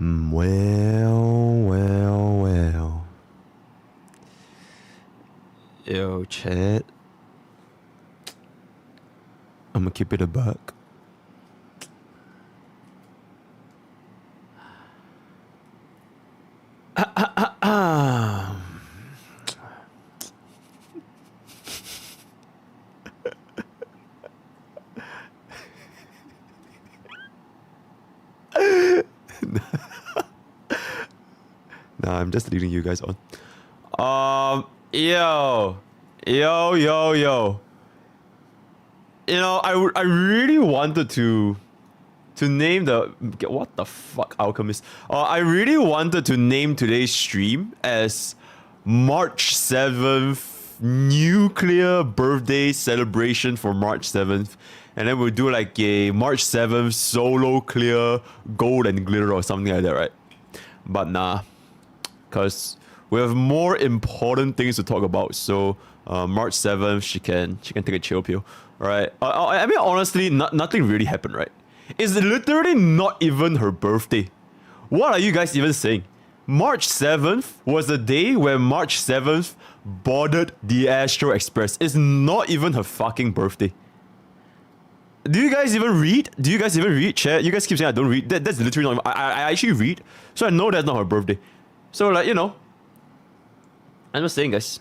Well. Yo, chat. I'm gonna keep it a buck. Nah, I'm just leading you guys on. Yo. You know, I really wanted to name the... What the fuck, Alchemist? I really wanted to name today's stream as March 7th Nuclear Birthday Celebration for March 7th. And then we'll do like a March 7th solo clear gold and glitter or something like that, right? But nah. Because we have more important things to talk about. So March 7th, she can take a chill pill. Right? I mean, honestly, nothing really happened, right? It's literally not even her birthday. What are you guys even saying? March 7th was the day where March 7th boarded the Astro Express. It's not even her fucking birthday. Do you guys even read? Chat? You guys keep saying I don't read. That's literally not... I actually read. So I know that's not her birthday. So, like, you know. I'm just saying, guys.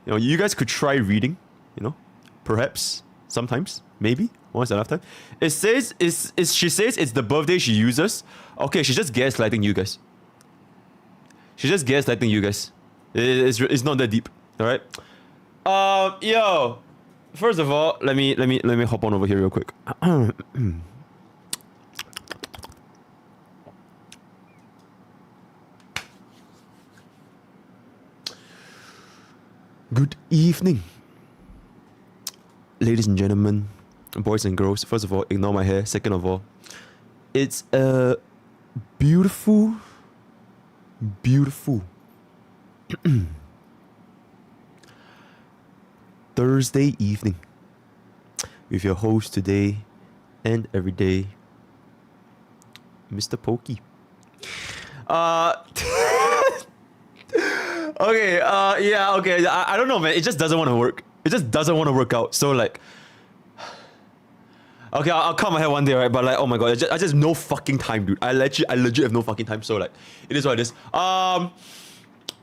You know, you guys could try reading. You know. Perhaps. Sometimes. Maybe. Once in a lifetime. It says... She says it's the birthday she uses. Okay, she's just gaslighting you guys. It's not that deep. Alright? Yo. First of all, let me hop on over here real quick. Good evening, ladies and gentlemen, boys and girls. First of all, ignore my hair. Second of all, it's a beautiful Thursday evening with your host today and every day, MrPokke. Okay, okay. I don't know, man. It just doesn't want to work. It just doesn't want to work out. So like, okay, I'll cut my hair one day, right? But like, oh my god, I just no fucking time, dude. I legit have no fucking time. So like, it is what it is.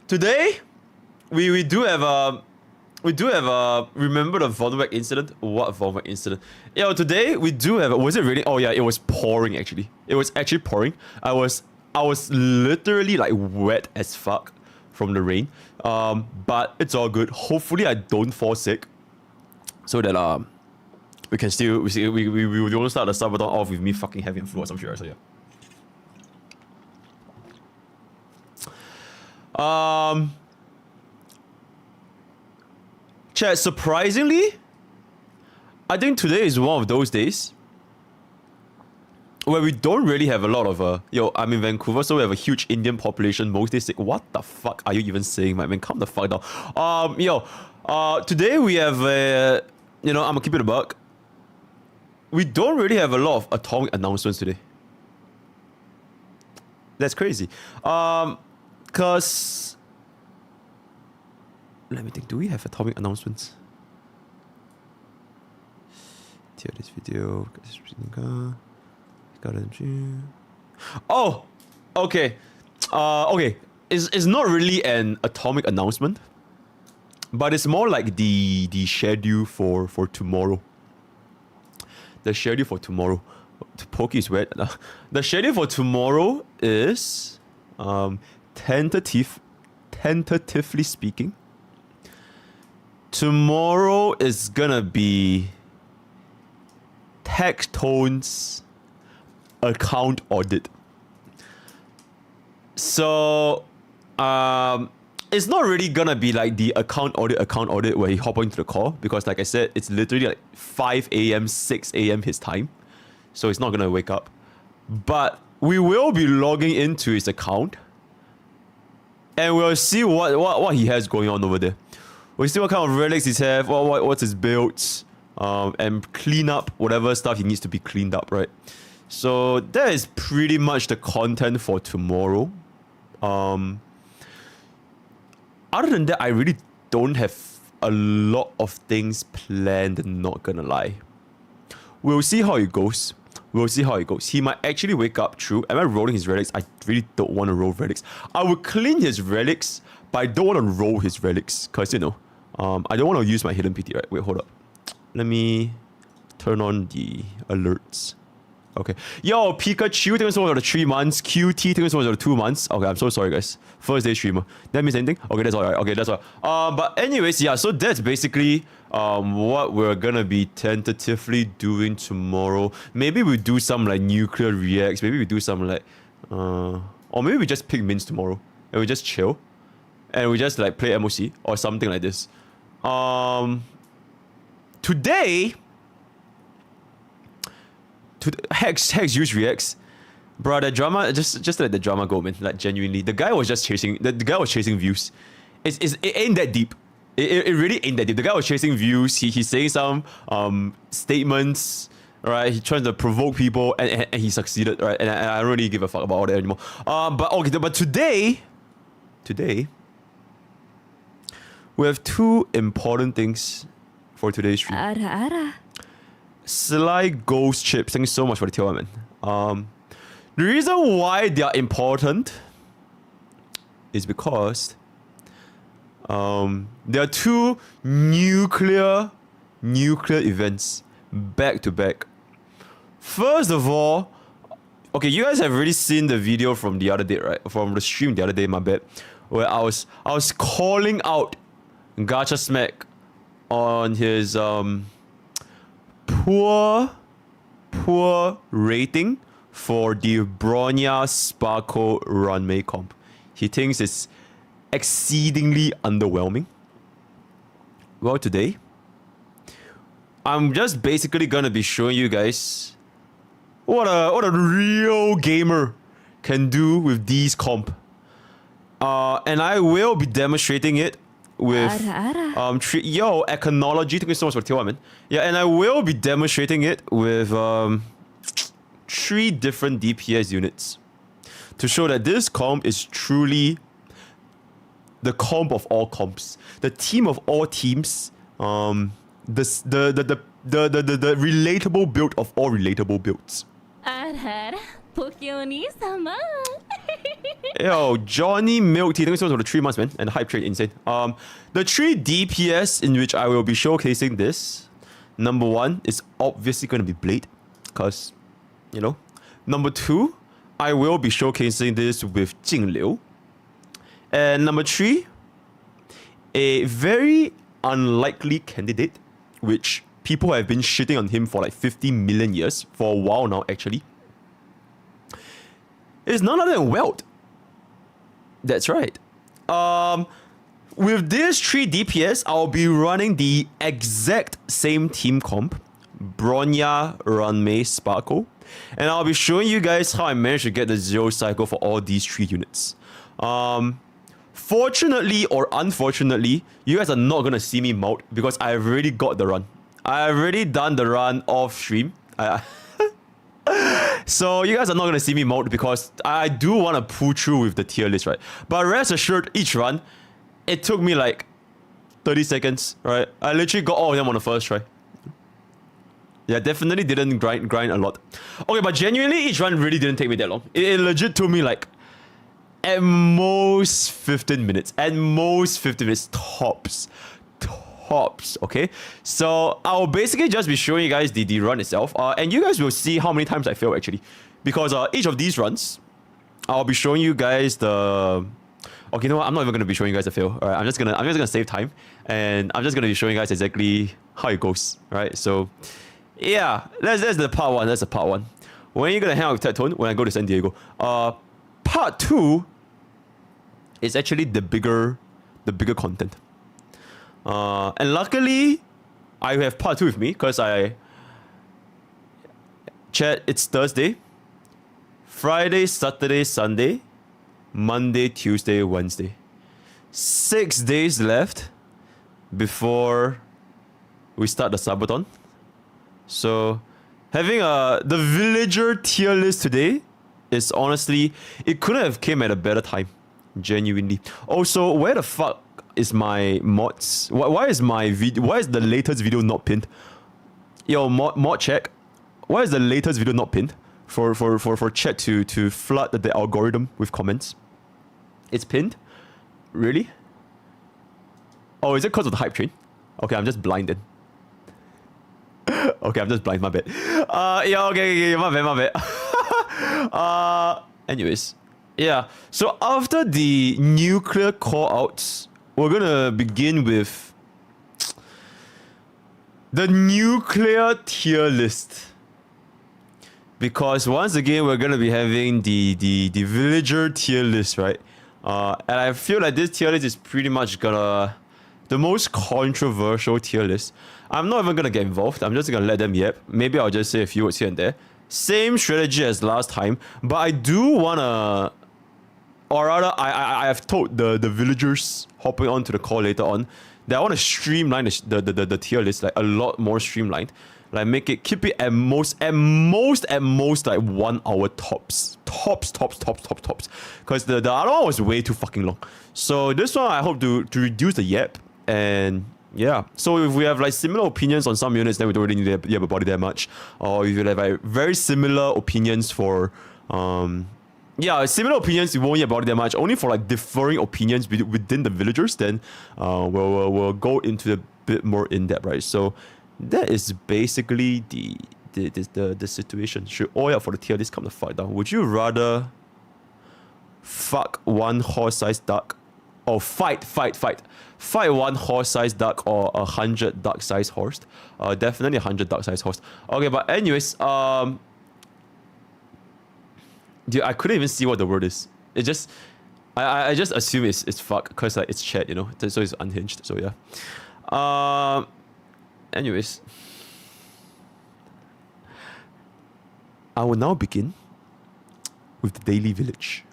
Today, we do have a. Remember the Vonnebeck incident? What Vonnebeck incident? Yo, today we do have was it raining? Oh yeah, it was pouring actually. It was actually pouring. I was literally like wet as fuck from the rain. But it's all good. Hopefully I don't fall sick. So that we can still we want to start the Sabaton off with me fucking having flu or some shit, so yeah. Chat, surprisingly, I think today is one of those days where we don't really have a lot of yo, I'm in Vancouver, so we have a huge Indian population. Most days, what the fuck are you even saying, my man? Calm the fuck down. Today we have you know, I'm gonna keep it a buck. We don't really have a lot of atomic announcements today. That's crazy. Cause let me think, do we have atomic announcements? Tierlist video. Oh! Okay. Okay. It's not really an atomic announcement. But it's more like the schedule for tomorrow. The schedule for tomorrow. Pokke is wet. The schedule for tomorrow is tentatively speaking. Tomorrow is gonna be Tectone's account audit. So it's not really gonna be like the account audit where he hop into the call, because like I said, it's literally like 5 a.m. 6 a.m. his time, so it's not gonna wake up. But we will be logging into his account and we'll see what he has going on over there. We'll see what kind of relics he have, what's his builds, and clean up whatever stuff he needs to be cleaned up, right? So that is pretty much the content for tomorrow. Other than that, I really don't have a lot of things planned, not gonna lie. We'll see how it goes. He might actually wake up, true. Am I rolling his relics? I really don't want to roll relics. I would clean his relics, but I don't want to roll his relics. Because, you know, I don't want to use my hidden PT, right? Wait, hold up. Let me turn on the alerts. Okay. Yo, Pikachu, thank you so much for the 3 months. QT, thank you so much for the 2 months. Okay, I'm so sorry, guys. First day streamer. That means anything? Okay, that's alright. Okay, that's all. But anyways, yeah, so that's basically what we're gonna be tentatively doing tomorrow. Maybe we do some like nuclear reacts. Maybe we do some like or maybe we just pick mins tomorrow and we just chill and we just like play MOC or something like this. Today, Hex use reacts. Bro, the drama, just let the drama go, man. Like, genuinely. The guy was just chasing, the guy was chasing views. It ain't that deep. It really ain't that deep. The guy was chasing views. He's saying some statements, right? He's trying to provoke people, and he succeeded, right? And I don't really give a fuck about all that anymore. But today, we have 2 important things for today's stream. Sly Ghost Chips, thank you so much for the tier 1, man. The reason why they are important is because there are 2 nuclear events back to back. First of all, okay, you guys have already seen the video from the other day, right? From the stream the other day, my bad, where I was calling out Gacha Smack on his poor rating for the Bronya Sparkle Ruanmei comp. He thinks it's exceedingly underwhelming. Well, today, I'm just basically gonna be showing you guys what a real gamer can do with these comp. And I will be demonstrating it with Econology, thank you so much for tier 1, man. Yeah, and I will be demonstrating it with 3 different DPS units to show that this comp is truly the comp of all comps, the team of all teams, the relatable build of all relatable builds. Yo, Johnny Milk Tea, thank you so much for the 3 months, man, and the hype trade, insane. The 3 DPS in which I will be showcasing this, number 1 is obviously going to be Blade, because, you know. Number 2, I will be showcasing this with Jing Liu. And number 3, a very unlikely candidate, which people have been shitting on him for like 50 million years, for a while now actually, is none other than Welt. That's right. With this 3 DPS, I'll be running the exact same team comp, Bronya, Ruanmei, Sparkle, and I'll be showing you guys how I managed to get the 0 cycle for all these 3 units. Fortunately or unfortunately, you guys are not gonna see me mount because I've already got the run. I've already done the run off stream. So you guys are not gonna see me mount because I do want to pull through with the tier list, right? But rest assured, each run, it took me like 30 seconds, right? I literally got all of them on the first try. Yeah, definitely didn't grind a lot. Okay, but genuinely, each run really didn't take me that long. It legit took me like at most 15 minutes. At most 15 minutes tops. Okay? So I'll basically just be showing you guys the run itself. And you guys will see how many times I fail actually. Because each of these runs, I'll be showing you guys the... Okay, you know what? I'm not even gonna be showing you guys the fail. Alright, I'm just gonna save time. And I'm just gonna be showing you guys exactly how it goes. Right? So yeah, that's the part 1. That's the part 1. When are you gonna hang out with Tectone? When I go to San Diego. Part 2 is actually the bigger content. And luckily, I have part 2 with me because chat, it's Thursday, Friday, Saturday, Sunday, Monday, Tuesday, Wednesday. 6 days left before we start the subathon. So Having the villager tier list today is honestly, it couldn't have came at a better time. Genuinely. Also, where the fuck is my mods? Why is my video? Why is the latest video not pinned? Yo, mod check. Why is the latest video not pinned? For chat to flood the algorithm with comments. It's pinned? Really? Oh, is it because of the hype train? Okay, I'm just blind then. Okay, I'm just blind, my bad. Yeah, okay, my bad. Anyways. Yeah, so after the nuclear call-outs, we're gonna begin with the nuclear tier list. Because once again, we're gonna be having the villager tier list, right? And I feel like this tier list is pretty much the most controversial tier list. I'm not even gonna get involved. I'm just gonna let them yep. Maybe I'll just say a few words here and there. Same strategy as last time, but I do wanna, or rather, I have told the villagers hopping onto the call later on that I want to streamline the tier list, like a lot more streamlined. Like make it, keep it at most like 1 hour tops. Tops. Because the other one was way too fucking long. So this one I hope to reduce the yep. And yeah. So if we have like similar opinions on some units, then we don't really need to yep about it that much. Or if you have like very similar opinions for yeah, similar opinions, you won't hear about it that much. Only for like differing opinions within the villagers, then we'll go into a bit more in depth, right? So that is basically the situation. Should all out for the tier list come the fuck down? Would you rather fuck one horse-sized duck, or fight one horse-sized duck or 100 duck-sized horse? Definitely 100 duck-sized horse. Okay, but anyways, dude, I couldn't even see what the word is. It just, I just assume it's fuck because like it's chat, you know, so it's unhinged. So yeah. Anyways, I will now begin with the daily village.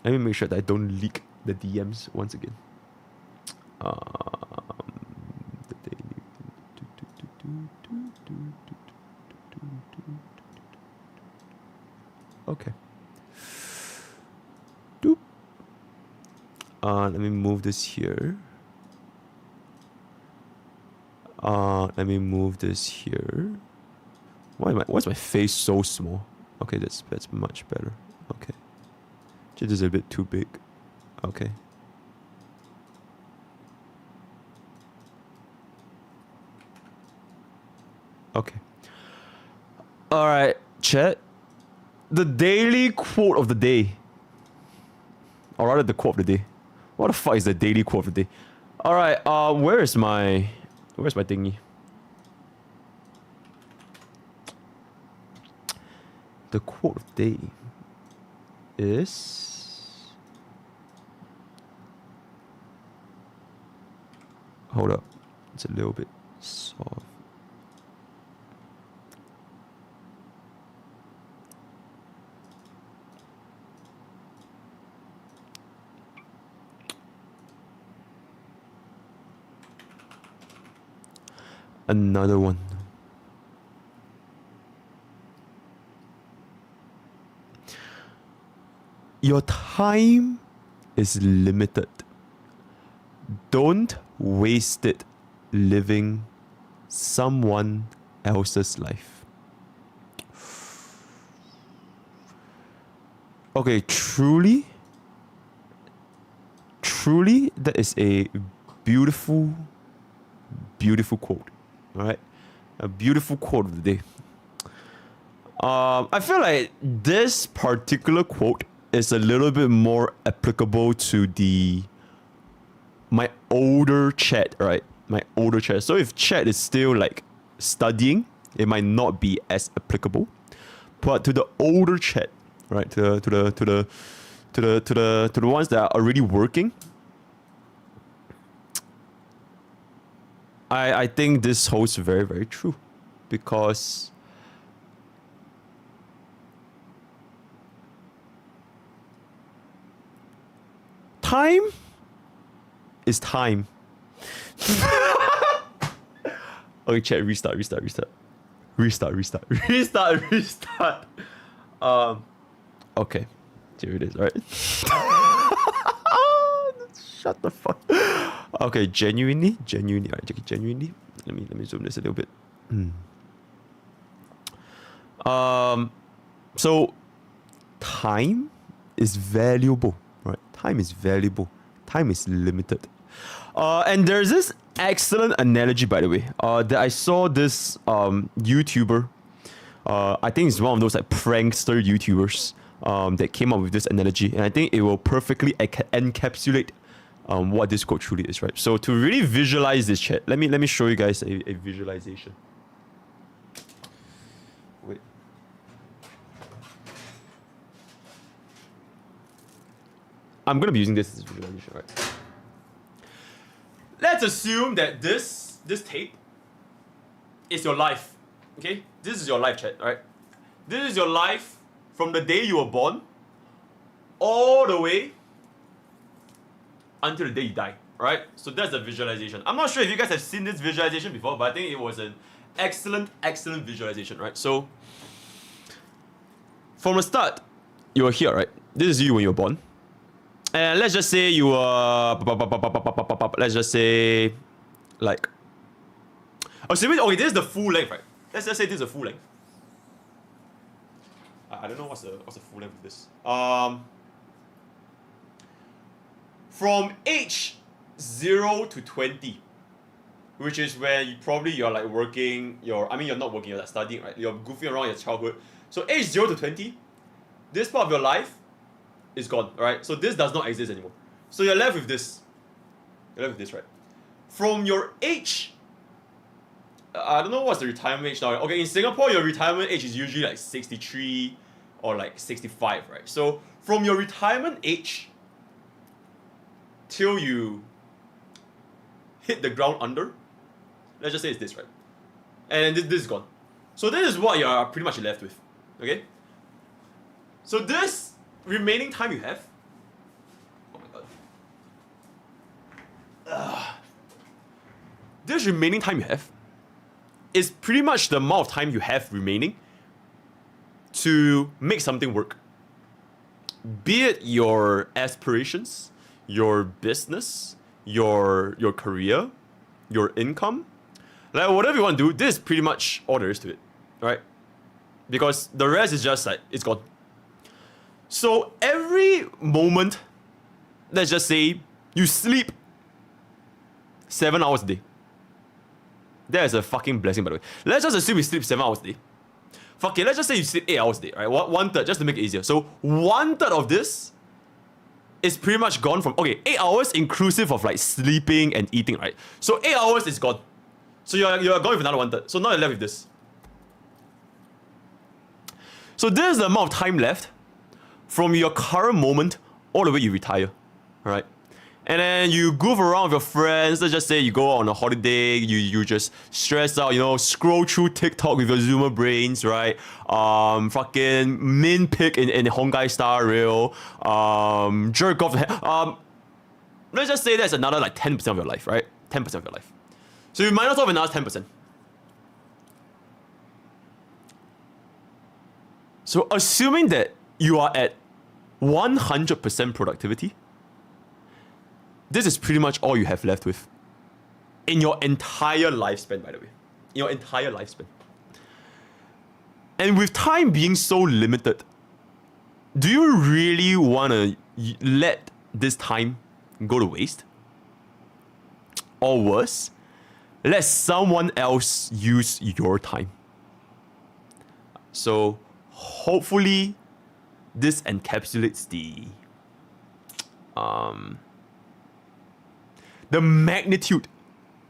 Let me make sure that I don't leak the DMs once again. The daily. Okay. Doop. Let me move this here. Let me move this here. Why's my face so small? Okay, that's much better. Okay. This is a bit too big. Okay. Okay. Alright, chat. The daily quote of the day. Or rather the quote of the day. What the fuck is the daily quote of the day? Alright, where's my thingy? The quote of the day is... Hold up. It's a little bit soft. Another one. Your time is limited. Don't waste it living someone else's life. Okay, truly, that is a beautiful, beautiful quote. All right, a beautiful quote of the day. I feel like this particular quote is a little bit more applicable to my older chat, right? My older chat. So if chat is still like studying, it might not be as applicable. But to the older chat, right? To the ones that are already working, I think this holds very, very true, because time is time. Okay, chat, restart. Restart. Okay. Here it is, right? Shut the fuck. Okay, genuinely. Alright, genuinely. Let me zoom this a little bit. So time is valuable, right? Time is valuable. Time is limited. And there's this excellent analogy, by the way, that I saw this YouTuber. I think it's one of those like prankster YouTubers that came up with this analogy, and I think it will perfectly encapsulate what this quote truly is, right? So to really visualize this, chat, let me show you guys a visualization. Wait. I'm gonna be using this as a visualization, right? Let's assume that this tape is your life. Okay? This is your life, chat, right? This is your life from the day you were born all the way until the day you die, right? So that's the visualization. I'm not sure if you guys have seen this visualization before, but I think it was an excellent visualization, right? So from the start, you were here, right? This is you when you were born. And let's just say you were, let's just say, like, okay, this is the full length, right? Let's just say this is the full length. I don't know what's the full length of this. From age 0 to 20, which is where you're like working, you're not working, you're like studying, right? You're goofing around your childhood. So age 0 to 20, this part of your life is gone, right? So this does not exist anymore. So you're left with this. You're left with this, right? From your age, I don't know what's the retirement age now. Okay, in Singapore, your retirement age is usually like 63 or like 65, right? So from your retirement age till you hit the ground under, let's just say it's this, right? And this is gone. So this is what you're pretty much left with, okay? So this remaining time you have, oh my god, this remaining time you have is pretty much the amount of time you have remaining to make something work. Be it your aspirations, your business, your career, your income, like whatever you want to do, this is pretty much all there is to it, right? Because the rest is just like, it's gone. So every moment, let's just say you sleep 7 hours a day. That is a fucking blessing, by the way. Let's just assume you sleep 7 hours a day. Fuck it, let's just say you sleep 8 hours a day, right? One third, just to make it easier. So 1/3 of this is pretty much gone from, okay, 8 hours inclusive of like sleeping and eating, right? So 8 hours is gone. So you're gone with another 1/3. So now you're left with this. So this is the amount of time left from your current moment all the way you retire, right? And then you goof around with your friends. Let's just say you go on a holiday, you just stress out, scroll through TikTok with your Zoomer brains, right? Fucking min pick in Honkai starrail, jerk off. Let's just say that's another like 10% of your life, right? 10% of your life. So you minus off another 10%. So assuming that you are at 100% productivity, this is pretty much all you have left with in your entire lifespan, by the way. In your entire lifespan. And with time being so limited, do you really want to let this time go to waste? Or worse, let someone else use your time? So hopefully this encapsulates the magnitude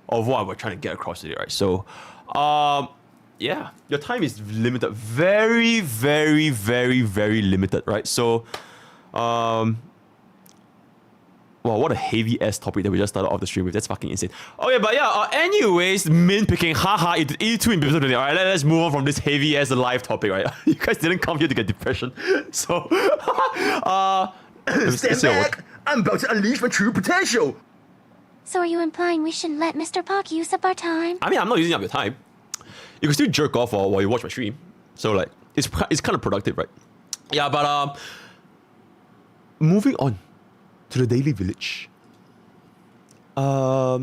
of what we're trying to get across today, right? So, yeah, your time is limited, very, very, very, very limited, right? So, wow, what a heavy ass topic that we just started off the stream with. That's fucking insane. Okay, but yeah, anyways, min picking, haha, E2 imbibitorlunae. Alright, let's move on from this heavy ass life topic, right? You guys didn't come here to get depression, so, stand back! I'm about to unleash my true potential! So are you implying we shouldn't let MrPokke use up our time? I mean, I'm not using up your time. you can still jerk off while you watch my stream. So like, it's kind of productive, right? Yeah, but moving on to the daily village. Yeah,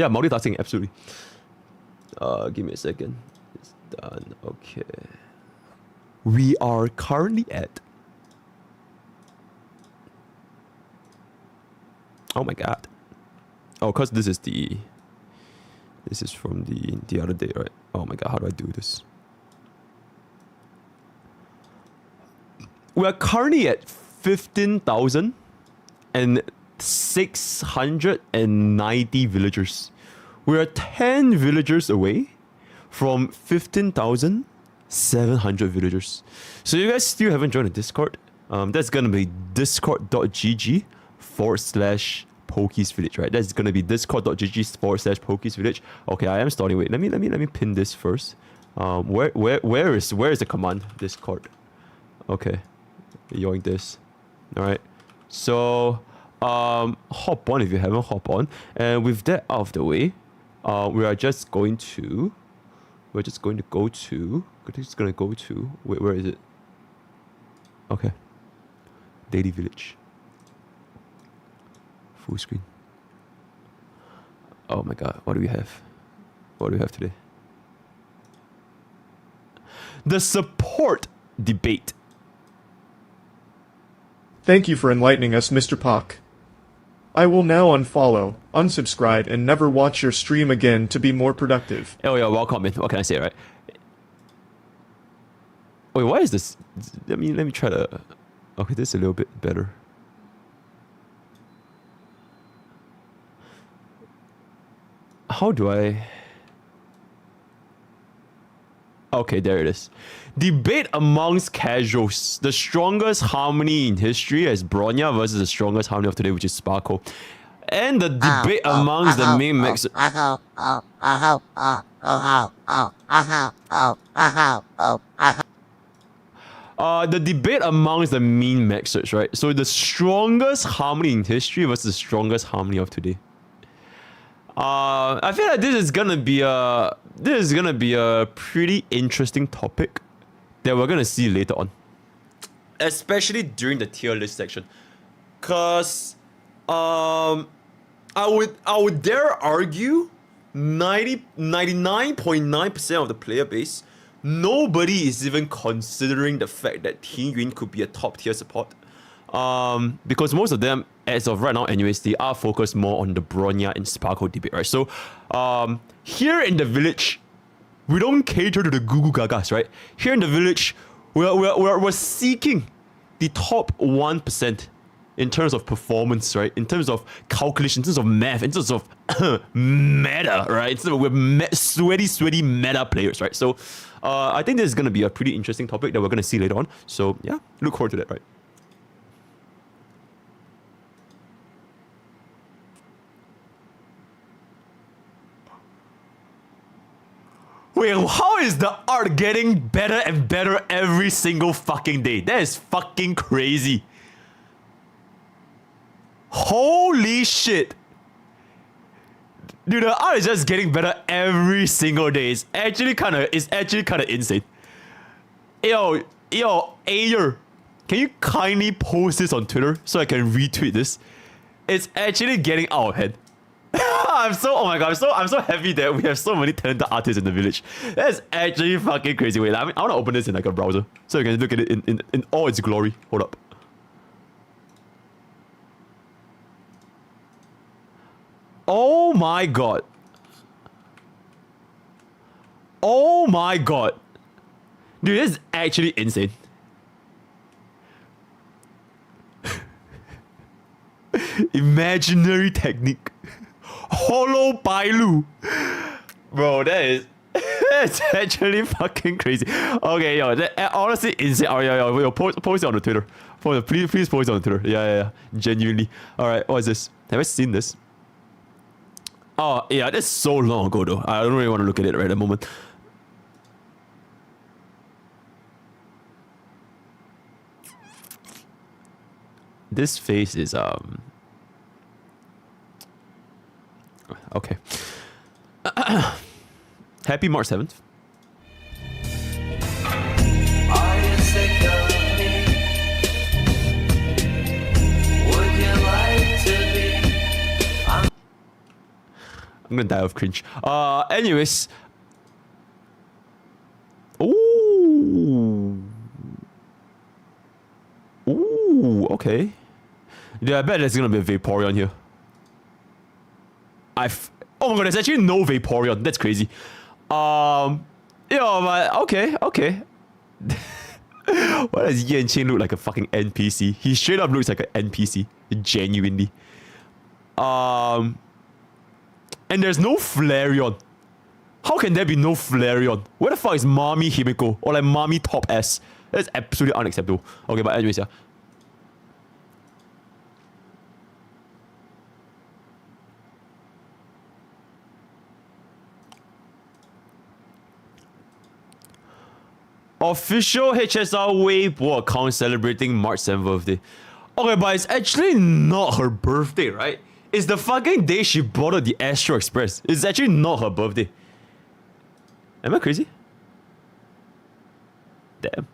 multitasking, absolutely. Give me a second. It's done. Okay. We are currently at... Oh my god. Oh, cause this is from the other day, right? Oh my god, how do I do this? We are currently at 15,690 villagers. We are 10 villagers away from 15,700 villagers. So you guys still haven't joined the Discord? That's gonna be discord.gg/Pokke's Village, right? That's gonna be discord.gg/Pokke's Village. Okay, I am starting. Wait, let me pin this first. Where is the command? Discord. Okay, yoink this. All right. So hop on if you haven't hop on. And with that out of the way, we're just going to go to. Wait, where is it? Okay. Daily Village. Full screen. Oh my god, what do we have? What do we have today? The support debate. Thank you for enlightening us, MrPokke. I will now unfollow, unsubscribe, and never watch your stream again to be more productive. Oh yeah, welcome in. What can I say, right? Wait, why is this? Let me try to... Okay, this is a little bit better. How do I... Okay, there it is. Debate amongst casuals. The strongest harmony in history is Bronya versus the strongest harmony of today, which is Sparkle. And the debate amongst the main mixers. The debate amongst the mean mixers, right? So the strongest harmony in history versus the strongest harmony of today. I feel like this is gonna be a pretty interesting topic that we're gonna see later on, especially during the tier list section. Cause I would dare argue 99.9% of the player base, nobody is even considering the fact that Ting Yun could be a top tier support. Because most of them, as of right now anyways, they are focused more on the Bronya and Sparkle debate, right? So, here in the village, we don't cater to the Goo Goo Gagas, right? Here in the village, we're seeking the top 1% in terms of performance, right? In terms of calculation, in terms of math, in terms of meta, right? So we're sweaty meta players, right? So, I think this is going to be a pretty interesting topic that we're going to see later on. So, yeah, look forward to that, right? Wait, how is the art getting better and better every single fucking day? That is fucking crazy. Holy shit. Dude, the art is just getting better every single day. It's actually kind of insane. Yo, Ayer, can you kindly post this on Twitter so I can retweet this? It's actually getting out of hand. I'm so happy that we have so many talented artists in the village. That's actually fucking crazy. Wait, I want to open this in like a browser so you can look at it in all its glory. Hold up. Oh my god. Oh my god. Dude, this is actually insane. Imaginary technique. Hollow Bailu. Bro, that's actually fucking crazy. Okay, yo, that honestly insane. Oh, yo, post it on the Twitter. Please post it on Twitter. Yeah. Genuinely. Alright, what is this? Have I seen this? Oh, yeah, that's so long ago though. I don't really want to look at it right at the moment. This face is okay. Happy March 7th. Are you sick of me? Would you like to be? I'm gonna die of cringe. Anyways. Ooh. Ooh, okay. Yeah, I bet there's gonna be a Vaporeon here. Oh my god, there's actually no Vaporeon. That's crazy. Yeah, but okay. Why does Yanqing look like a fucking NPC? He straight up looks like an NPC. Genuinely. And there's no Flareon. How can there be no Flareon? Where the fuck is Mommy Himiko? Or like Mommy Top S? That's absolutely unacceptable. Okay, but anyways, yeah. Official HSR Weibo account celebrating March 7th birthday. Okay, but it's actually not her birthday, right? It's the fucking day she boarded the Astro Express. It's actually not her birthday. Am I crazy? Damn.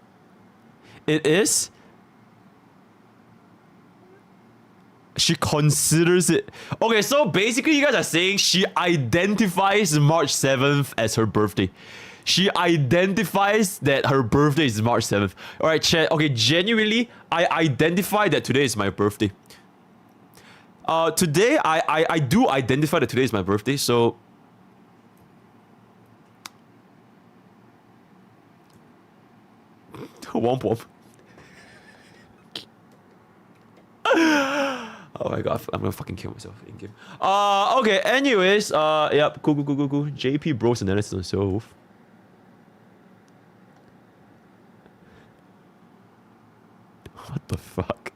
It is? She considers it. Okay, so basically you guys are saying she identifies March 7th as her birthday. She identifies that her birthday is March 7th. Alright, chat. Okay, genuinely, I identify that today is my birthday. Today, I do identify that today is my birthday, so... Womp womp. Oh my god, I'm gonna fucking kill myself in game. Okay, anyways, yep, cool. JP Bros analysis on himself. What the fuck?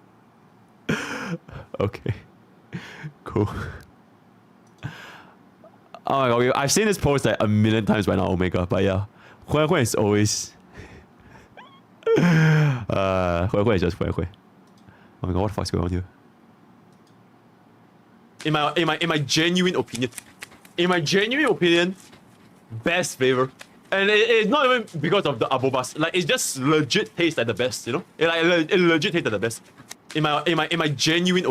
Okay. Cool. Oh my god, I've seen this post like a million times by now, Omega, but yeah. Huan is always... Huan is just Huan. Oh my god, what the fuck's going on here? In my genuine opinion, best flavor. And it's not even because of the abobas. Like, it just legit tastes like the best, you know? It legit tastes like the best. In my genuine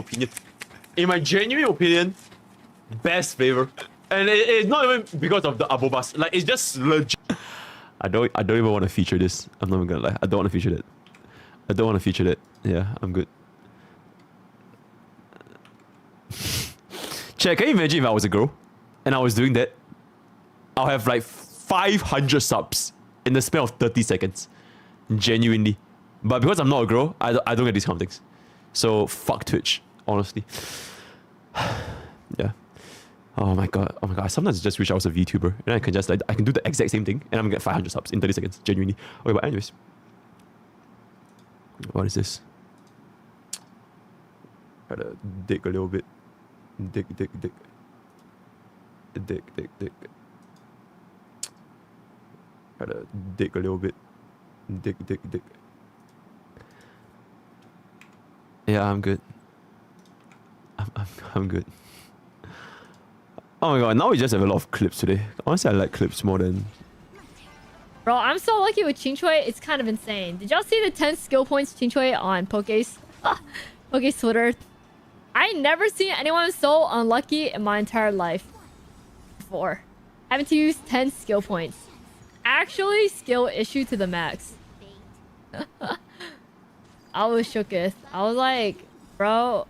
opinion, best flavor. And it's not even because of the abobas. Like, it's just legit. I don't even want to feature this. I'm not even gonna lie. I don't want to feature that. Yeah, I'm good. Chat, can you imagine if I was a girl and I was doing that? I'll have like 500 subs in the span of 30 seconds. Genuinely. But because I'm not a girl, I don't get these kind of things. So fuck Twitch, honestly. Yeah. Oh my god. I sometimes just wish I was a VTuber and I can just like I can do the exact same thing and I'm gonna get 500 subs in 30 seconds. Genuinely. Okay, but anyways. What is this? Gotta dig a little bit. Dig. Gotta dig a little bit. Dig. Yeah, I'm good. I'm good. Oh my god, now we just have a lot of clips today. Honestly, I like clips more than... Bro, I'm so lucky with Chinchoi, it's kind of insane. Did y'all see the 10 skill points Chinchoi on Pokke's Twitter? I never seen anyone so unlucky in my entire life before. Having to use 10 skill points. Actually, skill issue to the max. I was shooketh. I was like, bro,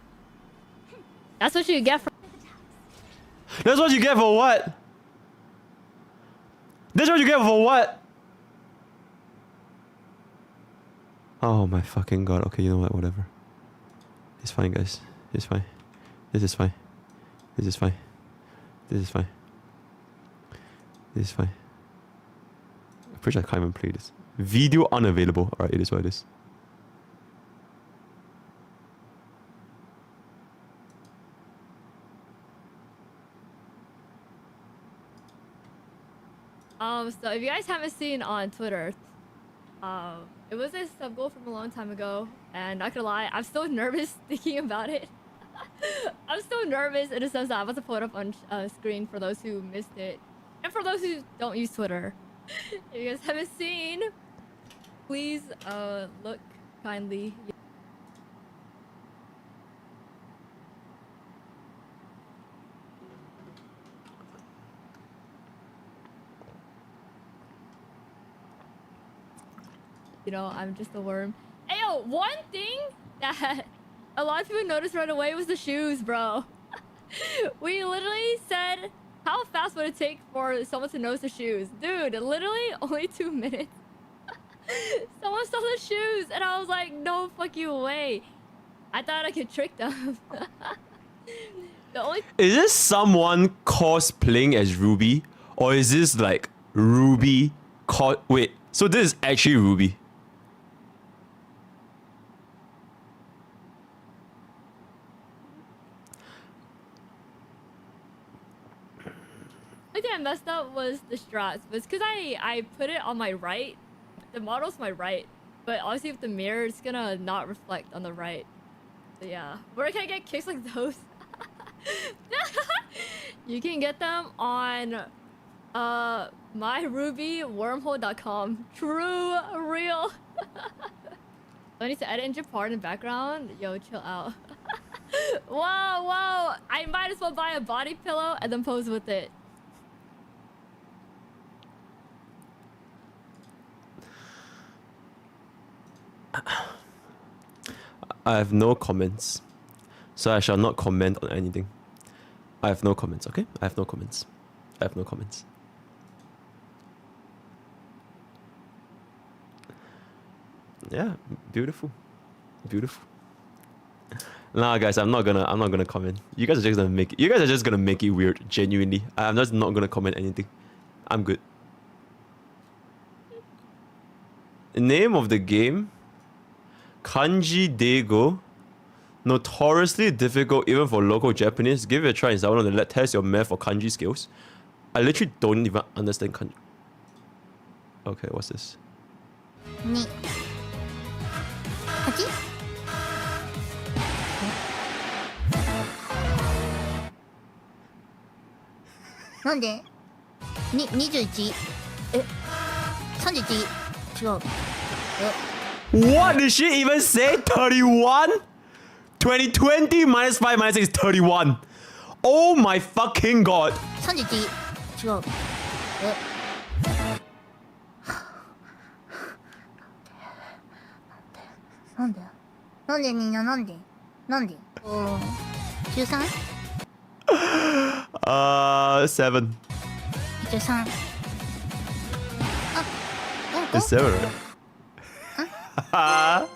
that's what you get for... That's what you get for what? That's what you get for what? Oh my fucking god. Okay, you know what? Whatever. It's fine, guys. It's fine. This is fine. I'm pretty sure I can't even play this. Video unavailable. Alright, it is what it is. So if you guys haven't seen on Twitter, it was a sub goal from a long time ago, and not gonna lie, I'm still nervous thinking about it. I'm still nervous in the sense that I want to pull it up on screen for those who missed it. And for those who don't use Twitter, if you guys haven't seen, please look kindly. You know, I'm just a worm. Ayo, one thing that a lot of people noticed right away was the shoes, bro. We literally said, how fast would it take for someone to notice the shoes? Dude, literally only 2 minutes. Someone saw the shoes, and I was like, no fucking way. I thought I could trick them. The only Is this someone cosplaying as Ruby? Or is this like Ruby wait, so this is actually Ruby. thing I messed up was the strats. But it's because I put it on my right. The model's my right. But obviously with the mirror, it's gonna not reflect on the right. So yeah. Where can I get kicks like those? You can get them on myrubywormhole.com. True, real. Do I need to edit in Japan in the background? Yo, chill out. Whoa, whoa. I might as well buy a body pillow and then pose with it. I have no comments. So I shall not comment on anything. I have no comments, okay? I have no comments. I have no comments. Yeah, beautiful. Beautiful. Nah, guys, I'm not gonna comment. You guys are just gonna make it. You guys are just gonna make it weird, genuinely. I'm just not gonna comment anything. I'm good. The name of the game, Kanji Deigo. Notoriously difficult even for local Japanese. Give it a try and download and let test your math or kanji skills. I literally don't even understand kanji. Okay, what's this? 2 8 なんでに21え31違う What did she even say? 31? 2020 minus 5 minus 6 is 31. Oh my fucking god. 31違うえなんでみんななんで13? 7. 一応3あ5 It's 7, right? あ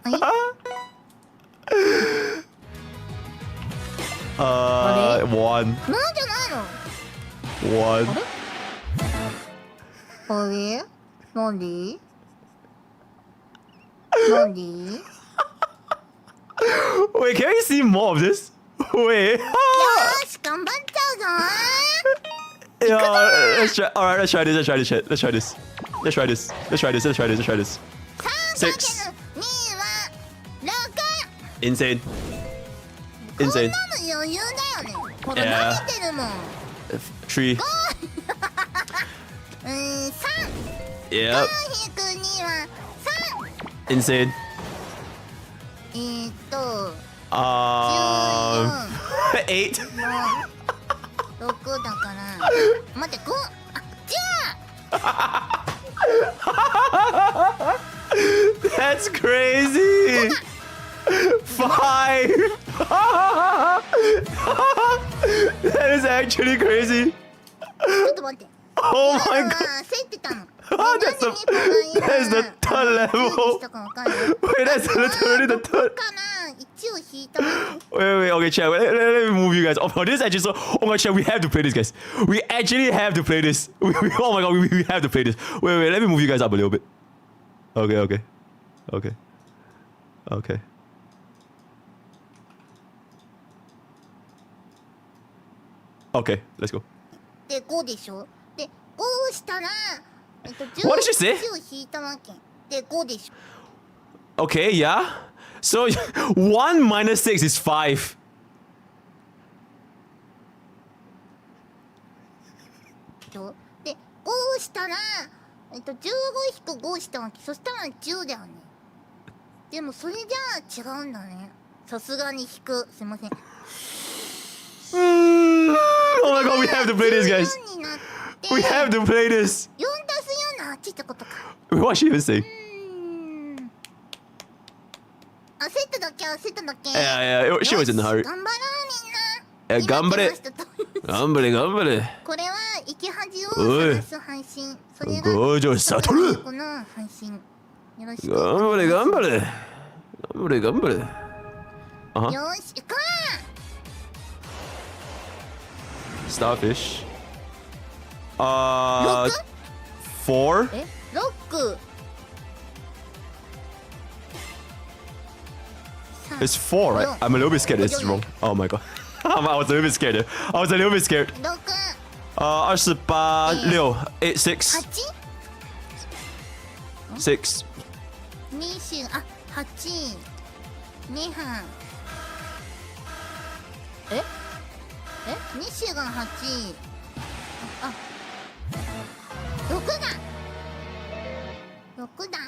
い 1. なんじゃないの 1. あれなんでなんで Wait, can we see more of this? Wait. よーし頑張っちゃうぞ Yeah, let's try. Alright, let's try this. Let's try this. Let's try this. Let's try this. Let's try this. Let's try this. Let's try this. 6. 2は6 Insane. こん Insane. なの余裕だよねほら Yeah. 投げてるもん 3. 3 Yep. 4引く2は Insane. 3 8. の6だから待って5あじゃ That's crazy. 5. That is actually crazy. あちょっと待って Oh my 今 god. は競ってたの That's the third level. したかわかる Wait, that's literally the こ third. かな1を引いたわ Wait, okay, chat. Let me move you guys. Oh, this is actually so. Oh my chat, we have to play this, guys. We actually have to play this. Oh my god, we have to play this. Wait, let me move you guys up a little bit. Okay. Okay, let's go. で5でしょで5をしたらWhat did she say? 1を引いたわけで5でしょ Okay, yeah. So 1 minus 6 is 5. としたら、15引く5したわけ。そしたら10だよね。でもそれじゃあ違うんだね。さすがに引く。すいません。Oh my god, we have to play this, guys. 14になって、 We have to play this. 4足す4の8ってことか。 Wait, what did she even say? 焦っただけ、焦っただけ。 Yeah, she was in a hurry. 頑張ろうみんな。頑張れ。今来ましたと頑張れ、頑張れ。これは生き恥を探す配信。それがゴージョス悟る。この配信。よろしく。頑張れ、頑張れ。頑張れ、頑張れ。よし、行こ Starfish. う。 4? え、ロック。It's 4, right? I'm a little bit scared this is wrong. Oh my god. I was a little bit scared. I was a little bit scared. 6、 28, 6, 8, 6, 8、 6. 20、あ、8、2班。え20が8。あ、6だ。6だ。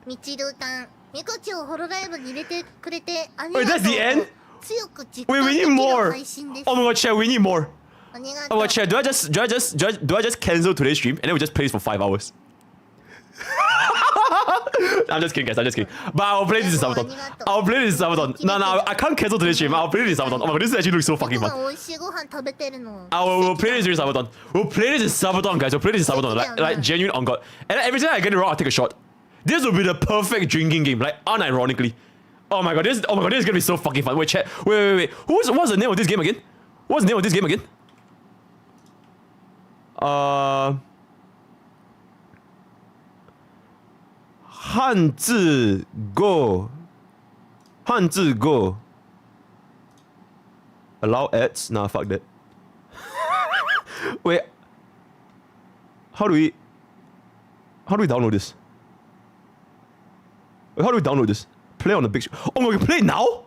みちるたん、みこちをホロライブに入れてくれてありが Wait, とう。 that's the end? 強く実 Wait, 感 we で need きる more. 配信です。 Oh my god, chat, we need more. ありが Oh とう。 my god, chat, do I just cancel today's stream and then we just play this for 5 hours? I'm just kidding, guys. I'm just kidding. But I'll play this in Sabaton. I'll play this in Sabaton. No, I can't cancel today's stream. I'll play this in Sabaton. Oh my god, this actually looks so fucking 僕 fun. が美味しいご飯食べてるの。 We'll play this in Sabaton. We'll play this in Sabaton, guys. We'll play this in Sabaton. Like genuine on God. And every time I get it wrong, I'll take a shot. This will be the perfect drinking game, like unironically. Oh my god, this is gonna be so fucking fun. Wait, chat. Wait. What's the name of this game again? What's the name of this game again? 汉字 Go. 汉字 Go. Allow ads? Nah, fuck that. Wait. How do we download this? Wait, how do we download this? Play on the big screen. Oh my god, we can play it now?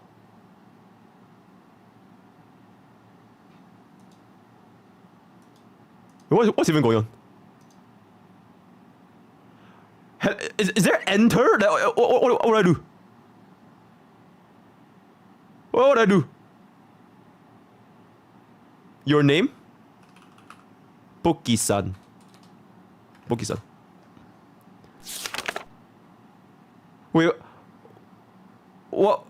What's even going on? Is there enter? What would I do? What would I do? Your name? Poki-san. Poki-san. Wait. What?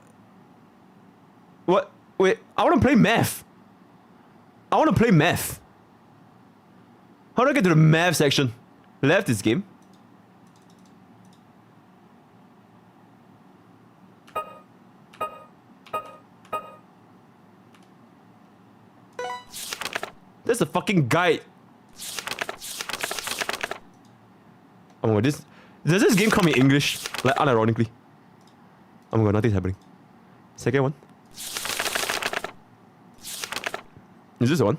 Wait, I want to play math. How do I get to the math section? Left this game. That's a fucking guide. Oh my god, does this game come in English? Like unironically. Oh my god, nothing's happening. Second one. Is this the one?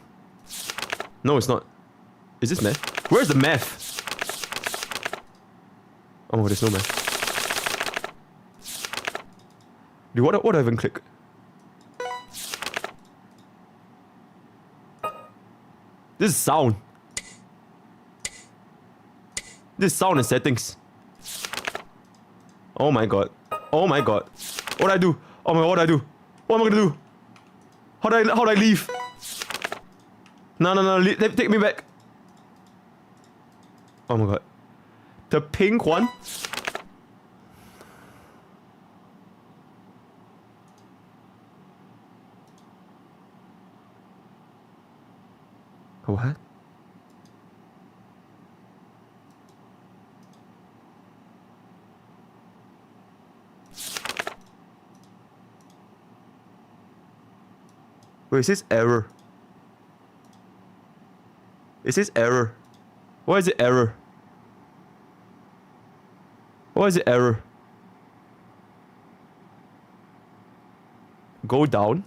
No, it's not. Is this math? Where's the math? Oh my god, there's no math. Dude, what do I even click? This is sound. This is sound and settings. Oh my god. Oh my god. What do I do? Oh my god, what do I do? What am I gonna do? How do I leave? No, take me back. Oh my god. The pink one? What? Wait, it says error. It says error. Why is it error? Why is it error? Go down.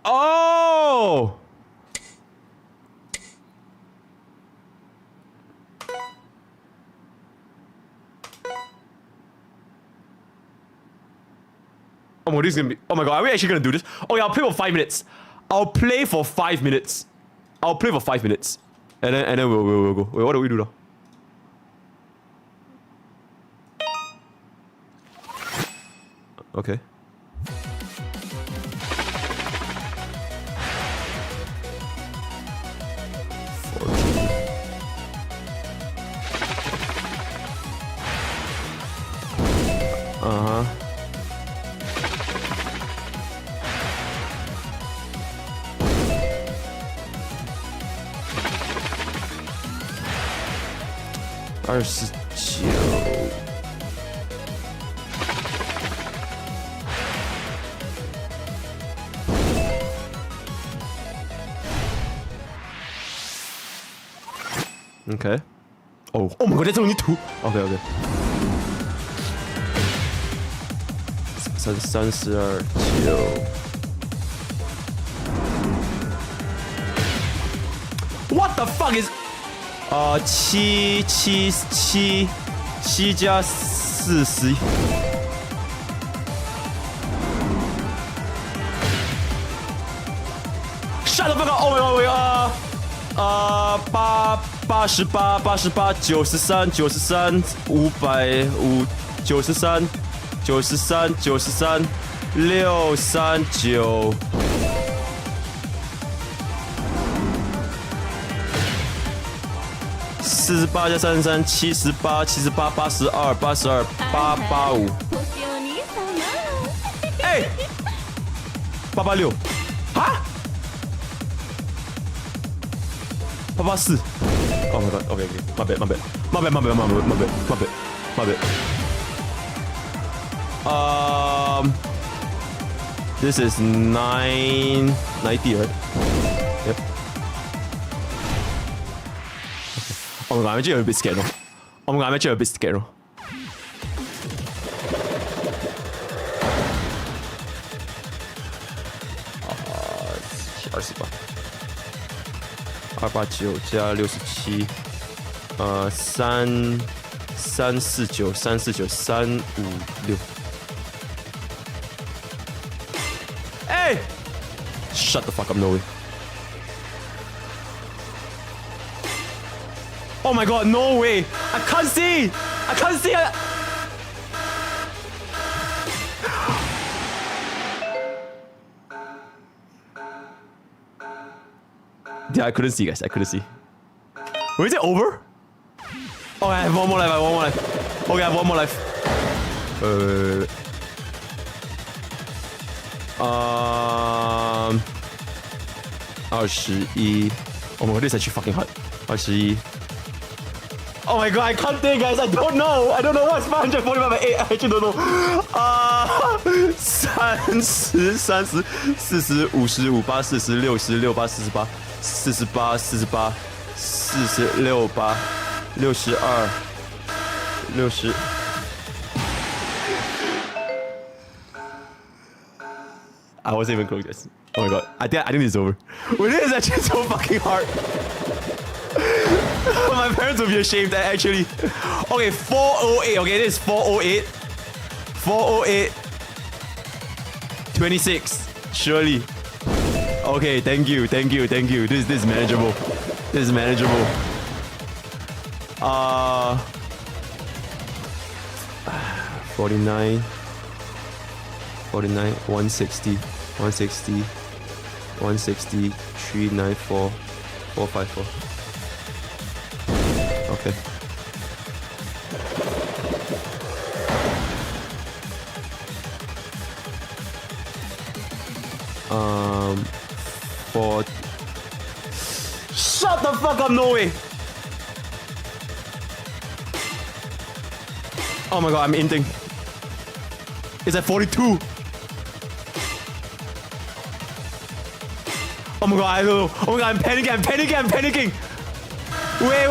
Oh! Oh my god, this is gonna be. Oh my god, are we actually gonna do this? Oh yeah, I'll play for 5 minutes. I'll play for 5 minutes. I'll play for 5 minutes, and then we'll go. Wait, what do we do now? Okay. Uh-huh. Ours is chill. Okay. Oh my god, that's only 2. Okay. 32What the fuck is 7加41 Shut the fuck up! Oh my god, wait, 88 93 93 500 93 93 93 639 48加33 78 78 82 82 885哎886哈884 Oh my god, okay, my bad. This is 990, right? Yep. Oh my god, I'm actually a bit scared now. Oh my god, I'm actually a bit scared now.289加67 349 349 356 Hey! Shut the fuck up, no way. Oh my god, no way! I can't see! Yeah, I couldn't see, guys. Wait, is it over? Oh, I have one more life. Okay, I have one more life. Wait. 21 Oh my god, this is actually fucking hard. 21 Oh my god, I can't think, guys. I don't know what's 545 by 8. I actually don't know. 30 30 40 50 58 46 68 48 48 48 48 62 60 I wasn't even close, guys. Oh my god. I think it's over. Wait, this is actually so fucking hard. My parents will be ashamed, actually. Okay, 408. Okay, this is 408. 408. 26. Surely. Okay, thank you. This is manageable. 49. 49, 160, 160, 160, 394, 454. Okay. For... Shut the fuck up, no way! Oh my god, I'm inting. It's at 42. Oh my god, I don't know. Oh my god, I'm panicking. Wait.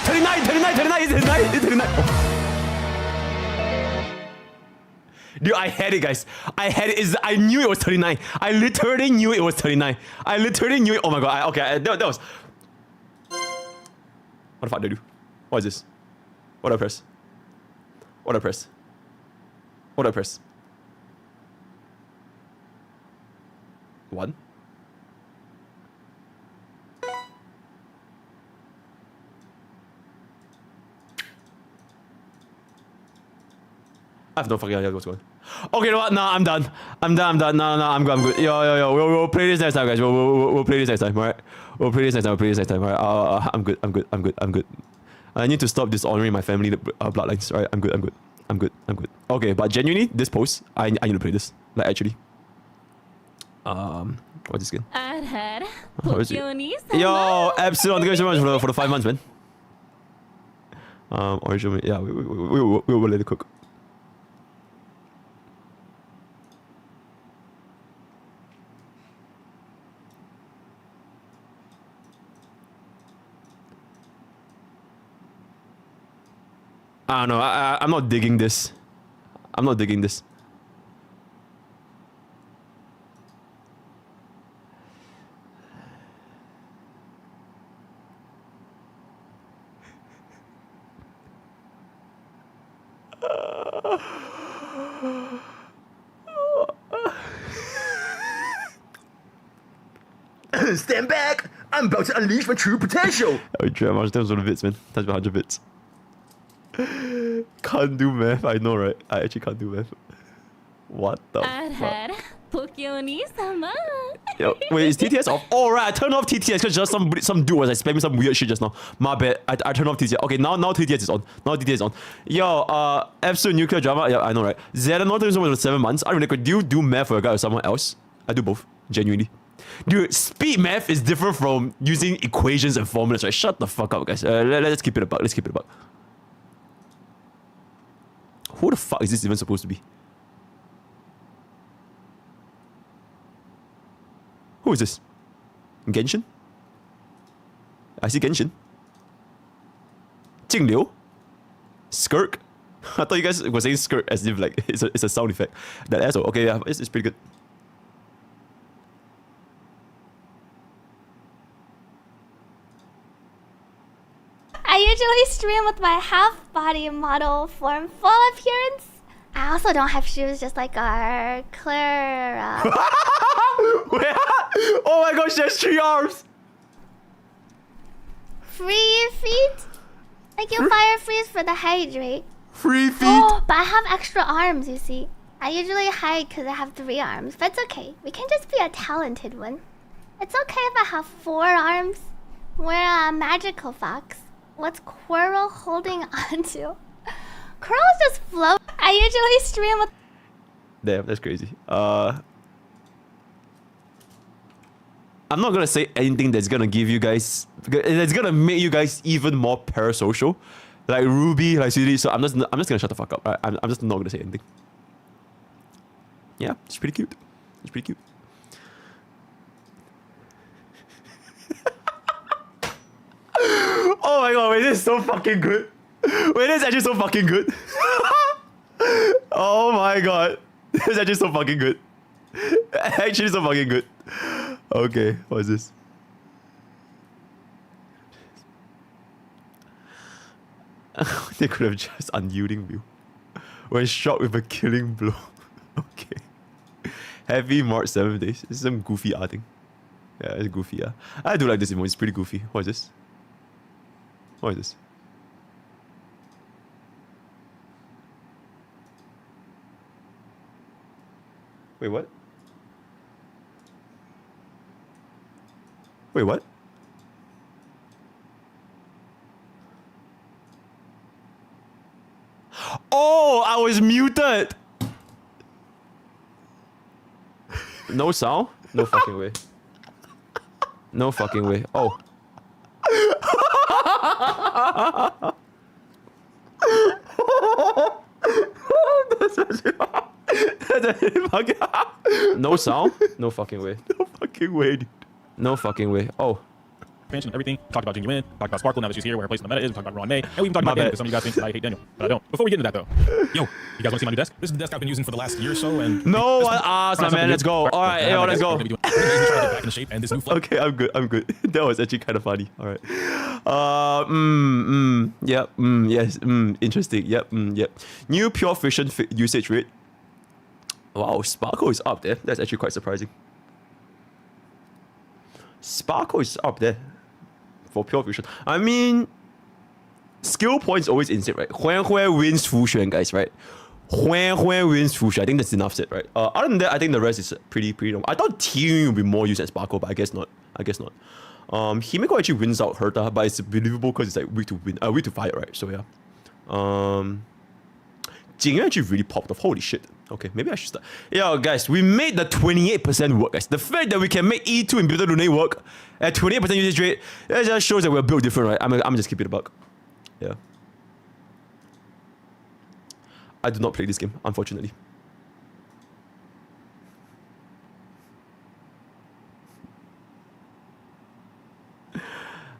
39, is it 39? Oh. Dude, I had it, guys. I knew it was 39. I literally knew it was 39. Oh my god, that was... What the fuck did I do? What is this? What do I press? 1. I have no fucking idea what's going on. Okay, you know what? Nah, I'm done. I'm done. No, I'm good. Yo. We'll play this next time, guys. We'll play this next time, alright? We'll play this next time. Alright, I'm good. I need to stop dishonoring my family bloodlines. Alright, I'm good. Okay, but genuinely, this post, I need to play this. Like, actually. What's this again? What is it? Yo, Epsilon, thank you so much for the 5 months, man. Original, yeah, we'll let it cook. I don't know. I'm not digging this. Stand back! I'm about to unleash my true potential! Oh, Trevor, how much bits, man? Touch 100 bits. Can't do math, I know, right? I actually can't do math. What the fuck? Yo, wait, is TTS off? Oh, right, I turned off TTS because just some dude was like spamming some weird shit just now. My bad. I turned off TTS. Okay, now TTS is on. Yo, episode nuclear drama. Yeah, I know, right? Zeta, not doing for 7 months. I don't know, do you do math for a guy or someone else? I do both, genuinely. Dude, speed math is different from using equations and formulas, right? Shut the fuck up, guys. Let's keep it a buck. Who the fuck is this even supposed to be? Who is this? Genshin? I see Genshin. Jingliu? Skirk? I thought you guys were saying skirk as if like it's a sound effect. That asshole. Okay, yeah, it's pretty good. I usually stream with my half-body model form full appearance. I also don't have shoes, just like our Clara. Oh my gosh, there's 3 arms! Free feet? Like you fire freeze for the hydrate. Free feet! Oh, but I have extra arms, you see. I usually hide because I have 3 arms, but it's okay. We can just be a talented one. It's okay if I have 4 arms. We're a magical fox. What's Quirrell holding onto? Quirrell's just float. I usually stream with... Damn, that's crazy. I'm not gonna say anything that's gonna give you guys... That's gonna make you guys even more parasocial. Like Ruby, like Siri, so I'm just gonna shut the fuck up. Right? I'm just not gonna say anything. Yeah, it's pretty cute. Oh my god, wait, this is so fucking good. Wait, this is actually so fucking good. Oh my god. This is actually so fucking good. Actually so fucking good. Okay, what is this? They could have just unyielding view. When shot with a killing blow. Okay. Heavy March 7 days. This is some goofy arting. Yeah, it's goofy, yeah. I do like this emoji, it's pretty goofy. What is this? What is this? Wait, what? Wait, what? Oh, I was muted! No sound? No fucking way. No fucking way. Oh. No sound? No fucking way. No fucking way, dude. No fucking way. Oh. Expansion and everything. Talked about Jing Yuan, talked about Sparkle, now that she's here, where her place in the meta is. We talked about Ruanmei, and we even talked about Daniel, because some of you guys think that I hate Daniel, but I don't. Before we get into that though, yo, you guys want to see my new desk? This is the desk I've been using for the last year or so, and no, my man, let's go. Alright, yo, let's go. Okay, I'm good. That was actually kind of funny. Alright. Yep, yes, interesting. Yep, yep. New pure fission usage rate. Wow, Sparkle is up there. That's actually quite surprising. Sparkle is up there for pure fusion. I mean, skill points always insane, right? Huan wins fusion, guys, right? Huan wins fusion. I think that's enough said, right? Other than that, I think the rest is pretty normal. I thought Team would be more used than Sparkle, but I guess not. Himeko actually wins out Herta, but it's believable because it's like weak to fire, right? So yeah. Jingyuan actually really popped off. Holy shit. Okay, maybe I should start. Yo, guys, we made the 28% work, guys. The fact that we can make E2 imbibitorlunae work at 28% usage rate, that just shows that we're built different, right? I'm just keeping it a buck. Yeah. I do not play this game, unfortunately.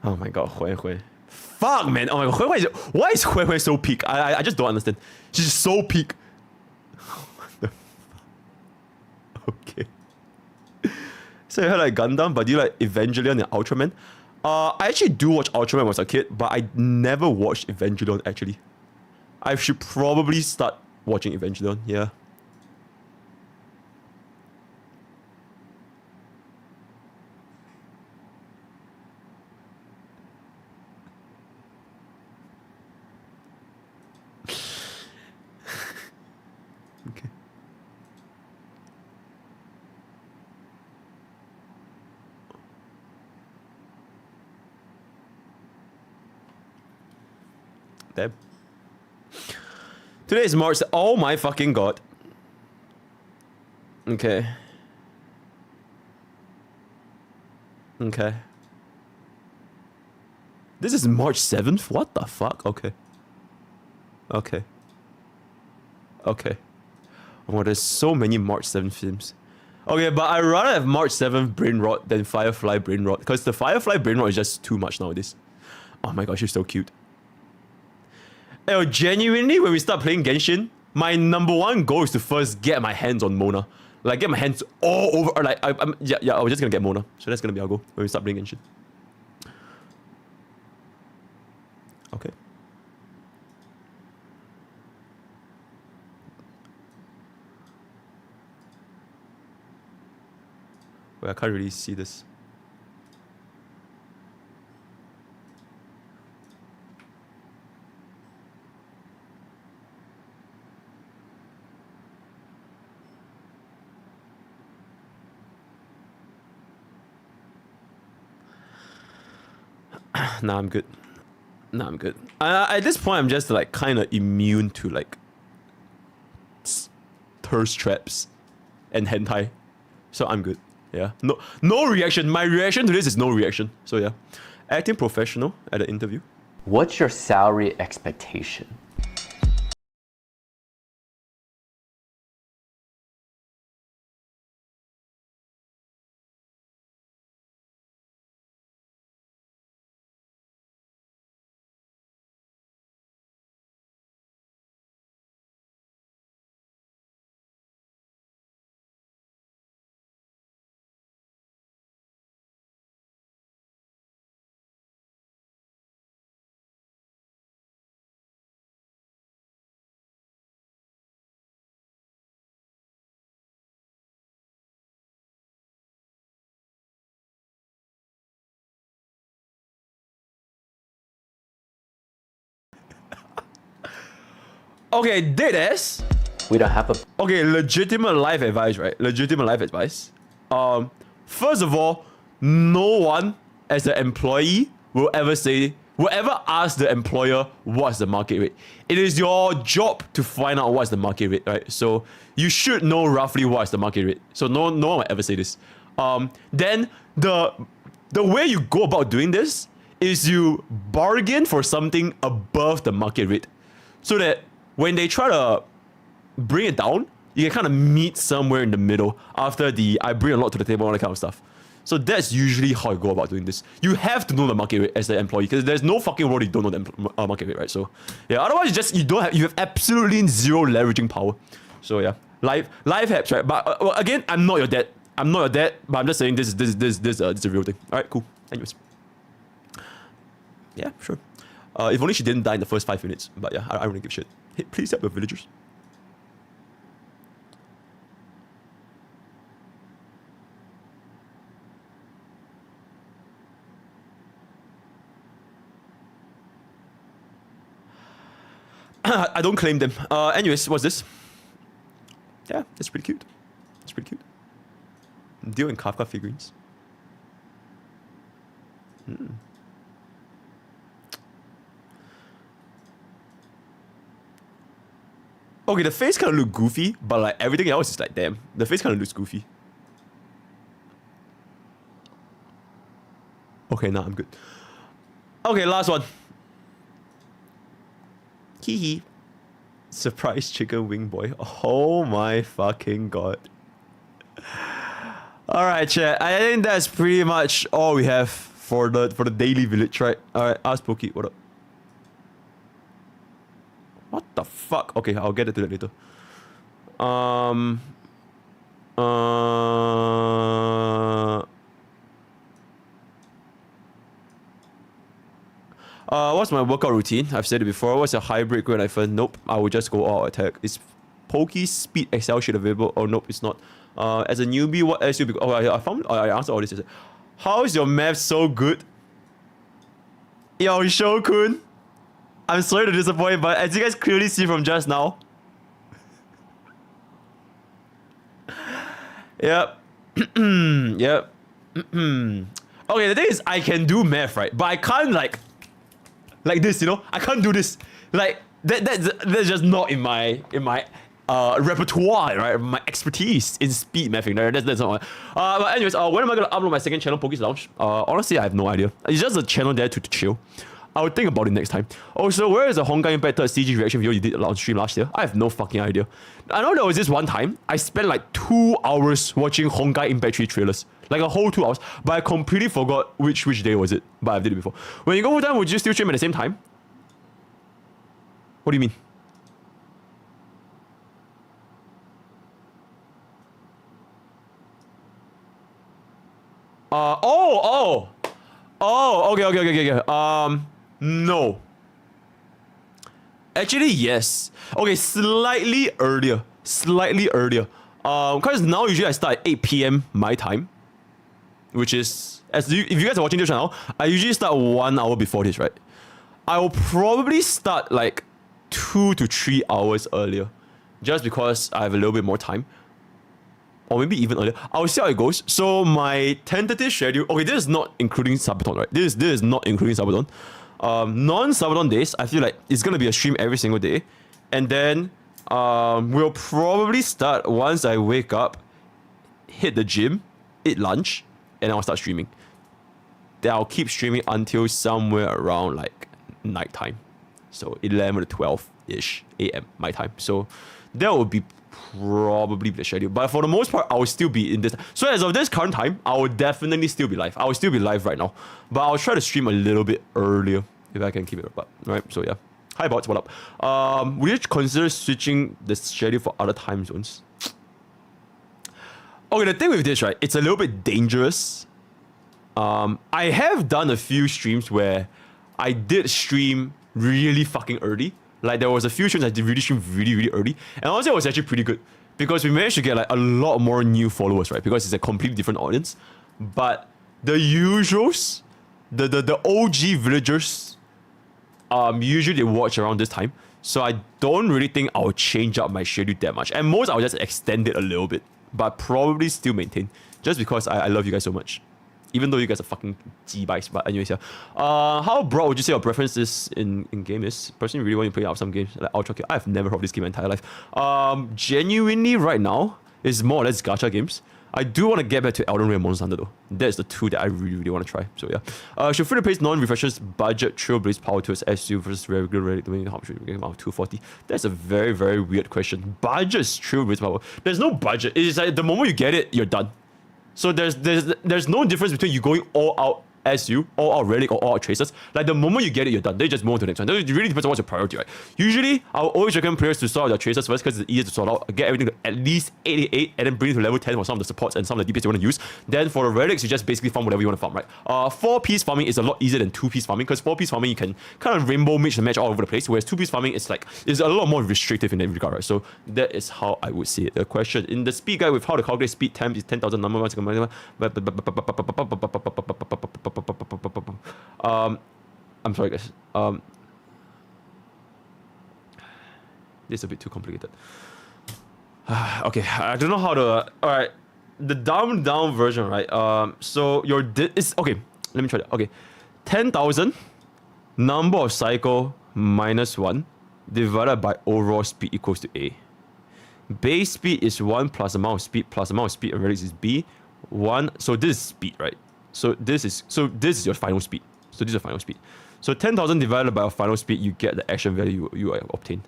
Oh my god, Hui. Fuck, man. Oh my god, why is Hui so peak? I just don't understand. She's so peak. Okay. So you heard like Gundam, but do you like Evangelion and Ultraman? I actually do watch Ultraman when I was a kid, but I never watched Evangelion actually. I should probably start watching Evangelion, yeah. Okay. Damn. Today is March. Oh my fucking god. Okay. Okay. This is March 7th? What the fuck? Okay. Okay. Okay. Oh, there's so many March 7th films. Okay, but I'd rather have March 7th Brain Rot than Firefly Brain Rot, because the Firefly Brain Rot is just too much nowadays. Oh my gosh, she's so cute. Yo, genuinely, when we start playing Genshin, my #1 goal is to first get my hands on Mona. Like, get my hands all over, like, I was just gonna get Mona. So that's gonna be our goal when we start playing Genshin. Okay. Wait, I can't really see this. Nah, I'm good. Nah, I'm good. At this point, I'm just like kind of immune to like thirst traps and hentai, so I'm good. Yeah, no reaction. My reaction to this is no reaction. So yeah, acting professional at an interview. What's your salary expectation? Okay, this. We don't have a... Okay, legitimate life advice, right? Legitimate life advice. First of all, no one as an employee will ever ask the employer what's the market rate. It is your job to find out what's the market rate, right? So you should know roughly what's the market rate. So no one will ever say this. Then the way you go about doing this is you bargain for something above the market rate, so that when they try to bring it down, you can kind of meet somewhere in the middle after the I bring a lot to the table, all that kind of stuff. So that's usually how you go about doing this. You have to know the market rate as an employee, because there's no fucking world you don't know the market rate, right? So yeah, otherwise you have absolutely zero leveraging power. So yeah, life hacks, right? But well, again, I'm not your dad. But I'm just saying this is a real thing. All right, cool. Anyways, yeah, sure. If only she didn't die in the first 5 minutes. But yeah, I don't really give a shit. Hey, please help the villagers. I don't claim them. Anyways, what's this? Yeah, it's pretty cute. It's pretty cute. Dio and Kafka figurines. Okay, the face kind of look goofy, but like everything else is like, damn, the face kind of looks goofy. Okay, nah, I'm good. Okay, last one. Hee hee. Surprise chicken wing boy. Oh my fucking god. Alright, chat. I think that's pretty much all we have for the daily village, right? Alright, ask Poke, what up? What the fuck? Okay, I'll get it to that later. What's my workout routine? I've said it before. What's a hybrid when I first? Nope, I will just go all attack. Is Poke's speed Excel sheet available? Oh, nope, it's not. As a newbie, what else you be? Oh, I found. I answered all this. How is your math so good? Yo, Shokun. I'm sorry to disappoint, but as you guys clearly see from just now. Yep. Yep. Okay, the thing is, I can do math, right? But I can't like this, you know? I can't do this. Like that's just not in my repertoire, right? My expertise in speed mathing. That's not. But anyways, when am I gonna upload my second channel, Poke's Lounge? Honestly, I have no idea. It's just a channel there to chill. I will think about it next time. Also, where is the Honkai impacted CG reaction video you did on stream last year? I have no fucking idea. I know there was this one time I spent like 2 hours watching Honkai Impact 3 trailers. Like a whole 2 hours. But I completely forgot which day was it. But I did it before. When you go full time, would you still stream at the same time? What do you mean? Okay. No. Actually, yes. Okay, slightly earlier. Because now usually I start at 8 PM my time. Which is, if you guys are watching this right now, I usually start 1 hour before this, right? I will probably start like 2 to 3 hours earlier. Just because I have a little bit more time. Or maybe even earlier. I'll see how it goes. So my tentative schedule. Okay, this is not including Sabaton, right? This is not including Sabaton. Non-Sabaton days, I feel like it's gonna be a stream every single day. And then we'll probably start once I wake up, hit the gym, eat lunch, and I'll start streaming. Then I'll keep streaming until somewhere around like nighttime. So 11 to 12-ish AM my time. So that will be probably the schedule. But for the most part, I will still be in this. So as of this current time, I will definitely still be live. I will still be live right now. But I'll try to stream a little bit earlier if I can keep it up. Alright, so yeah. Hi bots, what up? Would you consider switching the schedule for other time zones? Okay, the thing with this, right, it's a little bit dangerous. I have done a few streams where I did stream really fucking early. Like there was a few streams I did really stream really early. And honestly, it was actually pretty good. Because we managed to get like a lot more new followers, right? Because it's a completely different audience. But the usuals, the OG villagers, usually they watch around this time. So I don't really think I'll change up my schedule that much. And most I'll just extend it a little bit. But probably still maintain. Just because I love you guys so much. Even though you guys are fucking G-bikes. But anyways, yeah. How broad would you say your preference is in game is? Personally, really want to play out some games like Ultra Kill. I've never heard of this game my entire life. Genuinely, right now, it's more or less gacha games. I do want to get back to Elden Ring and Monster Hunter though. That's the two that I really want to try. So yeah. Should free-to-play non-refreshers budget Trailblaze power towards SU versus regular rate doing how much we get about 240? That's a very weird question. Budget Trailblaze power. There's no budget. It's like the moment you get it, you're done. So there's no difference between you going all out SU, all out relic, or all out tracers. Like the moment you get it, you're done. They just move on to the next one. It really depends on what's your priority, right? Usually, I'll always recommend players to sort out their tracers first because it's easier to sort out. Get everything to at least 88 and then bring it to level 10 for some of the supports and some of the DPS you want to use. Then for the relics, you just basically farm whatever you want to farm, right? 4-piece farming is a lot easier than 2-piece farming because 4-piece farming you can kind of rainbow mix and match all over the place, whereas 2-piece farming is a lot more restrictive in that regard, right? So that is how I would see it. The question in the speed guide with how to calculate speed temp is 10,000 number one second. I'm sorry guys. This is a bit too complicated. Okay, I don't know how to. Alright, the down version, right? So your is okay. Let me try that. Okay, 10,000 number of cycle minus 1 divided by overall speed equals to A. Base speed is 1 plus amount of speed plus amount of speed and radius is B. 1. So this is speed, right? So this is your final speed. So this is your final speed. So 10,000 divided by your final speed, you get the action value you obtain.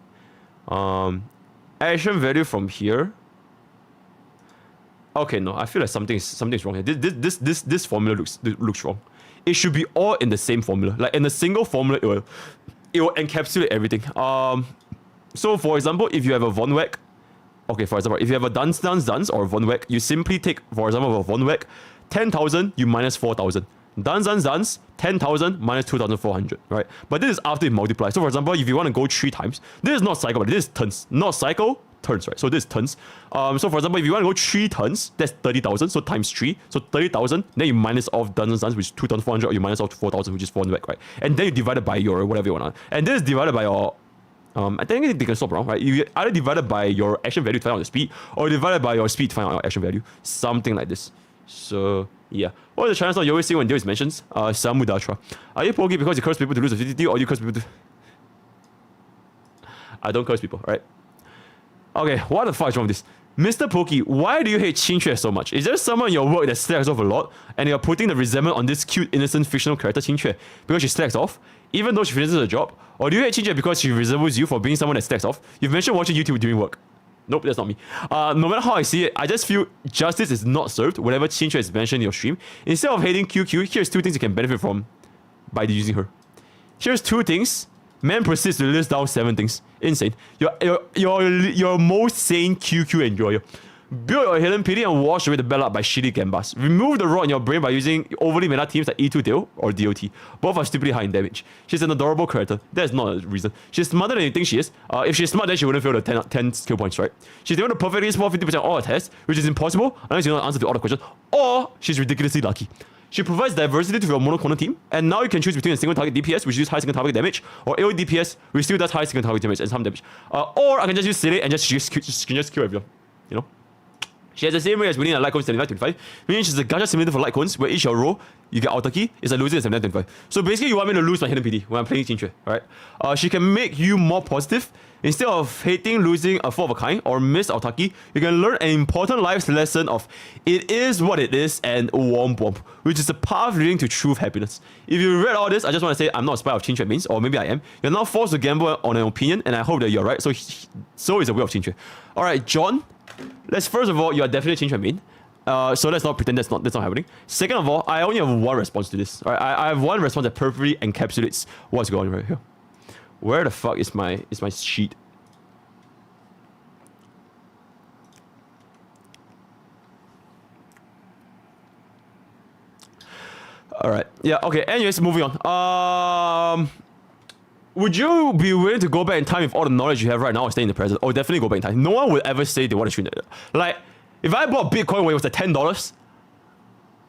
Action value from here. Okay, no, I feel like something's wrong here. This formula looks wrong. It should be all in the same formula. Like in a single formula, it will encapsulate everything. So for example, if you have a von Weck, okay, for example, if you have a dance or a von Weck, you simply take, for example, a von Weck, 10,000, you minus 4,000. Dance, 10,000 minus 2,400, right? But this is after you multiply. So for example, if you want to go 3 times, this is not cycle, but this is turns. Not cycle, turns, right? So this is turns. So for example, if you want to go 3 turns, that's 30,000, so times 3. So 30,000, then you minus off dance, which is 2,400, or you minus off 4,000, which is 4 Weck, right? And then you divide it by your whatever you want. And this is divided by your I think they can swap around, right? You either divide it by your action value to find out the speed, or divided by your speed to find out your action value. Something like this. So, yeah. What are the chances you always see when Deus mentions? Samudatra. Are you Pokke because you curse people to lose affinity, or you curse people to... I don't curse people, right? Okay, what the fuck is wrong with this? MrPokke, why do you hate Qingque so much? Is there someone in your work that slacks off a lot, and you're putting the resentment on this cute, innocent, fictional character Qingque because she slacks off, even though she finishes her job? Or do you hate Qingque because she resembles you for being someone that slacks off? You've mentioned watching YouTube during work. Nope, that's not me. No matter how I see it, I just feel justice is not served whenever Qingque is mentioned in your stream. Instead of hating QQ, here's 2 things you can benefit from by using her. Here's 2 things. Man proceeds to list down 7 things. Insane. You're most sane QQ enjoyer. Build your hidden pity and wash away the bad luck by shitty gambas. Remove the rot in your brain by using overly meta teams like E2 Dale or DOT. Both are stupidly high in damage. She's an adorable character. That's not a reason. She's smarter than you think she is. If she's smart, then she wouldn't fail the 10 skill points, right? She's able to perfectly spot 50% of all her tests, which is impossible unless you know the answer to all the questions. Or she's ridiculously lucky. She provides diversity to your monoclonal team, and now you can choose between a single target DPS, which uses high single target damage, or AoE DPS, which still does high single target damage and some damage. Or I can just use Silly and just kill everyone. You know? She has the same rate as winning a light cone 75-25, meaning she's a gacha simulator for light cones, where each your roll, you get auto key, it's like losing at 79-25. So basically, you want me to lose my hidden PD when I'm playing Qingque, right? She can make you more positive. Instead of hating losing a 4 of a kind or miss Aotaki, you can learn an important life lesson of it is what it is and womp womp, which is the path leading to true happiness. If you read all this, I just want to say I'm not a spy of Qingque means, or maybe I am. You're now forced to gamble on an opinion, and I hope that you're right. So is the way of Qingque. Alright, John. Let's first of all, you are definitely Qingque main. So let's not pretend that's not happening. Second of all, I only have 1 response to this. Right? I have 1 response that perfectly encapsulates what's going on right here. Where the fuck is my sheet? Alright. Yeah, okay. Anyways, moving on. Would you be willing to go back in time with all the knowledge you have right now or stay in the present? Oh, definitely go back in time. No one would ever say they want to stream that. Like, if I bought Bitcoin when it was like $10,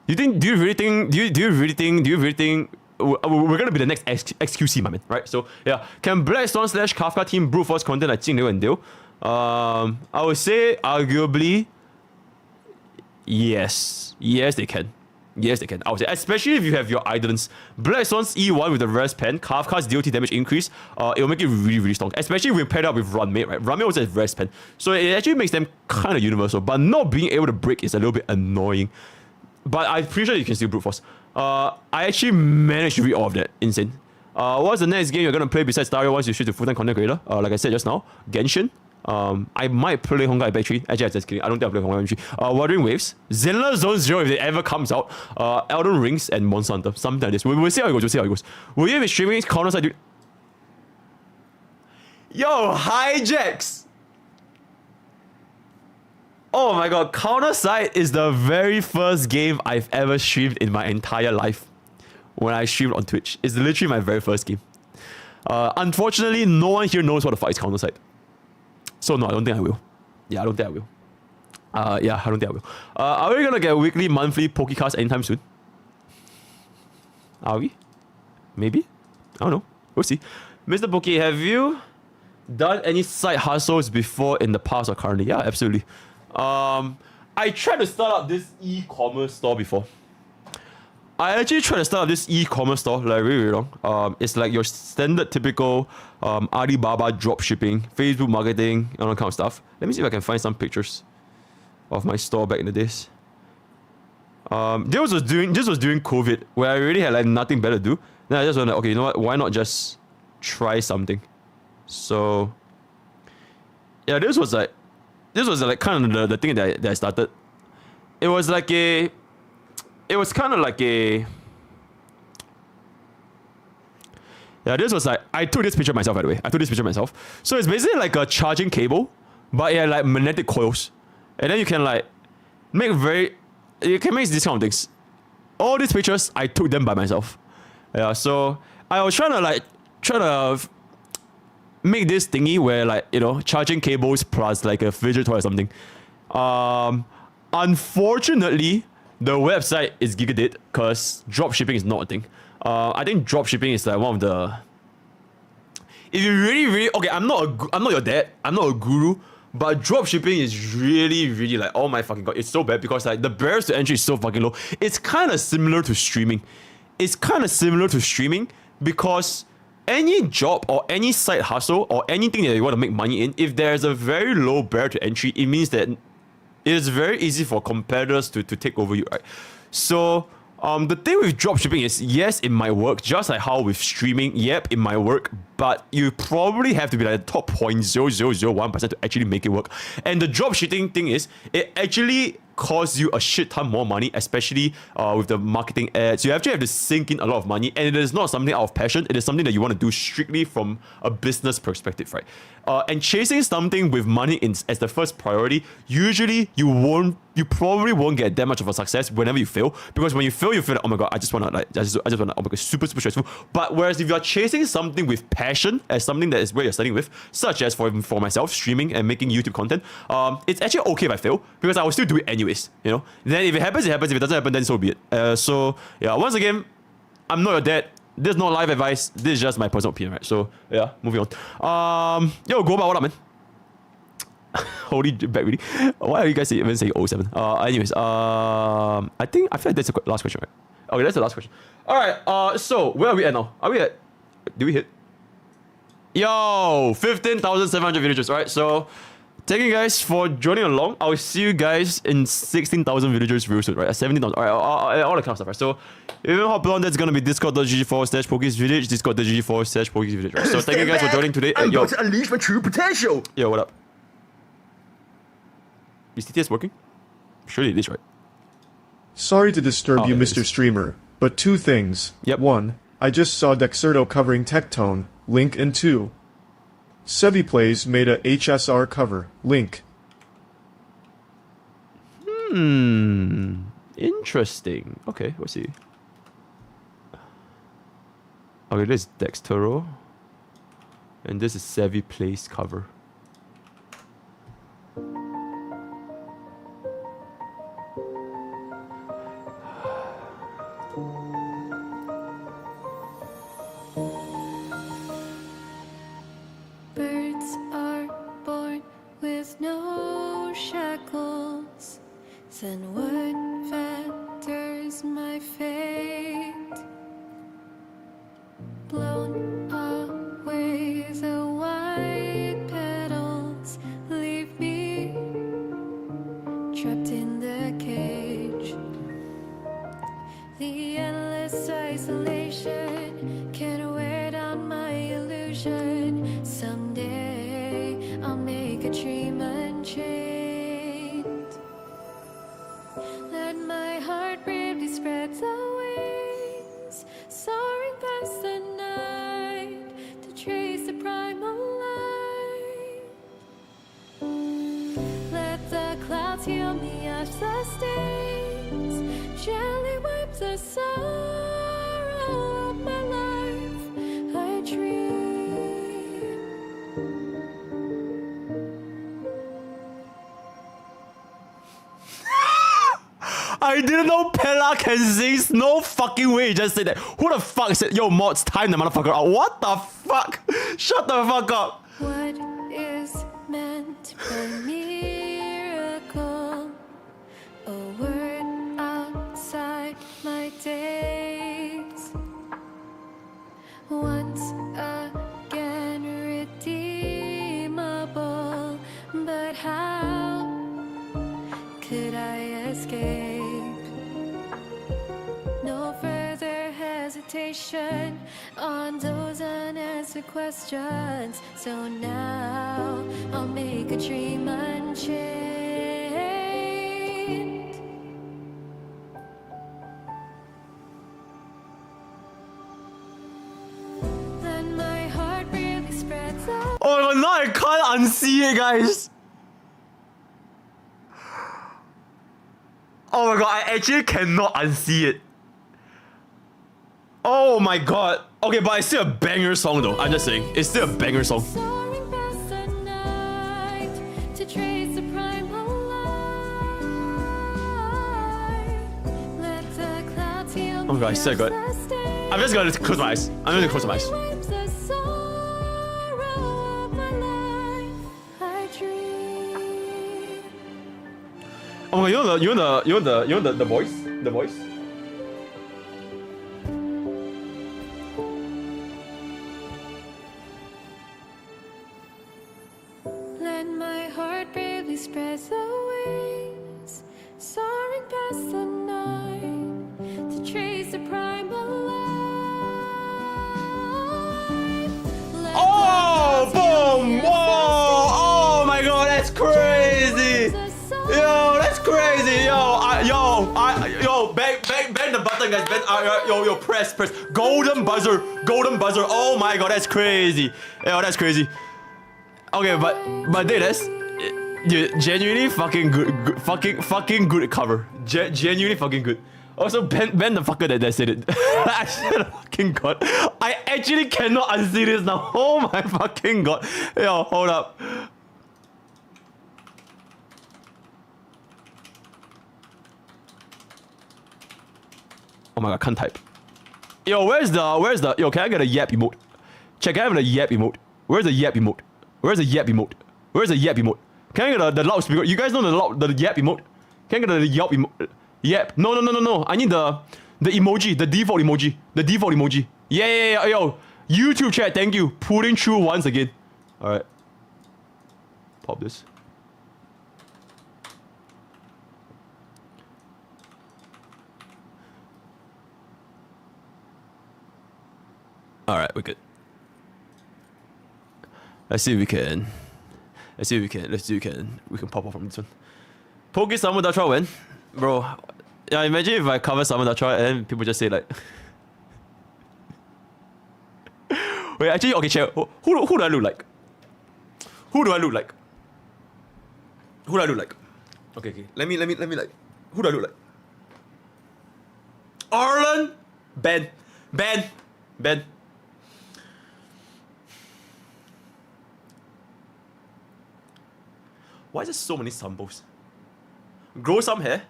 do you really think we're gonna be the next XQC, my man, right? So yeah, can Blackstone / Kafka team brute force content like Jingliu and Dale? I would say arguably yes. Yes, they can. Yes, they can. I would say, especially if you have your Idolins. Blackstone's E1 with the Res Pen, Kafka's DOT damage increase, it will make it really, really strong. Especially when paired up with Ruanmei, right? Ruanmei also has Res Pen. So it actually makes them kind of universal, but not being able to break is a little bit annoying. But I'm pretty sure you can still brute force. I actually managed to read all of that. Insane. What's the next game you're going to play besides starrail once you switch to full-time content creator? Like I said just now, Genshin. I might play Honkai Battery. Actually, I'm just kidding. I don't think I'll play Honkai Battery. Wuthering Waves, Zenless Zone 0 if it ever comes out, Elden Rings, and Monster Hunter. Something like this. We'll see how it goes. Will you be streaming Counter-Side, dude? Yo, hijacks! Oh my god, Counter-Side is the very first game I've ever streamed in my entire life. When I streamed on Twitch. It's literally my very first game. Unfortunately, no one here knows what the fuck is Counter-Side. So no, I don't think I will. Yeah, I don't think I will. Are we gonna get weekly, monthly Pokecast anytime soon? Are we? Maybe? I don't know. We'll see. MrPokke, have you done any side hustles before in the past or currently? Yeah, absolutely. I tried to start up this e-commerce store before. I actually tried to start up this e-commerce store like really long. It's like your standard typical Alibaba drop shipping, Facebook marketing, all that kind of stuff. Let me see if I can find some pictures of my store back in the days. This was during COVID, where I really had like nothing better to do. Then I just went like, okay, you know what? Why not just try something? So yeah, this was like kind of the thing that I started. It was kind of like a. Yeah, this was like, I took this picture myself, by the way. I took this picture myself. So it's basically like a charging cable, but yeah, like magnetic coils. And then you can like make these kind of things. All these pictures, I took them by myself. Yeah, so I was trying to make this thingy where like, you know, charging cables plus like a fidget toy or something. Unfortunately, the website is gigadead because dropshipping is not a thing. I think dropshipping is like one of the. If you really okay, I'm not your dad. I'm not a guru, but dropshipping is really like, oh my fucking god, it's so bad because like the barriers to entry is so fucking low. It's kind of similar to streaming. Because any job or any side hustle or anything that you want to make money in, if there's a very low barrier to entry, it means that it is very easy for competitors to take over you, right? So the thing with dropshipping is, yes, it might work, just like how with streaming, yep, it might work, but you probably have to be like the top 0.0001% to actually make it work. And the dropshipping thing is, it actually costs you a shit ton more money, especially with the marketing ads. You actually have to sink in a lot of money, and it is not something out of passion. It is something that you want to do strictly from a business perspective, right? And chasing something with money as the first priority, usually you probably won't get that much of a success whenever you fail, because when you fail like, oh my god, I just want to, oh my god, super stressful. But whereas if you're chasing something with passion as something that is where you're studying with, such as for myself, streaming and making YouTube content, it's actually okay if I fail, because I will still do it anyways, you know? Then if it happens, it happens. If it doesn't happen, then so be it. So yeah, once again, I'm not your dad. This is not live advice. This is just my personal opinion, right? So yeah, moving on. Yo, go about what up, man? Holy back really. Why are you guys even saying 07? Anyways, I feel like that's the last question, right? Okay, that's the last question. Alright, so where are we at now? Are we at, did we hit? Yo, 15,700 villagers. Alright, so thank you guys for joining along. I'll see you guys in 16,000 villagers real soon, right? 17,000. Alright, all the kind of stuff, right? So if you hop on, that's gonna be discord.gg/pokesvillage, discord.gg/pokesvillage, right? So thank you guys for joining today. I'm Yo, about to unleash my true potential. yo, what up? Is TTS working? Surely it is, right? Sorry to disturb you, it Mr. is. Streamer, but two things. Yep. One, I just saw Dexerto covering Tectone, link, and two, Sebi Plays made a HSR cover, link. Interesting. Okay, we'll see. Okay, this is Dextero. And this is Savvy Plays cover. Birds are born with no shackles. Then what fetters my fate? Blown away the white petals, leave me trapped in the cage. The endless isolation can wear down my illusion. Someday I'll make a dream unchained. Let my heart bravely spread the wings, soaring past the night to trace the primal light. Let the clouds heal me of the stains, gently wipe the sorrow of my life. I dream. I didn't know Pella can sing. No fucking way. He just said that. Who the fuck said, yo, mods, time the motherfucker out? What the fuck? Shut the fuck up. What is meant by miracle? A word outside my days. Once again redeemable, but how could I escape? No further hesitation on those unanswered questions. So now I'll make a dream unchained. Then my heart really spreads out. Oh my god, now I can't unsee it, guys. Oh my god, I actually cannot unsee it. Oh my god. Okay, but it's still a banger song though. I'm just saying. It's still a banger song. Soaring past the night to trace the primal light. Let the clouds heal Oh my god, it's so good. I'm just gonna close my eyes. I'm just gonna close my eyes. Wipes the sorrow of my life. I dream. Oh my god, you know the voice? The voice? Let my heart bravely spread the wings, soaring past the night to trace the primal light. Let Oh, the clouds boom! heal Whoa! Oh my god, that's crazy! Yo, that's crazy! Yo, bang the button, guys. Yo, press. Golden buzzer. Oh my god, that's crazy. Yo, that's crazy. Okay, but dude, that's dude, genuinely fucking good, fucking good cover. Genuinely fucking good. Also, Ben the fucker that said it. I swear to fucking god, I actually cannot unsee this now. Oh my fucking god. Yo, hold up. Oh my god, can't type. Yo, where's the yo, can I get a yap emote? Check, I have a yap emote. Where's the yap emote? Where's the yap emote? Can I get the loudspeaker? You guys know the yap emote? Can I get the yap emote? Yap. No. I need the emoji, the default emoji. Yeah. Yo, YouTube chat, thank you. Pulling through once again. Alright. Pop this. Alright, we're good. Let's see if we can pop off from this one. Poke Summon Datra when? Bro, yeah, imagine if I cover Summon Datra and then people just say like wait, actually, okay, check. Who do I look like? Okay. Let me like. Who do I look like? Arlen? Ben. Why is there so many samples? Grow some hair?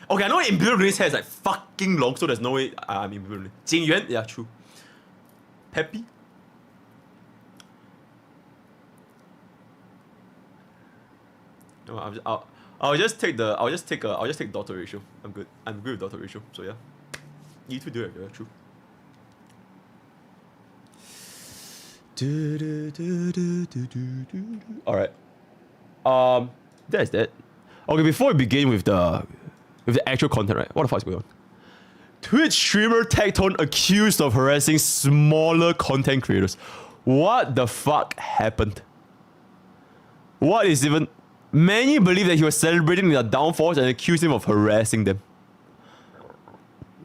Okay, I know imbibitorlunae's hair is like fucking long, so there's no way I'm imbibitorlunae. Jingyuan? Yeah, true. Peppy? No, I'll just take daughter ratio. I'm good with daughter ratio, so yeah. You two do it, yeah, true. Alright. That's that. Okay, before we begin with the actual content, right? What the fuck is going on? Twitch streamer Tectone accused of harassing smaller content creators. What the fuck happened? What is even... Many believe that he was celebrating their downfalls and accused him of harassing them.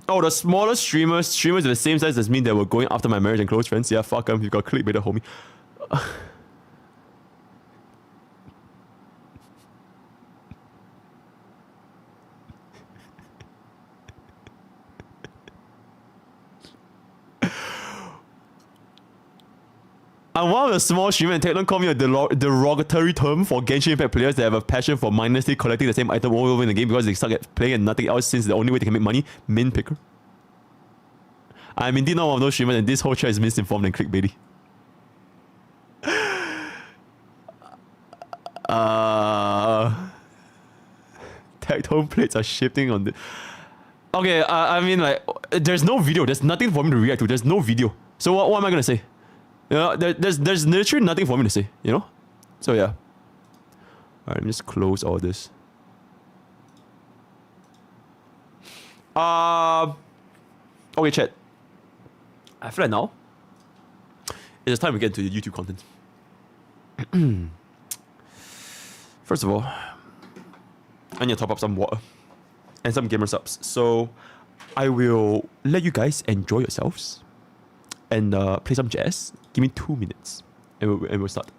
Oh, the smaller streamers with the same size as me that were going after my marriage and close friends. Yeah, fuck them. You got clickbaited, homie. I'm one of the small streamers and Tectone called me a derogatory term for Genshin Impact players that have a passion for mindlessly collecting the same item all over in the game because they suck at playing and nothing else since the only way they can make money, min picker. I'm indeed not one of those streamers and this whole chat is misinformed and clickbaity. Tectone plates are shifting on the. Okay, I mean, like, there's no video. There's nothing for me to react to. There's no video. So what am I gonna say? You know, there's literally nothing for me to say. You know. So yeah. Alright, let me just close all this. Okay, chat. I feel like now it's time we get into the YouTube content. First of all, I need to top up some water and some gamer subs. So I will let you guys enjoy yourselves and play some jazz. Give me 2 minutes and we'll start.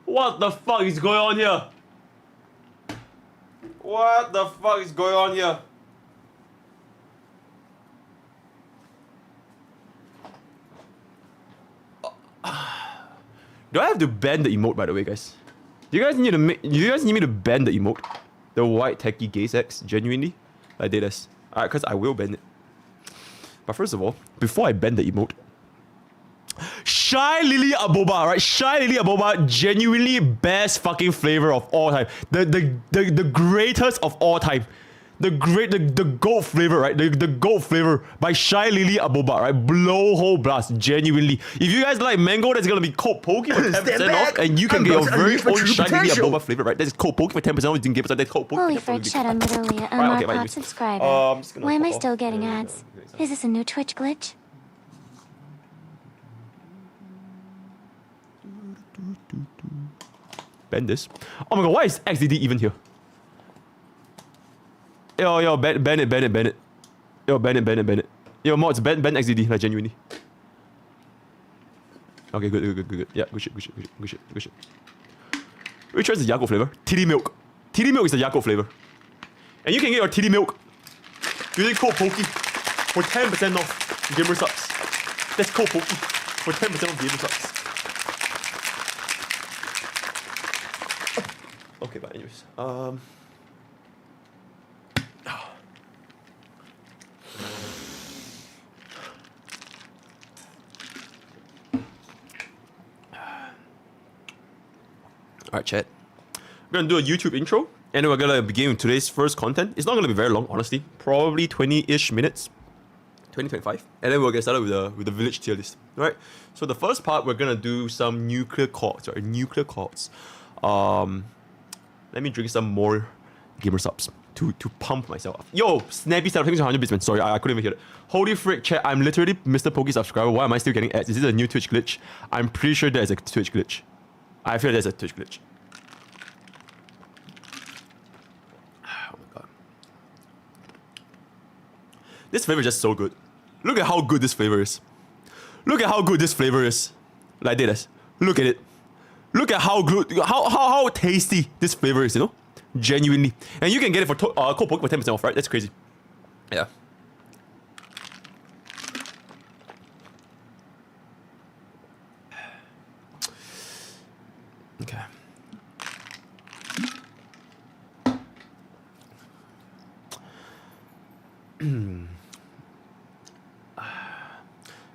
What the fuck is going on here? What the fuck is going on here? Do I have to ban the emote, by the way, guys? Do you guys need me to ban the emote? The white techie gay sex, genuinely? I did this. Alright, because I will ban it. But first of all, before I ban the emote, Shy Lily Aboba, right? Shy Lily Aboba, genuinely best fucking flavor of all time. The greatest of all time. The goat flavor, right? The goat flavor by Shy Lily Aboba, right? Blowhole blast, genuinely. If you guys like mango, that's gonna be code Poke for 10% off, and you can get your very own Shy Lily Aboba flavor, right? That's code Poke for 10% off. You can get that code Poke. Holy frick, shit, I'm literally a MrPokke subscriber. Why am I still getting ads? Is this a new Twitch glitch? Ban this. Oh my god, why is XDD even here? Yo, ban it. Yo, ban it. Yo, mods, ban XDD, like, genuinely. Okay, good. Yeah, good shit. Which one is the Yakult flavor? Titty milk. Titty milk is the Yakult flavor. And you can get your titty milk using code Poke for 10% off gamer subs. That's code Poke. for 10% of gamer subs. Okay, but anyways, Alright, chat. We're gonna do a YouTube intro, and then we're gonna begin with today's first content. It's not gonna be very long, honestly. Probably 20-ish minutes. 20-25. And then we'll get started with the village tier list. Alright? So the first part, we're gonna do some nuclear chords, right? Nuclear chords. Let me drink some more gamer subs to pump myself up. Yo, Snappy Star, thanks for 100 bits, man. Sorry, I couldn't even hear it. Holy frick, chat, I'm literally MrPokke subscriber. Why am I still getting ads? Is this a new Twitch glitch? I'm pretty sure there's a Twitch glitch. I feel there's a Twitch glitch. Oh my god. This flavor is just so good. Look at how good this flavor is. Look at how good this flavor is. Like this. Look at it. Look at how good, how tasty this flavor is, you know? Genuinely. And you can get it for code Pokke for 10% off, right? That's crazy. Yeah. Okay.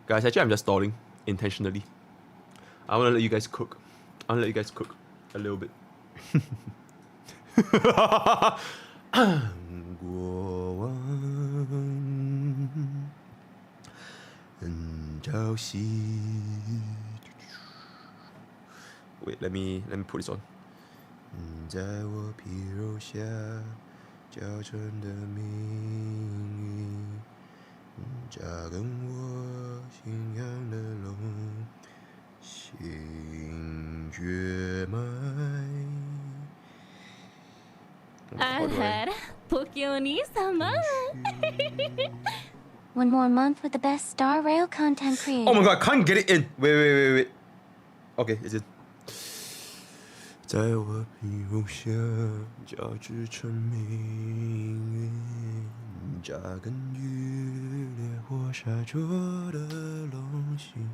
Guys, actually I'm just stalling intentionally. I want to let you guys cook. I want to let you guys cook a little bit. Wait, let me put this on. 在我皮肉下较真的命运，扎根我信仰的龙，心血脉。One more month with the best starrail content creator. Oh my god, I can't get it in. Wait. Okay, it's in. 在我皮肉下交织成命运，扎根于烈火沙灼的龙心，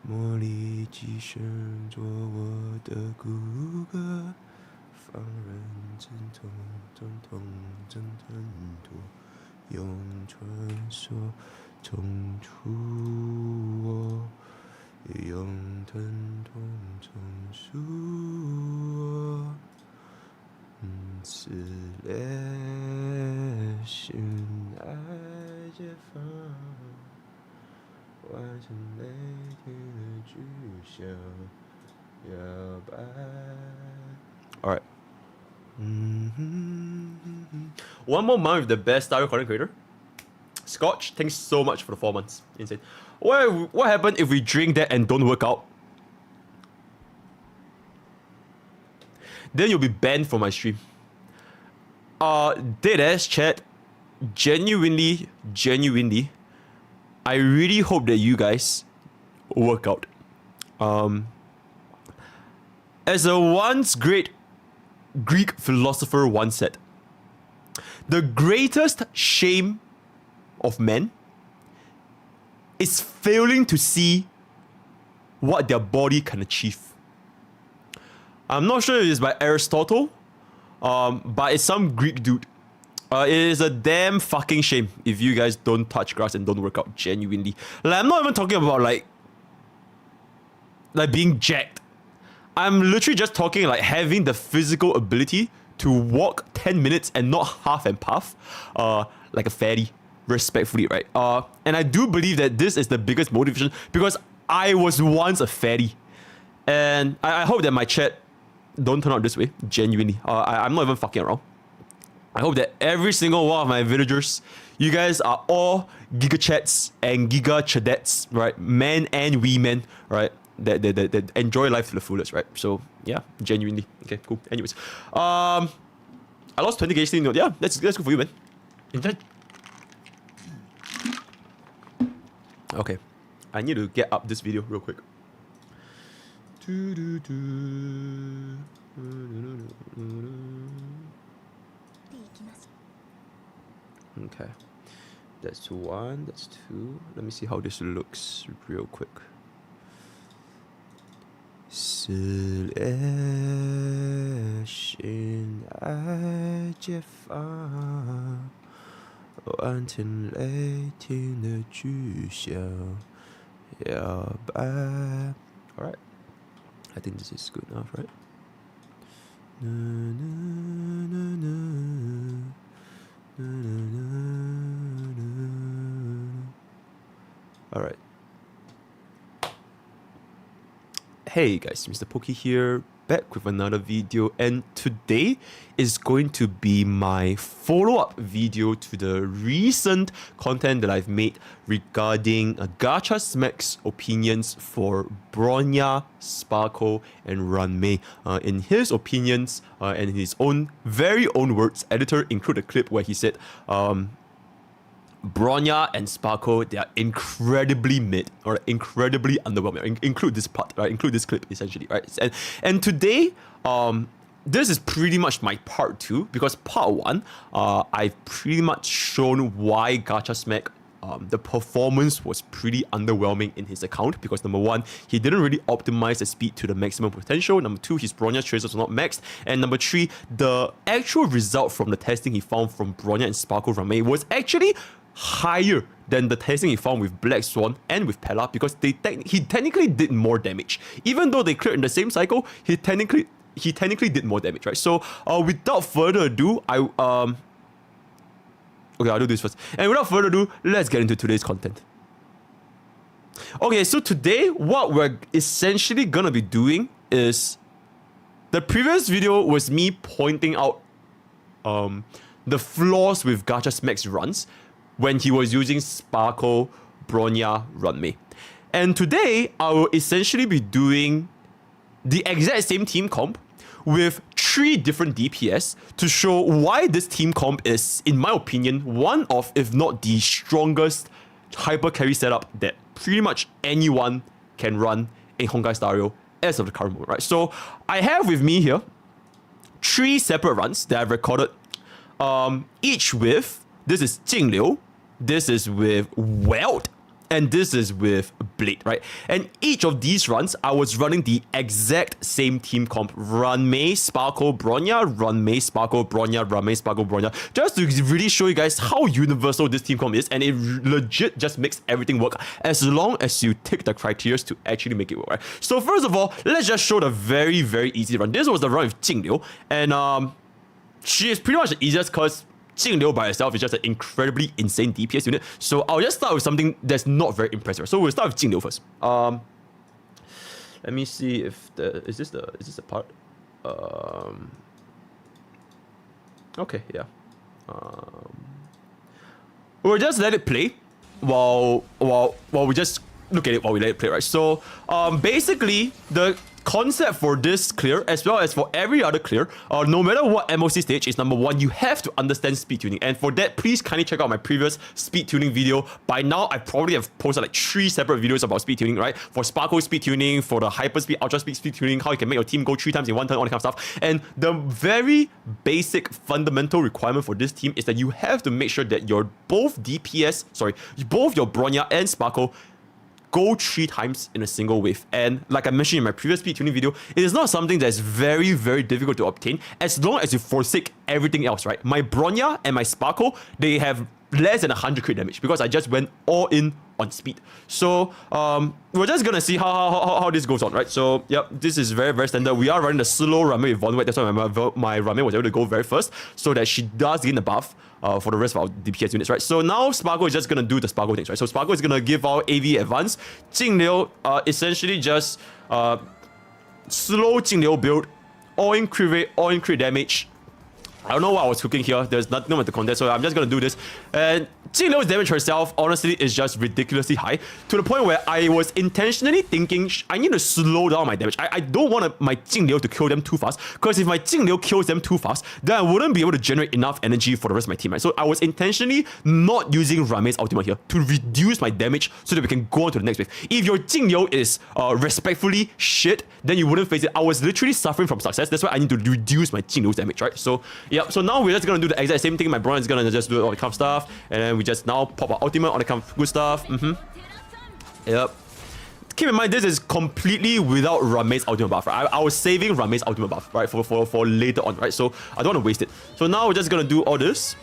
魔力寄生做我的骨骼，放任阵痛阵痛，用传说冲出我。用疼痛重塑我，撕裂心爱解放，完成每天的具象摇摆。Alright. One more month with the best starrail content creator. Scotch, thanks so much for the 4 months. Insane. What happened if we drink that and don't work out? Then you'll be banned from my stream. Deadass chat, genuinely, I really hope that you guys work out. As a once great Greek philosopher once said, the greatest shame of men is failing to see what their body can achieve. I'm not sure if it's by Aristotle, but it's some Greek dude. It is a damn fucking shame if you guys don't touch grass and don't work out genuinely. Like, I'm not even talking about like being jacked. I'm literally just talking like having the physical ability to walk 10 minutes and not half and puff, like a fatty. Respectfully, right? And I do believe that this is the biggest motivation because I was once a fatty. And I hope that my chat don't turn out this way, genuinely. I'm not even fucking around. I hope that every single one of my villagers, you guys are all giga chats and giga chadettes, right? Men and women, right? That enjoy life to the fullest, right? So, yeah, genuinely. Okay, cool. Anyways. I lost 20 gauge steam. Yeah, that's good for you, man. Enjoy. Okay, I need to get up this video real quick. Okay, that's 1, that's 2. Let me see how this looks real quick. 是烈性爱解放，完成雷霆的巨响，摇摆。Alright, I think this is good enough, right? Na, na, na, na, na, na, na, na. Alright. Hey guys, MrPokke here, back with another video, and today is going to be my follow-up video to the recent content that I've made regarding Gacha Smack's opinions for Bronya, Sparkle, and Ruanmei. In his opinions, and in his own very own words, editor included a clip where he said, Bronya and Sparkle, they are incredibly mid or incredibly underwhelming. Include this part, right? Include this clip essentially, right? And today, this is pretty much my part 2, because part 1, I've pretty much shown why Gacha Smack, the performance was pretty underwhelming in his account, because number 1, he didn't really optimize the speed to the maximum potential. Number 2, his Bronya traces were not maxed. And number 3, the actual result from the testing he found from Bronya and Sparkle Ruanmei was actually higher than the testing he found with Black Swan and with Pella, because he technically did more damage. Even though they cleared in the same cycle, he technically did more damage, right? So without further ado, okay, I'll do this first. And without further ado, let's get into today's content. Okay, so today what we're essentially gonna be doing is, the previous video was me pointing out the flaws with Gacha Smack's runs when he was using Sparkle, Bronya, Ruanmei. And today, I will essentially be doing the exact same team comp with 3 different DPS to show why this team comp is, in my opinion, one of, if not the strongest hyper carry setup that pretty much anyone can run in Honkai starrail as of the current moment, right? So I have with me here 3 separate runs that I've recorded, each with, this is Jingliu, this is with Welt, and this is with Blade, right? And each of these runs, I was running the exact same team comp. Ruanmei, Sparkle, Bronya, Ruanmei, Sparkle, Bronya, Ruanmei, Sparkle, Bronya. Just to really show you guys how universal this team comp is, and it legit just makes everything work as long as you tick the criteria to actually make it work, right? So first of all, let's just show the very, very easy run. This was the run with Jingliu, and she is pretty much the easiest because Jingliu by herself is just an incredibly insane DPS unit. So I'll just start with something that's not very impressive. So we'll start with Jingliu first. Let me see if is this the part? Okay, yeah. We'll just let it play while we just look at it while we let it play, right? So basically the concept for this clear, as well as for every other clear, no matter what MOC stage, is number 1, you have to understand speed tuning. And for that, please kindly check out my previous speed tuning video. By now, I probably have posted like 3 separate videos about speed tuning, right? For Sparkle speed tuning, for the hyper speed, ultra speed tuning, how you can make your team go 3 times in 1 turn, all that kind of stuff. And the very basic fundamental requirement for this team is that you have to make sure that your both your Bronya and Sparkle go 3 times in a single wave. And like I mentioned in my previous speed tuning video, it is not something that's very, very difficult to obtain as long as you forsake everything else, right? My Bronya and my Sparkle, they have less than 100 crit damage because I just went all in on speed. So we're just gonna see how this goes on, right? So yep, this is very, very standard. We are running the slow Ruanmei with Von Wet. That's why my Ruanmei was able to go very first, so that she does gain the buff for the rest of our DPS units, right? So now Sparkle is just gonna do the Sparkle things, right? So Sparkle is gonna give out AV advance. Jingliu essentially just slow Jingliu build, all in crit rate, all in crit damage. I don't know what I was cooking here. There's nothing with the content, so I'm just gonna do this. And Jingliu's damage herself, honestly, is just ridiculously high, to the point where I was intentionally thinking I need to slow down my damage. I don't want my Jingliu to kill them too fast, because if my Jingliu kills them too fast, then I wouldn't be able to generate enough energy for the rest of my team, right? So I was intentionally not using Ruanmei's ultimate here to reduce my damage so that we can go on to the next wave. If your Jingliu is respectfully shit, then you wouldn't face it. I was literally suffering from success. That's why I need to reduce my Jingliu's damage, right? So yeah, so now we're just gonna do the exact same thing. My Bronya is gonna just do all the kind of stuff, and then we just now pop our ultimate, all the kind of good stuff. Yep. Keep in mind, this is completely without Ruanmei's ultimate buff. Right? I was saving Ruanmei's ultimate buff, right, for later on, right? So I don't want to waste it. So now we're just gonna do all this.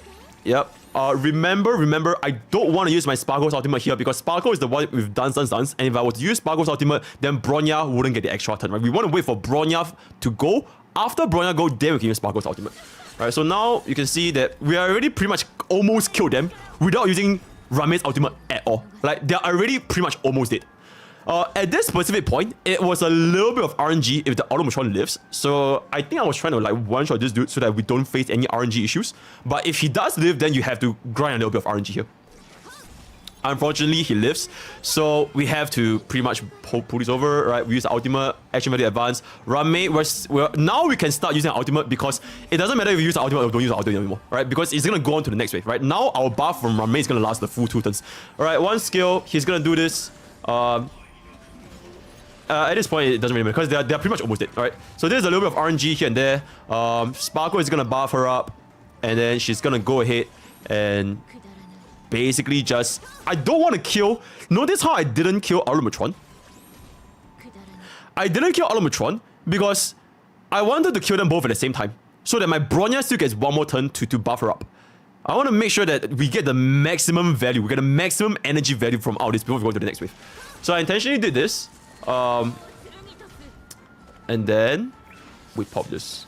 Yep. Remember, I don't want to use my Sparkle's ultimate here because Sparkle is the one with dance. And if I were to use Sparkle's ultimate, then Bronya wouldn't get the extra turn, right? We want to wait for Bronya to go. After Bronya go, then we can use Sparkle's ultimate. Right, so now you can see that we already pretty much almost killed them without using Ruanmei's ultimate at all. Like, they're already pretty much almost dead. At this specific point, it was a little bit of RNG if the Automatron lives. So I think I was trying to like one-shot this dude so that we don't face any RNG issues. But if he does live, then you have to grind a little bit of RNG here. Unfortunately, he lives. So we have to pretty much pull this over, right? We use the ultimate, action value advance. Ruanmei, now we can start using the ultimate because it doesn't matter if we use the ultimate or don't use the ultimate anymore, right? Because it's going to go on to the next wave, right? Now our buff from Ruanmei is going to last the full 2 turns. All right, one skill, he's going to do this. At this point, it doesn't really matter because they're pretty much almost dead, alright? So there's a little bit of RNG here and there. Sparkle is gonna buff her up, and then she's gonna go ahead and basically just... I don't want to kill... Notice how I didn't kill Automatron. I didn't kill Automatron because I wanted to kill them both at the same time so that my Bronya still gets one more turn to buff her up. I want to make sure that we get the maximum value, we get the maximum energy value from all this before we go to the next wave. So I intentionally did this. And then we pop this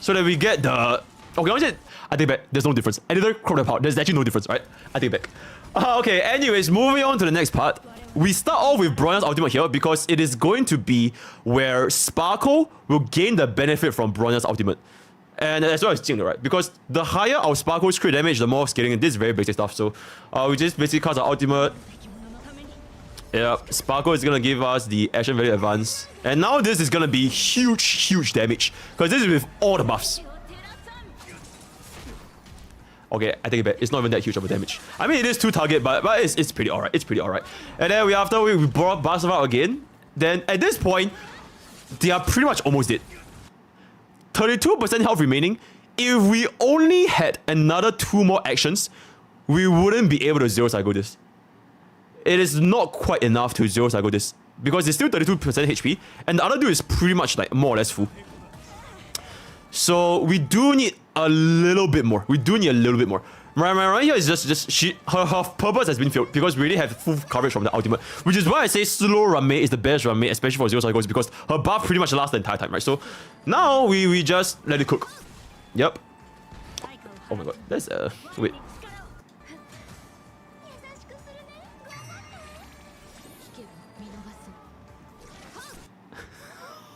so that we get the... Okay, I take back. There's no difference. Editor, crop that out. There's actually no difference, right? I take back. Okay, anyways, moving on to the next part. We start off with Bronya's ultimate here because it is going to be where Sparkle will gain the benefit from Bronya's ultimate. And as well as Jingli, right? Because the higher our Sparkle's crit damage, the more scaling. And this is very basic stuff. So we just basically cast our ultimate. Yeah, Sparkle is gonna give us the action value advance. And now this is gonna be huge damage. Because this is with all the buffs. Okay, I take it back. It's not even that huge of a damage. I mean, it is 2 target, but it's pretty alright. It's pretty alright. And then after we brought Buster out again, then at this point, they are pretty much almost dead. 32% health remaining. If we only had another 2 more actions, we wouldn't be able to zero cycle this. It is not quite enough to zero cycle this because it's still 32% HP and the other dude is pretty much like more or less full. So we do need a little bit more. Right here is just her purpose has been filled because we already have full coverage from the ultimate, which is why I say slow Ruanmei is the best Ruanmei, especially for zero cycles because her buff pretty much lasts the entire time, right? So now we just let it cook. Yep. Oh my god, that's wait.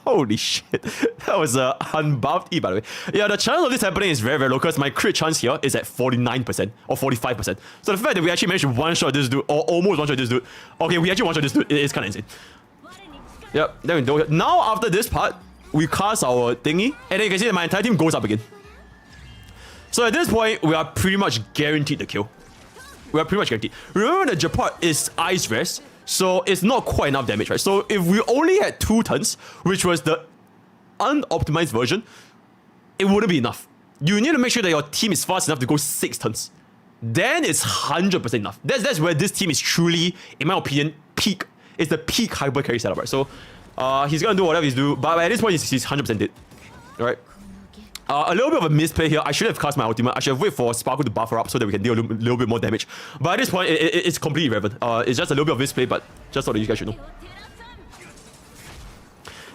Holy shit. That was a unbuffed E, by the way. Yeah, the chance of this happening is very low because my crit chance here is at 49% or 45%. So the fact that we actually managed to one-shot this dude, or almost one-shot this dude. Okay, we actually one-shot this dude. It's kind of insane. Yep, then we do it. Now, after this part, we cast our thingy, and then you can see that my entire team goes up again. So at this point, we are pretty much guaranteed the kill. We are pretty much guaranteed. Remember that Japart is Ice Rest, so it's not quite enough damage, right? So if we only had 2 turns, which was the unoptimized version, it wouldn't be enough. You need to make sure that your team is fast enough to go 6 turns. Then it's 100% enough. That's where this team is truly, in my opinion, peak. It's the peak hyper carry setup, right? So he's gonna do whatever he's doing, but at this point he's 100% dead. Alright. A little bit of a misplay here. I should have cast my ultimate. I should have waited for Sparkle to buff her up so that we can deal a little bit more damage. But at this point, it's completely irrelevant. It's just a little bit of misplay, but just so that you guys should know.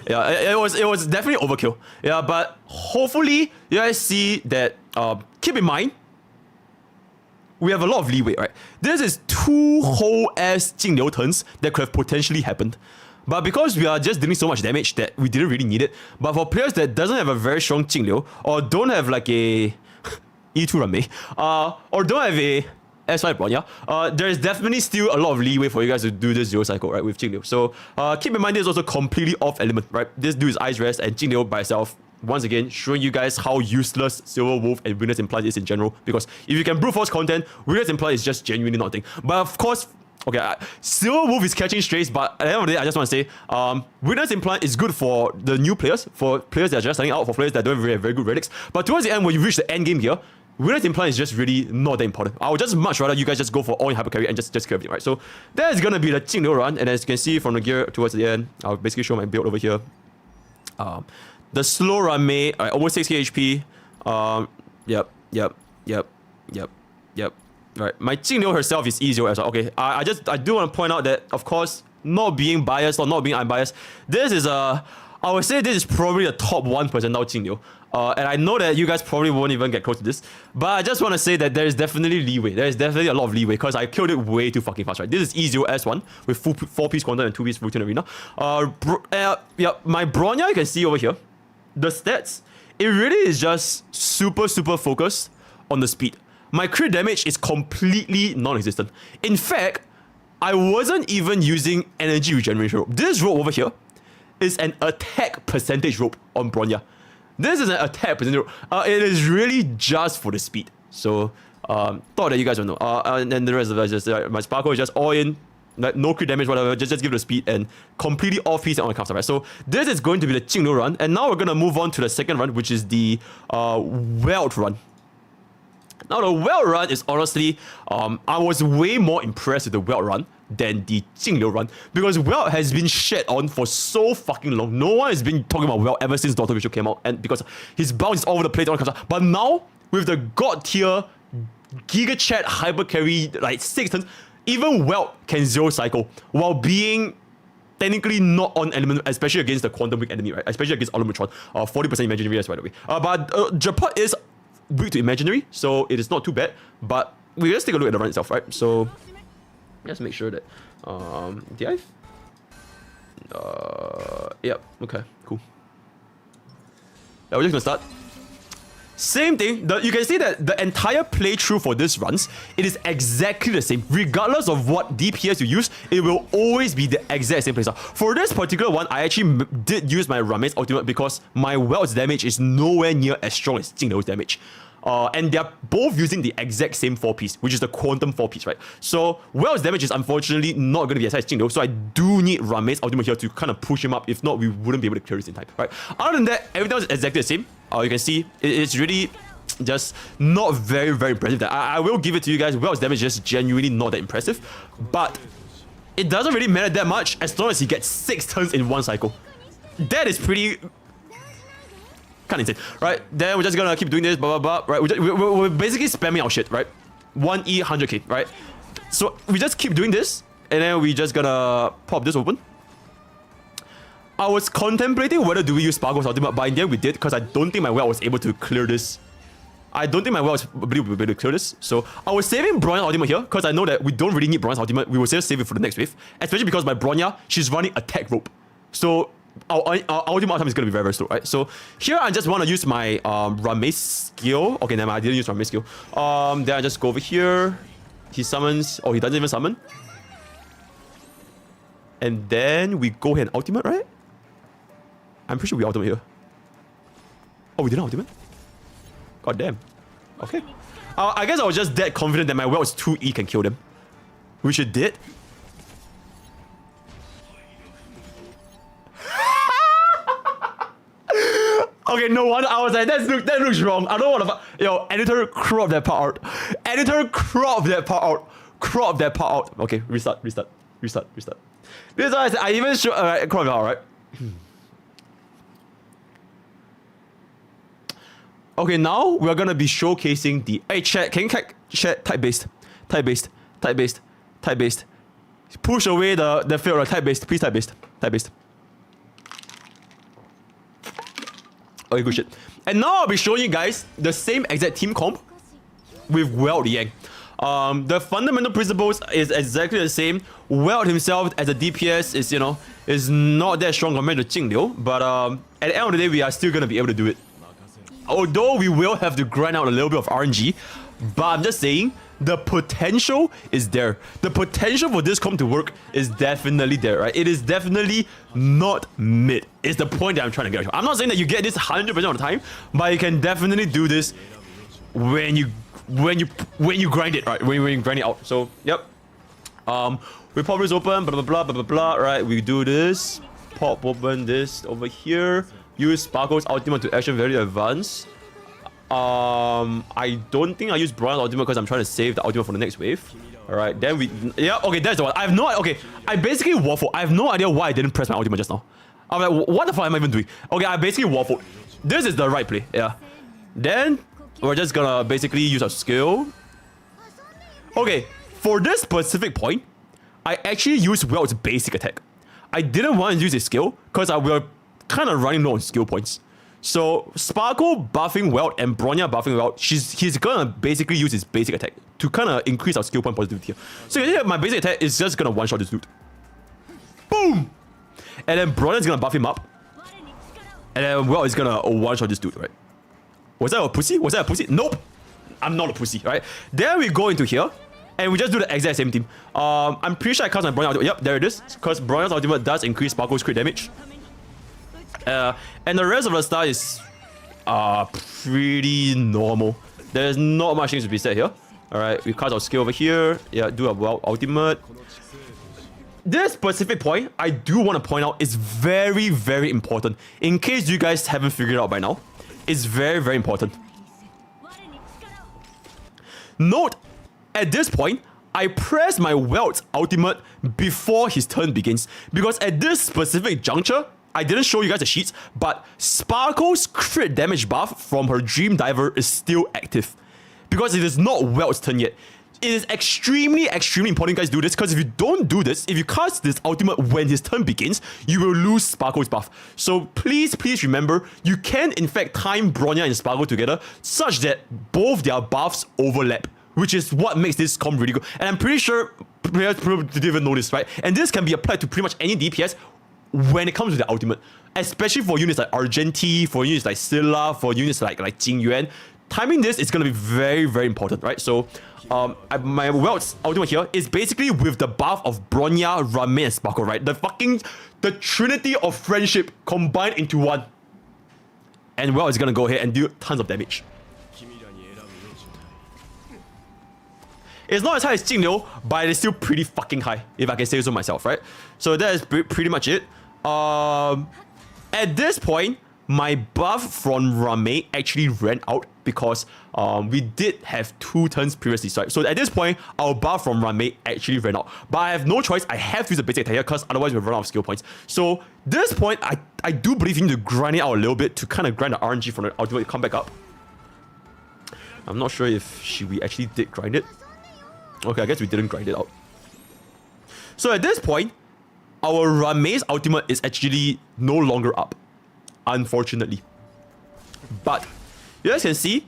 Yeah, it was definitely overkill. Yeah, but hopefully you guys see that. Keep in mind, we have a lot of leeway, right? This is 2 whole ass Jingliu turns that could have potentially happened. But because we are just dealing so much damage that we didn't really need it. But for players that doesn't have a very strong Jingliu, or don't have like a E2 Ruanmei, or don't have a S5 Bronya, there is definitely still a lot of leeway for you guys to do this zero cycle, right, with Jingliu. So keep in mind this is also completely off element, right? This dude is Ice Rest and Jingliu by itself. Once again, showing you guys how useless Silver Wolf and Witness Implant is in general. Because if you can brute force content, Witness Implant is just genuinely nothing. But of course, okay, Silver Wolf is catching strays, but at the end of the day, I just want to say, Witness Implant is good for the new players, for players that are just starting out, for players that don't have very good relics. But towards the end, when you reach the end game here, Whereas implant is just really not that important. I would just much rather you guys just go for all in hyper carry and just kill everything, right? So that is gonna be the Jingliu run, and as you can see from the gear towards the end, I'll basically show my build over here. The slow Ruanmei, almost 6k HP. Yep. Right, my Jingliu herself is easier as well. Okay, I do want to point out that, of course, not being biased or not being unbiased, this is I would say this is probably the top 1% now Jingliu. And I know that you guys probably won't even get close to this, but I just want to say that there is definitely leeway. There is definitely a lot of leeway because I killed it way too fucking fast, right? This is E0 S1 with full 4-piece quantum and 2-piece routine arena. My Bronya, you can see over here, the stats, it really is just super focused on the speed. My crit damage is completely non-existent. In fact, I wasn't even using energy regeneration rope. This rope over here is an attack percentage rope on Bronya. This is an attack percentage rope. It is really just for the speed. So, thought that you guys would know. And then the rest of it is just, my Sparkle is just all in, like no crit damage, whatever, just give it the speed and completely off-piece and on the counter, right? So, this is going to be the Jingliu run. And now we're going to move on to the second run, which is the Welt run. Now, the Welt run is honestly, I was way more impressed with the Welt run than the Jingliu run because Welt has been shed on for so fucking long. No one has been talking about Welt ever since Dr. Visual came out, and because his bounce is all over the place. But now, with the God tier, Giga Chat, Hyper Carry, like 6 turns, even Welt can 0 cycle while being technically not on element, especially against the quantum weak enemy, right? Especially against Olumetron, 40% imaginary, by the way. But Japot is weak to imaginary, so it is not too bad. But we just take a look at the run itself, right? So let's make sure that did I? Yep. Okay. Cool. Yeah, we're just gonna start. Same thing. You can see that the entire playthrough for this runs, it is exactly the same. Regardless of what DPS you use, it will always be the exact same playstyle. For this particular one, I actually did use my Ruanmei's ultimate because my Welt's damage is nowhere near as strong as Jingliu's damage. And they're both using the exact same 4-piece, which is the quantum 4-piece, right? So Welt's damage is unfortunately not going to be as high as Jingliu, so I do need Ruanmei's ultimate here to kind of push him up. If not, we wouldn't be able to clear this in time, right? Other than that, everything else is exactly the same. You can see it's really just not very impressive. I will give it to you guys. Welt's damage is just genuinely not that impressive, but it doesn't really matter that much as long as he gets 6 turns in 1 cycle. That is pretty kind of insane, right? Then we're just gonna keep doing this, blah blah blah, right? We're basically spamming our shit, right? 1E 100k, right? So we just keep doing this, and then we just gonna pop this open. I was contemplating whether do we use Sparkle's ultimate, but in the end we did because I don't think my Welt was able to clear this. I don't think my Welt was able to clear this. So I was saving Bronya's ultimate here because I know that we don't really need Bronya's ultimate. We will just save it for the next wave, especially because my Bronya, she's running attack rope. So our ultimate time is going to be very slow, right? So here I just want to use my Ruanmei skill. Okay, never mind, I didn't use Ruanmei skill. Then I just go over here. He summons. Oh, he doesn't even summon. And then we go ahead and ultimate, right? I'm pretty sure we ultimate here. Oh, we didn't ultimate? God damn. Okay. I guess I was just that confident that my Welt's 2E can kill them. Which it did. Okay, no wonder I was like, that looks wrong. I don't want to. Yo, editor, crop that part out. Editor, crop that part out. Crop that part out. Okay, restart. This is why I even show. Alright, crop it out, right? Okay, now we're gonna be showcasing the. Hey, chat, can you chat type based? Push away the fail, right? Type based, please type based. Okay, good shit. And now I'll be showing you guys the same exact team comp with Welt Yang. The fundamental principles is exactly the same. Welt himself as a DPS is not that strong compared to Jingliu, but at the end of the day, we are still gonna be able to do it. Although we will have to grind out a little bit of RNG, but I'm just saying the potential is there. The potential for this comp to work is definitely there, right? It is definitely not mid. It's the point that I'm trying to get. I'm not saying that you get this 100% of the time, but you can definitely do this when you grind it, right? When you grind it out. So yep. We pop this open, blah blah blah, right? We do this, pop open this over here. Use Sparkle's ultimate to action very advanced. I don't think I use Bronya's ultimate because I'm trying to save the ultimate for the next wave. Alright, then we... Yeah, okay, that's the one. I have no... Okay, I basically waffled. I have no idea why I didn't press my ultimate just now. I'm like, what the fuck am I even doing? Okay, I basically waffled. This is the right play, yeah. Then, we're just gonna basically use our skill. Okay, for this specific point, I actually used Welt's basic attack. I didn't want to use his skill because we were kind of running low on skill points. So, Sparkle buffing Welt and Bronya buffing Welt, he's gonna basically use his basic attack to kind of increase our skill point positivity here. So, you can see that my basic attack is just gonna one-shot this dude. Boom! And then Bronya's gonna buff him up. And then Welt is gonna one-shot this dude, right? Was that a pussy? Was that a pussy? Nope! I'm not a pussy, right? Then we go into here. And we just do the exact same thing. I'm pretty sure I cast my Bronya ultimate. Yep, there it is. Because Bronya's ultimate does increase Sparkle's crit damage. And the rest of the style is pretty normal. There's not much things to be said here. Alright, we cast our skill over here. Yeah, do a ultimate. This specific point, I do want to point out, is very, very important. In case you guys haven't figured it out by now. It's very, very important. Note, at this point, I press my Welt's ultimate before his turn begins. Because at this specific juncture, I didn't show you guys the sheets, but Sparkle's crit damage buff from her Dream Diver is still active. Because it is not Welt's turn yet. It is extremely, extremely important you guys do this, because if you don't do this, if you cast this ultimate when his turn begins, you will lose Sparkle's buff. So please, please remember, you can in fact time Bronya and Sparkle together such that both their buffs overlap, which is what makes this comp really good. And I'm pretty sure players probably didn't even know this, right? And this can be applied to pretty much any DPS when it comes to the ultimate. Especially for units like Argenti, for units like Scylla, for units like Jingyuan. Timing this is going to be very, very important, right? So, my Welt's ultimate here is basically with the buff of Bronya, Ruanmei, and Sparkle, right? The trinity of friendship combined into one. And Welt is going to go ahead and do tons of damage. It's not as high as Jingliu, but it's still pretty fucking high, if I can say so myself, right? So that is pretty much it. At this point, my buff from Ruanmei actually ran out because we did have 2 turns previously. So at this point, our buff from Ruanmei actually ran out. But I have no choice. I have to use a basic attack here because otherwise we'll run out of skill points. So this point, I do believe you need to grind it out a little bit to kind of grind the RNG from the ultimate to come back up. I'm not sure if we actually did grind it. Okay, I guess we didn't grind it out. So at this point, our Ruanmei's ultimate is actually no longer up. Unfortunately. But, you guys can see,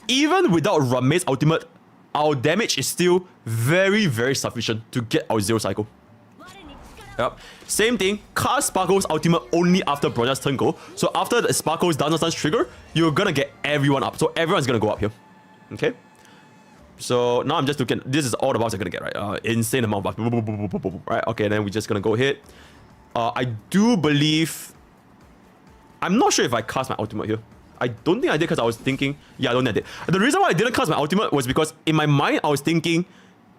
even without Ruanmei's ultimate, our damage is still very, very sufficient to get our 0 cycle. Yep. Same thing, cast Sparkle's ultimate only after Bronya's turn go. So after the Sparkle's Dance Dance trigger, you're gonna get everyone up. So everyone's gonna go up here. Okay? So now I'm just looking, this is all the buffs I'm gonna get, right? Insane amount of buffs. Right, okay, then we're just gonna go ahead. I do believe... I'm not sure if I cast my ultimate here. I don't think I did because I was thinking... Yeah, I don't think I did. The reason why I didn't cast my ultimate was because in my mind, I was thinking,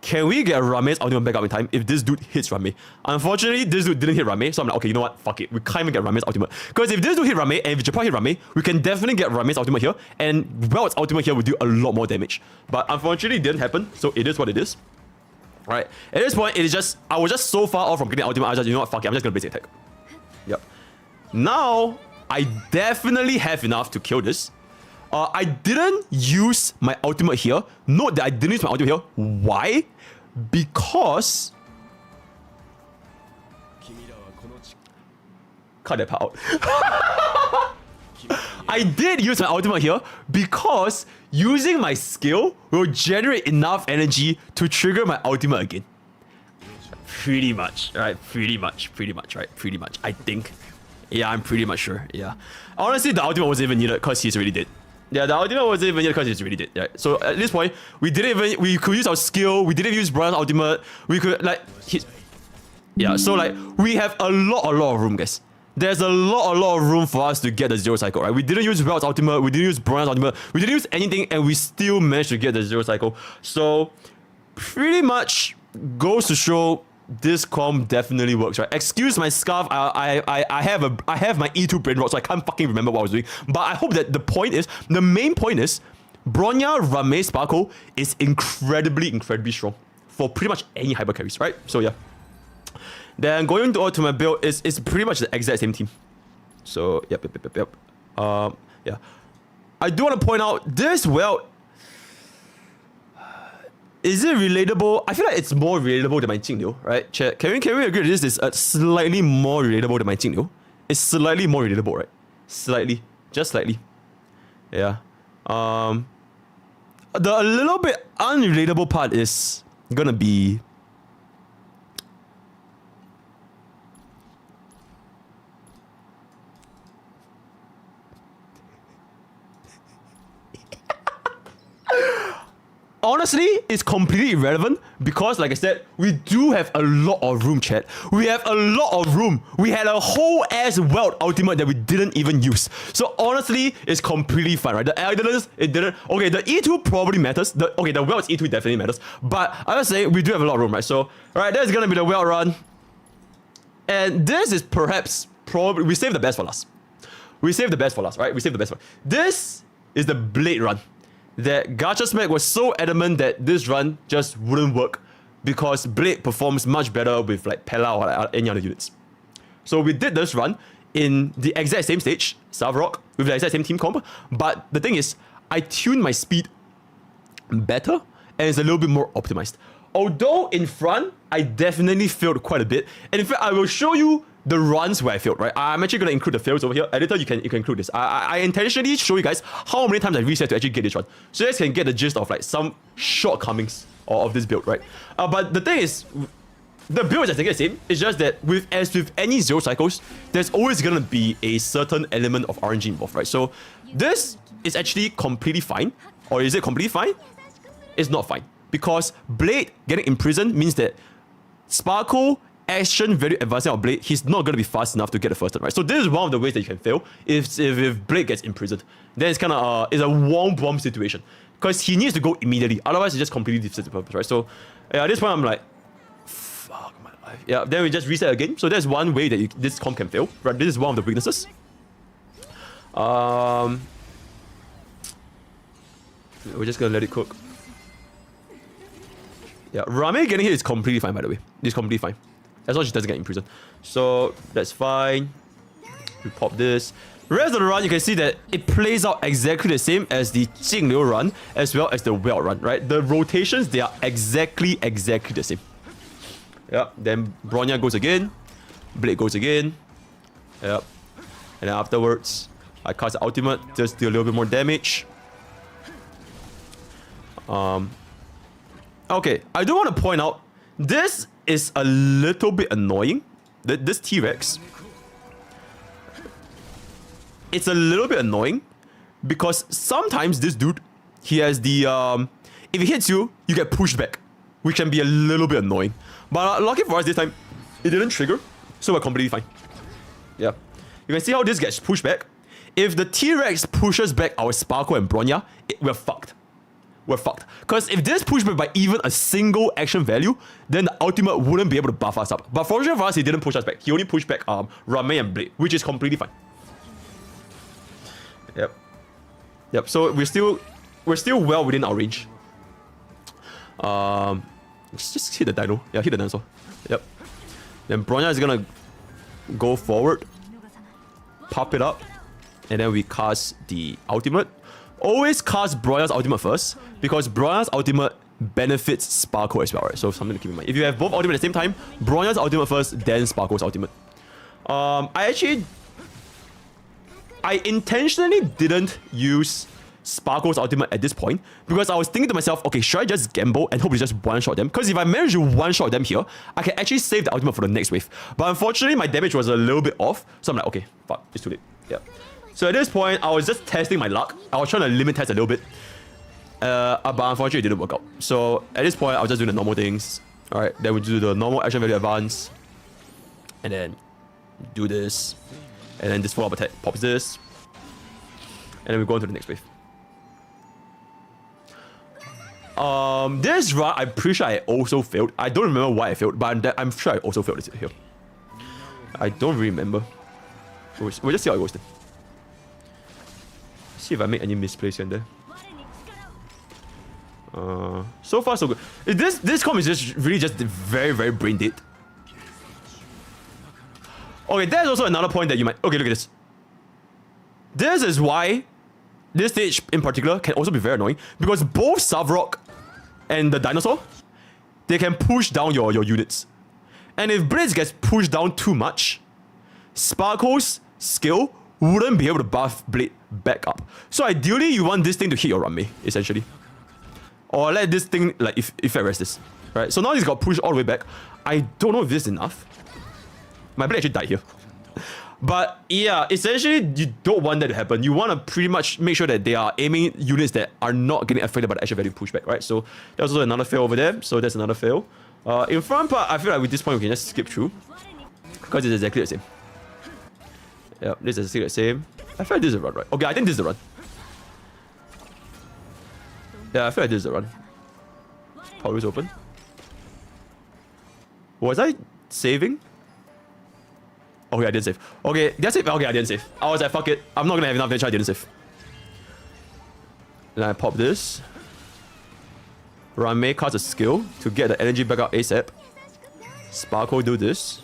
can we get Ruanmei's ultimate back up in time if this dude hits Ruanmei? Unfortunately, this dude didn't hit Ruanmei, so I'm like, okay, you know what? Fuck it. We can't even get Ruanmei's ultimate. Because if this dude hit Ruanmei and if Japan hit Ruanmei, we can definitely get Ruanmei's ultimate here, and Welt's ultimate here will do a lot more damage. But unfortunately, it didn't happen, so it is what it is. Alright, at this point, it is just... I was just so far off from getting ultimate, I was just, you know what? Fuck it. I'm just gonna basic attack. Yep. Now... I definitely have enough to kill this. I didn't use my ultimate here. Note that I didn't use my ultimate here. Why? Because... Cut that part out. I did use my ultimate here because using my skill will generate enough energy to trigger my ultimate again. Pretty much, right? Pretty much, right? Pretty much, I think. Yeah, I'm pretty much sure. Yeah. Honestly, the ultimate wasn't even needed because he's already dead. Yeah, the ultimate wasn't even needed because he's already dead. Right? So at this point, we could use our skill. We didn't use Bronya's ultimate. We could yeah. So like we have a lot of room, guys. There's a lot of room for us to get the 0 cycle, right? We didn't use Welt's ultimate. We didn't use Bronya's ultimate. We didn't use anything, and we still managed to get the 0 cycle. So pretty much goes to show this comp definitely works, right? Excuse my scarf. I have my E2 brain rot, so I can't fucking remember what I was doing. But I hope that the main point is, Bronya, Ruanmei, Sparkle is incredibly strong for pretty much any hyper carries, right? So yeah. Then going to my build is pretty much the exact same team. So yep. Yeah. I do want to point out this weld. Is it relatable? I feel like it's more relatable than my Jingniu, right? Chat. Can we agree that this is slightly more relatable than my Jingniu? It's slightly more relatable, right? Slightly. Just slightly. Yeah. The a little bit unrelatable part is gonna be honestly, it's completely irrelevant because, like I said, we do have a lot of room, chat. We have a lot of room. We had a whole ass weld ultimate that we didn't even use. So honestly, it's completely fine, right? The idleness, it didn't. Okay, the E2 probably matters. The weld's E2 definitely matters. But I was saying we do have a lot of room, right? So, alright, that's gonna be the weld run. And this is probably we saved the best for last. We saved the best for last, right? We saved the best for. This is the blade run. That Gacha Smack was so adamant that this run just wouldn't work because Blade performs much better with like Pella or like any other units. So we did this run in the exact same stage, South Rock, with the exact same team comp, but the thing is, I tuned my speed better and it's a little bit more optimized. Although in front, I definitely failed quite a bit, and in fact, I will show you the runs where I failed, right? I'm actually going to include the fails over here. Editor, you can include this. I intentionally show you guys how many times I reset to actually get this run. So you guys can get the gist of like some shortcomings of this build, right? But the thing is, the build is exactly the same. It's just that as with any zero cycles, there's always going to be a certain element of RNG involved, right? So this is actually completely fine. Or is it completely fine? It's not fine. Because Blade getting imprisoned means that Sparkle action value advancing our Blade, he's not going to be fast enough to get the first turn, right? So this is one of the ways that you can fail if Blade gets imprisoned. Then it's kind of it's a bomb situation because he needs to go immediately, otherwise it just completely defeats the purpose, right? So at this point I'm like, fuck my life. Yeah, then we just reset again. So that's one way that this comp can fail, right? This is one of the weaknesses. We're just gonna let it cook. Yeah, Ruanmei getting hit is completely fine, by the way. It's completely fine. As long as she doesn't get imprisoned. So, that's fine. We pop this. Rest of the run, you can see that it plays out exactly the same as the Jingniu run, as well as the weld run, right? The rotations, they are exactly the same. Yeah, then Bronya goes again. Blade goes again. Yep. And then afterwards, I cast the ultimate, just do a little bit more damage. Okay, I do want to point out, this is a little bit annoying. This T-Rex, it's a little bit annoying because sometimes this dude, he has the, if he hits you, you get pushed back, which can be a little bit annoying. But lucky for us this time, it didn't trigger, so we're completely fine. Yeah, you can see how this gets pushed back. If the T-Rex pushes back our Sparkle and Bronya, we're fucked. We're fucked. Because if this pushed back by even a single action value, then the ultimate wouldn't be able to buff us up. But fortunately for us, he didn't push us back. He only pushed back Ruanmei and Blade, which is completely fine. Yep. So we're still well within our range. Let's just hit the dino. Yeah, hit the dinosaur. Yep. Then Bronya is gonna go forward, pop it up, and then we cast the ultimate. Always cast Bronya's ultimate first, because Bronya's ultimate benefits Sparkle as well, right? So something to keep in mind. If you have both ultimate at the same time, Bronya's ultimate first, then Sparkle's ultimate. I intentionally didn't use Sparkle's ultimate at this point, because I was thinking to myself, okay, should I just gamble and hope to just one-shot them? Because if I manage to one-shot them here, I can actually save the ultimate for the next wave. But unfortunately, my damage was a little bit off, so I'm like, okay, fuck, it's too late. Yeah. So at this point, I was just testing my luck. I was trying to limit test a little bit. But unfortunately, it didn't work out. So at this point, I was just doing the normal things. Alright, then we do the normal action value advance. And then do this. And then this follow-up attack pops this. And then we go on to the next wave. This run, I'm pretty sure I also failed. I don't remember why I failed, but I'm sure I also failed it here. I don't really remember. We'll just see how it goes then. See if I make any misplays here and there. So far so good. This comp is just really just very, very brain dead. Okay, there's also another point that you might... Okay, look at this. This is why this stage in particular can also be very annoying, because both Savrock and the dinosaur, they can push down your units. And if Blitz gets pushed down too much, Sparkle's skill wouldn't be able to buff Blade back up. So ideally, you want this thing to hit your Ruanmei, essentially. Or let this thing, like, effect resist. Right? So now he's got pushed all the way back. I don't know if this is enough. My Blade actually died here. But yeah, essentially, you don't want that to happen. You want to pretty much make sure that they are aiming units that are not getting affected by the actual value pushback, right? So there's also another fail over there. So that's another fail. In front part, I feel like with this point, we can just skip through. Because it's exactly the same. Yeah, this is exactly the same. I feel like this is a run, right? Okay, I think this is the run. Yeah, I feel like this is the run. Power is open. Was I saving? Okay, I didn't save. Okay, did I save? Okay, I didn't save. I was like, fuck it. I'm not gonna have enough damage, I didn't save. Then I pop this. Ruanmei casts a skill to get the energy back up ASAP. Sparkle do this.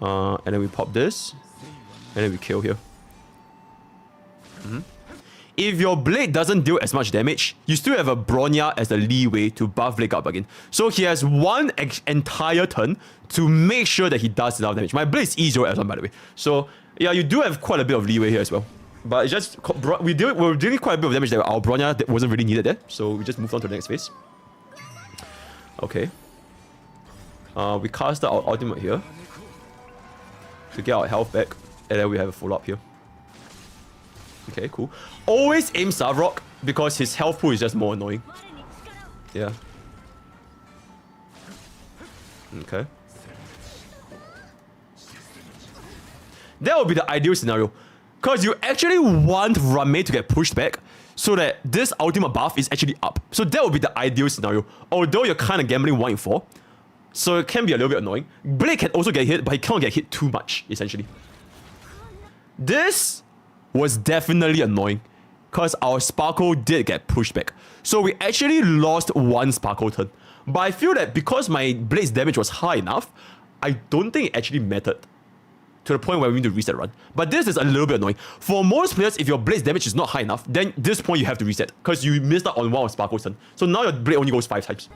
And then we pop this. And then we kill here. If your Blade doesn't deal as much damage, you still have a Bronya as the leeway to buff Blade up again. So he has one entire turn to make sure that he does enough damage. My Blade is E0 as well, by the way. So yeah, you do have quite a bit of leeway here as well. But it's just, we're dealing quite a bit of damage that our Bronya that wasn't really needed there. So we just moved on to the next phase. Okay. We cast our ultimate here to get our health back. And then we have a follow-up here. Okay, cool. Always aim Savrock because his health pool is just more annoying. Yeah. Okay. That would be the ideal scenario. Because you actually want Ruanmei to get pushed back so that this ultimate buff is actually up. So that would be the ideal scenario. Although you're kind of gambling 1 in 4. So it can be a little bit annoying. Blade can also get hit, but he can't get hit too much, essentially. This was definitely annoying because our Sparkle did get pushed back. So we actually lost 1 Sparkle turn. But I feel that because my Blade's damage was high enough, I don't think it actually mattered to the point where we need to reset run. But this is a little bit annoying. For most players, if your Blade's damage is not high enough, then this point you have to reset because you missed out on 1 of Sparkle's turn. So now your Blade only goes 5 times.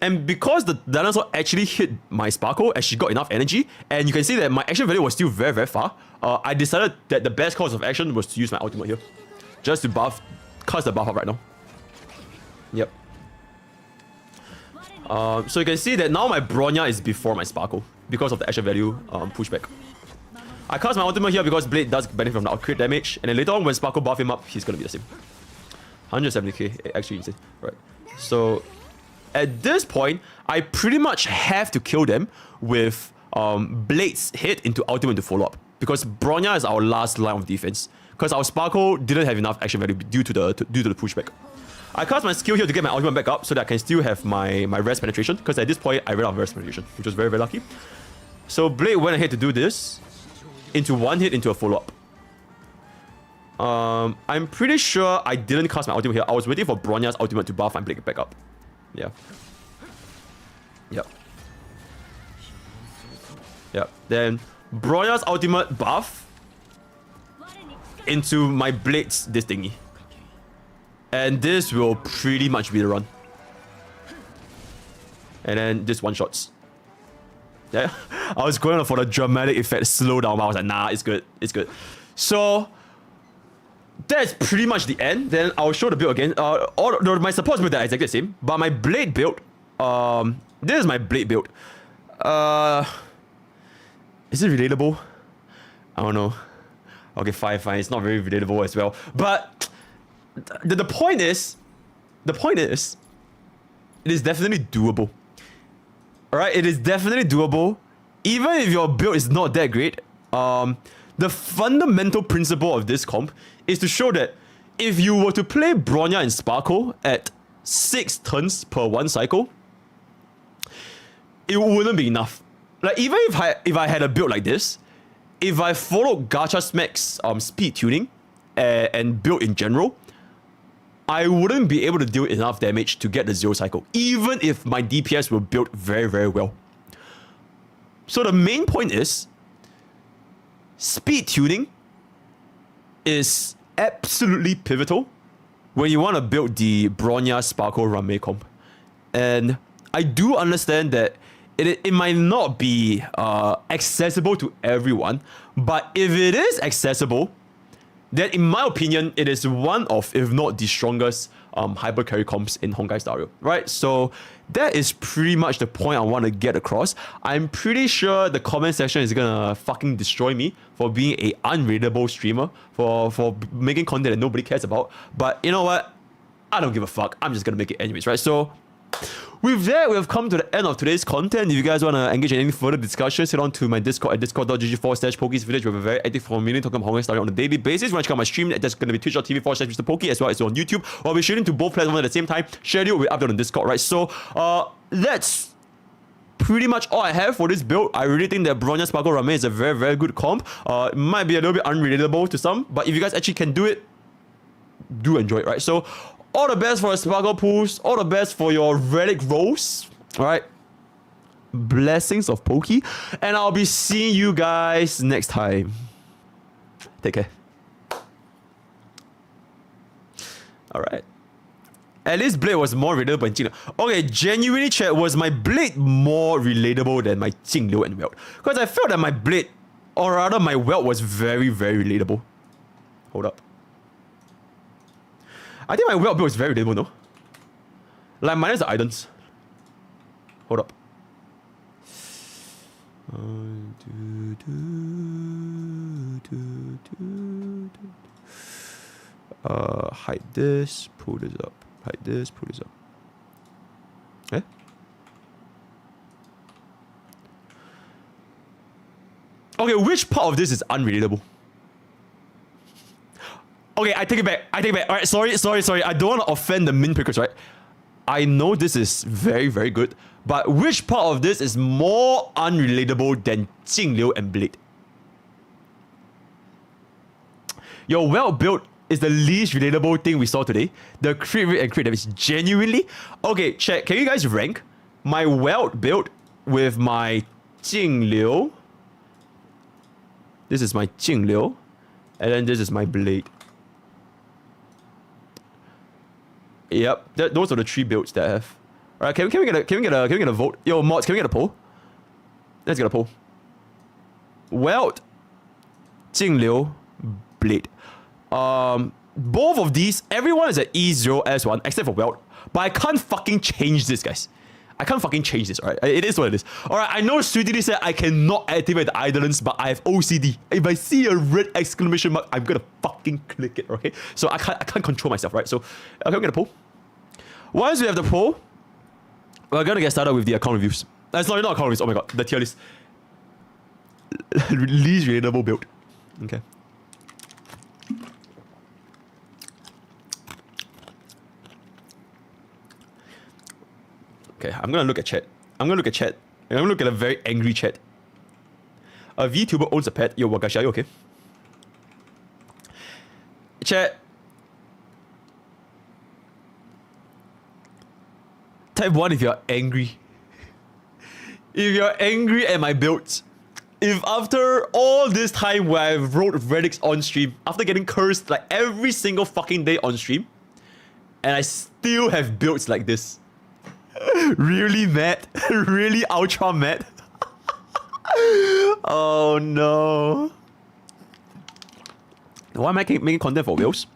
And because the dinosaur actually hit my Sparkle as she got enough energy, and you can see that my action value was still very, very far, I decided that the best course of action was to use my ultimate here. Just to cast the buff up right now. Yep. So you can see that now my Bronya is before my Sparkle because of the action value pushback. I cast my ultimate here because Blade does benefit from the crit damage, and then later on when Sparkle buff him up, he's gonna be the same. 170k, actually insane. Right. So at this point, I pretty much have to kill them with Blade's hit into ultimate to follow up. Because Bronya is our last line of defense. Because our Sparkle didn't have enough action value due to the pushback. I cast my skill here to get my ultimate back up so that I can still have my rest penetration. Because at this point, I ran out of rest penetration, which was very, very lucky. So Blade went ahead to do this into 1 hit into a follow-up. I'm pretty sure I didn't cast my ultimate here. I was waiting for Bronya's ultimate to buff and Blade back up. Yeah. Yep. Yep. Then Bronya's ultimate buff into my Blade's this thingy. And this will pretty much be the run. And then this one-shots. Yeah. I was going for the dramatic effect slow down, but I was like, nah, it's good. It's good. So that's pretty much the end. Then I'll show the build again. My supports build are exactly the same, but my Blade build, this is my Blade build. Is it relatable? I don't know. Okay, fine. It's not very relatable as well. But the point is, it is definitely doable. Alright, it is definitely doable. Even if your build is not that great, the fundamental principle of this comp is to show that if you were to play Bronya and Sparkle at 6 turns per 1 cycle, it wouldn't be enough. Like, even if I had a build like this, if I followed Gacha Smack's speed tuning and build in general, I wouldn't be able to deal enough damage to get the 0 cycle, even if my DPS were built very, very well. So the main point is, speed tuning is absolutely pivotal when you want to build the Bronya Sparkle Ruanmei comp. And I do understand that it might not be accessible to everyone, but if it is accessible, then in my opinion, it is one of, if not the strongest hyper carry comps in Honkai starrail, right? So that is pretty much the point I want to get across. I'm pretty sure the comment section is gonna fucking destroy me for being a unreadable streamer, for making content that nobody cares about. But you know what? I don't give a fuck. I'm just gonna make it anyways, right? So with that, we have come to the end of today's content. If you guys want to engage in any further discussions, head on to my Discord at discord.gg/Pokey's Village. We have a very active community talking about Honkai starrail on a daily basis. If you want to check out my stream, that's going to be twitch.tv/MrPokke, as well as on YouTube. I'll be shooting to both platforms at the same time. Schedule will be uploaded on Discord, right? So, that's pretty much all I have for this build. I really think that Bronya Sparkle Ruanmei is a very, very good comp. It might be a little bit unrelatable to some, but if you guys actually can do it, do enjoy it, right? So, all the best for your Sparkle pools. All the best for your relic rolls. Alright. Blessings of Pokey. And I'll be seeing you guys next time. Take care. Alright. At least Blade was more relatable than Jing. Okay, genuinely chat, was my Blade more relatable than my Jing Liu and Welt? Because I felt that my Blade, or rather my Welt, was very, very relatable. Hold up. I think my Welt build is very relatable, no? Like, minus the items. Hold up. Hide this, pull this up. Hide this, pull this up. Eh? Okay, which part of this is unrelatable? Okay, I take it back. Alright, sorry. I don't want to offend the min pickers, right? I know this is very, very good, but which part of this is more unrelatable than Jing Liu and Blade? Your Welt build is the least relatable thing we saw today. The crit rate and crit damage, genuinely? Okay, check. Can you guys rank my Welt build with my Jing Liu? This is my Jing Liu, and then this is my Blade. Yep, those are the 3 builds that I have. Alright, can we get a vote? Yo, mods, can we get a poll? Let's get a poll. Welt, Jing Liu, Blade. Both of these, everyone is at E0S1 except for Welt. But I can't fucking change this, guys. I can't fucking change this, alright? It is what it is. Alright, I know Sweetie said I cannot activate the Idolence, but I have OCD. If I see a red exclamation mark, I'm gonna fucking click it, okay? So I can't control myself, right? So, okay, we get a poll. Once we have the poll, we're gonna get started with the account reviews. That's not account reviews, oh my god, the tier list. Least relatable build. Okay. Okay, I'm gonna look at chat. I'm gonna look at a very angry chat. A VTuber owns a pet. Yo, Wagashi, are you okay? Chat. Type 1 if you're angry. If you're angry at my builds. If after all this time where I've wrote relics on stream, after getting cursed like every single fucking day on stream, and I still have builds like this. Really mad? Really ultra mad? Oh no. Why am I making content for whales?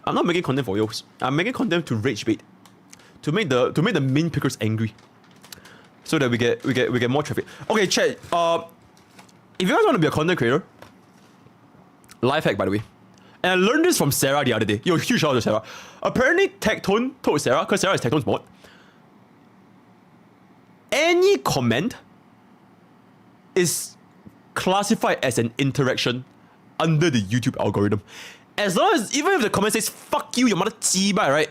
I'm not making content for whales. I'm making content to rage bait. To make the main pickers angry. So that we get more traffic. Okay, chat. If you guys want to be a content creator, life hack by the way. And I learned this from Sarah the other day. Yo, huge shout out to Sarah. Apparently, Tectone told Sarah, because Sarah is Tectone's mod, any comment is classified as an interaction under the YouTube algorithm. as long as, even if the comment says, fuck you, your mother chibai, right?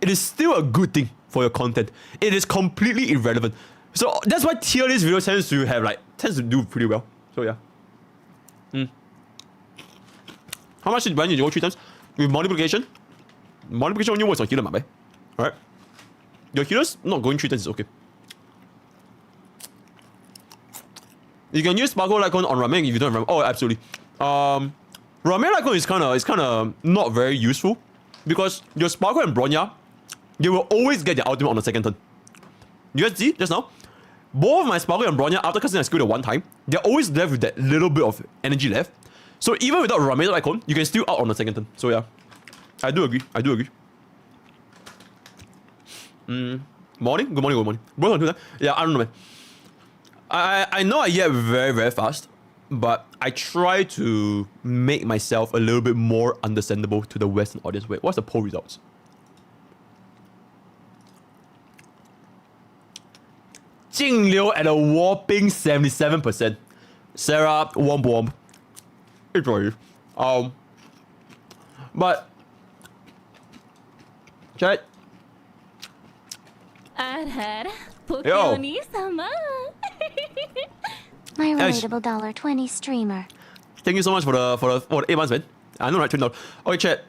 It is still a good thing for your content. It is completely irrelevant. So that's why tier list video tends to do pretty well. So yeah. How much did you go 3 times? With multiplication? Multiplication only works on healer, my boy. Alright? Your healer's not going 3 times is okay. You can use Sparkle Lycon on Ruanmei if you don't remember. Oh, absolutely. Ruanmei Lycon is kinda not very useful. Because your Sparkle and Bronya, they will always get their ultimate on the second turn. You guys see just now? Both of my Sparkle and Bronya, after casting a skill at one time, they're always left with that little bit of energy left. So even without Ruanmei Lycon, you can still out on the second turn. So yeah. I do agree. Morning? Good morning. Both on 2 times? Yeah, I don't know, man. I know I get very, very fast, but I try to make myself a little bit more understandable to the Western audience. Wait, what's the poll results? Jing Liu at a whopping 77%. Sarah, womp. It's for you. But chat. Yo. My relatable $1.20 streamer. Thank you so much for the 8 months, man. I know, right? $20. Okay, chat.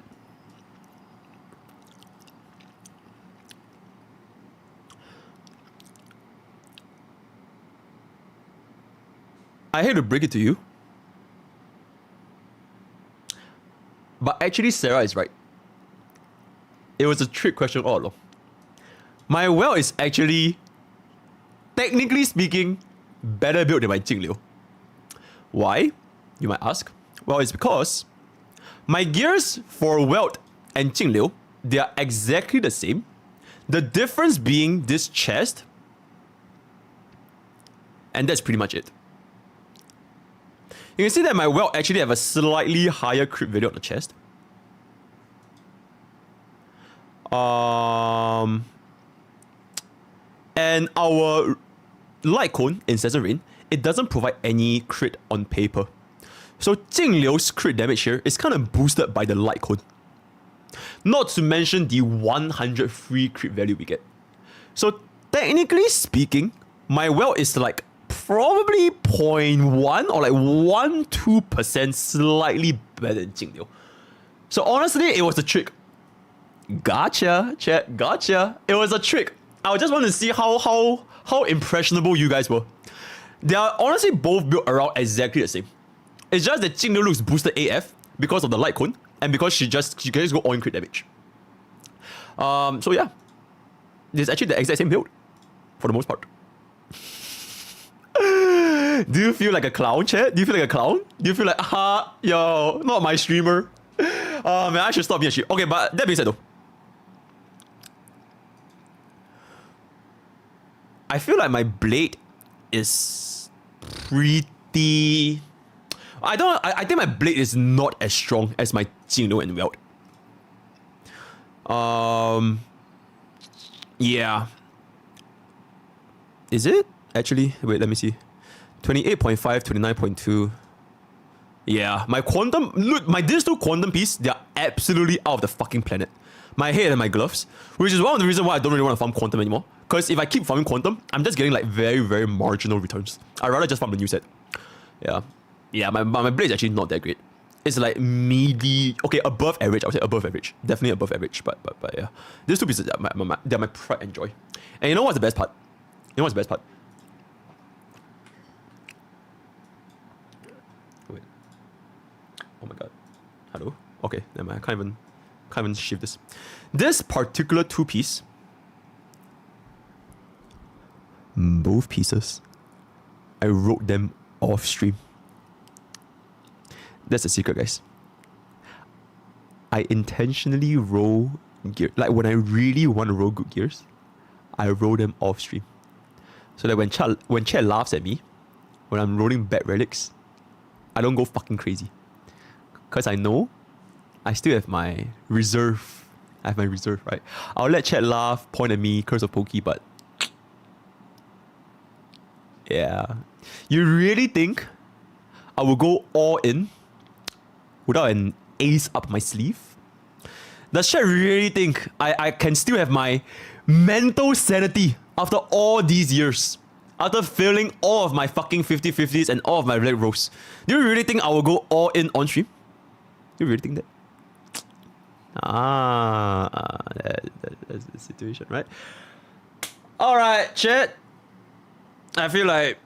I hate to break it to you, but actually Sarah is right. It was a trick question all along. My well is actually, technically speaking, better built than my Jing Liu. Why? You might ask. Well, it's because my gears for Welt and Jing Liu, they are exactly the same. The difference being this chest, and that's pretty much it. You can see that my Welt actually have a slightly higher crit value on the chest. And our Light Cone, Incessant Rain, it doesn't provide any crit on paper. So Jing Liu's crit damage here is kind of boosted by the Light Cone. Not to mention the 100 free crit value we get. So technically speaking, my Welt is like probably 0.1 or like 1-2% slightly better than Jing Liu. So honestly, it was a trick. Gotcha, chat, gotcha. It was a trick. I just want to see how impressionable you guys were. They are honestly both built around exactly the same. It's just that Jing Liu looks boosted AF because of the Light Cone and because she can just go on crit damage. So yeah, this is actually the exact same build for the most part. Do you feel like a clown, chat? Do you feel like a clown? Do you feel like, yo, not my streamer? Man, I should stop being a shit. Okay, but that being said though, I feel like my blade is pretty... I think my blade is not as strong as my Jing Liu and Welt. Yeah. Is it? Actually, wait, let me see. 28.5, 29.2. Yeah, my quantum... Look, these two quantum pieces, they are absolutely out of the fucking planet. My head and my gloves, which is one of the reasons why I don't really want to farm quantum anymore. Because if I keep farming quantum, I'm just getting like very, very marginal returns. I'd rather just farm the new set. Yeah. Yeah, my blade is actually not that great. It's like okay, above average. I would say above average. Definitely above average, but yeah. These two pieces, they're my pride and joy. And you know what's the best part? Wait. Oh my god. Hello? Okay, never mind. I can't even shift this. This particular two-piece, both pieces, I wrote them off stream. That's the secret, guys. I intentionally roll gear. Like when I really want to roll good gears, I roll them off stream. So that when chat laughs at me, when I'm rolling bad relics, I don't go fucking crazy. Because I know I still have my reserve. I have my reserve, right? I'll let chat laugh, point at me, curse of Pokey, but yeah. You really think I will go all in without an ace up my sleeve? Does chat really think I can still have my mental sanity after all these years? After failing all of my fucking 50-50s and all of my red rolls? Do you really think I will go all in on stream? Do you really think that? That's the situation, right? Alright, chat. I feel like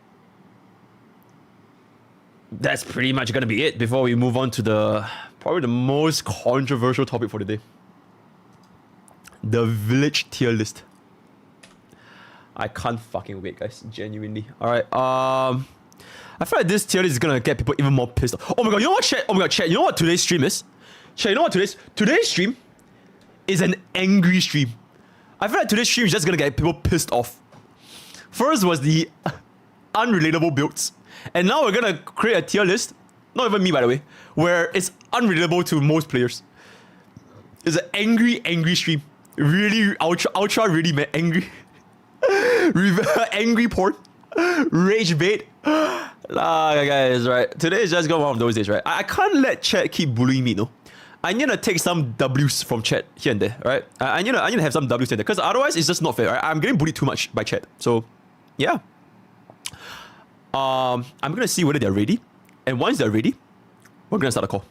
that's pretty much gonna be it before we move on to probably the most controversial topic for the day. The village tier list. I can't fucking wait, guys. Genuinely. Alright, I feel like this tier list is gonna get people even more pissed off. Oh my god, you know what, chat? Oh my god, chat, you know what today's stream is? Chat, you know what today's stream is an angry stream. I feel like today's stream is just gonna get people pissed off. First was the unrelatable builds. And now we're gonna create a tier list, not even me by the way, where it's unrelatable to most players. It's an angry stream. Really, ultra really mad, angry. Angry porn. Rage bait. Guys, right. Today is just going one of those days, right? I can't let chat keep bullying me, no? I need to take some W's from chat here and there, right? I need to have some W's here and there, because otherwise it's just not fair, right? I'm getting bullied too much by chat. So, yeah. I'm gonna see whether they're ready. And once they're ready, we're gonna start the call.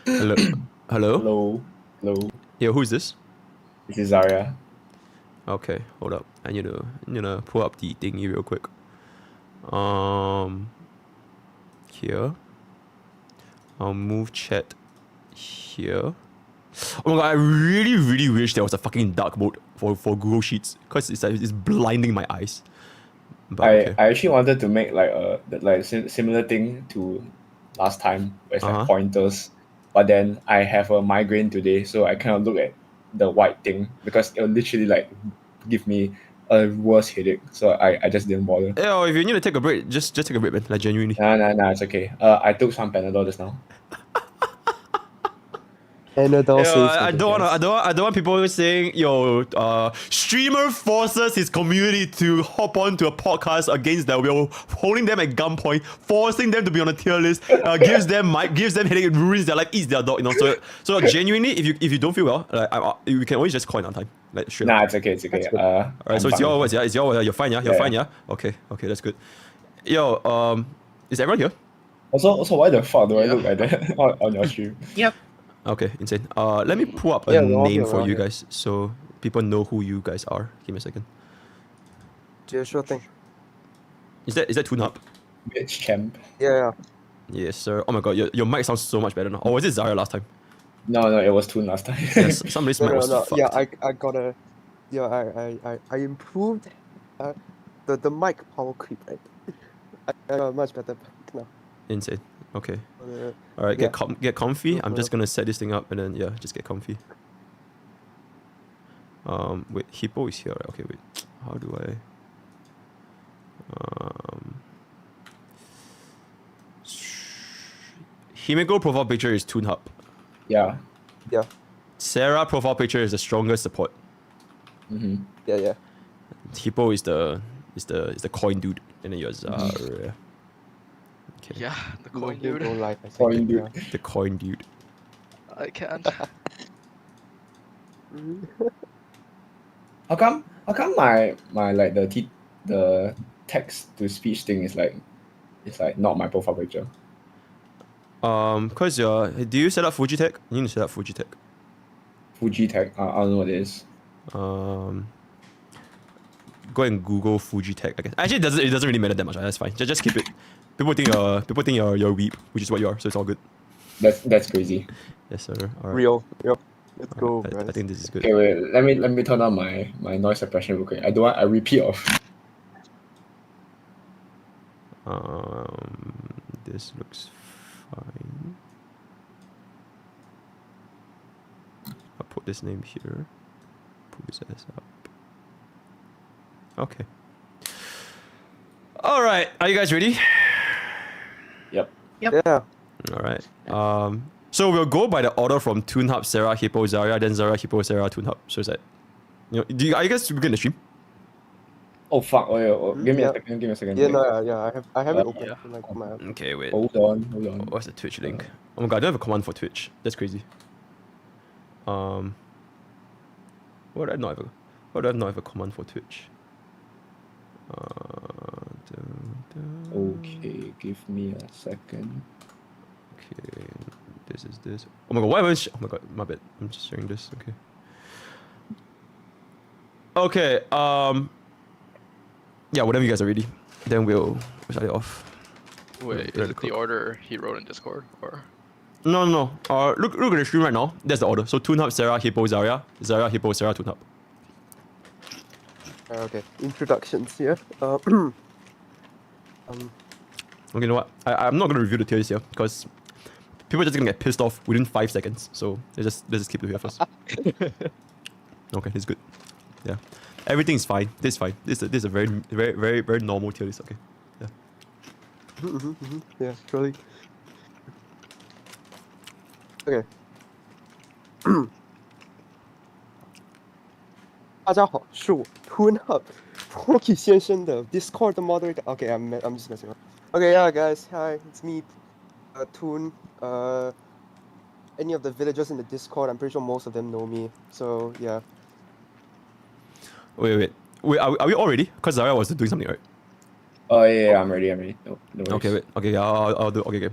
Hello. Hello. Hello. Yeah, who is this? This is Zarya. Okay, hold up. I need to pull up the thingy real quick. Here. I'll move chat here. Oh my god, I really wish there was a fucking dark mode for Google Sheets, because it's blinding my eyes. But I actually wanted to make like a similar thing to last time, where it's like pointers. But then I have a migraine today, so I cannot look at the white thing because it will literally like give me a worse headache. So I just didn't bother. Yeah, if you need to take a break, just take a break, man. Like genuinely. Nah, it's okay. I took some Panadol just now. I don't want people saying, streamer forces his community to hop onto a podcast against their will, holding them at gunpoint, forcing them to be on a tier list, gives them headache, ruins their life, eats their dog, So genuinely, if you don't feel well, like you can always just call in on time. Like straight Nah, up. it's okay. Alright, so it's your words, yeah? It's your words, you're fine, yeah? You're fine, yeah? Okay, that's good. Yo, is everyone here? Also, why the fuck do I look like that on your stream? Yep. Okay, insane. Let me pull up a name for you guys so people know who you guys are. Give me a second. Yeah, sure thing. Is that Tune Up? It's Champ. Yeah. Yes, sir. Oh my god, your mic sounds so much better now. Or was it Zarya last time? No, it was Toon last time. Yes, somebody's mic was fucked. Yeah, I got a... Yeah, I improved the mic power creep, right? I got much better now. Insane. Okay. Alright, get comfy. I'm just gonna set this thing up and then just get comfy. Wait, Hippo is here. Okay, wait. How do I? Himeko profile picture is Toon Hub. Yeah. Sarah profile picture is the strongest support. Yeah. Hippo is the coin dude, and then yours are. Okay. Yeah, the coin dude. The coin dude. I can't. How come my like the text to speech thing is like not my profile picture? Cause do you set up Fujitech? You need to set up Fujitech. Fujitech? I don't know what it is. Go and Google Fujitech, I guess. Actually, it doesn't really matter that much. That's fine. Just keep it. People think you're weep, which is what you are. So it's all good. That's crazy. Yes, sir. All right. Real. Yep. Let's go, I guys. think this is good. Okay, wait. Let me turn on my noise suppression real quick. I don't want a repeat of. This looks fine. I'll put this name here. Put this ass up. Okay. All right. Are you guys ready? Yep. Yeah. All right. So we'll go by the order from Toon Hub, Sarah, Hippo, Zarya, then Zarya, Hippo, Sarah, Toon Hub. So is that, are you guys begin the stream? Oh fuck! Give me a second. Give me a second. Yeah, no, yeah. I have it open. Yeah. Like my. Okay, wait. Hold on. What's the Twitch link? Oh my god, I don't have a command for Twitch. That's crazy. What do I not have? What do I not have a command for Twitch? Okay, give me a second. Okay, this is this. Oh my god, why am I? Oh my god, my bad. I'm just sharing this. Okay. Okay. Yeah, whenever you guys are ready, then we'll start it off. Wait, is it the order he wrote in Discord, or? No. Look at the stream right now. That's the order. So Toon Hub, Sarah, Hippo, Zarya, Zarya, Hippo, Sarah, Toon Hub. Okay, introductions here. Okay, you know what? I'm not gonna review the tiers here because people are just gonna get pissed off within 5 seconds. So let's just keep it here first. Okay, it's good. Yeah, everything's fine. This is fine. This is a very normal tier list. Okay. Yeah. Yeah, surely. Okay. 大家好，是我 Toon Hub Poke 先生的 Discord moderator. Okay, I'm just messing around. Okay, yeah, guys, hi, it's me, Toon. Any of the villagers in the Discord, I'm pretty sure most of them know me. So yeah. Wait. Are we all ready? Because Zarya was doing something, right? Oh yeah, I'm ready. No worries. Okay, wait. Okay, yeah, I'll do. Okay.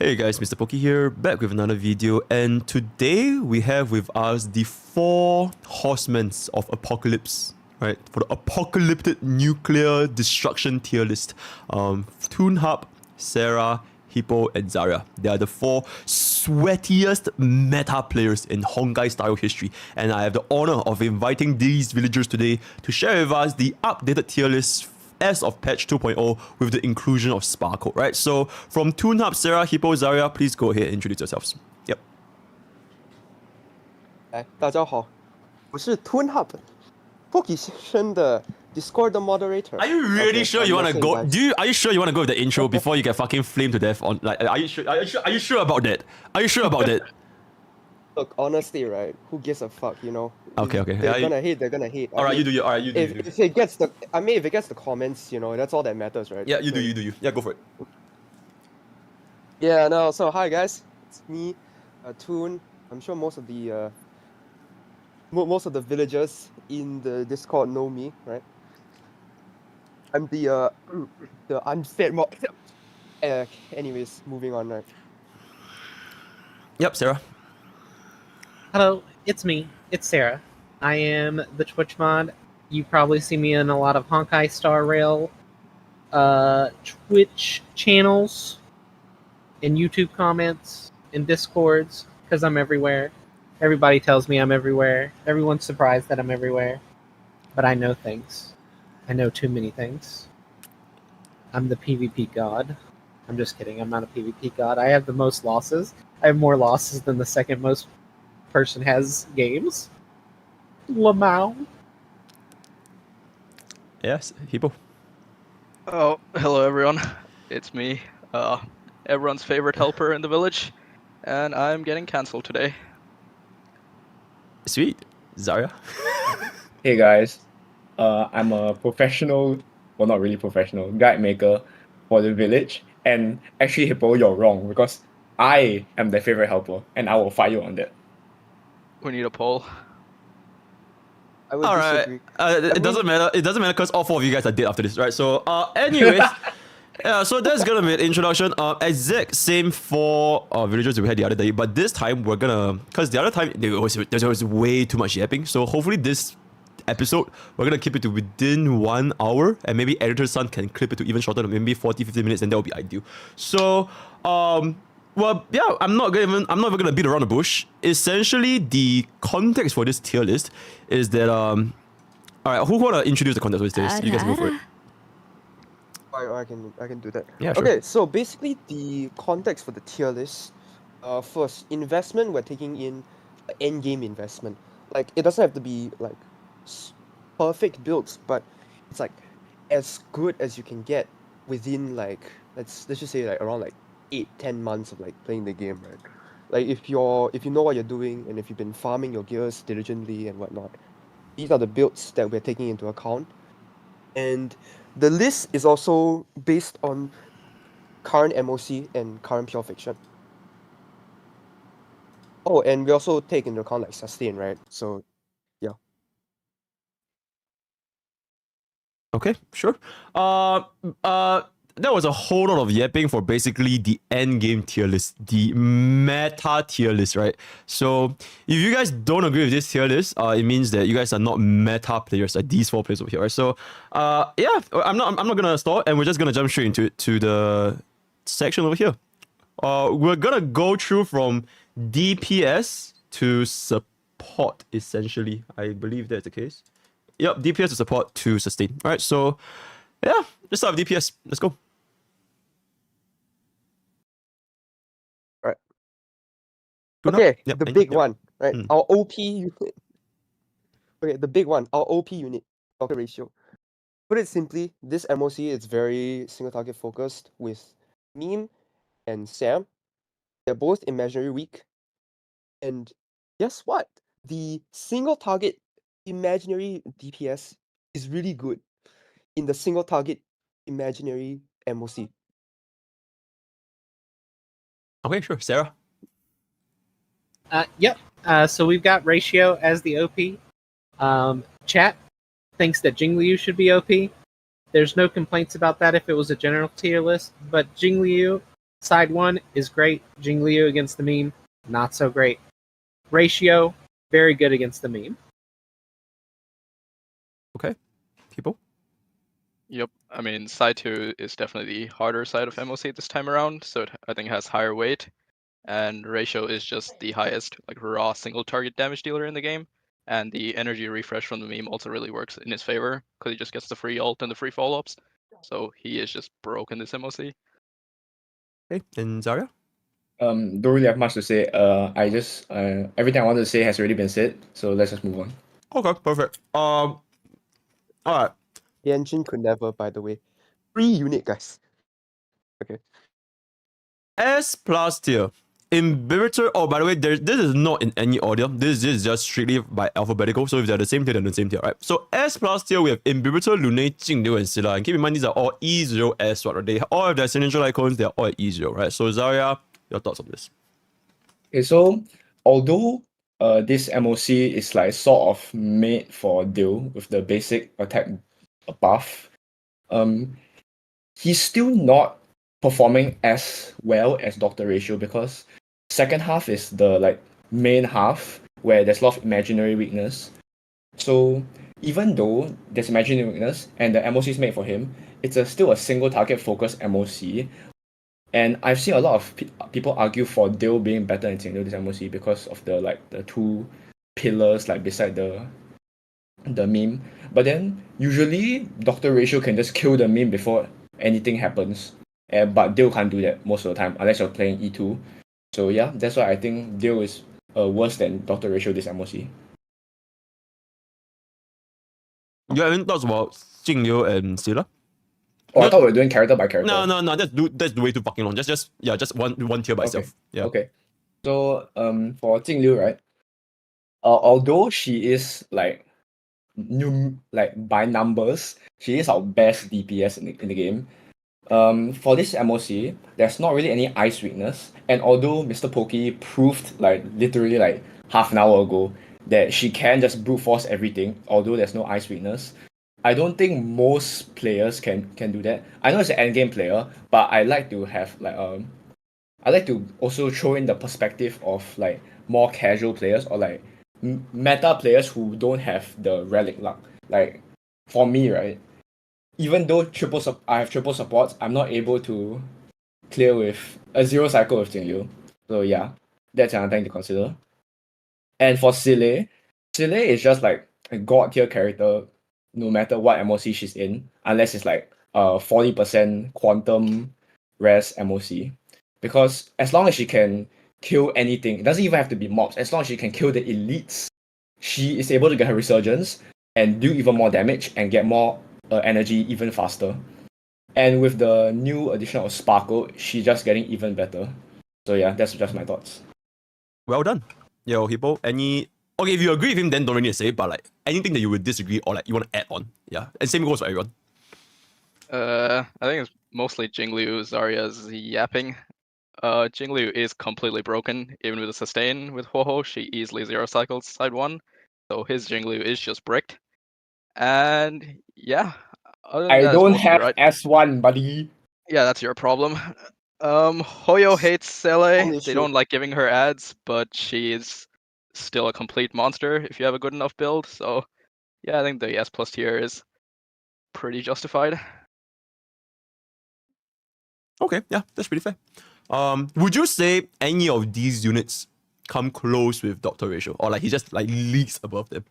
Hey guys, MrPokke here, back with another video, and today we have with us the 4 horsemen of apocalypse, right? For the apocalyptic nuclear destruction tier list. Toon Hub, Sarah, Hippo, and Zarya. They are the 4 sweatiest meta players in Honkai style history, and I have the honor of inviting these villagers today to share with us the updated tier list as of patch 2.0 with the inclusion of Sparkle, right? So from Toon Hub, Sarah, Hippo, Zarya, please go ahead and introduce yourselves. Yep. 大家好，我是 Toon Hub Poke 先生的 Discord moderator. Are you really sure you want to go? Are you sure you want to go with the intro before you get fucking flamed to death? On like, are you sure about that? Are you sure about that? Look, honestly, right? Who gives a fuck, you know? Okay. They're gonna hate. They're gonna hate. Alright, you do you. Alright, you do. If it gets the, if it gets the comments, you know, that's all that matters, right? Yeah, you do you. Yeah, go for it. Yeah, no. So hi guys, it's me, Toon. I'm sure most of the villagers in the Discord know me, right? I'm the unfit mod. Anyways, moving on, right? Yep, Sarah. Hello, it's me. It's Sarah. I am the Twitch mod. You probably see me in a lot of Honkai starrail Twitch channels, in YouTube comments, in Discords, because I'm everywhere. Everybody tells me I'm everywhere. Everyone's surprised that I'm everywhere. But I know things. I know too many things. I'm the PvP god. I'm just kidding. I'm not a PvP god. I have the most losses. I have more losses than the second most person has games. Lamau. Yes, Hippo. Oh, hello everyone. It's me, everyone's favorite helper in the village, and I'm getting cancelled today. Sweet. Zarya. Hey guys, I'm a professional, well not really professional, guide maker for the village. And actually, Hippo, you're wrong because I am the favorite helper, and I will fight you on that. We need a poll. I would Alright. disagree. It doesn't matter. It doesn't matter because all 4 of you guys are dead after this, right? So, anyways, yeah. So that's gonna be an introduction. Exact same 4 villagers we had the other day, but this time we're gonna, because the other time there was way too much yapping. So hopefully this episode we're gonna keep it to within 1 hour, and maybe editor's son can clip it to even shorter, maybe 40-50 minutes, and that will be ideal. So, well, yeah, I'm not even gonna beat around the bush. Essentially, the context for this tier list is that all right, who wanna introduce the context for this tier list? You guys go for it. I can do that. Yeah, sure. Okay, so basically the context for the tier list, first investment we're taking in end game investment. Like it doesn't have to be like perfect builds, but it's like as good as you can get within like let's just say like around like 8-10 months of like playing the game, right? Like if you know what you're doing and if you've been farming your gears diligently and whatnot, these are the builds that we're taking into account. And the list is also based on current MOC and current pure fiction. Oh, and we also take into account like sustain, right? So, yeah. Okay, sure. That was a whole lot of yapping for basically the end game tier list, the meta tier list, right? So if you guys don't agree with this tier list, it means that you guys are not meta players, like these 4 players over here, right? So yeah, I'm not gonna stall, and we're just gonna jump straight into the section over here. We're gonna go through from DPS to support, essentially. I believe that's the case. Yep, DPS to support to sustain. All right, so yeah, let's start with DPS. Let's go. Right. Good Okay, enough? Yep, the thank big you. one, right? Our OP unit. Okay, the big one, our OP unit, target ratio. Put it simply, this MOC is very single target focused with Meme and Sam. They're both imaginary weak. And guess what? The single target imaginary DPS is really good in the single target imaginary MOC. Okay, sure. Sarah? Yep. So we've got Ratio as the OP. Chat thinks that Jingliu should be OP. There's no complaints about that if it was a general tier list, but Jingliu, side 1, is great. Jingliu against the meme, not so great. Ratio, very good against the meme. Okay. People? Yep. I mean, side 2 is definitely the harder side of MOC this time around, so I think it has higher weight. And Ratio is just the highest, like, raw single target damage dealer in the game. And the energy refresh from the meme also really works in his favor, because he just gets the free ult and the free follow-ups. So he is just broken this MOC. Okay, and Zarya? Don't really have much to say. I just everything I wanted to say has already been said, so let's just move on. Okay, perfect. All right. The engine could never, by the way. Free unit, guys. Okay. S plus tier. Imbibitor. Oh, by the way, this is not in any order. This is just strictly by alphabetical. So if they're the same tier, they're the same tier, right? So S plus tier, we have imbibitorlunae, Jingliu, and Scylla. And keep in mind, these are all E0S, right? They all have their signature icons. They're all at E0, right? So Zarya, your thoughts on this? Okay, so although this MOC is like sort of made for deal with the basic attack buff, he's still not performing as well as Dr. Ratio, because second half is the like main half where there's a lot of imaginary weakness. So even though there's imaginary weakness and the MOC is made for him, it's still a single target focused MOC. And I've seen a lot of people argue for Dale being better than Single this MOC because of the 2 pillars like beside the meme. But then usually Dr. Ratio can just kill the meme before anything happens. But Dale can't do that most of the time unless you're playing E2. So yeah, that's why I think Dale is worse than Dr. Ratio this MOC. You haven't talked about Jingliu and Scylla? Oh, I thought we were doing character by character. No. That's way too fucking long. Just one tier by itself. Yeah. Okay. So for Jingliu, right? Although she is like by numbers, she is our best DPS in the game. For this MOC, there's not really any ice weakness, and although MrPokke proved like literally like half an hour ago that she can just brute force everything, although there's no ice weakness, I don't think most players can do that. I know it's an endgame player, but I like to have like I like to also throw in the perspective of like more casual players or like meta players who don't have the relic luck. Like for me, right? Even though I have triple supports, I'm not able to clear with a 0 cycle with Jingliu. So yeah, that's another thing to consider. And for Sile is just like a god tier character no matter what MOC she's in, unless it's like 40% quantum res MOC. Because as long as she can kill anything, it doesn't even have to be mobs, as long as she can kill the elites, she is able to get her resurgence and do even more damage and get more energy even faster. And with the new addition of Sparkle, she's just getting even better. So yeah, that's just my thoughts. Well done. Yo, Hippo, any... Okay, if you agree with him, then don't really need to say it, but like, anything that you would disagree or like you want to add on. Yeah, and same goes for everyone. I think it's mostly Jingliu Zarya's yapping. Jingliu is completely broken, even with a sustain with Ho-Ho, she easily 0 cycles side 1. So his Jingliu is just bricked. And yeah, I don't have right. S1, buddy. Yeah, that's your problem. Hoyo hates Sele. Holy They shit. don't like giving her ads, but she is still a complete monster if you have a good enough build. So yeah, I think the S+ tier is pretty justified. Okay, yeah, that's pretty fair. Would you say any of these units come close with Doctor Ratio, or like he just like leagues above them?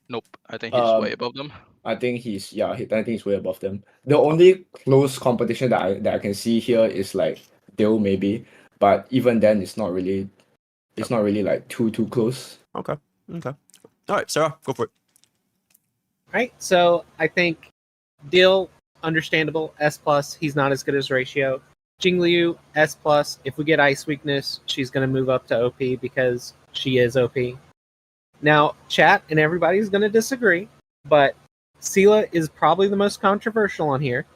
Nope, I think he's way above them. I think he's way above them. The only close competition that I can see here is like Dale maybe, but even then it's not really like too close. Okay. All right, Sarah, go for it. Right, so I think Dill, understandable, S+, he's not as good as Ratio. Jingliu, S+, if we get Ice Weakness, she's going to move up to OP because she is OP. Now, chat and everybody's going to disagree, but Sela is probably the most controversial on here.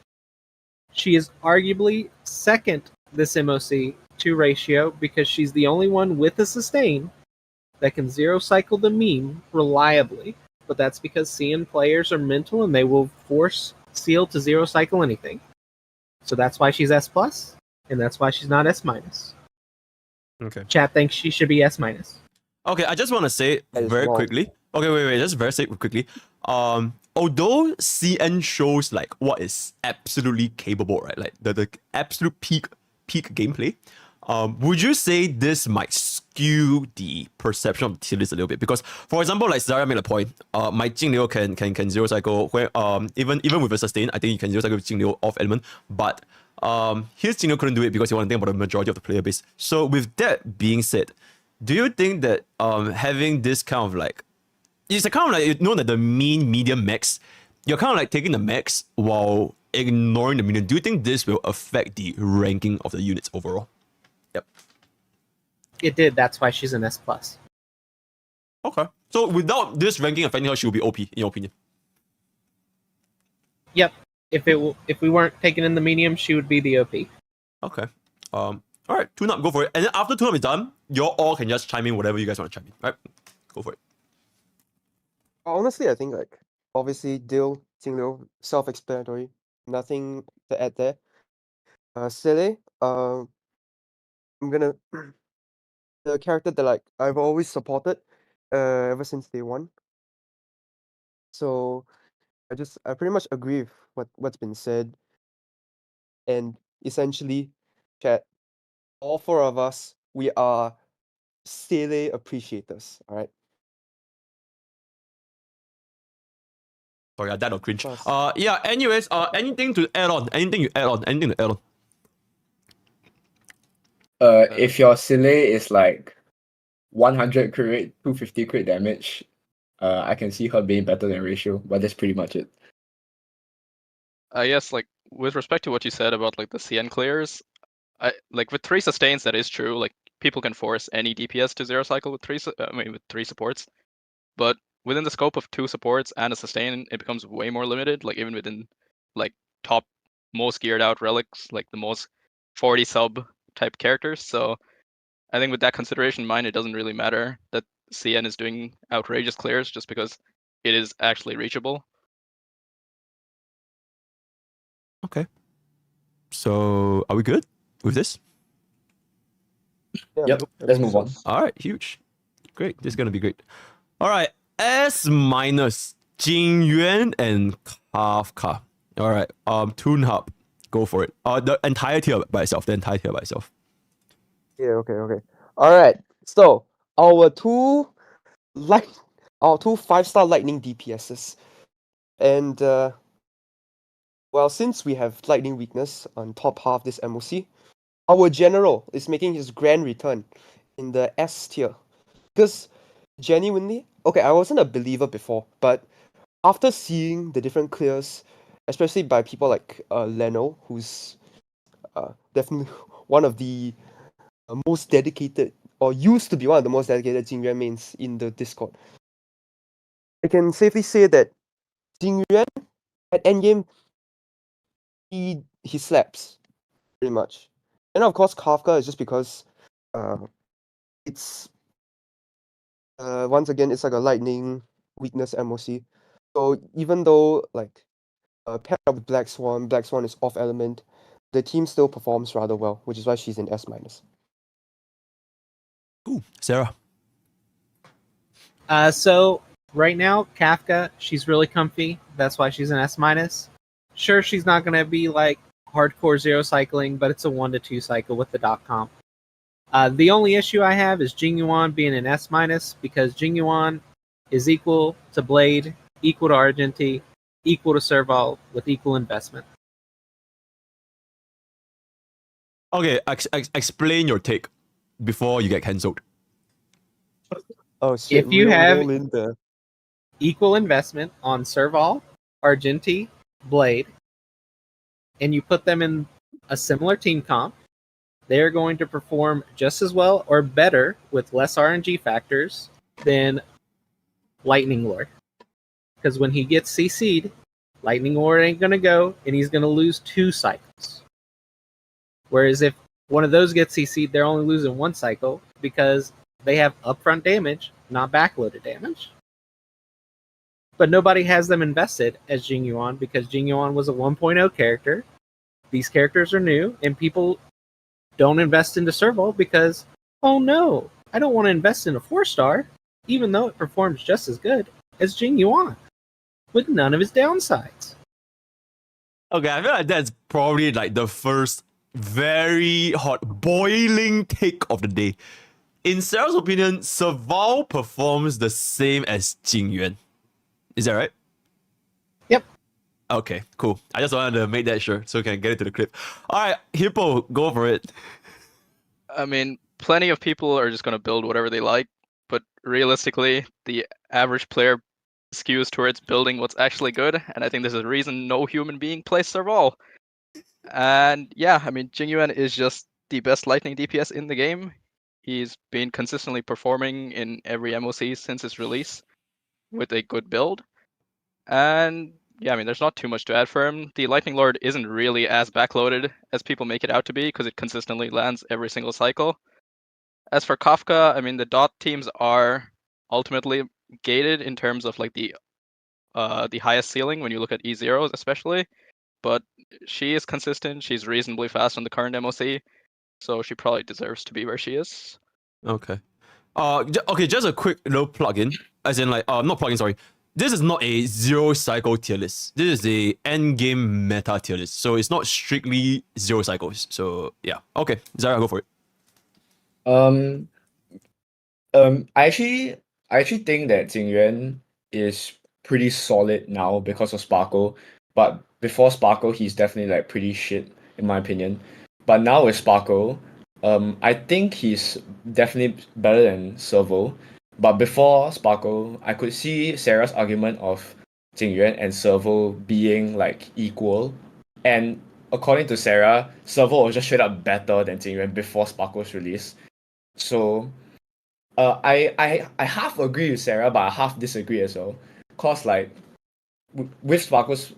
She is arguably second this MOC to Ratio because she's the only one with a sustain that can 0 cycle the meme reliably. But that's because CN players are mental and they will force Seal to 0 cycle anything. So that's why she's S+, and that's why she's not S-. Okay. Chat thinks she should be S-. Okay, I just want to say very quickly. Okay, wait, just very quickly. Although CN shows like what is absolutely capable, right? Like the absolute peak gameplay. Would you say this might skew the perception of the tier list a little bit? Because, for example, like Zarya made a point, my Jingliu can 0 cycle, where even with a sustain, I think you can 0 cycle with Jingliu off element, but his Jingliu couldn't do it because he wanted to think about the majority of the player base. So with that being said, do you think that having this kind of like, it's a kind of like, you know that the mean, medium, max, you're kind of like taking the max while ignoring the medium. Do you think this will affect the ranking of the units overall? Yep. It did. That's why she's an S+. Okay. So without this ranking affecting her, she will be OP, in your opinion? Yep. If we weren't taking in the medium, she would be the OP. Okay. All right. Tune up, go for it. And then after tune up is done, you all can just chime in whatever you guys want to chime in. Right? Go for it. Honestly, I think like obviously Dill, Jingliu, self-explanatory. Nothing to add there. Sele, I'm gonna the character that like I've always supported ever since day one. So I pretty much agree with what's been said. And essentially, chat, all 4 of us, we are Sele appreciators, alright? Sorry, I died of cringe. Yeah, anyways, anything to add on? Anything to add on? If your Sile is like 100 crit rate, 250 crit damage, I can see her being better than Ratio, but that's pretty much it. I guess like with respect to what you said about like the CN clears, I like with 3 sustains that is true. Like people can force any DPS to 0 cycle with 3 supports, but within the scope of 2 supports and a sustain, it becomes way more limited. Like even within like top most geared out relics, like the most 40 sub type characters. So I think with that consideration in mind, it doesn't really matter that CN is doing outrageous clears just because it is actually reachable. Okay. So are we good with this? Yep, let's move on. All right, huge. Great, this is going to be great. All right, S-, Jingyuan and Kafka. All right, Toon Hub. go for it. The entire tier by itself. The entire tier by itself. Yeah, okay. Alright. So our two 5-star lightning DPSs. And well, since we have lightning weakness on top half this MOC, our general is making his grand return in the S tier. Because genuinely, okay, I wasn't a believer before, but after seeing the different clears, especially by people like Leno, who's definitely one of the most dedicated, or used to be one of the most dedicated Jingyuan mains in the Discord, I can safely say that Jingyuan at endgame, he slaps pretty much. And of course, Kafka is just because it's once again it's like a lightning weakness MOC. So even though like paired up with Black Swan is off element, the team still performs rather well, which is why she's in S-. Cool. Sarah. So right now, Kafka, she's really comfy. That's why she's an S-. Sure, she's not gonna be like hardcore zero cycling, but it's a 1 to 2 cycle with the dot comp. The only issue I have is Jingyuan being an S-, because Jingyuan is equal to Blade, equal to Argenti, equal to Serval with equal investment. Okay, explain your take before you get cancelled. Oh shit! If you have in the... equal investment on Serval, Argenti, Blade, and you put them in a similar team comp, they're going to perform just as well or better with less RNG factors than Lightning Lord. Because when he gets CC'd, Lightning Lord ain't going to go, and he's going to lose 2 cycles. Whereas if one of those gets CC'd, they're only losing 1 cycle because they have upfront damage, not backloaded damage. But nobody has them invested as Jingyuan because Jingyuan was a 1.0 character. These characters are new, and people don't invest into Serval because, oh no, I don't want to invest in a 4-star, even though it performs just as good as Jingyuan, with none of its downsides. Okay, I feel like that's probably like the first very hot, boiling take of the day. In Sarah's opinion, Serval performs the same as Jingyuan. Is that right? Yep. Okay, cool. I just wanted to make that sure so we can get into the clip. Alright, Hippo, go for it. I mean, plenty of people are just going to build whatever they like, but realistically, the average player skews towards building what's actually good, and I think there's a reason no human being plays Serval. And yeah, I mean, Jingyuan is just the best lightning DPS in the game. He's been consistently performing in every MOC since its release with a good build. And yeah, I mean, there's not too much to add for him. The Lightning Lord isn't really as backloaded as people make it out to be because it consistently lands every single cycle. As for Kafka, I mean, the dot teams are ultimately gated in terms of like the highest ceiling when you look at E0s especially. But she is consistent. She's reasonably fast on the current MOC, so she probably deserves to be where she is. Okay. Okay, just a quick little plug-in. As in like, not plug-in, sorry. This is not a zero cycle tier list. This is a end game meta tier list. So it's not strictly 0 cycles. So yeah. Okay, Zara, go for it. I actually think that Jingyuan is pretty solid now because of Sparkle. But before Sparkle, he's definitely like pretty shit in my opinion. But now with Sparkle, I think he's definitely better than Servo. But before Sparkle, I could see Sarah's argument of Jingyuan and Servo being like equal. And according to Sarah, Servo was just straight up better than Jingyuan before Sparkle's release. So I half agree with Sarah, but I half disagree as well. Cause like with Sparkle's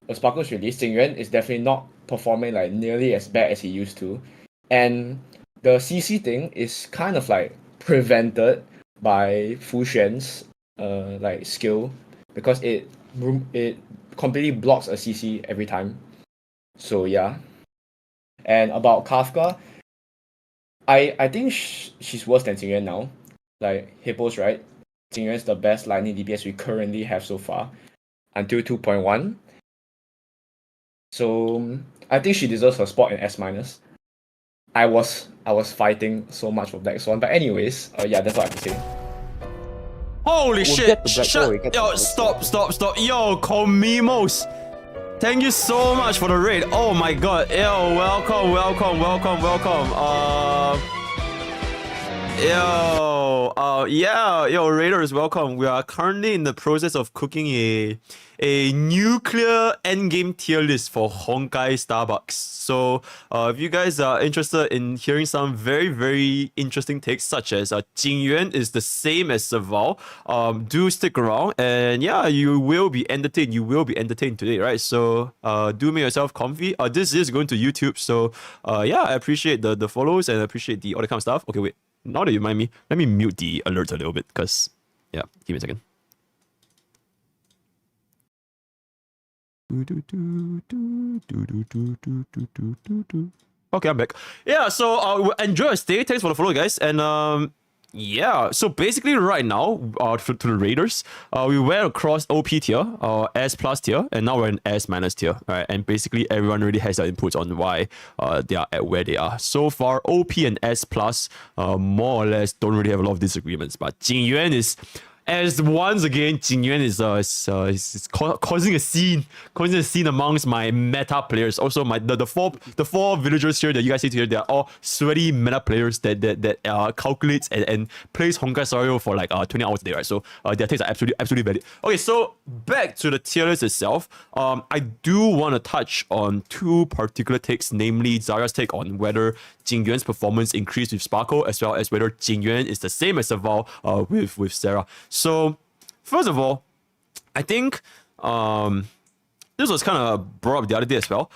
release, Jingyuan is definitely not performing like nearly as bad as he used to. And the CC thing is kind of like prevented by Fu Xuan's like skill because it completely blocks a CC every time. So yeah. And about Kafka, I think she's worse than Jingyuan now. Like Hippo's right. Jingyuan is the best lightning DPS we currently have so far until 2.1. So I think she deserves her spot in S minus. I was fighting so much for Black Swan, but anyways, yeah, that's what I have to say. Holy We'll shit! get to Black Swan when we get to Yo, Black stop! Yo, Komimos! Thank you so much for the raid. Oh my god. Yo, welcome. Yo, raiders, welcome. We are currently in the process of cooking a nuclear endgame tier list for Honkai Starbucks. So, if you guys are interested in hearing some very, very interesting takes, such as Jingyuan is the same as Serval, do stick around. And yeah, you will be entertained. You will be entertained today, right? So, do make yourself comfy. This is going to YouTube. So, yeah, I appreciate the follows and I appreciate the all the kind of stuff. Okay, wait. Now that you remind me, let me mute the alerts a little bit because, yeah, give me a second. Okay, I'm back. Yeah, so enjoy your stay. Thanks for the follow, guys. And yeah, so basically right now, to the raiders, we went across OP tier, S plus tier, and now we're in S minus tier. Right, and basically everyone already has their inputs on why they are at where they are. So far, OP and S plus more or less don't really have a lot of disagreements. But Jingyuan is, as once again, Jingyuan is causing a scene amongst my meta players. Also, the four villagers here that you guys see here, they are all sweaty meta players that calculates and plays Honkai starrail for like 20 hours a day, right? So their takes are absolutely valid. Okay, so back to the tier list itself. I do want to touch on two particular takes, namely Zarya's take on whether Jingyuan's performance increased with Sparkle, as well as whether Jingyuan is the same as Serval with Sarah. So, first of all, I think this was kind of brought up the other day as well.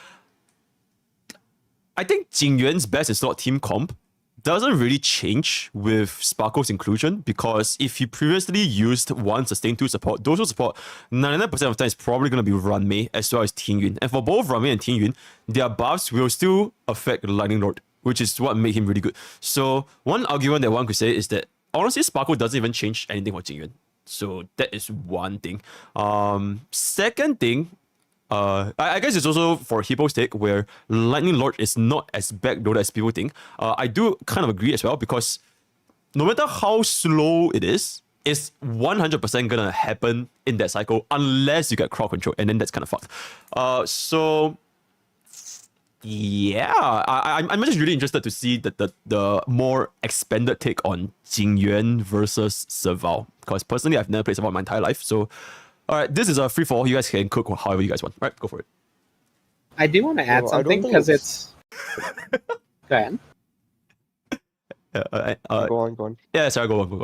I think Jingyuan's best is not team comp doesn't really change with Sparkle's inclusion, because if you previously used 1 sustain 2 support, those who support 99% of the time is probably going to be Ruanmei as well as Tingyun. And for both Ruanmei and Tingyun, their buffs will still affect Lightning Lord, which is what made him really good. So one argument that one could say is that honestly, Sparkle doesn't even change anything for Jingyuan. So that is one thing. Second thing, I guess it's also for Hippo's take, where Lightning Lord is not as backloaded as people think. I do kind of agree as well, because no matter how slow it is, it's 100% gonna happen in that cycle unless you get crowd control, and then that's kind of fucked. So yeah, I'm just really interested to see the more expanded take on Jingyuan versus Serval, because personally I've never played Serval my entire life. So alright, this is a free for all. You guys can cook however you guys want. Alright, go for it. I do want to add something because it's go ahead. Go on. Yeah, sorry, go on.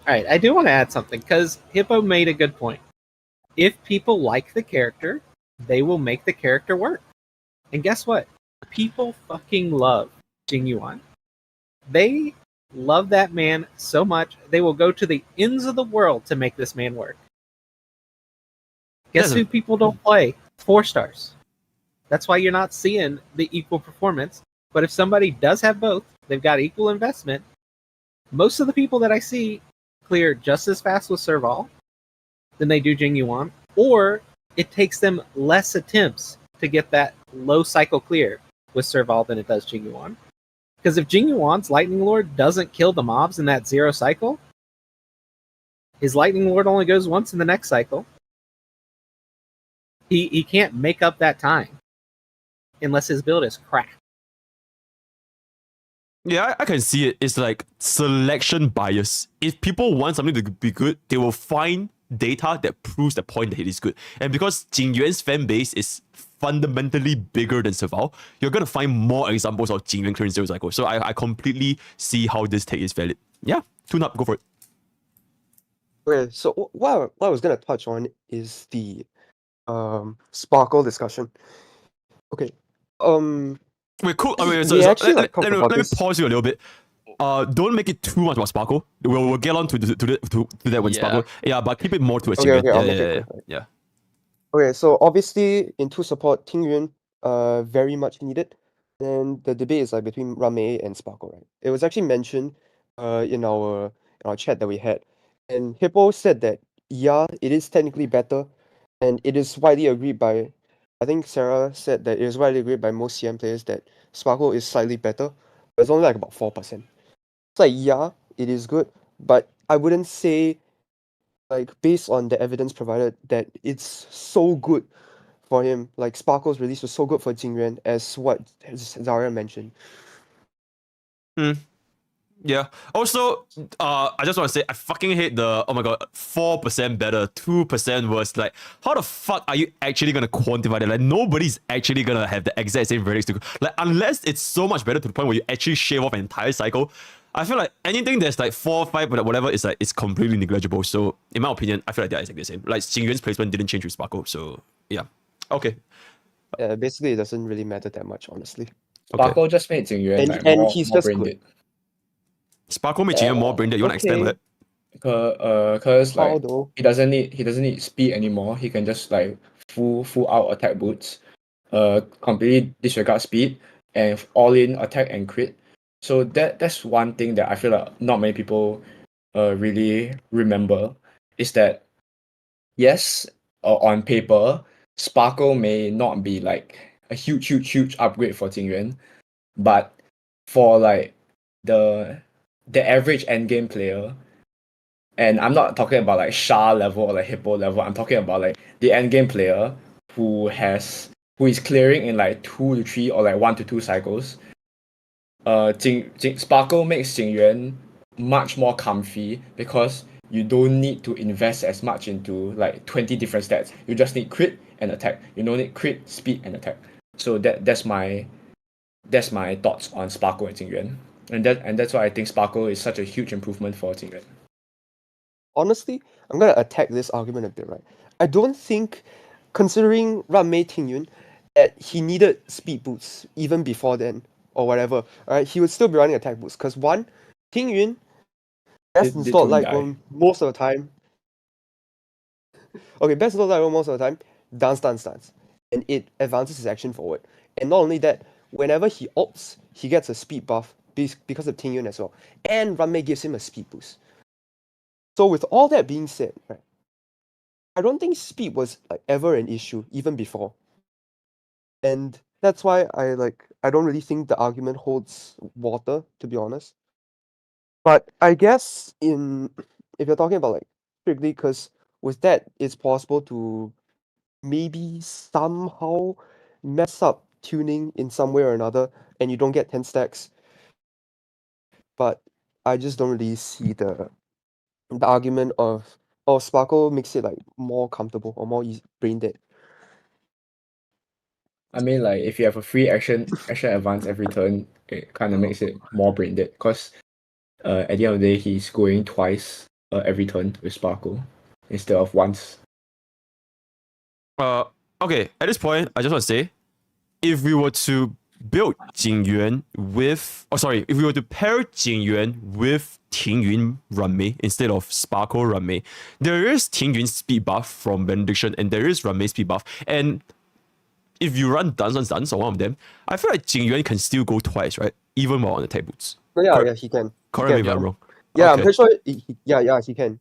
Alright, I do want to add something because Hippo made a good point. If people like the character, they will make the character work. And guess what? People fucking love Jingyuan. They love that man so much, they will go to the ends of the world to make this man work. Guess who people don't play? 4 stars. That's why you're not seeing the equal performance. But if somebody does have both, they've got equal investment, most of the people that I see clear just as fast with Serval than they do Jingyuan, or it takes them less attempts to get that low cycle clear with Serval than it does Jingyuan. Because if Jingyuan's Lightning Lord doesn't kill the mobs in that 0 cycle, his Lightning Lord only goes once in the next cycle. He can't make up that time unless his build is cracked. Yeah, I can see it. It's like selection bias. If people want something to be good, they will find data that proves the point that it is good. And because Jingyuan's fan base is fundamentally bigger than Serval, you're going to find more examples of Jingyuan clearing 0 cycle. So I completely see how this take is valid. Yeah, tune up, go for it. Okay, so what I was going to touch on is the Sparkle discussion. Okay. Wait, cool. Let me pause you a little bit. Don't make it too much about Sparkle. We'll get on to that when Sparkle. Yeah, but keep it more to achievement. Yeah. Okay, so obviously in 2 support, Tingyuan very much needed. And the debate is like between Ruanmei and Sparkle, right? It was actually mentioned in our chat that we had. And Hippo said that yeah, it is technically better, and it is widely agreed by I think Sarah said that it was widely agreed by most CM players that Sparkle is slightly better, but it's only like about 4%. It's like, yeah, it is good, but I wouldn't say, like, based on the evidence provided, that it's so good for him. Like, Sparkle's release was so good for Jingyuan as what Zaria mentioned. Yeah. Also, I just want to say I fucking hate the, oh my god, 4% better, 2% worse. Like, how the fuck are you actually gonna quantify that? Like, nobody's actually gonna have the exact same verdicts to, like, unless it's so much better to the point where you actually shave off an entire cycle. I feel like anything that's like 4, 5, whatever is like, it's completely negligible. So in my opinion, I feel like they're exactly the same. Like, Jingyuan's placement didn't change with Sparkle. So yeah. Okay. Basically, it doesn't really matter that much, honestly. Sparkle just made Jingyuan like and more, he's more just brain good. dead. Sparkle made Jingyuan more brain dead. You wanna explain that? Cause How like though? he doesn't need speed anymore. He can just like full out attack boots, completely disregard speed and all in attack and crit. So that's one thing that I feel like not many people really remember is that yes, on paper, Sparkle may not be like a huge upgrade for Jingyuan, but for like the average endgame player, and I'm not talking about like Shah level or like Hippo level, I'm talking about like the endgame player who is clearing in like 2 to 3 or like 1 to 2 cycles. Sparkle makes Jingyuan much more comfy because you don't need to invest as much into like 20 different stats. You just need crit and attack. You don't need crit, speed, and attack. So that's my thoughts on Sparkle and Jingyuan. And that's why I think Sparkle is such a huge improvement for Jingyuan. Honestly, I'm gonna attack this argument a bit, right? I don't think, considering Ruanmei Tingyun, that he needed speed boosts even before then or whatever. Alright, he would still be running attack boosts because one, Tingyun best installed Lightroom most of the time. Okay, best installed Lightroom most of the time, dance, and it advances his action forward. And not only that, whenever he ults, he gets a speed buff because of Tingyun as well, and Ruanmei gives him a speed boost. So with all that being said, right, I don't think speed was like ever an issue even before, and that's why I don't really think the argument holds water, to be honest. But I guess if you're talking about like strictly, because with that it's possible to maybe somehow mess up tuning in some way or another, and you don't get 10 stacks. But I just don't really see the argument of Sparkle makes it like more comfortable or more easy, brain dead. I mean, like if you have a free action advance every turn, it kind of makes it more brain dead. Cause at the end of the day, he's going twice every turn with Sparkle instead of once. Okay, at this point, I just want to say, if we were to build Jingyuan with, if we were to pair Jingyuan with Tingyun Ruanmei instead of Sparkle Ruanmei, there is Tingyun's speed buff from Benediction and there is Ruanmei's speed buff. And if you run Dance or one of them, I feel like Jingyuan can still go twice, right? Even while on the attack boots. Yeah, he can. Correct me if I'm wrong. Yeah, Okay. I'm pretty sure. He can.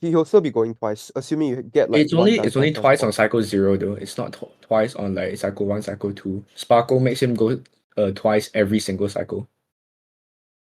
He'll still be going twice, assuming you get like. It's only twice on cycle 0 though. It's not twice on like cycle 1, cycle 2. Sparkle makes him go twice every single cycle.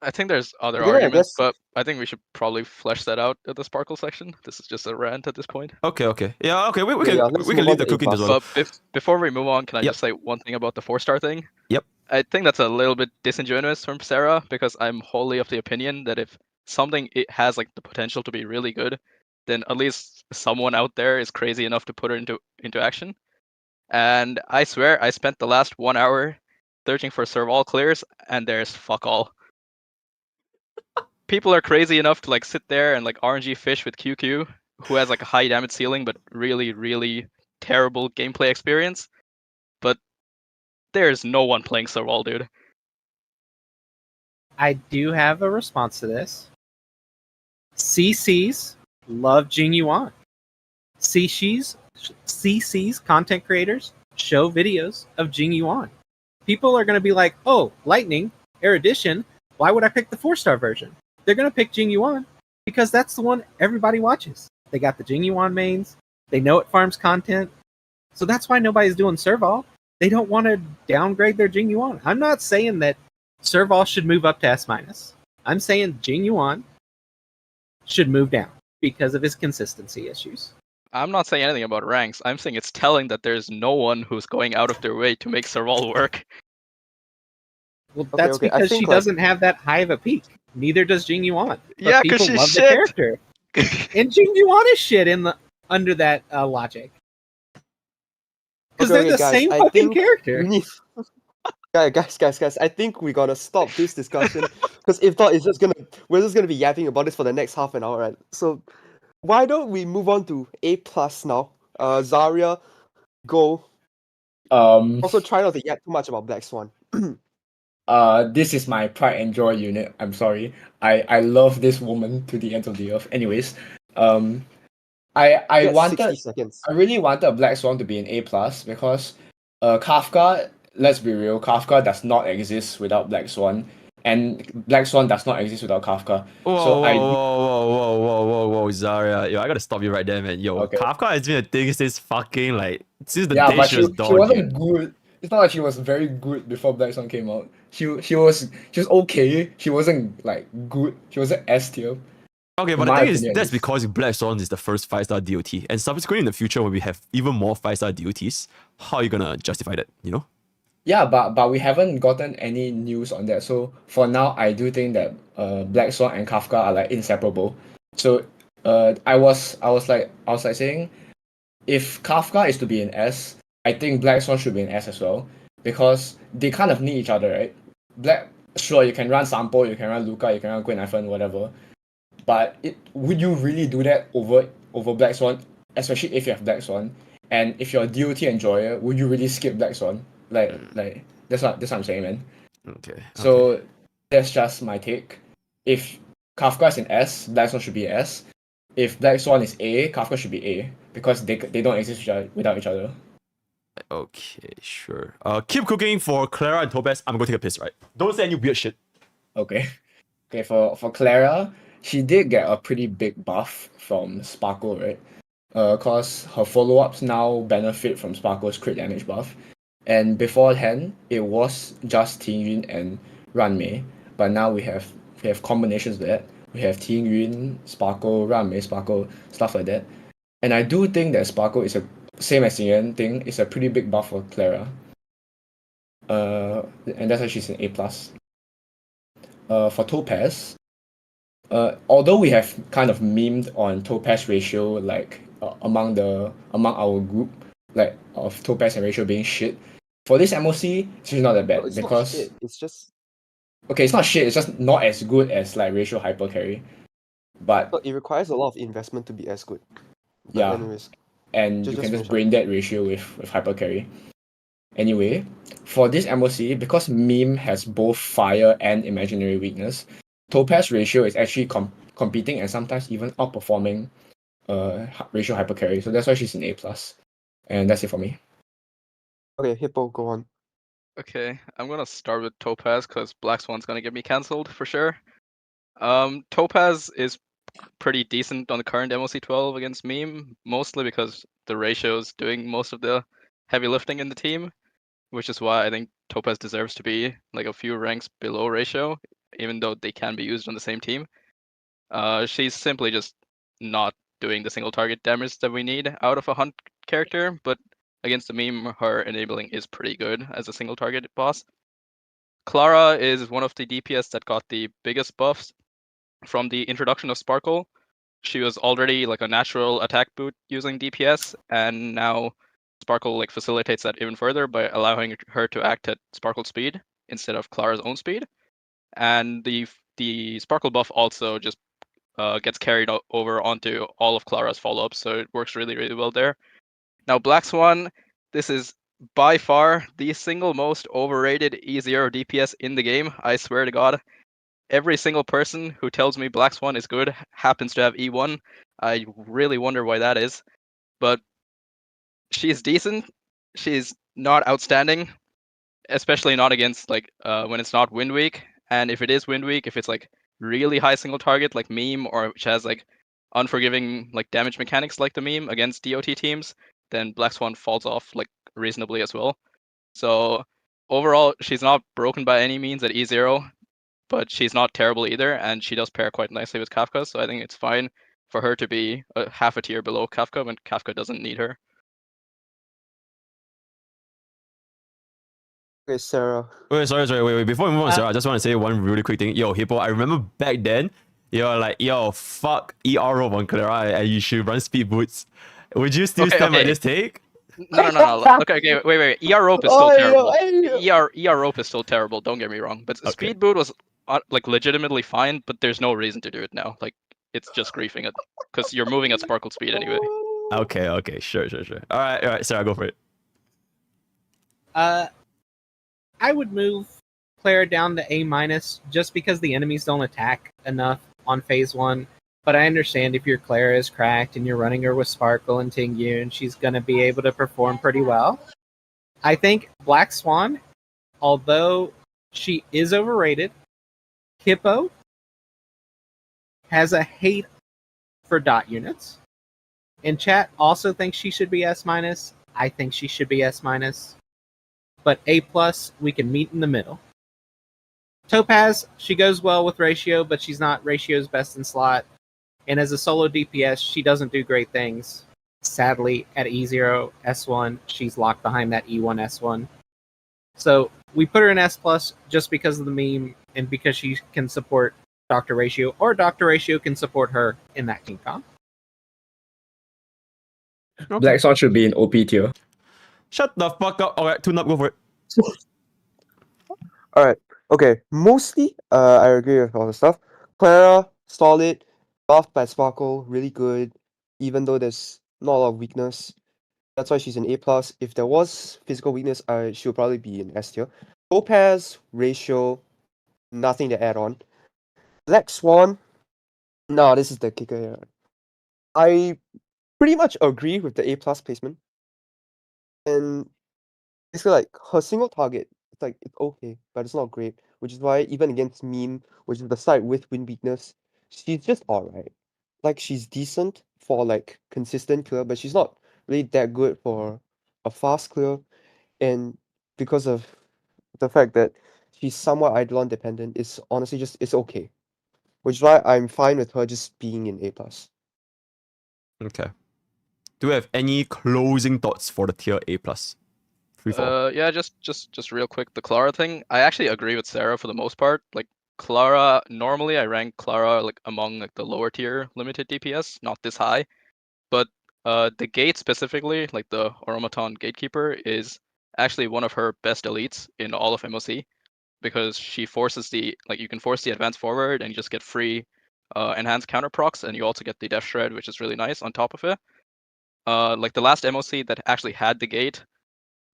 I think there's other Yeah, I arguments, guess- but I think we should probably flesh that out at the Sparkle section. This is just a rant at this point. Okay. Yeah, okay. We let's can move leave on the to cooking as well. But before we move on, can I Yep. just say one thing about the 4-star thing? Yep. I think that's a little bit disingenuous from Sarah because I'm wholly of the opinion that if something it has like the potential to be really good, then at least someone out there is crazy enough to put it into action. And I swear I spent the last 1 hour searching for serve all clears and there's fuck all. People are crazy enough to like sit there and like RNG fish with QQ, who has like a high damage ceiling but really terrible gameplay experience. But there's no one playing Serval, dude. I do have a response to this. CCs love Jing Yuan. CCs content creators show videos of Jing Yuan. People are going to be like, oh, Lightning, Erudition, why would I pick the 4-star version? They're going to pick Jing Yuan because that's the one everybody watches. They got the Jing Yuan mains. They know it farms content. So that's why nobody's doing Serval. They don't want to downgrade their Jing Yuan. I'm not saying that Serval should move up to S-. I'm saying Jing Yuan should move down because of his consistency issues. I'm not saying anything about ranks. I'm saying it's telling that there's no one who's going out of their way to make Serval work. Well, that's because she doesn't have that high of a peak. Neither does Jing Yuan. Yeah, because she's love shit. The character. And Jing Yuan is shit under that logic. Because they're the same fucking character. Guys, I think we gotta stop this discussion because if not, we're just gonna be yapping about this for the next half an hour, right? So why don't we move on to A+ now? Zarya, go. Also try not to yap too much about Black Swan. This is my pride and joy unit. I'm sorry. I love this woman to the end of the earth. Anyways, I really wanted Black Swan to be an A+ because Kafka, let's be real, Kafka does not exist without Black Swan, and Black Swan does not exist without Kafka. Whoa, Zarya. Yo, I gotta stop you right there, man. Yo, okay. Kafka has been a thing since since the day she was she wasn't good. It's not like she was very good before Black Swan came out. She was okay. She wasn't like good. She wasn't S tier. Okay, but the thing is, that's because Black Swan is the first 5-star DOT, and subsequently in the future when we have even more 5-star DOTs, how are you gonna justify that? You know? Yeah, but we haven't gotten any news on that. So for now, I do think that Black Swan and Kafka are like inseparable. So I was saying, if Kafka is to be an S, I think Black Swan should be an S as well because they kind of need each other, right? Sure, you can run Sampo, you can run Luca, you can run Gwen Ifan, whatever. But would you really do that over Black Swan, especially if you have Black Swan? And if you're a DOT enjoyer, would you really skip Black Swan? Like that's what I'm saying, man. Okay. So that's just my take. If Kafka is an S, Black Swan should be an S. If Black Swan is A, Kafka should be A because they don't exist without each other. Okay, sure. Keep cooking for Clara and Topaz. I'm gonna take a piss, right? Don't say any weird shit. Okay. For Clara, she did get a pretty big buff from Sparkle, right? Cause her follow-ups now benefit from Sparkle's crit damage buff. And beforehand, it was just Tingyun and Ruanmei, but now we have combinations of that. We have Tingyun, Sparkle, Ruanmei, Sparkle, stuff like that. And I do think that Sparkle is same as Tingyun thing. It's a pretty big buff for Clara. And that's why she's an A+. For Topaz, although we have kind of memed on Topaz ratio, like among our group, like of Topaz and ratio being shit. For this MOC, it's not that bad because not shit. It's just it's not shit. It's just not as good as like ratio hyper carry, but it requires a lot of investment to be as good. But yeah, anyways, and you can just brain dead ratio with hyper carry. Anyway, for this MOC, because meme has both fire and imaginary weakness, Topaz ratio is actually competing and sometimes even outperforming ratio hyper carry. So that's why she's an A+. And that's it for me. Okay, Hippo, go on. Okay, I'm gonna start with Topaz because Black Swan's gonna get me cancelled for sure. Topaz is pretty decent on the current MOC 12 against meme, mostly because the ratio's doing most of the heavy lifting in the team, which is why I think Topaz deserves to be like a few ranks below ratio, even though they can be used on the same team. She's simply just not doing the single target damage that we need out of a hunt character, but against the meme, her enabling is pretty good as a single target boss. Clara is one of the DPS that got the biggest buffs from the introduction of Sparkle. She was already like a natural attack boot using DPS, and now Sparkle like facilitates that even further by allowing her to act at Sparkle speed instead of Clara's own speed. And the Sparkle buff also just gets carried over onto all of Clara's follow-ups, so it works really, really well there. Now, Black Swan, this is by far the single most overrated E0 DPS in the game. I swear to God. Every single person who tells me Black Swan is good happens to have E1. I really wonder why that is. But she's decent. She's not outstanding, especially not against like when it's not Wind Week. And if it is Wind Week, if it's like really high single target like meme, or which has like unforgiving like damage mechanics like the meme against DOT teams, then Black Swan falls off like reasonably as well. So overall, she's not broken by any means at E0, but she's not terrible either, and she does pair quite nicely with Kafka. So I think it's fine for her to be half a tier below Kafka when Kafka doesn't need her. Okay, Sarah. Wait, sorry, wait. Before we move on, Sarah, I just want to say one really quick thing. Yo, Hippo, I remember back then, you're like, yo, fuck ER rope on Clara, and you should run speed boots. Would you still stand by this take? No. Okay, wait. ER rope is still terrible. ER rope is still terrible. Don't get me wrong, but speed boot was like legitimately fine. But there's no reason to do it now. Like it's just griefing it because you're moving at sparkle speed anyway. Okay, sure. All right, Sarah, go for it. I would move Clara down to A- just because the enemies don't attack enough on phase 1. But I understand if your Clara is cracked and you're running her with Sparkle and Tingyu and she's going to be able to perform pretty well. I think Black Swan, although she is overrated, Hippo has a hate for dot units. And chat also thinks she should be S-. I think she should be S-. But A+, we can meet in the middle. Topaz, she goes well with Ratio, but she's not Ratio's best in slot. And as a solo DPS, she doesn't do great things. Sadly, at E0, S1, she's locked behind that E1, S1. So we put her in S+, just because of the meme, and because she can support Dr. Ratio, or Dr. Ratio can support her in that King Kong. Okay. Black Swan should be in OP tier. Shut the fuck up. Alright, tune up, go for it. Alright, okay. Mostly, I agree with all the stuff. Clara, solid. Buffed by Sparkle, really good. Even though there's not a lot of weakness. That's why she's an A+. If there was physical weakness, she'll probably be in S tier. Topaz, Ratio, nothing to add on. Black Swan, no, this is the kicker here. I pretty much agree with the A+ placement. And basically, like, her single target, it's okay, but it's not great. Which is why, even against meme, which is the side with win weakness, she's just alright. Like, she's decent for, like, consistent clear, but she's not really that good for a fast clear. And because of the fact that she's somewhat Eidolon dependent, it's honestly it's okay. Which is why I'm fine with her just being in A+. Okay. Do we have any closing thoughts for the tier A+? Yeah, just real quick, the Clara thing. I actually agree with Sarah for the most part. Like Clara, normally I rank Clara like among like the lower tier limited DPS, not this high. But the gate specifically, like the Automaton Gatekeeper, is actually one of her best elites in all of MOC, because she forces you can force the advance forward and you just get free enhanced counter procs, and you also get the Death Shred, which is really nice on top of it. Like the last MOC that actually had the gate,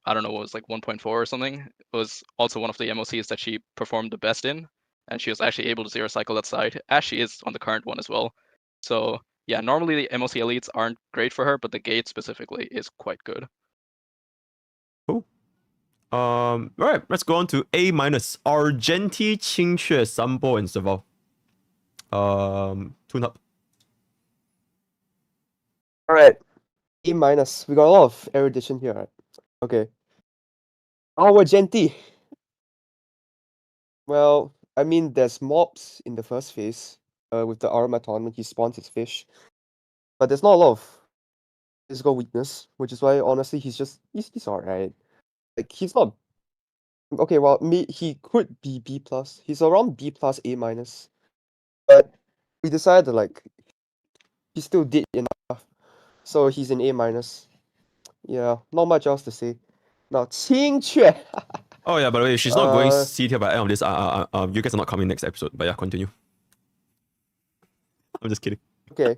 I don't know, it was like 1.4 or something, was also one of the MOCs that she performed the best in, and she was actually able to zero cycle that side, as she is on the current one as well. So yeah, normally the MOC elites aren't great for her, but the gate specifically is quite good. Cool. Alright, let's go on to A-. Argenti, Qingxue, Sambo, and Serval. Tune up. Alright. A-. We got a lot of erudition here, right? Okay. Argenti. Well, I mean, there's mobs in the first phase, with the Automaton when he spawns his fish. But there's not a lot of physical weakness, which is why, honestly, he's alright. Like, he's not... Okay, well, he could be B+. He's around B+, A-. But we decided that, like, he still did enough. So he's in A-. Yeah, not much else to say. Now, Qingxue. Oh yeah, by the way, she's not going C tier by the end of this. You guys are not coming next episode, but yeah, continue. I'm just kidding. Okay.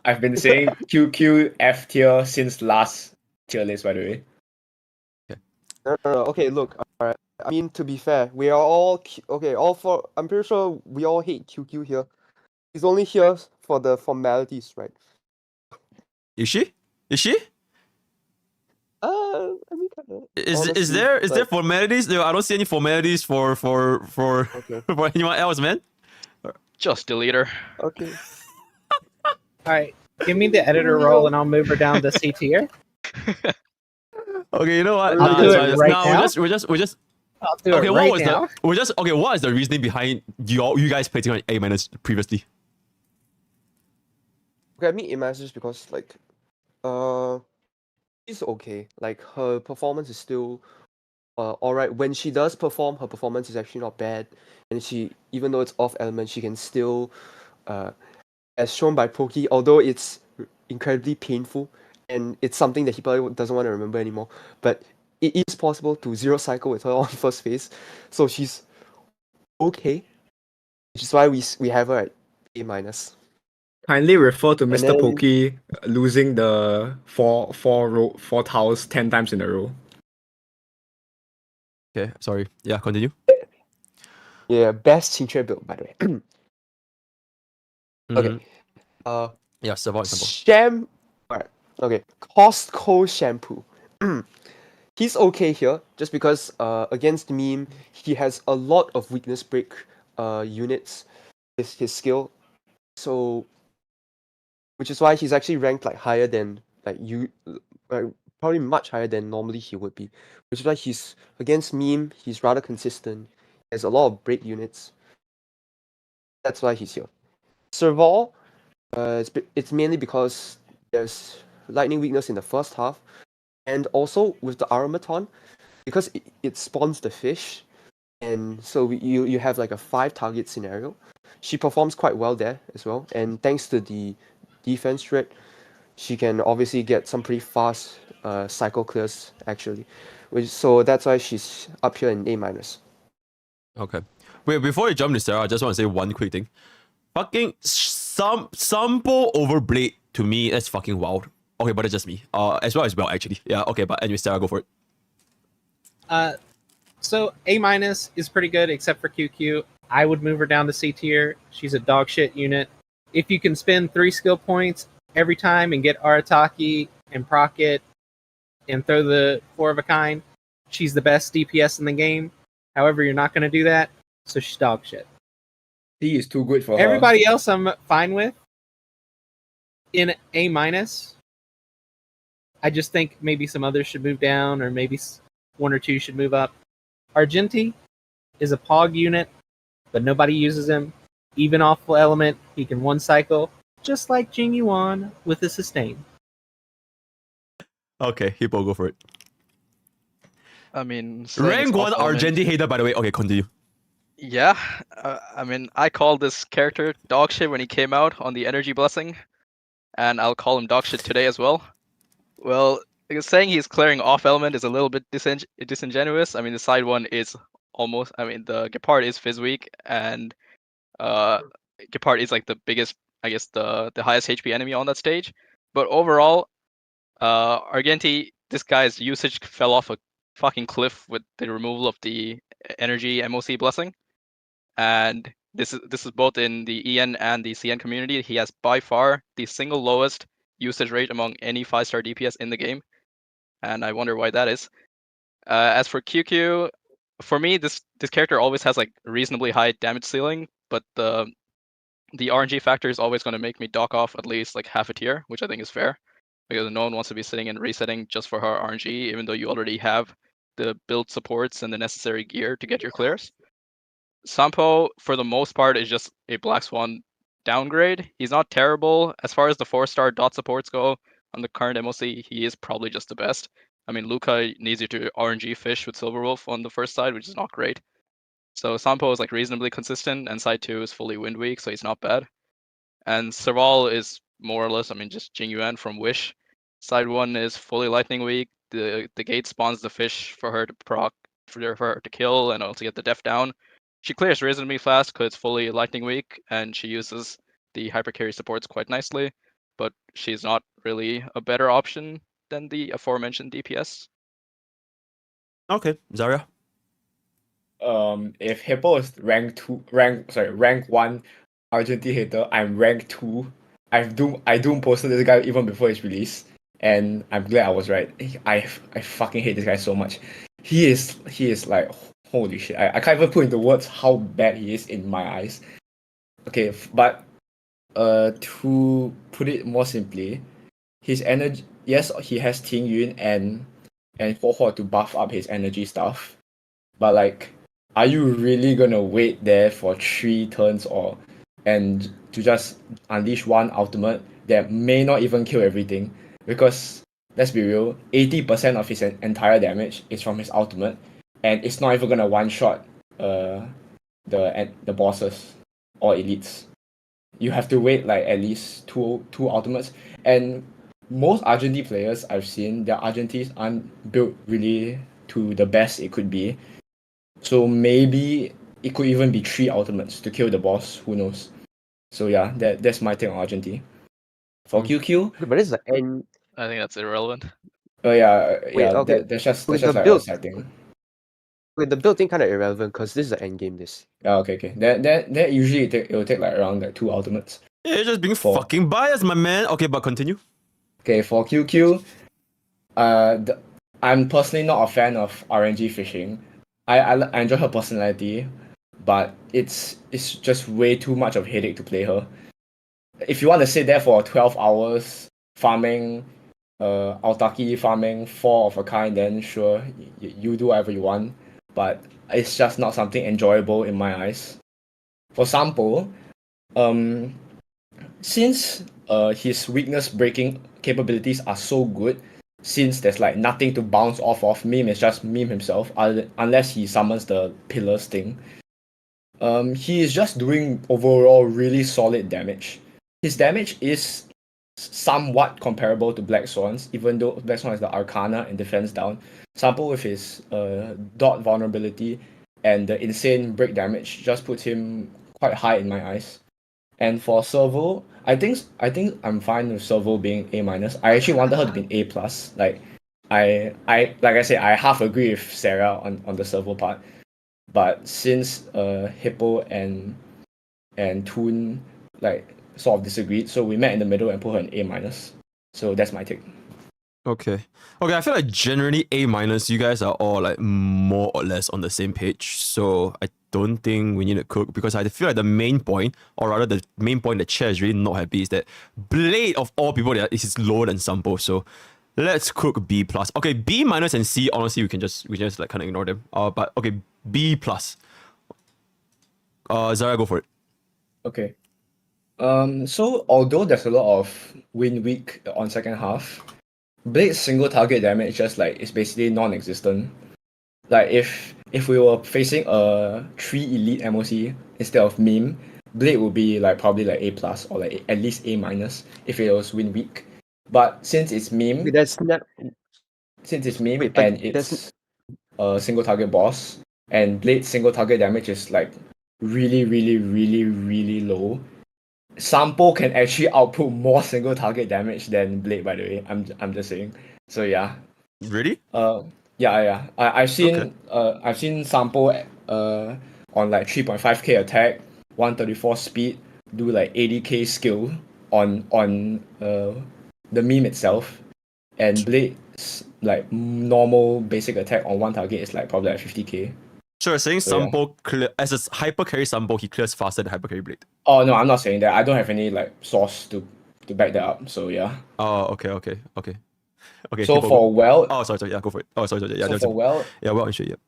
I've been saying QQ F tier since last tier list, by the way. Okay. No. Okay, look. Alright. I mean, to be fair, we are all all four. I'm pretty sure we all hate QQ here. He's only here for the formalities, right? Is she? I mean, kinda. Is there formalities? No, I don't see any formalities for for anyone else, man. Just delete her. Okay. Alright, give me the editor role and I'll move her down to C tier. Okay, you know what? I'll do it's it fine. right Nah, now. we're just. I'll do Okay, it what right was now. okay, what is the reasoning behind you guys placing on A minus previously? Okay, I mean A minus just because like, she's okay. Like her performance is still alright. When she does perform, her performance is actually not bad, and she, even though it's off element, she can still, as shown by Poke, although it's incredibly painful and it's something that he probably doesn't want to remember anymore, but it is possible to zero cycle with her on first phase, so she's okay, which is why we have her at A minus. Kindly refer to And Mr. then- Poke losing the four tiles 10 times in a row. Okay, sorry. Yeah, continue. Yeah, best Chinchua build, by the way. Okay. Yeah, Serval example. Alright. Okay. Costco shampoo. He's okay here, just because against meme, he has a lot of weakness break units with his skill. So which is why he's actually ranked like higher than like you probably much higher than normally he would be. Which is why he's against meme, he's rather consistent. He has a lot of break units. That's why he's here. Serval, it's mainly because there's lightning weakness in the first half, and also with the Aromaton, because it spawns the fish, and so you have like a 5 target scenario. She performs quite well there as well, and thanks to the defense threat, she can obviously get some pretty fast cycle clears actually, so that's why she's up here in A minus. Okay. Wait, before you jump to Sarah, I just want to say one quick thing. Fucking Sampo over Blade to me, that's fucking wild. Okay, but it's just me. As well as well, actually. Yeah, okay, but anyway, Sarah, go for it. So A minus is pretty good, except for QQ. I would move her down to C tier. She's a dog shit unit. If you can spend 3 skill points every time and get Arataki and proc it and throw the 4 of a kind, she's the best DPS in the game. However, you're not going to do that, so she's dog shit. He is too good for Everybody else I'm fine with in A minus. I just think maybe some others should move down, or maybe 1 or 2 should move up. Argenti is a Pog unit, but nobody uses him. Even off element, he can 1 cycle, just like Jing Yuan with a sustain. Okay, Hippo, go for it. I mean, Rank 1 off element. Argenti hater, by the way. Okay, continue. Yeah, I mean, I called this character dog shit when he came out on the Energy Blessing, and I'll call him dog shit today as well. Well, saying he's clearing off element is a little bit disingenuous. I mean, the side one is almost. I mean, the Gepard is Fizz weak, and Gepard is like the biggest, I guess, the highest HP enemy on that stage. But overall, Argenti, this guy's usage fell off a fucking cliff with the removal of the energy MOC blessing, and this is both in the EN and the CN community. He has by far the single lowest usage rate among any 5-star DPS in the game, and I wonder why that is. As for QQ, for me, this character always has like reasonably high damage ceiling, but the RNG factor is always going to make me dock off at least like half a tier, which I think is fair, because no one wants to be sitting and resetting just for her RNG, even though you already have the build supports and the necessary gear to get your clears. Sampo, for the most part, is just a Black Swan downgrade. He's not terrible. As far as the 4-star dot supports go on the current MOC, he is probably just the best. I mean, Luca needs you to RNG fish with Silverwolf on the first side, which is not great. So Sampo is like reasonably consistent, and side 2 is fully wind weak, so he's not bad. And Serval is more or less, I mean, just Jing Yuan from Wish. Side 1 is fully lightning weak. The gate spawns the fish for her to proc, for her to kill, and also get the def down. She clears reasonably fast because it's fully lightning weak, and she uses the hyper carry supports quite nicely, but she's not really a better option than the aforementioned DPS. Okay, Zarya. If Hippo is rank 1 Argenti hater, I'm rank 2. I doom posted this guy even before his release, and I'm glad I was right. I fucking hate this guy so much. He is like, holy shit. I can't even put into words how bad he is in my eyes. Okay, but to put it more simply, his energy. Yes, he has Ting Yun and Huo Huo to buff up his energy stuff, but like, are you really gonna wait there for 3 turns and to just unleash one ultimate that may not even kill everything? Because let's be real, 80% of his entire damage is from his ultimate, and it's not even gonna one shot the bosses or elites. You have to wait like at least two ultimates. And most Argentine players I've seen, their Argentines aren't built really to the best it could be. So maybe it could even be 3 ultimates to kill the boss. Who knows? So yeah, that's my take on Argentine. For QQ, but this is the end. I think that's irrelevant. Oh yeah, Wait, okay. That's just With like the a build, side thing. with the build thing kind of irrelevant because this is the end game. This. Yeah, okay. That usually it will take like around like 2 ultimates. Yeah, you're just being fucking biased, my man. Okay, but continue. Okay, for QQ, I'm personally not a fan of RNG fishing. I enjoy her personality, but it's just way too much of a headache to play her. If you want to sit there for 12 hours farming, Altaki farming 4 of a kind, then sure, you do whatever you want. But it's just not something enjoyable in my eyes. For Sampo, since his weakness breaking capabilities are so good, since there's like nothing to bounce off of, Meme is just Meme himself, unless he summons the pillars thing. He is just doing overall really solid damage. His damage is somewhat comparable to Black Swan's, even though Black Swan has the Arcana and defense down. Sampo with his dot vulnerability and the insane break damage just puts him quite high in my eyes. And for Servo, I think I'm fine with Servo being A-. I actually wanted her to be an A+. Like I said, I half agree with Sarah on the Servo part. But since Hippo and Toon like sort of disagreed, so we met in the middle and put her in A-. So that's my take. Okay, I feel like generally A-, you guys are all like more or less on the same page. So I don't think we need to cook, because I feel like the main point, or rather the main point the chair is really not happy, is that Blade of all people is lower than Sampo. So let's cook B+. Okay, B- and C, honestly, we can just like kind of ignore them. But okay, B+. Zara, go for it. Okay. So although there's a lot of win weak on second half, Blade's single target damage just like is basically non-existent. Like if we were facing a 3 elite MOC instead of Meme, Blade would be like probably like A+ or like at least A- if it was win weak. But since it's Meme, since it's Meme and it's a single target boss, and Blade's single target damage is like really, really, really, really low. Sampo can actually output more single target damage than Blade, by the way. I'm just saying. So yeah. Really? Yeah. I've seen Sampo on like 3.5k attack, 134 speed, do like 80k skill on the Meme itself, and Blade's like normal basic attack on one target is like probably like 50k. Sure, saying Sampo as a hyper carry Sampo, he clears faster than hyper carry Blade. Oh no, I'm not saying that. I don't have any like source to back that up. So yeah. Oh, okay. So for Weld. Oh, sorry. Yeah, go for it. Oh, sorry. Yeah, so for Weld. Yeah, Weld and shit.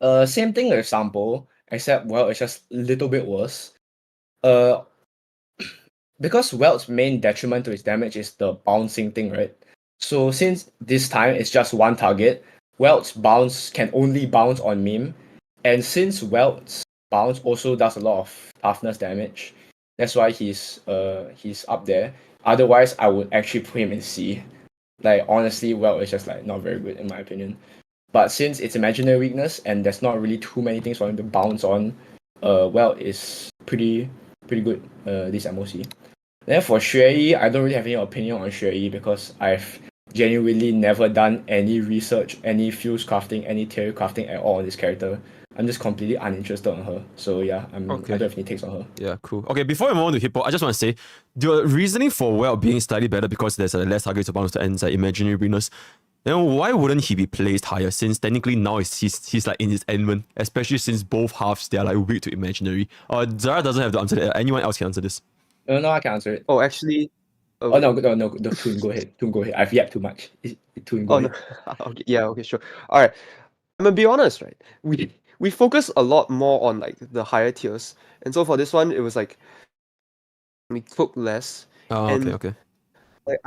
Yeah. Same thing with Sampo, except Weld is just a little bit worse. Because Weld's main detriment to his damage is the bouncing thing, right? So since this time it's just one target, Weld's bounce can only bounce on Meme, and since Weld's bounce also does a lot of toughness damage, that's why he's up there. Otherwise, I would actually put him in C. Like honestly, Weld is just like not very good in my opinion. But since it's imaginary weakness and there's not really too many things for him to bounce on, Weld is pretty good this MOC. Then for Xueyi, I don't really have any opinion on Xueyi because I've genuinely never done any research, any fuse crafting, any theory crafting at all on this character. I'm just completely uninterested on her. So yeah, I don't have any takes on her. Yeah, cool. Okay, before we move on to Hippo, I just want to say the reasoning for Weld being slightly better because there's less targets to bounce to ends like imaginary weakness. Then why wouldn't he be placed higher, since technically now he's like in his element, especially since both halves they are like weak to imaginary. Zara doesn't have to answer that. Anyone else can answer this. No, I can answer it. Oh, actually, Oh no, Toon, go ahead. Toon, go ahead. I've yapped too much. Toon, go ahead. No. Okay, yeah, okay, sure. All right. I'm gonna be honest, right? We focus a lot more on like the higher tiers, and so for this one, it was like we took less. Oh, and okay. Like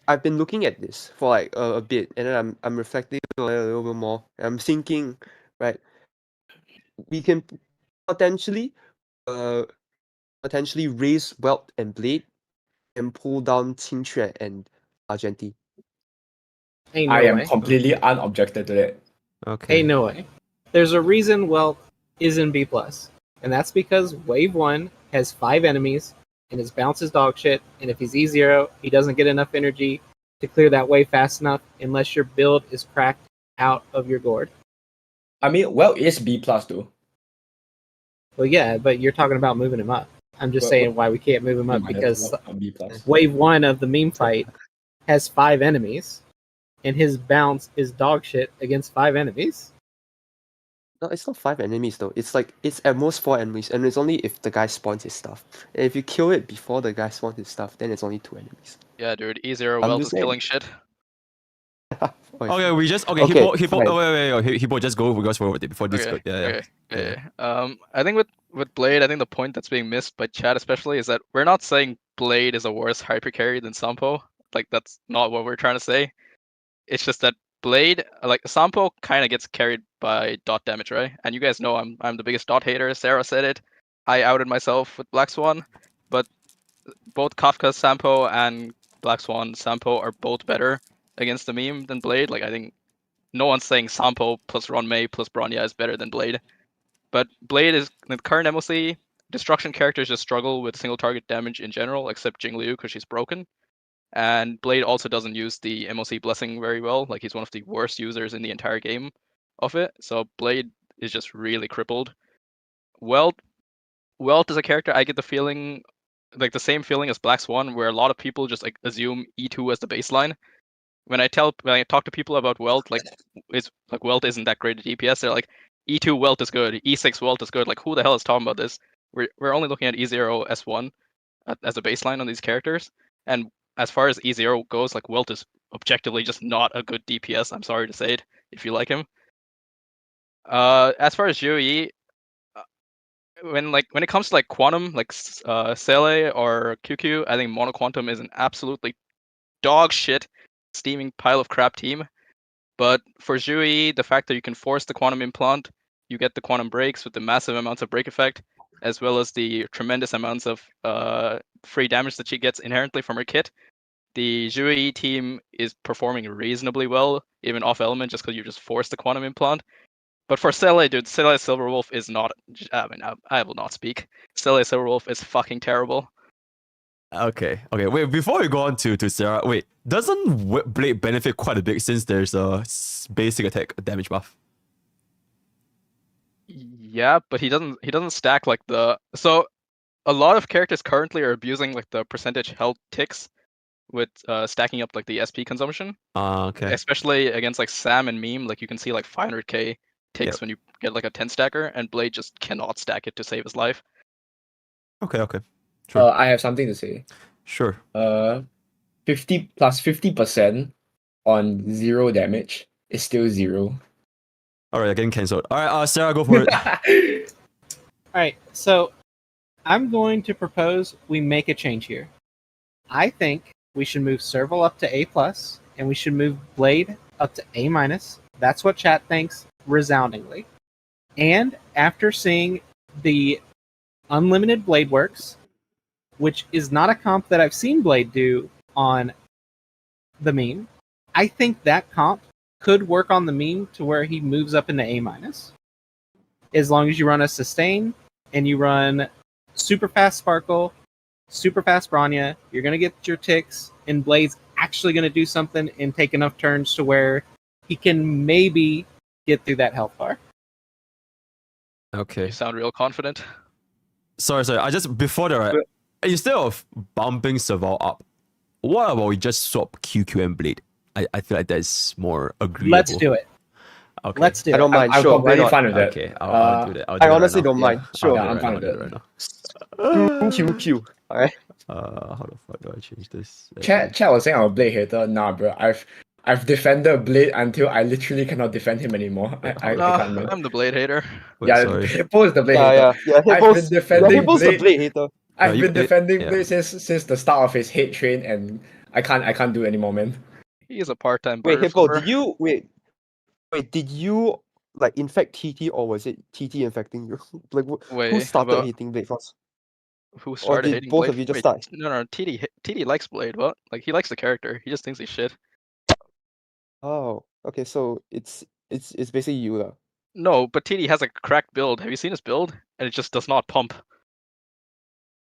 I've been looking at this for like a bit, and then I'm reflecting on it a little bit more. I'm thinking, right? We can potentially raise Welt and Blade and pull down Qingque and Argenti. Ain't no I am way. completely unobjected to that. Okay. Ain't no way. There's a reason Welt is in B+, and that's because Wave 1 has 5 enemies, and his bounce is dog shit, and if he's E0, he doesn't get enough energy to clear that wave fast enough unless your build is cracked out of your gourd. I mean, Welt is B+ though. Well, yeah, but you're talking about moving him up. I'm just saying why we can't move him up, because B+. Wave 1 of the meme fight has 5 enemies, and his bounce is dog shit against 5 enemies. No, it's not 5 enemies though. It's at most 4 enemies, and it's only if the guy spawns his stuff. And if you kill it before the guy spawns his stuff, then it's only 2 enemies. Yeah, dude, E0 I'm Welt just is killing saying. shit. Okay, we just Okay, Hippo. fine. Oh, wait. Hippo, just go forward before this. Okay, Yeah. okay. I think with Blade, I think the point that's being missed by chat especially is that we're not saying Blade is a worse hyper carry than Sampo. Like, that's not what we're trying to say. It's just that Blade, like Sampo, kind of gets carried by dot damage, right? And you guys know I'm the biggest dot hater. Sarah said it. I outed myself with Black Swan, but both Kafka's Sampo and Black Swan Sampo are both better against the meme than Blade. Like, I think no one's saying Sampo plus Ruanmei plus Bronya is better than Blade. But Blade is the current MOC. Destruction characters just struggle with single target damage in general, except Jingliu because she's broken. And Blade also doesn't use the MOC blessing very well. Like, he's one of the worst users in the entire game of it. So Blade is just really crippled. Welt is a character I get the feeling, like the same feeling as Black Swan, where a lot of people just like assume E2 as the baseline. When I talk to people about Welt, like Welt isn't that great at DPS, they're like, E2 Welt is good, E6 Welt is good. Like, who the hell is talking about this? We're only looking at E0 S1 as a baseline on these characters. And as far as E0 goes, like, Welt is objectively just not a good DPS. I'm sorry to say it if you like him. As far as GOE, when it comes to like Quantum, like Sele or QQ, I think Mono Quantum is an absolutely dog shit steaming pile of crap team. But for Zhui, the fact that you can force the Quantum Implant, you get the Quantum Breaks with the massive amounts of break effect, as well as the tremendous amounts of free damage that she gets inherently from her kit. The Zhui team is performing reasonably well, even off element, just because you just force the Quantum Implant. But for Sele, dude, Sele Silverwolf is not. I mean, I will not speak. Sele Silverwolf is fucking terrible. Okay. Wait, before we go on to Sarah, wait, doesn't Blade benefit quite a bit since there's a basic attack damage buff? Yeah, but he doesn't stack like the. So a lot of characters currently are abusing like the percentage health ticks with stacking up like the SP consumption. Okay. Especially against like Sam and Meme, like you can see like 500k ticks when you get like a 10 stacker, and Blade just cannot stack it to save his life. Okay. Sure. I have something to say. Sure. 50 plus 50% on 0 damage is still 0. Alright, getting cancelled. Alright, Sarah, go for it. Alright, so I'm going to propose we make a change here. I think we should move Serval up to A+, and we should move Blade up to A-. That's what chat thinks, resoundingly. And after seeing the Unlimited Blade Works, which is not a comp that I've seen Blade do on the meme, I think that comp could work on the meme to where he moves up into A-. As long as you run a sustain and you run super fast Sparkle, super fast Bronya, you're going to get your ticks, and Blade's actually going to do something and take enough turns to where he can maybe get through that health bar. Okay. You sound real confident. Sorry. I just, before that, right, instead of bumping Serval up, what about we just swap QQ and Blade? I feel like that's more agreeable. Let's do it. Okay. Let's do it. I don't mind. I'm Sure, completely why not? fine with that. Okay, I'll do that. I honestly don't mind. Sure. I'm fine with that. QQ. Alright. How the fuck do I change this? Chat was saying I'm a Blade hater. Nah, bro. I've defended Blade until I literally cannot defend him anymore. I can't, man. I'm the Blade hater. Wait, Yeah, sorry. Hippo is the Blade Yeah, hater. yeah. I've been defending Hippo's the Blade. Blade hater. I've you- been defending yeah. Blade since the start of his hate train, and I can't do it anymore, man. He is a part-time Wait, bird Hippo, flipper. did you did you like infect TT, or was it TT infecting you? Like who Wait, started about hating Blade first? who Or started did hating both Blade? of you just Wait, start? no, TD likes Blade. What? Like he likes the character. He just thinks he's shit. Oh, okay, so it's basically you lah. No, but TD has a cracked build. Have you seen his build? And it just does not pump.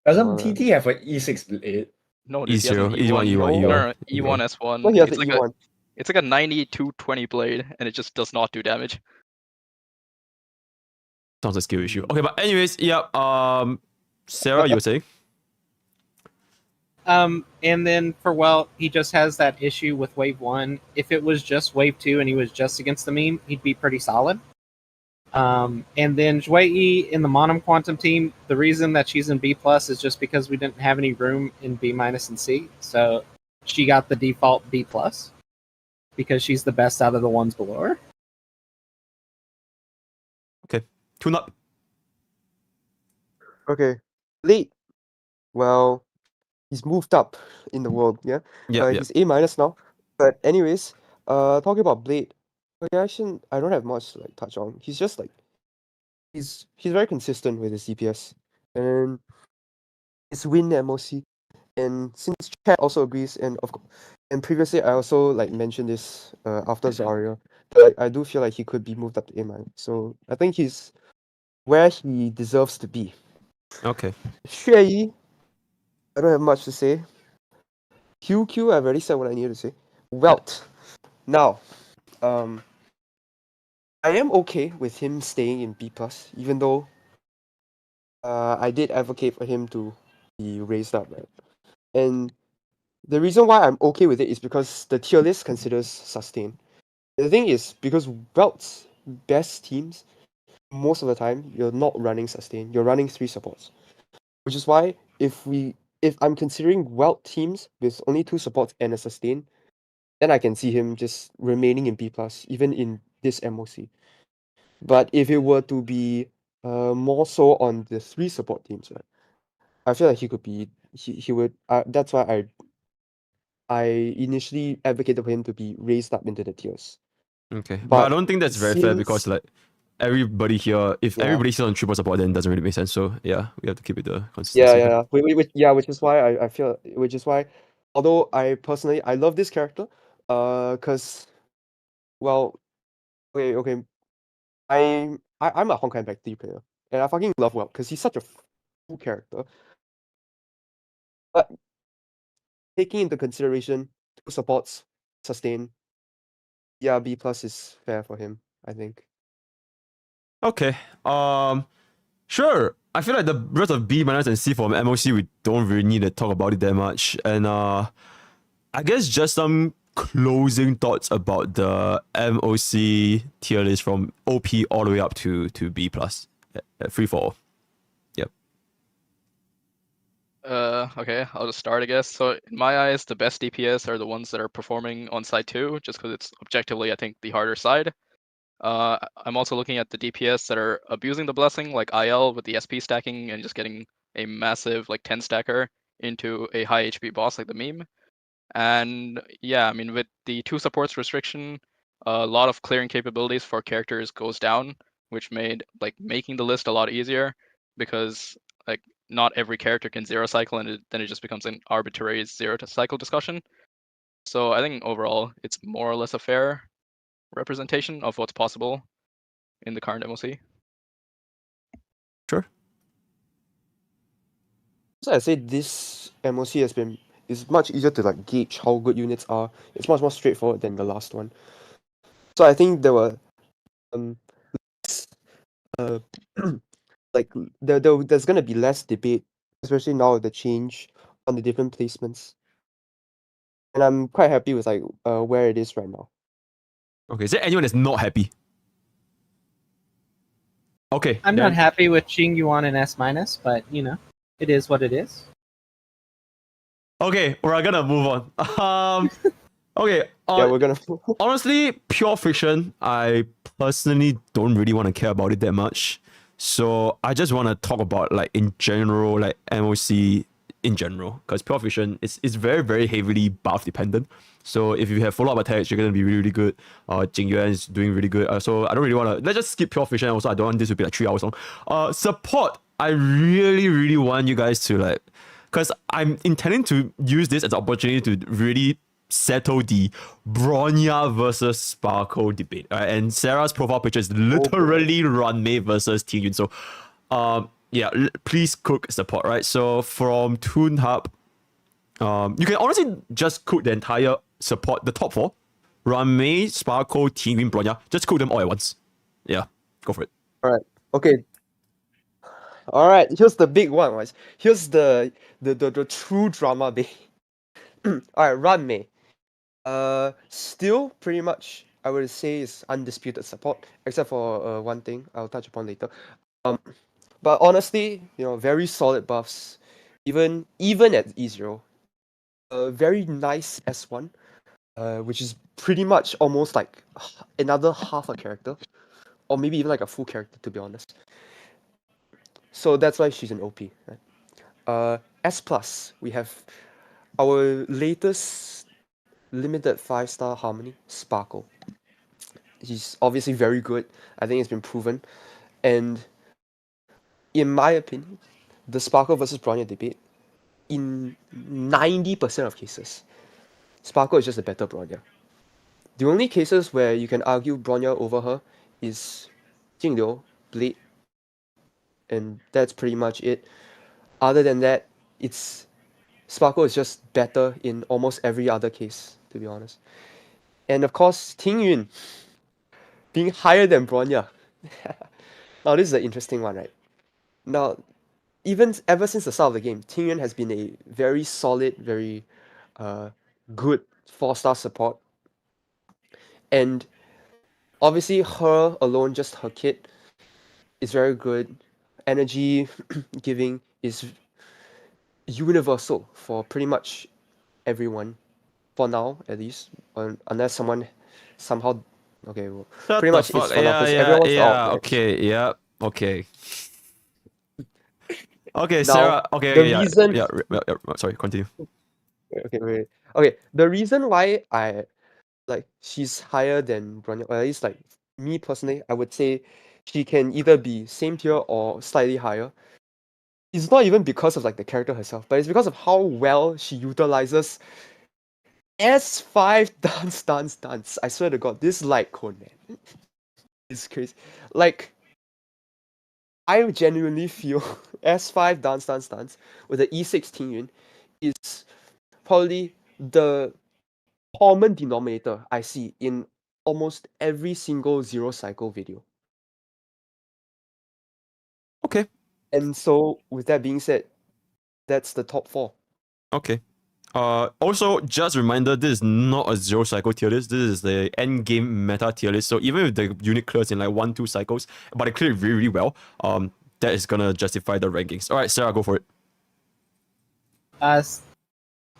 Doesn't TT have an E6 Blade? No, dude, he has an E0, E1. E1, No, E1. E1 S1. No, he has It's the like E1. it's like a 9220 blade, and it just does not do damage. Sounds a skill issue. Okay, but anyways, yeah. Sarah, you were saying? And then for Welt, he just has that issue with Wave 1. If it was just Wave 2 and he was just against the meme, he'd be pretty solid. And then Jwei in the Monum Quantum team, the reason that she's in B+ is just because we didn't have any room in B- and C. So she got the default B+, because she's the best out of the ones below her. Okay. Tune up. Okay. Blade. Well, he's moved up in the world, yeah? Yeah, He's A- now. But anyways, talking about Blade, okay, actually, I don't have much to like touch on. He's just like he's very consistent with his DPS and his win MOC. And since chat also agrees, and previously I also like mentioned this after Zarya, but I do feel like he could be moved up to A-. So I think he's where he deserves to be. Okay. Xue Yi, I don't have much to say. QQ, I've already said what I needed to say. Welt. Now, I am okay with him staying in B+, even though I did advocate for him to be raised up, right? And the reason why I'm okay with it is because the tier list considers sustain. The thing is, because Welt's best teams, most of the time, you're not running sustain, you're running 3 supports. Which is why if I'm considering Welt teams with only 2 supports and a sustain, then I can see him just remaining in B+, even in this MOC. But if it were to be more so on the 3 support teams, right, I feel like he could be he would. That's why I initially advocated for him to be raised up into the tiers. Okay. But I don't think that's very fair because like everybody here, if Yeah. everybody's here on triple support, then it doesn't really make sense. So yeah, we have to keep it the consistency. Yeah. Which is why I feel, which is why, although I personally I love this character, cause, well, okay, I'm a Honkai Back 3 player, and I fucking love Welt because he's such a cool character. But taking into consideration 2 supports, sustain, yeah, B+ is fair for him, I think. Okay. Sure. I feel like the rest of B- and C from MOC, we don't really need to talk about it that much. And I guess just some closing thoughts about the MOC tier list from OP all the way up to B+. Free for all. Yep. Okay, I'll just start, I guess. So in my eyes, the best DPS are the ones that are performing on side 2, just because it's objectively, I think, the harder side. I'm also looking at the DPS that are abusing the blessing, like IL with the SP stacking and just getting a massive like 10 stacker into a high HP boss like the meme. And yeah, I mean with the 2 supports restriction, a lot of clearing capabilities for characters goes down, which made like making the list a lot easier because like not every character can 0 cycle, and then it just becomes an arbitrary 0 cycle discussion. So I think overall it's more or less a fair representation of what's possible in the current MOC. Sure. So I say this MOC is much easier to like gauge how good units are. It's much more straightforward than the last one. So I think there were like there's gonna be less debate, especially now with the change on the different placements. And I'm quite happy with like where it is right now. Okay, is there anyone that's not happy? Okay. I'm not happy with Xing Yuan and S-, but you know, it is what it is. Okay, we're gonna move on. Okay. Yeah, we're gonna. Honestly, pure fiction, I personally don't really want to care about it that much. So I just want to talk about like in general, like MOC in general, because pure fiction is very very heavily buff dependent. So if you have follow up attacks, you're gonna be really really good. Jing Yuan is doing really good. So I don't really want to. Let's just skip pure fiction. Also, I don't want this to be like 3 hours long. Support. I really really want you guys to like, because I'm intending to use this as an opportunity to really settle the Bronya versus Sparkle debate. And Sarah's profile picture is literally Ruanmei versus Tingyun. So, yeah, please cook support, right? So from Toon Hub, you can honestly just cook the entire support, the top 4. Ruanmei, Sparkle, Tingyun, Bronya. Just cook them all at once. Yeah, go for it. All right. Okay. All right. Here's the big one, guys. Here's the true drama bait. All right, Ruanmei. Still pretty much I would say is undisputed support, except for one thing I'll touch upon later. But honestly, very solid buffs, even at E0. Very nice S1, which is pretty much almost like another half a character, or maybe even like a full character, to be honest. So that's why she's an OP. Right? S+, we have our latest limited 5-star harmony, Sparkle. He's obviously very good. I think it's been proven. And in my opinion, the Sparkle versus Bronya debate, in 90% of cases, Sparkle is just a better Bronya. The only cases where you can argue Bronya over her is Jingliu, Blade, and that's pretty much it. Other than that, Sparkle is just better in almost every other case, to be honest. And of course, Tingyun being higher than Bronya. Now this is an interesting one, right? Now, even ever since the start of the game, Tingyun has been a very solid, very good 4-star support. And obviously her alone, just her kit, is very good. Energy giving is universal for pretty much everyone, for now at least, unless someone somehow pretty much it's for now, because everyone's out. Okay, yeah, okay. Okay, Now, Sarah. Okay, the yeah, reason- yeah, sorry, continue. Wait. Okay, the reason why she's higher than Bronya, or at least like me personally, I would say she can either be same tier or slightly higher. It's not even because of like the character herself, but it's because of how well she utilizes S5 dance. I swear to God, this light cone, man, it's crazy. Like, I genuinely feel S5 dance with the E6 Tingyun is probably the common denominator I see in almost every single zero cycle video. Okay. And so, with that being said, that's the top 4. Okay. Also, just a reminder, this is not a 0 cycle tier list. This is the end game meta tier list. So even if the unit clears in like 1-2 cycles, but it cleared really, really well, that is gonna justify the rankings. All right, Sarah, go for it.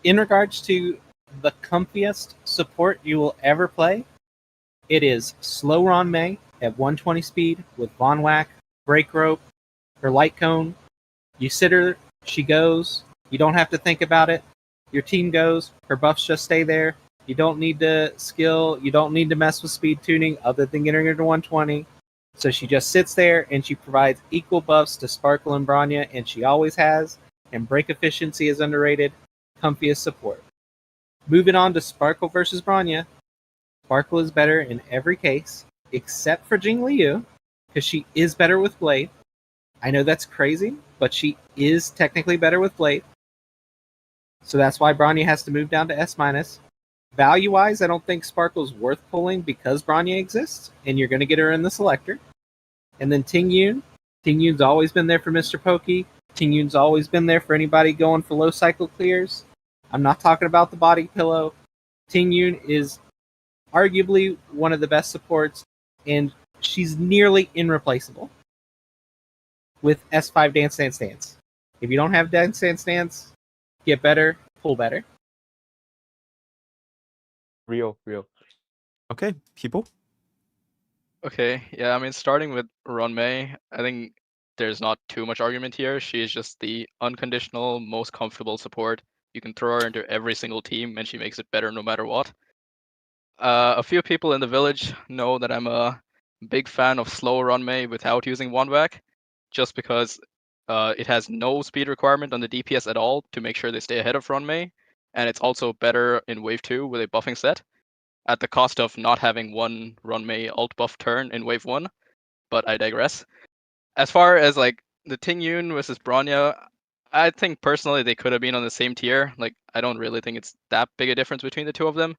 In regards to the comfiest support you will ever play, it is slow Ruanmei at 120 speed with Von Whack, Break Rope, her light cone. You sit her, she goes. You don't have to think about it. Your team goes. Her buffs just stay there. You don't need to skill. You don't need to mess with speed tuning other than getting her to 120. So she just sits there and she provides equal buffs to Sparkle and Bronya, and she always has. And break efficiency is underrated. Comfiest support. Moving on to Sparkle versus Bronya. Sparkle is better in every case, except for Jingliu, because she is better with Blade. I know that's crazy, but she is technically better with Blade. So that's why Bronya has to move down to S-. Value-wise, I don't think Sparkle's worth pulling because Bronya exists, and you're going to get her in the selector. And then Tingyun. Tingyun's always been there for MrPokke. Tingyun's always been there for anybody going for low cycle clears. I'm not talking about the body pillow. Tingyun is arguably one of the best supports, and she's nearly irreplaceable with S5 Dance. If you don't have Dance, get better. pull better. Real. Okay, people. Okay, yeah, I mean, starting with Ruanmei, I think there's not too much argument here. She is just the unconditional, most comfortable support. You can throw her into every single team, and she makes it better no matter what. A few people in the village know that I'm a big fan of slow Ruanmei without using Wandback, just because it has no speed requirement on the DPS at all to make sure they stay ahead of Ruanmei, and it's also better in Wave 2 with a buffing set, at the cost of not having one Ruanmei alt buff turn in Wave 1, but I digress. As far as like the Tingyun versus Bronya, I think personally they could have been on the same tier. Like, I don't really think it's that big a difference between the two of them.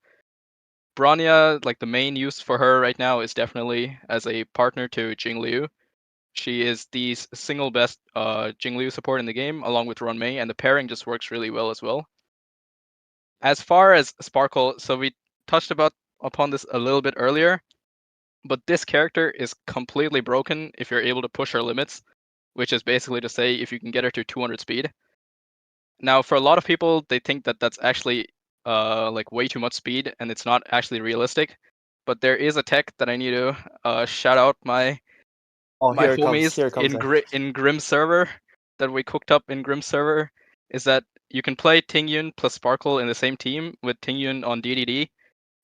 Bronya, like the main use for her right now is definitely as a partner to Jingliu. She is the single best Jingliu support in the game, along with Ruanmei, and the pairing just works really well as well. As far as Sparkle, so we touched upon this a little bit earlier, but this character is completely broken if you're able to push her limits, which is basically to say if you can get her to 200 speed. Now, for a lot of people, they think that that's actually like way too much speed, and it's not actually realistic. But there is a tech that I need to shout out my Here it homies comes. in Grim server that we cooked up in Grim server, is that you can play Tingyun plus Sparkle in the same team with Tingyun on DDD,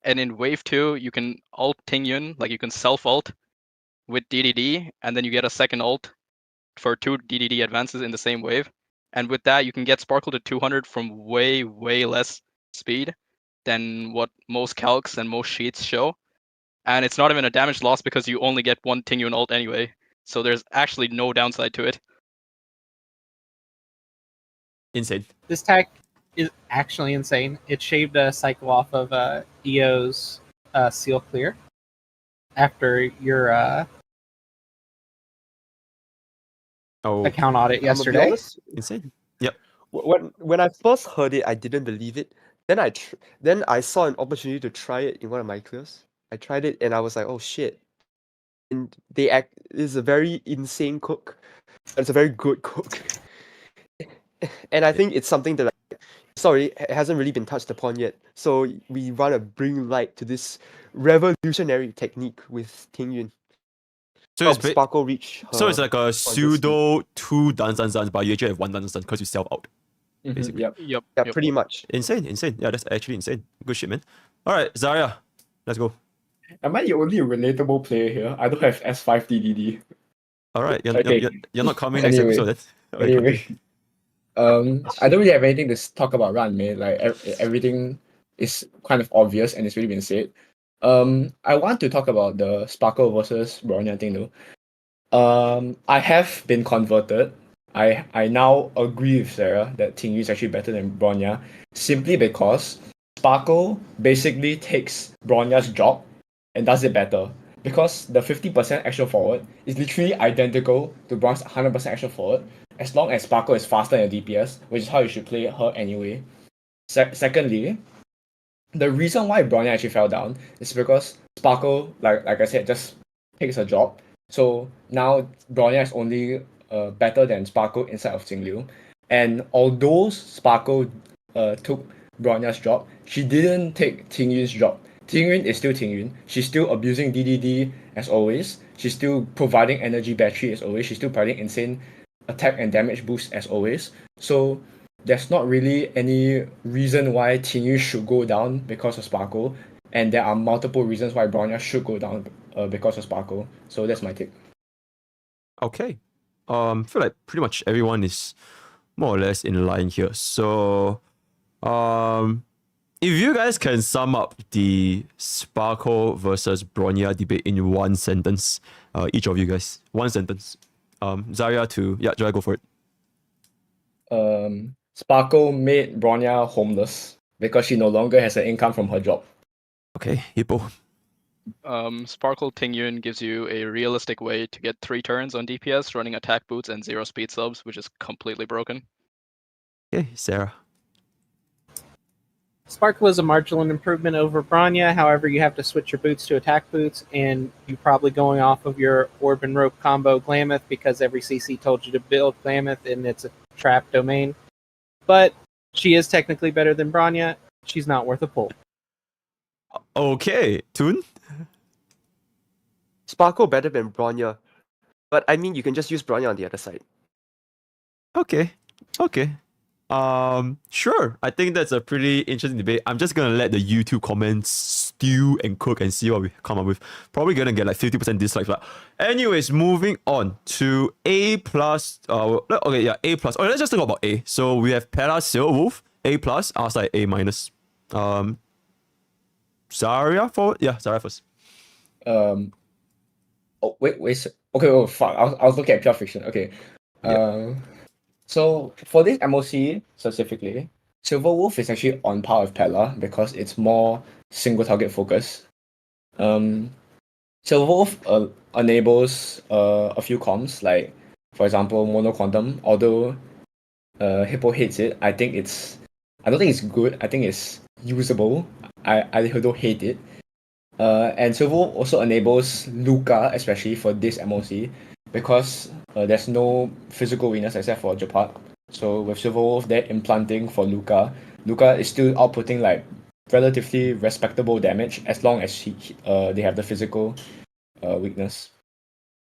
and in Wave 2 you can ult Tingyun, like you can self-ult with DDD, and then you get a second ult for 2 DDD advances in the same wave. And with that, you can get Sparkle to 200 from way, way less speed than what most calcs and most sheets show. And it's not even a damage loss because you only get one Tingyun ult anyway. So there's actually no downside to it. Insane. This tech is actually insane. It shaved a cycle off of EO's seal clear after your account audit yesterday. Insane. Yep. When I first heard it, I didn't believe it. Then I saw an opportunity to try it in one of my clears. I tried it and I was like, oh shit. And it's a very insane cook. It's a very good cook. And I think it's something that it hasn't really been touched upon yet. So we want to bring light to this revolutionary technique with Tingyun. So it's Sparkle reach. So it's like a pseudo 2 dance, but you actually have 1 dance because you self out. Basically. Yep. Pretty much. Insane. Yeah, that's actually insane. Good shit, man. Alright, Zarya, let's go. Am I the only relatable player here? I don't have S5 DDD. Alright, Okay. you're not coming next episode then. Anyway. I don't really have anything to talk about Ruanmei. Like everything is kind of obvious and it's really been said. I want to talk about the Sparkle versus Bronya thing though. I have been converted. I now agree with Sarah that Tingyu is actually better than Bronya, simply because Sparkle basically takes Bronya's job and does it better. Because the 50% actual forward is literally identical to Bronya's 100% actual forward, as long as Sparkle is faster than DPS, which is how you should play her anyway. Secondly, the reason why Bronya actually fell down is because Sparkle, like I said, just takes a job. So now Bronya is only better than Sparkle inside of Jingliu. And although Sparkle took Bronya's job, she didn't take Tingyun's job. Tingyun is still Tingyun. She's still abusing DDD as always. She's still providing energy battery as always. She's still providing insane attack and damage boost as always. So there's not really any reason why Tingyun should go down because of Sparkle. And there are multiple reasons why Bronya should go down because of Sparkle. So that's my take. Okay. I feel like pretty much everyone is more or less in line here. So, if you guys can sum up the Sparkle versus Bronya debate in one sentence, each of you guys, one sentence. Zarya Joy, go for it. Sparkle made Bronya homeless because she no longer has an income from her job. Okay, Hippo. Sparkle Tingyun gives you a realistic way to get 3 turns on DPS running attack boots and 0 speed subs, which is completely broken. Okay, Sarah. Sparkle is a marginal improvement over Bronya. However, you have to switch your boots to attack boots, and you're probably going off of your Orb and Rope combo Glamoth because every CC told you to build Glamoth, and it's a trap domain. But She is technically better than Bronya. She's not worth a pull. Okay, Toon? Sparkle better than Bronya. But I mean, you can just use Bronya on the other side. Okay. Sure. I think that's a pretty interesting debate. I'm just gonna let the YouTube comments stew and cook and see what we come up with. Probably gonna get like 50% dislikes. But anyways, moving on to A plus. Okay, yeah, A plus. Okay, let's just talk about A. So we have Pella Silver Wolf, A plus. I was like A minus. Zarya forward. Yeah, Zarya first. Oh wait. Okay. Oh fuck. I was looking at pure fiction. Okay. So for this MOC specifically, Silver Wolf is actually on par with Pella because it's more single target focus. Silver Wolf enables a few comms, like for example Mono Quantum. Although Hippo hates it, I don't think it's good. I think it's usable. I don't hate it. And Silver Wolf also enables Luca, especially for this MOC, because there's no physical weakness except for Japat. So with Silver Wolf, they're implanting for Luca. Luca is still outputting like relatively respectable damage as long as they have the physical weakness.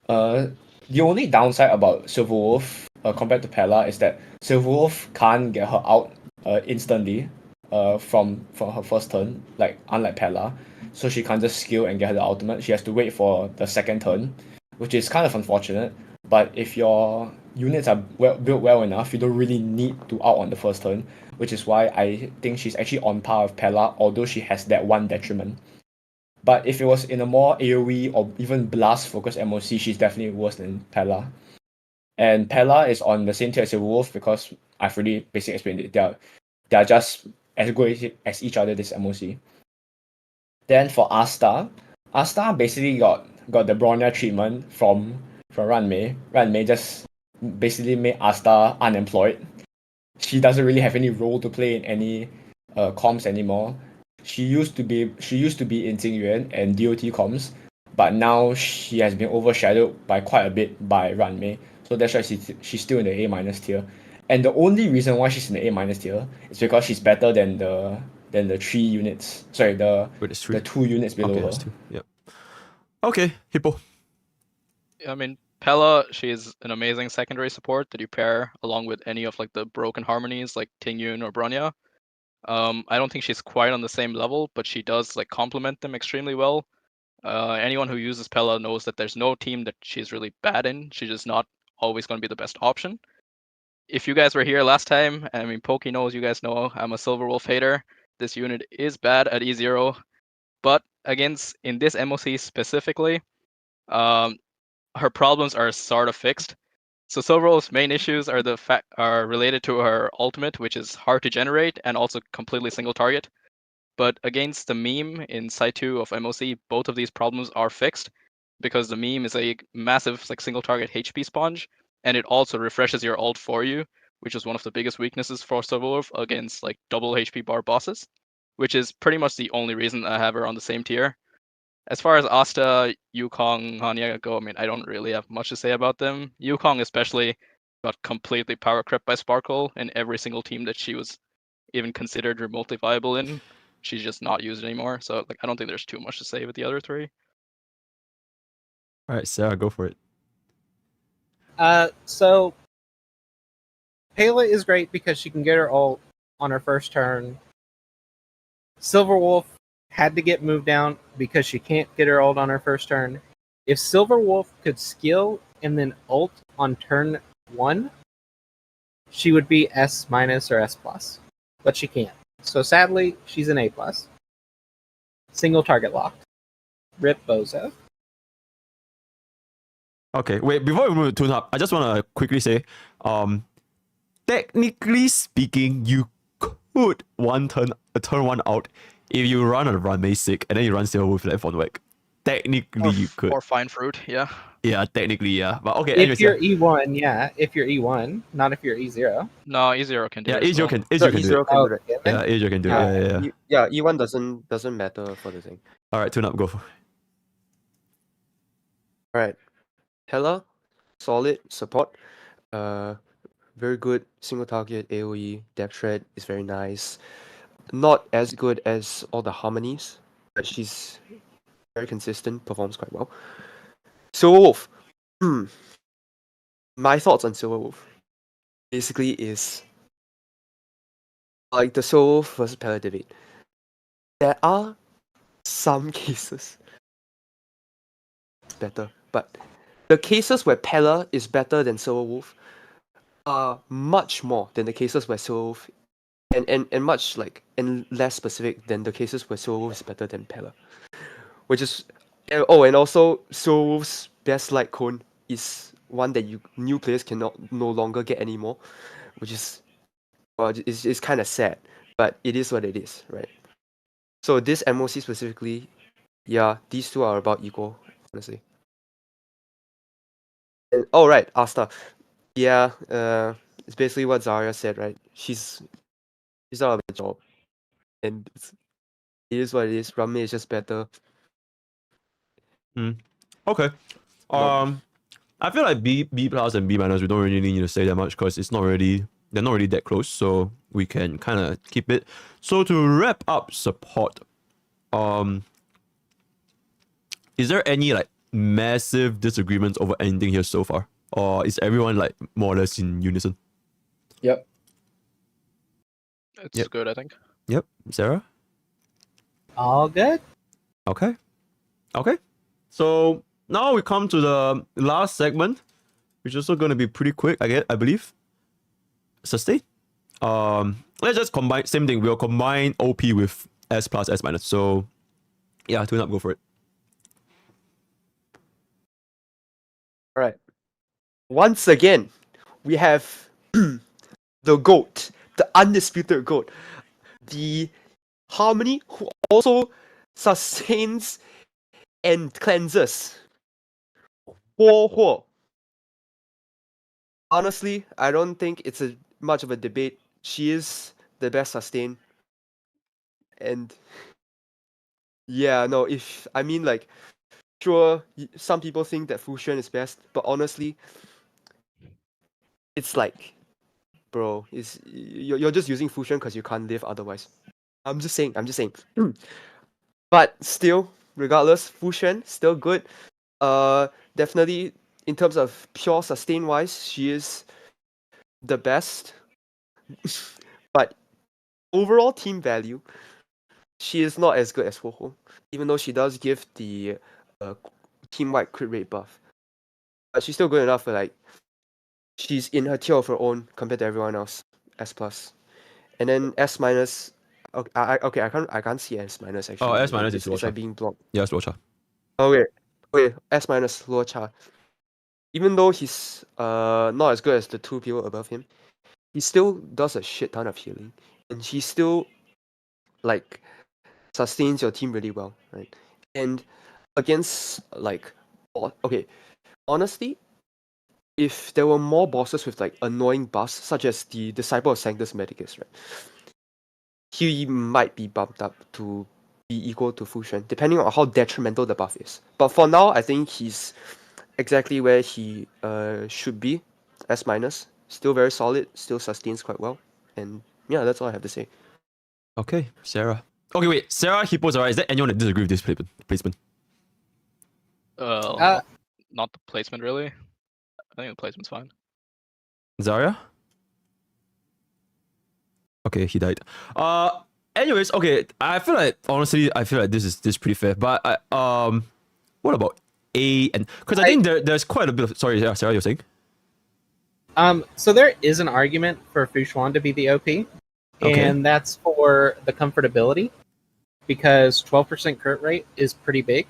The only downside about Silver Wolf compared to Pella is that Silver Wolf can't get her out instantly from her first turn, like unlike Pella. So she can't just skill and get her the ultimate. She has to wait for the second turn, which is kind of unfortunate. But if your units are built well enough, you don't really need to out on the first turn, which is why I think she's actually on par with Pella, although she has that one detriment. But if it was in a more AoE or even blast focused MOC, she's definitely worse than Pella. And Pella is on the same tier as Silver Wolf because I've already basically explained it. They're just as good as each other this MOC. Then for Asta basically got the Bronya treatment from Ruanmei. Ruanmei just basically made Asta unemployed. She doesn't really have any role to play in any comms anymore. She used to be in Xingyuan and DOT comms, but now she has been overshadowed by quite a bit by Ruanmei. So that's why she's still in the A minus tier. And the only reason why she's in the A minus tier is because she's better than the 3 units. Sorry, the 2 units below her. Yep. Okay, Hippo. I mean, Pella, she's an amazing secondary support that you pair along with any of like the broken harmonies like Tingyun or Bronya. I don't think she's quite on the same level, but she does like complement them extremely well. Anyone who uses Pella knows that there's no team that she's really bad in. She's just not always going to be the best option. If you guys were here last time, I mean, Poke knows, you guys know I'm a Silver Wolf hater. This unit is bad at E0, but against in this MOC specifically, her problems are sort of fixed. So Silver Wolf's main issues are related to her ultimate, which is hard to generate and also completely single target. But against the meme in Site 2 of MOC, both of these problems are fixed because the meme is a massive like single target HP sponge, and it also refreshes your ult for you, which is one of the biggest weaknesses for Silver Wolf against like double HP bar bosses, which is pretty much the only reason I have her on the same tier. As far as Asta, Yukong, Hanya go, I mean, I don't really have much to say about them. Yukong especially got completely power crept by Sparkle in every single team that she was even considered remotely viable in. She's just not used anymore, so like I don't think there's too much to say with the other 3. All right, Sarah, go for it. So Pela is great because she can get her ult on her first turn. Silver Wolf had to get moved down because she can't get her ult on her first turn. If Silver Wolf could skill and then ult on turn 1, she would be S minus or S plus, but she can't. So sadly, she's an A plus. Single target locked. Rip Bozo. Okay, wait, before we move to Tune Up, I just want to quickly say, technically speaking, you could turn 1 out if you run a Ruanmei sick and then you run Silver Wolf left on whack. Technically, you could. Or Fine Fruit, yeah. Yeah, technically, yeah. But okay, If anyways, you're E1, yeah. If you're E1, not if you're E0. No, E0 can do yeah, it. as E0 well. can So do E0 it. can do it. Yeah, E0 can do it. Yeah. E1 doesn't matter for the thing. All right, Tune Up, go for it. Alright. Pella, solid support. very good single target AoE. Depth Shred is very nice. Not as good as all the harmonies, but she's very consistent, performs quite well. Silver Wolf. My thoughts on Silver Wolf basically is like the Silver Wolf versus Pella debate. There are some cases better, but the cases where Pella is better than Silver Wolf are much more than the cases where Silver Wolf and much like and less specific than the cases where Silver Wolf is better than Pella. Which is and also Silver Wolf's best light cone is one that new players cannot no longer get anymore, which is is kind of sad, but it is what it is, right? So this MOC specifically, yeah, these two are about equal, honestly. And, right, Asta. Yeah, it's basically what Zarya said, right? She's out of a job, and it is what it is. Ruanmei is just better. Okay. I feel like B plus and B minus we don't really need to say that much because they're not really that close, so we can kind of keep it. So to wrap up support, is there any like massive disagreements over anything here so far, or is everyone like more or less in unison? Yep. It's good, I think. Yep. Sarah? All good. Okay. So now we come to the last segment, which is also going to be pretty quick, I believe. Sustain. Let's just combine, same thing. We'll combine OP with S plus, S minus. So yeah, tune up, go for it. All right. Once again, we have the GOAT, the undisputed GOAT, the Harmony who also sustains and cleanses. Huo. Honestly, I don't think it's much of a debate. She is the best sustain. And yeah, no, sure, some people think that Fusion is best, but honestly, it's like, bro, you're just using Fusion because you can't live otherwise. I'm just saying. But still, regardless, Fusion still good. Definitely in terms of pure sustain wise, she is the best. But overall team value, she is not as good as Ho, even though she does give the team-wide crit rate buff. But she's still good enough for like she's in her tier of her own compared to everyone else. S plus, and then S minus. Okay, I can't see S minus actually. Oh, S minus is It's like being blocked. Yeah, it's Luocha. Okay, S minus Luocha. Even though he's not as good as the two people above him, he still does a shit ton of healing, and he still like sustains your team really well, right? And against honestly, if there were more bosses with like annoying buffs, such as the Disciple of Sanctus Medicus, right? He might be bumped up to be equal to Fusion, depending on how detrimental the buff is. But for now, I think he's exactly where he should be. S minus, still very solid, still sustains quite well, and yeah, that's all I have to say. Okay, Sarah. Okay, wait, Sarah, Hippo, Zara, is there anyone that disagree with this placement? Not the placement really. I think the placement's fine. Zarya? Okay, he died. Anyways, okay, I feel like this is pretty fair. But what about A and because I think there's quite a bit of Sarah, you're saying? So there is an argument for Fushuan to be the OP, and that's for the comfortability, because 12% crit rate is pretty big.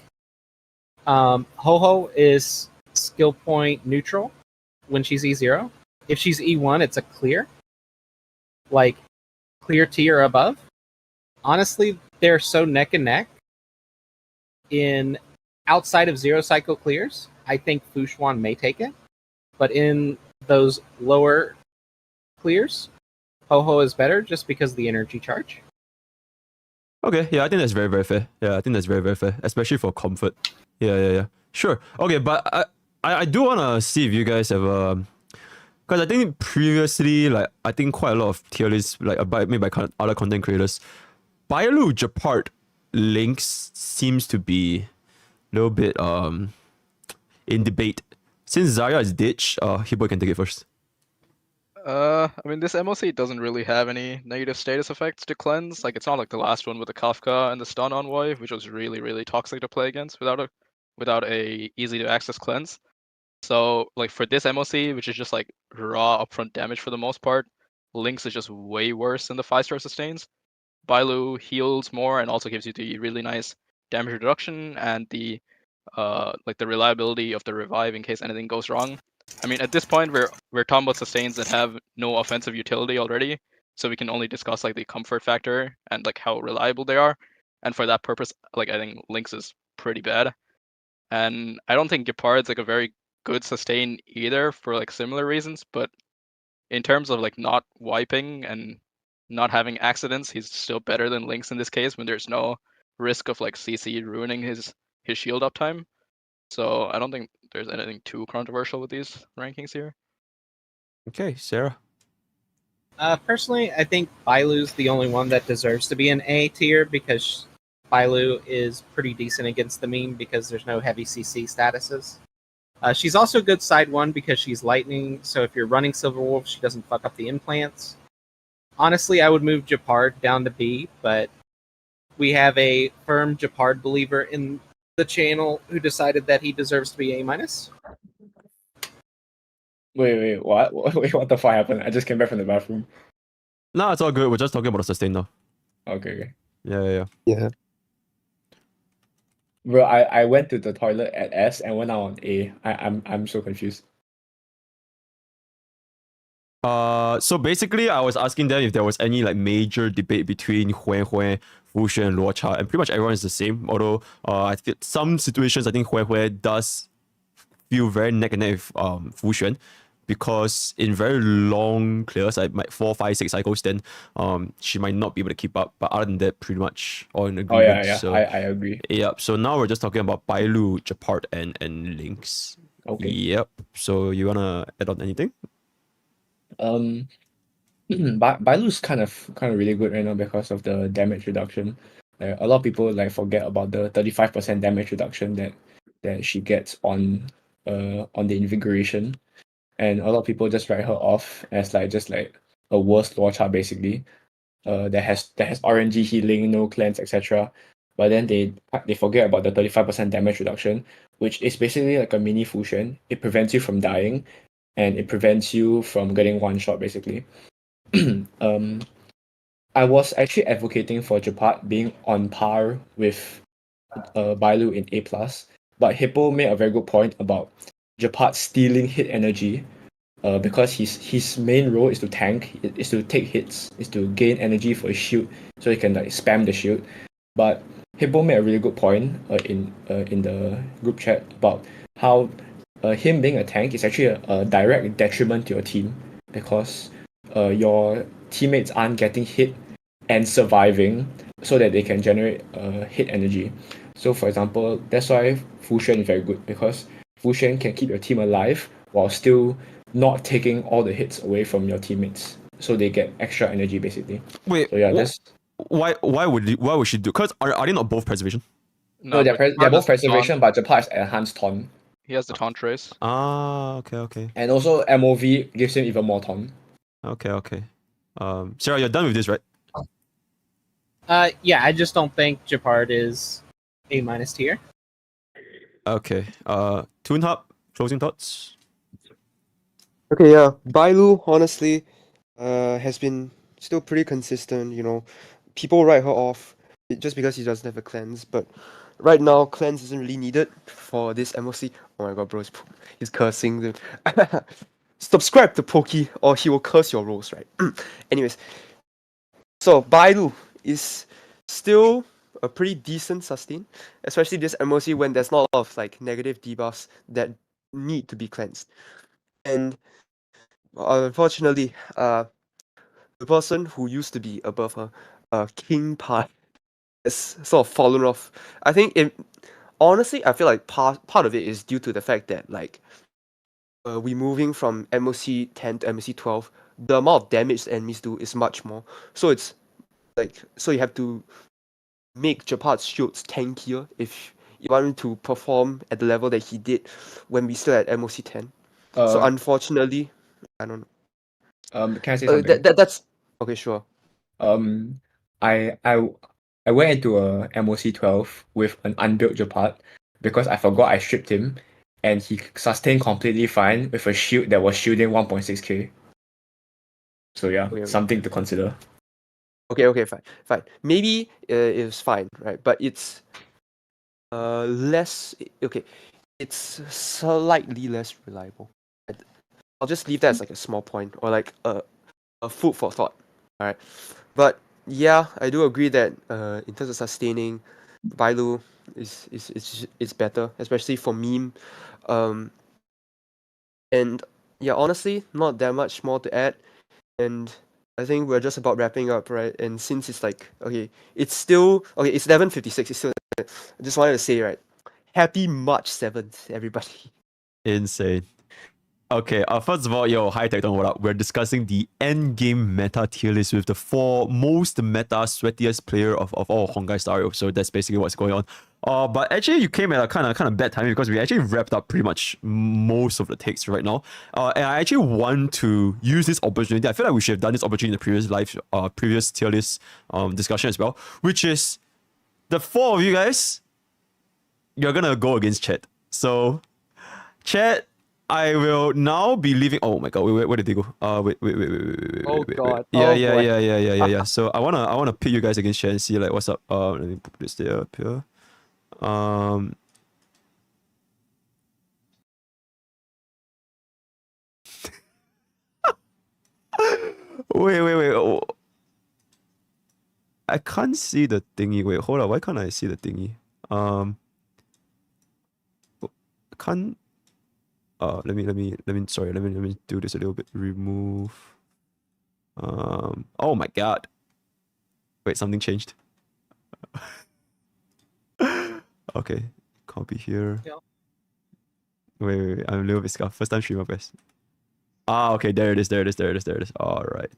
Ho is skill point neutral when she's E0. If she's E1, it's a clear. Like clear T or above. Honestly, they're so neck and neck. In outside of zero cycle clears, I think Fushuan may take it. But in those lower clears, Ho is better just because of the energy charge. Okay, yeah, I think that's very, very fair. Yeah, I think that's very, very fair, especially for comfort. Yeah. Sure. Okay, but I do want to see if you guys have Because I think previously, like I think quite a lot of tier lists, like made by other content creators, Bailu, Japart, Lynx seems to be a little bit in debate. Since Zarya is ditched, Hippo can take it first. I mean, this MOC doesn't really have any negative status effects to cleanse. Like, it's not like the last one with the Kafka and the Stun Envoy, which was really, really toxic to play against without a easy to access cleanse. So, like, for this MOC, which is just like raw upfront damage for the most part, Lynx is just way worse than the 5-star sustains. Bailu heals more and also gives you the really nice damage reduction and the reliability of the revive in case anything goes wrong. I mean, at this point, we're talking about sustains that have no offensive utility already, so we can only discuss like the comfort factor and like how reliable they are. And for that purpose, like I think Lynx is pretty bad, and I don't think Gepard's like a very good sustain either for like similar reasons. But in terms of like not wiping and not having accidents, he's still better than Lynx in this case when there's no risk of like CC ruining his shield uptime. So I don't think there's anything too controversial with these rankings here. Okay, Sarah. Personally, I think Bailu's the only one that deserves to be an A tier because Bailu is pretty decent against the meme because there's no heavy CC statuses. She's also a good side one because she's lightning, so if you're running Silver Wolf, she doesn't fuck up the implants. Honestly, I would move Japard down to B, but we have a firm Japard believer in the channel who decided that he deserves to be A-. Wait, what? Wait, what the fuck happened? I just came back from the bathroom. No, it's all good. We're just talking about the sustain now. Okay. Yeah. Bro, I went to the toilet at S and went out on A. I'm so confused. So basically, I was asking them if there was any like major debate between Hue, Fushen, and Luocha, and pretty much everyone is the same. Although, I feel some situations I think Hue does feel very neck and neck with Fushen, because in very long clears, like 4, 5, 6 cycles, then she might not be able to keep up. But other than that, pretty much all in agreement. Oh yeah, so, I agree. Yep. So now we're just talking about Bailu, Japart, and Lynx. Okay. Yep. So you wanna add on anything? Bailu's kind of really good right now because of the damage reduction. A lot of people like forget about the 35% damage reduction that she gets on the invigoration, and a lot of people just write her off as like just like a worse Luocha basically. That has RNG healing, no cleanse, etc. But then they forget about the 35% damage reduction, which is basically like a mini Fushen. It prevents you from dying, and it prevents you from getting one shot basically. I was actually advocating for Japart being on par with Bailu in A+, but Hippo made a very good point about Japart stealing hit energy, because his main role is to tank, is to take hits, is to gain energy for his shield, so he can like spam the shield. But Hippo made a really good point in the group chat about how him being a tank is actually a direct detriment to your team, because your teammates aren't getting hit and surviving so that they can generate hit energy. So for example, that's why Fushen is very good, because Fushen can keep your team alive while still not taking all the hits away from your teammates, so they get extra energy basically. Wait, so yeah, that's why would she do? Because are they not both preservation? no, they're both preservation, but Japar is enhanced taunt. He has the taunt trace. Ah, okay. And also MOV gives him even more taunt. Okay. Sarah, you're done with this, right? Yeah, I just don't think Japard is A- tier. Okay. Toon Hub, closing thoughts? Okay, yeah. Bailu, honestly, has been still pretty consistent. You know, people write her off just because she doesn't have a cleanse, but right now cleanse isn't really needed for this MOC. Oh my god, bro, he's cursing. Subscribe to Pokke or he will curse your rolls, right? Anyways, so Bailu is still a pretty decent sustain, especially this MOC when there's not a lot of like negative debuffs that need to be cleansed. And unfortunately, the person who used to be above her, King Pai, has sort of fallen off. I think honestly, I feel like part of it is due to the fact that like we moving from MOC 10 to MOC 12, the amount of damage the enemies do is much more. So it's like, so you have to make Japat's shields tankier if you want him to perform at the level that he did when we still at MOC 10. So unfortunately, I don't know. Can I say something? That's okay. Sure. I went into a MOC 12 with an unbuilt Japat because I forgot I stripped him, and he sustained completely fine with a shield that was shielding 1.6k. So yeah, Okay. something to consider. Okay, fine. Maybe it was fine, right? But it's less okay. It's slightly less reliable. I'll just leave that as like a small point or like a food for thought. All right, but yeah, I do agree that in terms of sustaining, Bailu is better, especially for meme. And yeah, honestly, not that much more to add. And I think we're just about wrapping up, right? And since it's like, okay, it's still, okay, it's 11:56. It's still, I just wanted to say, right, happy March 7th, everybody. Insane. Okay, first of all, hi Tecton, what up? We're discussing the end game meta tier list with the 4 most meta sweatiest player of all Honkai starrail. So that's basically what's going on. But actually you came at a kind of bad timing because we actually wrapped up pretty much most of the takes right now. And I actually want to use this opportunity. I feel like we should have done this opportunity in the previous tier list discussion as well, which is the 4 of you guys, you're gonna go against Chat. So Chat, I will now be leaving. Oh my god, wait, where did they go? Wait. Oh god. Yeah. So I wanna pit you guys against Chat and see like what's up. Let me put this there up here. Wait. Oh. I can't see the thingy. Wait, hold on. Why can't I see the thingy? Can't. Let me do this a little bit. Remove. Oh my god. Wait, something changed. Okay, copy here. Yeah. Wait. I'm a little bit scuffed. First time streamer, guys. Okay, there it is. All right.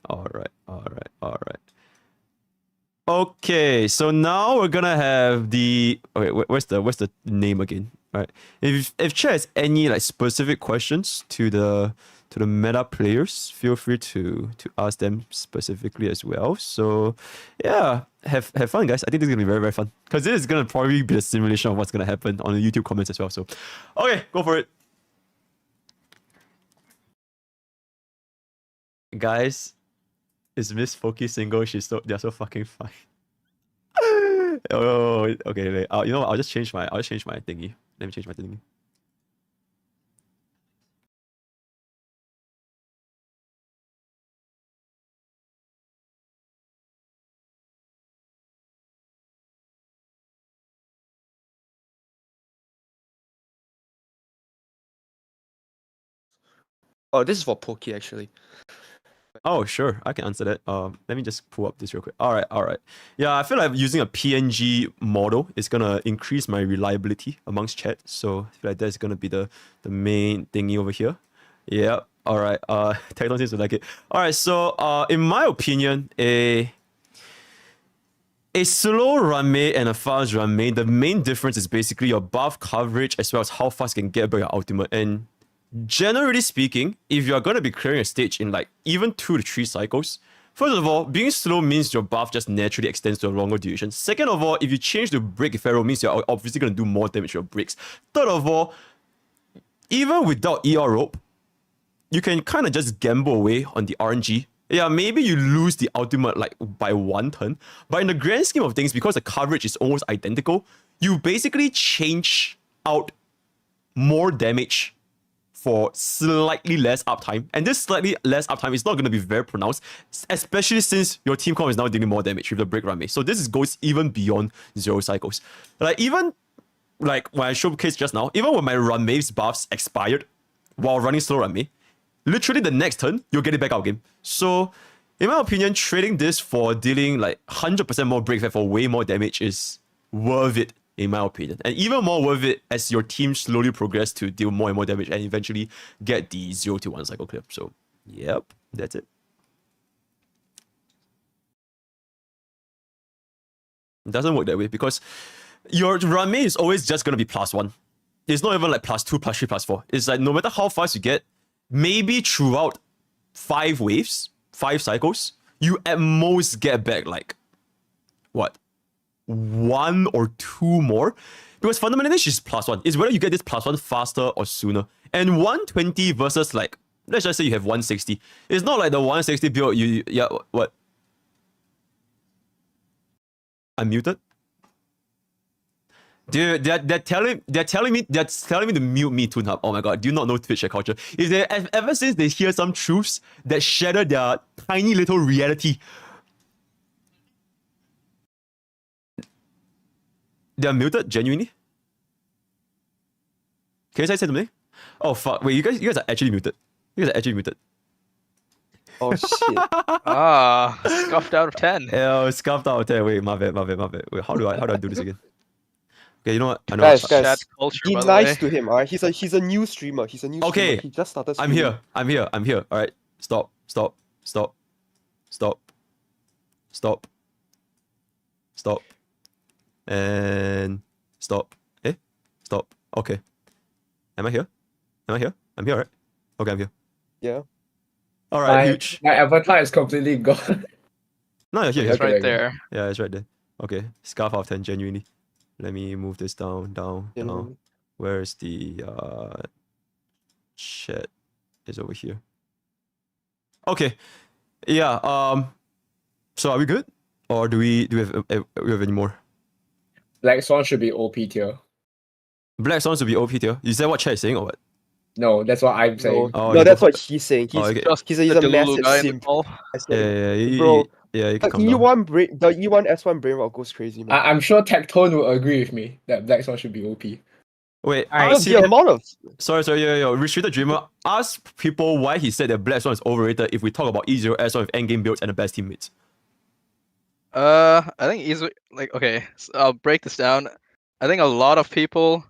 Okay, so now we're gonna have the where's the name again? All right. If Chat has any like specific questions to the meta players, feel free to ask them specifically as well. So yeah, have fun, guys. I think this is gonna be very, very fun because this is gonna probably be a simulation of what's gonna happen on the YouTube comments as well. So okay, go for it, guys. Is MrPokke single? They're so fucking fine. Oh, okay. Wait. You know what? I'll just change my thingy. Let me change my thingy. Oh, this is for Poke actually. Oh, sure. I can answer that. Let me just pull up this real quick. All right. Yeah, I feel like using a PNG model is gonna increase my reliability amongst Chat. So I feel like that's gonna be the main thingy over here. Yeah. All right. Tecton seems to like it. All right. So in my opinion, a slow Ruanmei and a fast Ruanmei, the main difference is basically your buff coverage as well as how fast you can get by your ultimate. And generally speaking, if you're going to be clearing a stage in like even 2 to 3 cycles, first of all, being slow means your buff just naturally extends to a longer duration. Second of all, if you change to break feral, means you're obviously going to do more damage to your breaks. Third of all, even without ER rope, you can kind of just gamble away on the RNG. Yeah, maybe you lose the ultimate like by 1 turn, but in the grand scheme of things, because the coverage is almost identical, you basically change out more damage for slightly less uptime. And this slightly less uptime is not going to be very pronounced, especially since your team comp is now dealing more damage with the break Ruanmei. So this goes even beyond 0 cycles. Like even like when I showcased just now, even when my Ruanmei's buffs expired while running slow Ruanmei, literally the next turn, you'll get it back out game. So in my opinion, trading this for dealing like 100% more break for way more damage is worth it in my opinion. And even more worth it as your team slowly progress to deal more and more damage and eventually get the 0 to 1 cycle clip. So, yep, that's it. It doesn't work that way because your Ruanmei is always just going to be +1. It's not even like +2, +3, +4. It's like no matter how fast you get, maybe throughout 5 waves, 5 cycles, you at most get back like, what? 1 or 2 more? Because fundamentally she's +1. It's whether you get this +1 faster or sooner. And 120 versus like, let's just say you have 160. It's not like the 160 build, yeah, what? I'm muted? Dude, they're telling me to mute me, ToonHub. Oh my god, do you not know Twitch culture? If they ever since they hear some truths that shatter their tiny little reality, they're muted, genuinely? Can you say something? Oh fuck, wait, you guys are actually muted. You guys are actually muted. Oh shit. Scuffed out of 10. Yeah, scuffed out of 10. Wait, my bad. Wait, how do I do this again? Okay, you know what? I know. Guys, Chat culture, be by the nice way. to him, alright? He's a new streamer. Okay, He just started I'm streaming. here. Alright, stop. And stop. Stop. Okay. Am I here? I'm here, right? Okay, I'm here. Yeah. Alright, huge. My avatar is completely gone. No, you're here. It's right there. Yeah, it's right there. Okay, scarf out of 10, genuinely. Let me move this down. Where is the chat? Is over here. Okay. Yeah, so are we good? Or do we have any more? Black Swan should be OP tier. Black Swans will be OP tier. Is that what chat is saying or what? No, that's what I'm saying. No, that's what he's saying. He's okay. he's a massive simp. Bro, you can the come down. the E1 S1 brain rot goes crazy, man. I'm sure Tectone will agree with me that Black Swan should be OP. Wait, the amount of sorry, yeah. Restricted Dreamer, ask people why he said that Black Swan is overrated if we talk about E0 S1 with endgame builds and the best teammates. I think easily, like, okay, so I'll break this down. I think a lot of people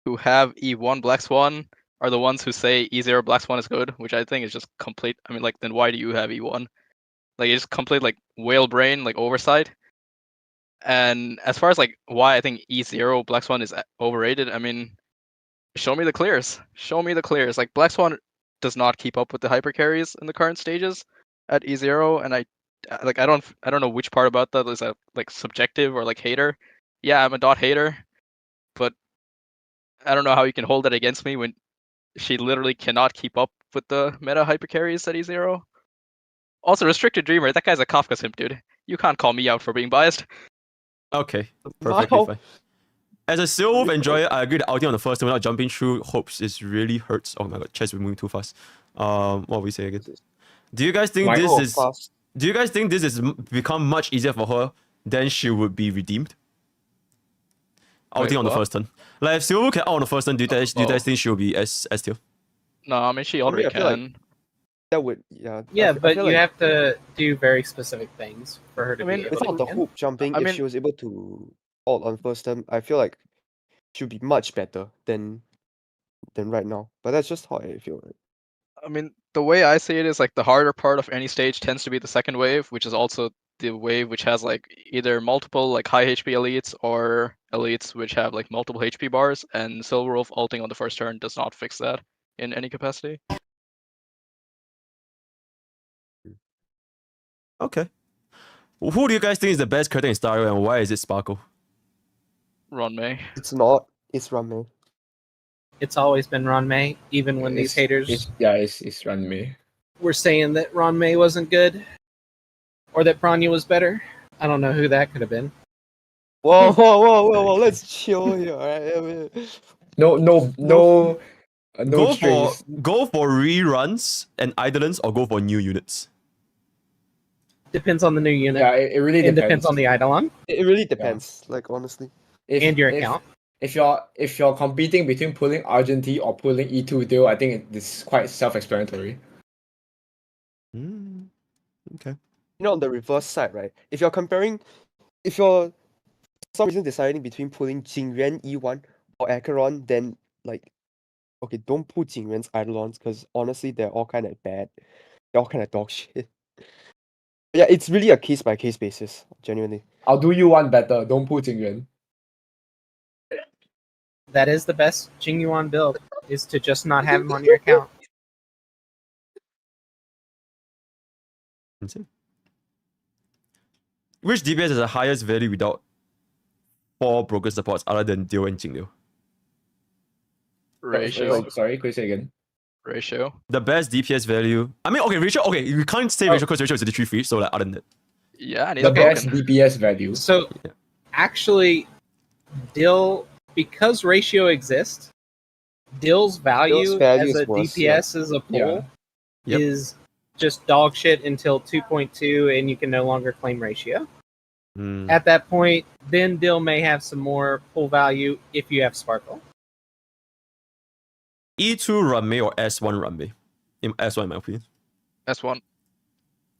who have E1 Black Swan are the ones who say E0 Black Swan is good, which I think is just complete. I mean, like, then why do you have E1? Like, it's complete, like, whale brain, like, oversight. And as far as, like, why I think E0 Black Swan is overrated, I mean, show me the clears. Like, Black Swan does not keep up with the hyper carries in the current stages at E0, and I don't know which part about that is like subjective or like hater. Yeah, I'm a dot hater, but I don't know how you can hold that against me when she literally cannot keep up with the meta hyper carries at E0. Also, Restricted Dreamer, that guy's a Kafka simp, dude. You can't call me out for being biased. Okay, perfectly fine. As a Silverwolf enjoyer, I agree that outing on the first turn without jumping through hopes is really hurts. Oh my god, chess is moving too fast. What will we say again? Do you guys think this is become much easier for her than she would be redeemed? Outing on the first turn. Like if Silverwolf can out on the first turn, do you guys think she will be S tier? No, I mean she already can. Like that would but you like, have to do very specific things for her to be able without to the hoop jumping, if she was able to ult on first turn, I feel like she'll be much better than right now. But that's just how I feel. Right? I mean, the way I see it is like the harder part of any stage tends to be the second wave, which is also the wave which has like either multiple like high HP elites or elites which have like multiple HP bars, and Silverwolf ulting on the first turn does not fix that in any capacity. Okay. Who do you guys think is the best character in starrail and why is it Sparkle? Ruanmei. It's not. It's Ruanmei. It's always been Ruanmei, even when these haters it's Ruanmei. were saying that Ruanmei wasn't good or that Bronya was better. I don't know who that could have been. Whoa! Let's chill here. Right? No go trees. for reruns and idolants or go for new units. Depends on the new unit. Yeah, it really depends on the Eidolon. It really depends, like honestly. And your account. If you're competing between pulling Argentine or pulling E2 deal, I think it's quite self-explanatory. Okay. You know, on the reverse side, right? If you're some reason deciding between pulling Jingyuan E1 or Acheron, then like, okay, don't pull Jingyuan's Eidolons because honestly they're all kind of bad. They're all kind of dog shit. Yeah, it's really a case by case basis, genuinely. I'll do you one better. Don't pull Jingyuan. That is the best Jingyuan build, is to just not have him on your account. Which DPS has the highest value without 4 broken supports other than Dio and Jingliu? Ratio. Sorry, could you say again? Ratio. The best DPS value. I mean, okay, ratio. Okay, you can't say ratio because ratio is literally free. So like, other than that, Yeah, and the best DPS value. So, actually, Dill, because ratio exists, Dill's value, value as a is worse, DPS as a pool Yep. is just dog shit until 2.2, and you can no longer claim ratio. At that point, then Dill may have some more pull value if you have Sparkle. E2 Ruanmei or S1 Ruanmei? S1 in my opinion. S1.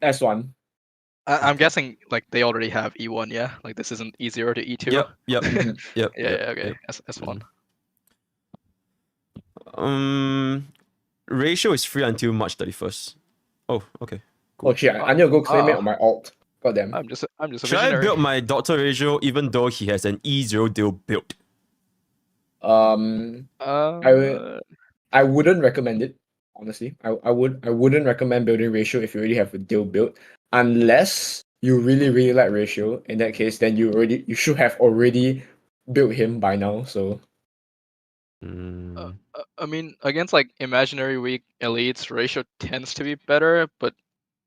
S1. I'm guessing like they already have E1, yeah? Like this isn't E0 to E2? Yep. Yeah, okay. S1. Ratio is free until March 31st. Oh, okay. Oh shit, I need to go claim it on my alt. Goddamn. I'm just a Should I visionary. build my Doctor Ratio even though he has an E0 deal built? I wouldn't recommend it, honestly. I wouldn't recommend building ratio if you already have a deal built, unless you really like ratio. In that case, then you should have already built him by now. So I mean, against like imaginary weak elites, ratio tends to be better, but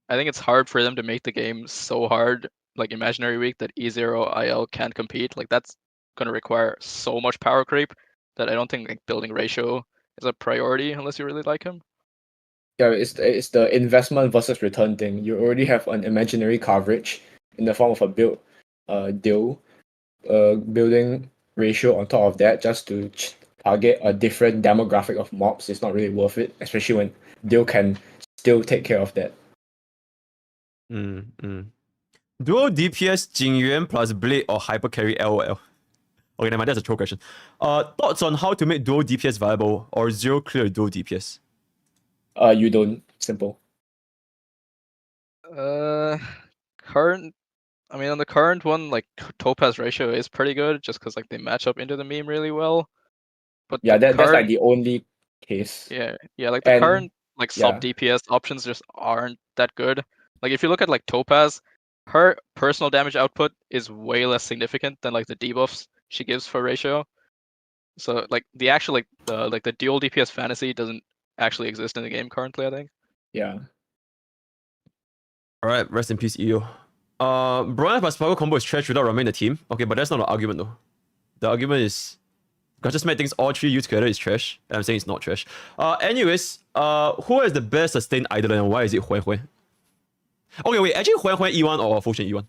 I think it's hard for them to make the game so hard, like imaginary weak, that E0 IL can't compete. Like that's gonna require so much power creep that I don't think like building ratio is a priority unless you really like him. yeah, it's the investment versus return thing. You already have an imaginary coverage in the form of a deal, building ratio on top of that just to target a different demographic of mobs is not really worth it, especially when deal can still take care of that. Dual DPS Jingyuan plus Blade or Hyper Carry LOL? Okay, never mind, that's a troll question. Thoughts on how to make dual DPS viable or zero clear dual DPS? You don't. Simple. Current. I mean, on the current one, like Topaz ratio is pretty good, just because like they match up into the meme really well. But Yeah, the that's like the only case. Yeah, like the current like sub DPS options just aren't that good. Like if you look at like Topaz, her personal damage output is way less significant than like the debuffs she gives for ratio. So like the actual like the dual DPS fantasy doesn't actually exist in the game currently, I think. Yeah. Alright, rest in peace, EO. Bronya plus Sparkle combo is trash without Ruanmei in the team. Okay, but that's not an argument though. The argument is because just made things all 3 used together is trash. And I'm saying it's not trash. Anyways, who has the best sustained idol and why is it Huan? Okay, wait, actually Huan E1 or Fushin E1?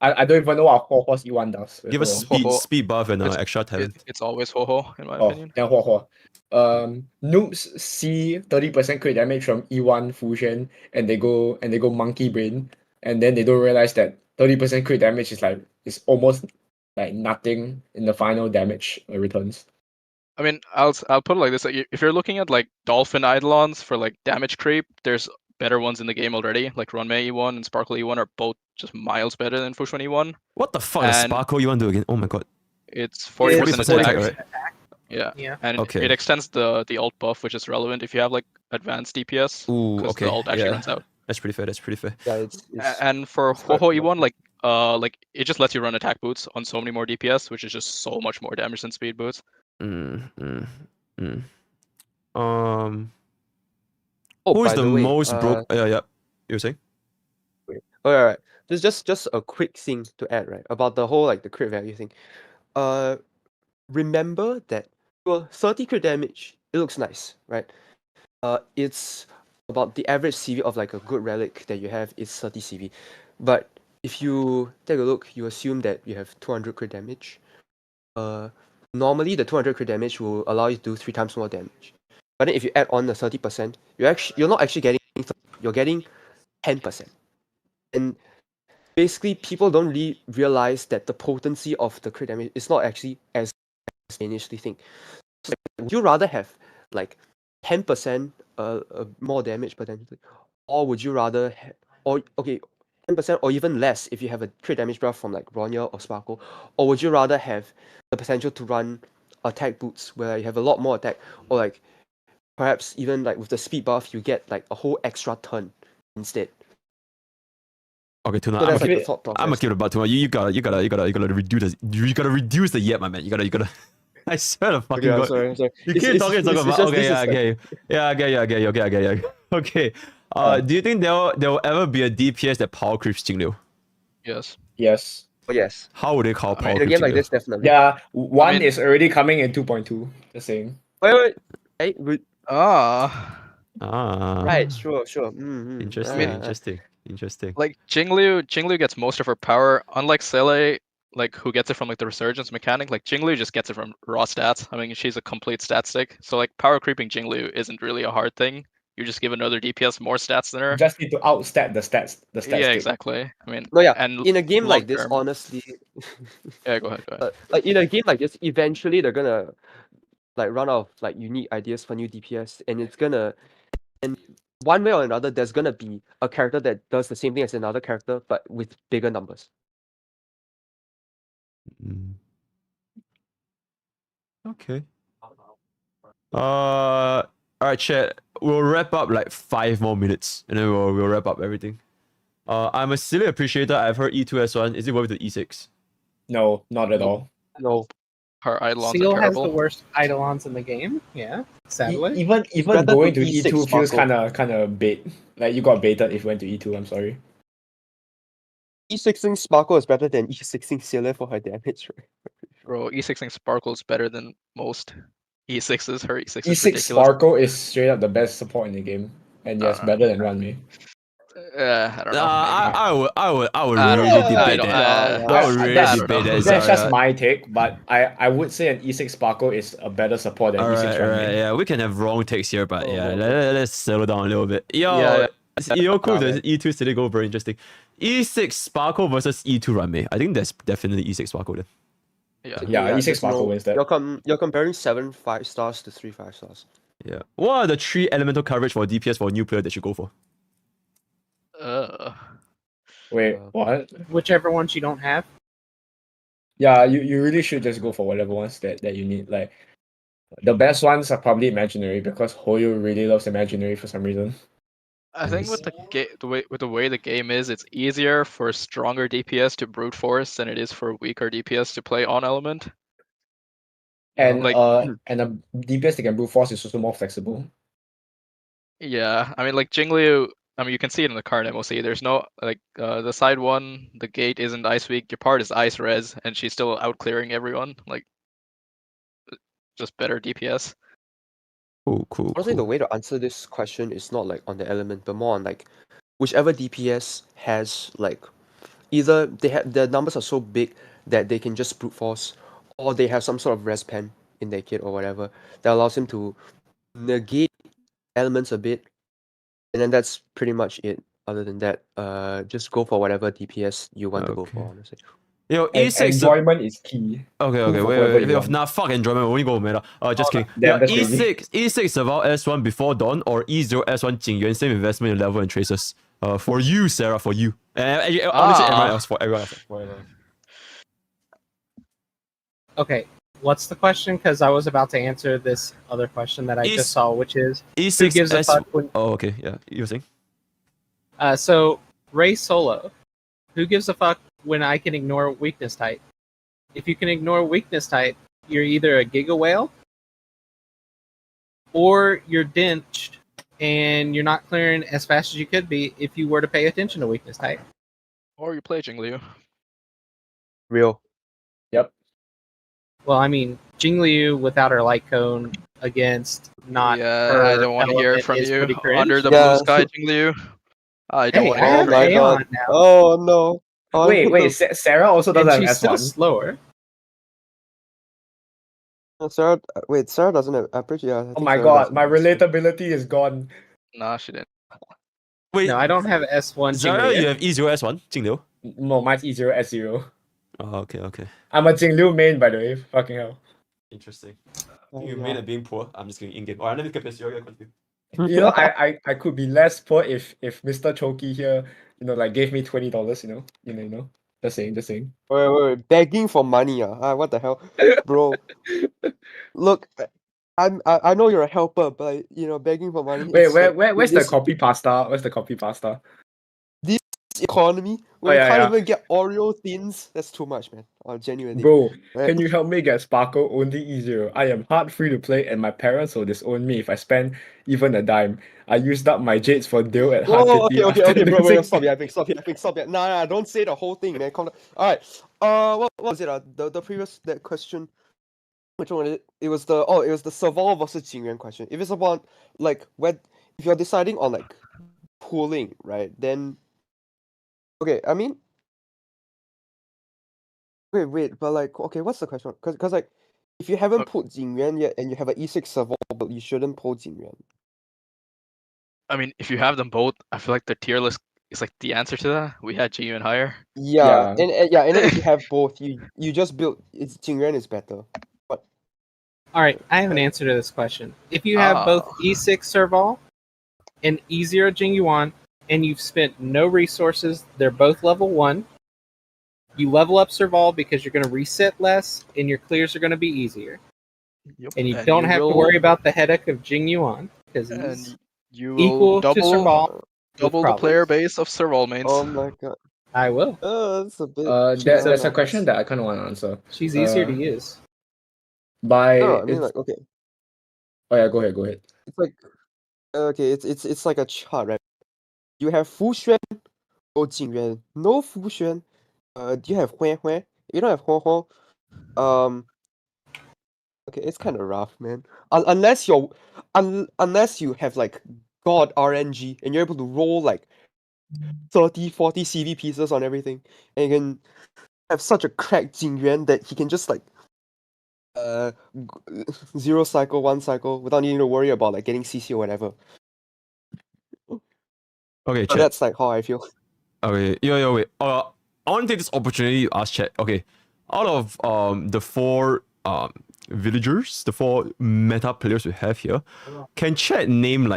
I don't even know what Ho-Ho's E1 does. Give us speed buff and extra talent. It's always Ho-Ho, in my opinion. Then Ho-Ho. Noobs see 30% crit damage from E1 Fusion and they go monkey brain, and then they don't realize that 30% crit damage is almost like nothing in the final damage returns. I mean, I'll put it like this: like, if you're looking at like Dolphin Eidolons for like damage creep, there's better ones in the game already. Like Ruanmei E1 and Sparkle E1 are both just miles better than Fushuan E1. What the fuck does Sparkle E1 do again? Oh my god. It's 40% attack, right? Yeah. And it extends the ult buff, which is relevant if you have like advanced DPS. Ooh, okay. The ult actually runs out. That's pretty fair. Yeah, it's and for Ho-Ho E1, like it just lets you run attack boots on so many more DPS, which is just so much more damage than speed boots. Who is the most broke? Yeah. You were saying? Wait. Alright. Just a quick thing to add, right? About the whole like the crit value thing. Remember that 30 crit damage, it looks nice, right? It's about the average CV of like a good relic that you have is 30 CV. But if you take a look, you assume that you have 200 crit damage. Normally the 200 crit damage will allow you to do 3 times more damage. But then if you add on the 30%, you're not actually getting, you're getting 10%. And basically people don't really realize that the potency of the crit damage is not actually as they initially think. So, like, would you rather have like 10% more damage potentially, or would you rather or okay 10% or even less if you have a crit damage buff from like Bronya or Sparkle, or would you rather have the potential to run attack boots where you have a lot more attack, or like perhaps even like with the speed buff you get like a whole extra turn instead? Okay, Tuna, So I'm that's like gonna the thought process. I'm gonna give it about Tuna. You gotta reduce the yet, my man. You gotta. I swear to fucking Okay, God. I'm sorry. You keep talking about. Okay, yeah, okay, yeah, I get you. Okay, I get you. Okay. Do you think there will ever be a DPS that power creeps Jingliu? Yes. Yes. Oh, yes. How would they call power In a creep game like Jingliu? this, definitely. Yeah, one mean- is already coming in 2.2. Just saying. Wait. Hey, Right, sure. Interesting. Interesting. Like Jingliu gets most of her power, unlike Sele, like who gets it from like the resurgence mechanic. Like Jingliu just gets it from raw stats. I mean, she's a complete stat stick. So like power creeping Jingliu isn't really a hard thing. You just give another DPS more stats than her. You just need to outstat the stats. Yeah, stick. exactly. I mean, No, yeah. and In a game like this, long-term- honestly, Yeah, go ahead. like in a game like this, eventually they're gonna like run out of like unique ideas for new DPS, and it's gonna, and one way or another, there's gonna be a character that does the same thing as another character, but with bigger numbers. Okay. All right, chat. We'll wrap up like 5 more minutes, and then we'll wrap up everything. I'm a silly appreciator. I've heard E2S1. Is it worth the E6? No, not at all. No. Her Eidolons Seal are has terrible. the worst Eidolons in the game. Yeah, sadly. Even better going to to E6 E2 feels Sparkle. kind of bait. Like you got baited if you went to E2. I'm sorry. E6ing Sparkle is better than E6ing Sealer for her damage, right? Bro, E6ing Sparkle is better than most E6s. Her E6 is E6 ridiculous. Sparkle is straight up the best support in the game, and yes, better than Ruanmei. I don't know. I would I really don't- debate I that. don't- I would really I don't debate know. that. That's just Zara. my take, but I would say an E6 Sparkle is a better support than E6 Alright, Ruanmei. yeah, we can have wrong takes here, but yeah, let's settle down a little bit. Yo, Yeah. cool. There's E2 City Go, very interesting. E6 Sparkle versus E2 Ruanmei. I think that's definitely E6 Sparkle then. Yeah, E6 Sparkle wins that. You're comparing 7 5-stars to 3 5-stars. Yeah. What are the 3 elemental coverage for DPS for a new player that should go for? Wait, what? Whichever ones you don't have. Yeah, you really should just go for whatever ones that you need. Like the best ones are probably imaginary because Hoyo really loves imaginary for some reason. I think with the way the game is, it's easier for stronger DPS to brute force than it is for weaker DPS to play on element. And Like- and a DPS that can brute force is also more flexible. Yeah, I mean like Jingliu. I mean you can see it in the current MOC. There's no like the side one, the gate isn't ice weak. Your part is ice res, and she's still out clearing everyone. Like just better DPS. Cool. Honestly, the way to answer this question is not like on the element, but more on like whichever DPS has like either they have their numbers are so big that they can just brute force, or they have some sort of res pen in their kit or whatever that allows him to negate elements a bit, and then that's pretty much it. Other than that, just go for whatever DPS you want to go for. Honestly. Yo, And E6 enjoyment is key. Okay, Go for whatever wait. you want. Nah, fuck enjoyment. We only go meta. Just kidding. Yeah, that's E6 Survival S1 before dawn or E0 S1 Jingyuan, same investment in level and traces. For you, Sarah, for you. Honestly, everyone else. For everyone else. Okay, what's the question? Because I was about to answer this other question that I just saw, which is E6 who gives a S. fuck when... Oh, okay, yeah. You were saying? So Ray Solo, who gives a fuck when I can ignore weakness type? If you can ignore weakness type, you're either a Giga Whale or you're dinched and you're not clearing as fast as you could be if you were to pay attention to weakness type. Or you play Jingliu. Real. Yep. Well, I mean, Jingliu without her light cone against not. Yeah, her I don't want to hear it element from is you. pretty cringe. Under the Yeah. blue sky, Jingliu. I don't Hey, want I to hear have it from you. Aeon now. Oh no. Oh, Wait, Sarah also doesn't And have she's still S1. slower. Sarah. Wait, Sarah doesn't have. I'm pretty. Yeah. I Oh think my Sarah god, doesn't my have S1. relatability is gone. Nah, she didn't. Wait, No, I don't have S1 Zara, Jingliu. you have E0 S1 Jingliu. No, mine's E0 S0. Oh, okay. I'm a Jingliu main, by the way. Fucking hell. Interesting. You made it being poor. I'm just going in game. Alright, let me get this. You're continue. You know, I could be less poor if Mr. Choki here, like gave me $20. You know. Just saying. Wait, begging for money, what the hell, bro? Look, I know you're a helper, but begging for money. Wait, it's where's the this copy pasta? Where's the copy pasta? economy Oh, where you can't yeah. even get Oreo thins? That's too much, man. Oh, genuinely. Bro, Right? can you help me get Sparkle only E0? I am hard free to play, and my parents will disown me if I spend even a dime. I used up my jades for deal at hard Oh, pity okay, after bro, losing- stop it. Nah, don't say the whole thing, man. Calm down. Alright, what was it? The previous that question. Which one was it? It was the Serval versus Jingyuan question. If it's about if you're deciding on pooling, right? Then okay, I mean, wait, but okay, what's the question? Because if you haven't pulled Jingyuan yet and you have an E6 Serval, but you shouldn't pull Jingyuan. I mean, if you have them both, I feel like the tier list is like the answer to that. We had Jingyuan higher. Yeah, and then if you have both, you just build Jingyuan is better. But Alright, I have an answer to this question. If you have both E6 Serval and E0 Jingyuan, and you've spent no resources, they're both level 1. You level up Serval because you're going to reset less, and your clears are going to be easier. Yep. And you don't have to worry about the headache of Jingyuan, because he's you will equal to double Serval. the player base of Serval mains. oh my god. I will. That's a bit. There's a question that I kind of want to answer. She's easier to use. By No, I mean okay. Oh yeah, go ahead. It's like okay, it's like a chart, right? You have Fu Xuan or Jingyuan. No Fu Xuan. Do you have Hui Hui? If you don't have Hui Hui, okay, it's kind of rough, man. Unless you have God RNG and you're able to roll 30, 40 CV pieces on everything, and you can have such a cracked Jingyuan that he can just 0 cycle, 1 cycle without needing to worry about getting CC or whatever. Okay, But chat. that's how I feel. Okay, yo, wait. I want to take this opportunity to ask chat. Okay, out of the 4 villagers, the 4 meta players we have here, can chat name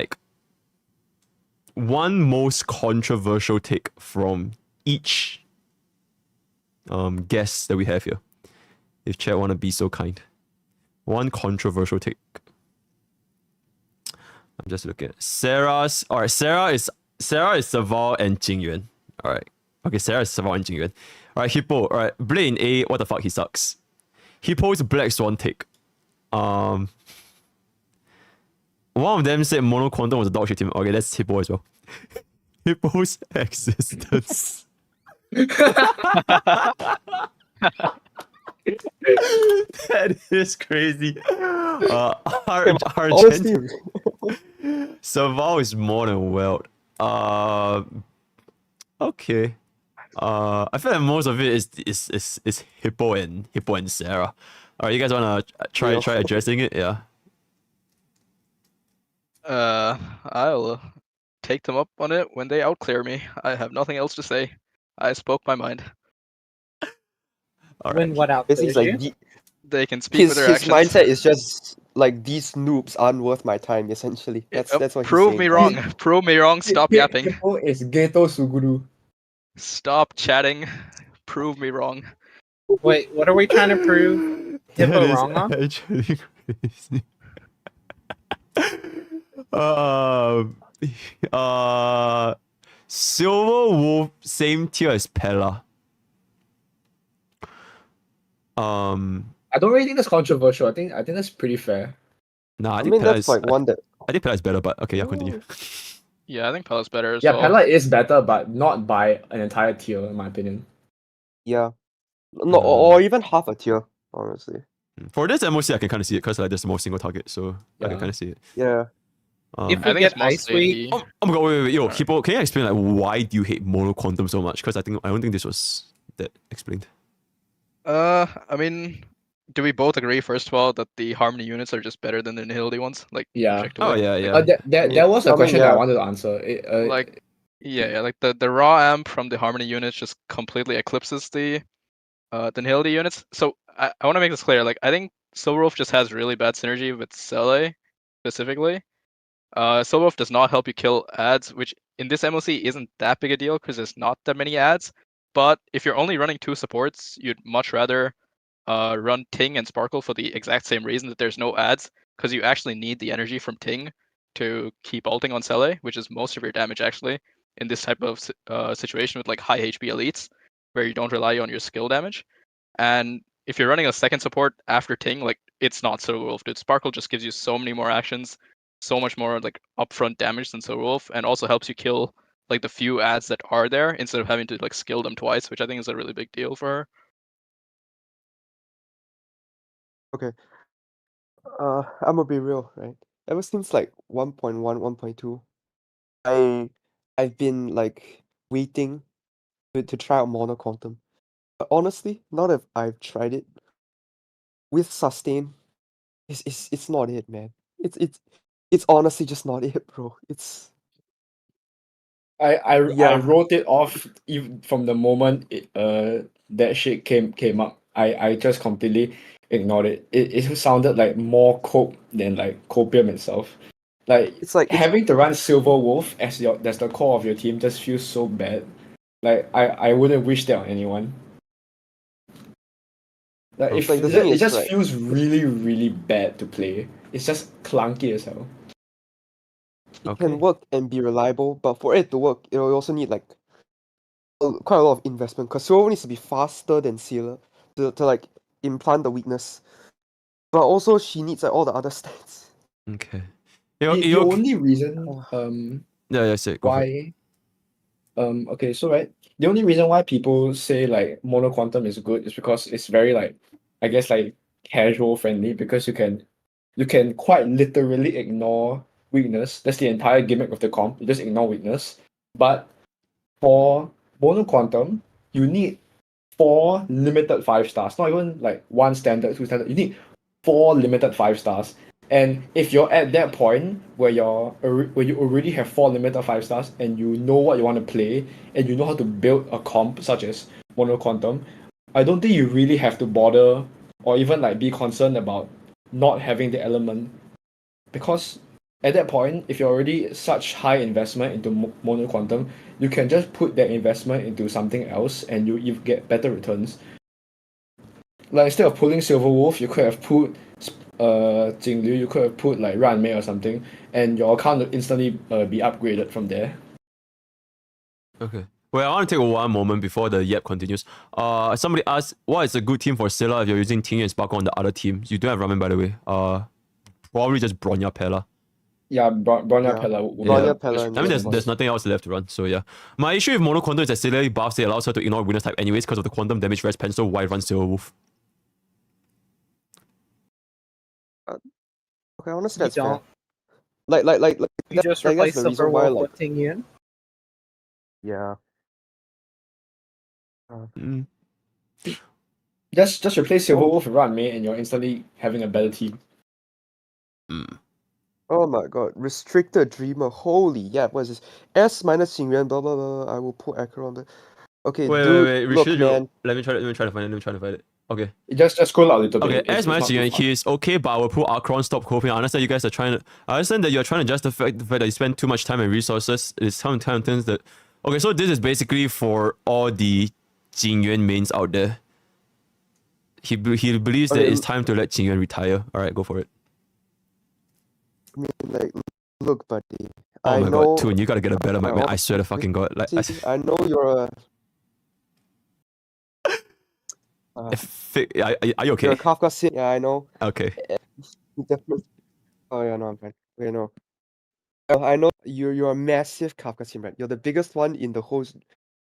one most controversial take from each guest that we have here? If chat want to be so kind. One controversial take. I'm just looking at Sarah's. Alright, Sarah is Serval and Jingyuan. Alright. Okay, Sarah is Serval and Jingyuan. Alright, Hippo. Alright, Blade in A, what the fuck, he sucks. Hippo's Black Swan take. One of them said Mono Quantum was a dog shit team. Okay, that's Hippo as well. Hippo's existence. That is crazy. Argent. Serval is more than Weld. Okay. I feel like most of it is Hippo and Sarah. Alright, you guys wanna try addressing it? Yeah. I'll take them up on it when they outclear me. I have nothing else to say. I spoke my mind. When what out? Basically, They can speak with their his actions. mindset is just these noobs aren't worth my time. Essentially, that's what. Prove he's me saying. wrong. Prove me wrong. Stop yapping. Hippo is Geto Suguru. Stop chatting. Prove me wrong. Wait, what are we trying to prove Hippo wrong on? Actually crazy. Silver Wolf, same tier as Pella. I don't really think that's controversial. I think that's pretty fair. Nah, I I think mean Pella that's is, one that. I think Pella is better, but okay, yeah, continue. Yeah, I think Pella's better as Yeah, well. Pella is better, but not by an entire tier, in my opinion. Yeah, no, or even half a tier, honestly. For this MOC, I can kind of see it because there's more single target, so I can kind of see it. Yeah. If we get Ice Week, oh my god, wait, yo, Hippo, can you explain why do you hate Mono Quantum so much? Because I don't think this was that explained. I mean, do we both agree first of all that the Harmony units are just better than the Nihility ones? Yeah. Objectively? Oh yeah. There was a question that I wanted to answer. Yeah, like the raw amp from the Harmony units just completely eclipses the Nihility units. So I want to make this clear. Like I think Silverwolf just has really bad synergy with Sele specifically. Silverwolf does not help you kill ads, which in this MLC isn't that big a deal because there's not that many ads. But if you're only running 2 supports, you'd much rather run Ting and Sparkle for the exact same reason that there's no ads, because you actually need the energy from Ting to keep ulting on Sele, which is most of your damage actually in this type of situation with like high HP elites, where you don't rely on your skill damage. And if you're running a second support after Ting, like it's not Silverwolf, dude. Sparkle just gives you so many more actions, so much more like upfront damage than Silverwolf, and also helps you kill like the few ads that are there instead of having to like skill them twice, which I think is a really big deal for her. Okay. I'm gonna be real, right? Ever since like 1.1, 1.2, I've been like waiting to try out Mono Quantum. But honestly, now that I've tried it with sustain, it's not it, man. It's honestly just not it, bro. It's I yeah. wrote it off even from the moment that shit came up. I just completely ignored it. It sounded like more cope than like copium itself. Like It's like having to run Silver Wolf as the core of your team just feels so bad. Like I wouldn't wish that on anyone. Like it's like the thing it is, just right, feels really really bad to play. It's just clunky as hell. it can work and be reliable, but for it to work, it'll also need like quite a lot of investment. Because Silver needs to be faster than Sealer to like implant the weakness. But also she needs like all the other stats. Okay. The only reason yeah, say it. Go for it. why okay, so right, the only reason why people say like Mono Quantum is good is because it's very like, I guess, like casual friendly, because you can quite literally ignore weakness. That's the entire gimmick of the comp. You just ignore weakness. But for Mono Quantum, you need 4 limited 5 stars, not even like 1 standard, 2 standard. You need 4 limited 5 stars. And if you're at that point where you already have 4 limited 5 stars and you know what you want to play and you know how to build a comp such as Mono Quantum, I don't think you really have to bother or even like be concerned about not having the element, because at that point, if you're already such high investment into Mono Quantum, you can just put that investment into something else and you get better returns. Like instead of pulling Silver Wolf, you could have put Jingliu, you could have put like Ruanmei or something, and your account will instantly be upgraded from there. Okay. Well, I want to take one moment before the yep continues. Somebody asked, what is a good team for Scylla if you're using Ting and Sparkle on the other team? You don't have Ramen, by the way. Probably just Bronya Pella. Yeah, Bronya Yeah. Pella. Bronya Pella and I mean, Yep. there's nothing else left to run, so yeah. My issue with Mono Quantum is that Scylla buffs it allows her to ignore weakness type anyways because of the quantum damage rest pen, so why run Silver Wolf? Okay, honestly, You that's fair. don't. Like You just that's replace the Silver reason why, Wolf like, with Ting Yun. yeah. Just replace Silver Wolf with Ruanmei and you're instantly having a better team. Oh my god, restricted dreamer. Holy yeah, what is this? S minus Xingyuan, blah blah blah. I will put Acheron. But okay, Wait. look, man. Let me try to find it. Okay. Just scroll out a little Okay, bit. as It's my not too Xingyuan, far. he is okay, but I will put Archron, stop coping. I understand you guys are trying to. I understand that you're trying to justify the fact that you spend too much time and resources. It's sometimes that. Okay, so this is basically for all the Jingyuan mains out there. He believes that it's time to let Jingyuan retire. Alright, go for it. I mean, like, look, buddy. Oh I my know. god, Toon, you gotta get a better mic, man. I swear to fucking god. Like, I know you're a. Are you okay? You're a Kafka Sim. Yeah, I know. Okay. Definitely. Oh yeah, no, I'm fine. Okay, no. I know you're a massive Kafka Sim, right? You're the biggest one in the whole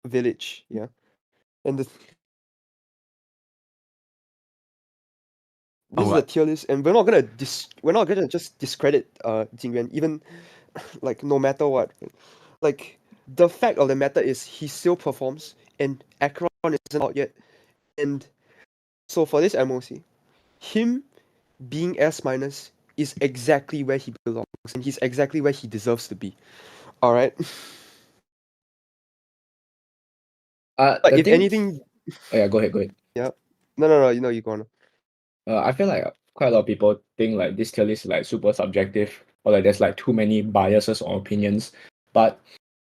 village, yeah. And this is the tier list, and we're not gonna just discredit Jingyuan, even like no matter what. Like the fact of the matter is he still performs, and Acheron isn't out yet, and so for this MOC, him being S minus is exactly where he belongs, and he's exactly where he deserves to be. All right. Like, the if thing- anything. Oh, yeah, go ahead. Yeah. No. You know, you go on. I feel like quite a lot of people think like this tier list is like super subjective, or like there's like too many biases or opinions. But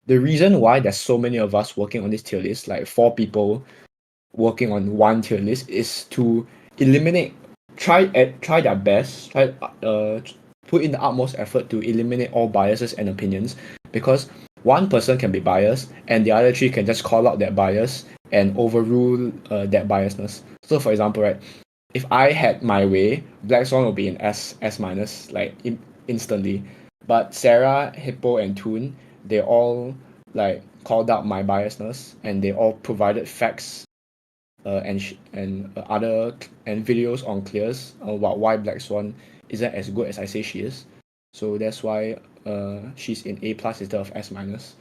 the reason why there's so many of us working on this tier list, like 4 people working on one tier list, is to eliminate, try their best, put in the utmost effort to eliminate all biases and opinions, because one person can be biased and the other 3 can just call out that bias and overrule that biasness. So for example, right, if I had my way, Black Swan will be in S minus like instantly. But Sarah, Hippo, and Toon, they all like called out my biasness, and they all provided facts and videos on clears about why Black Swan isn't as good as I say she is. So that's why she's in A plus instead of S minus.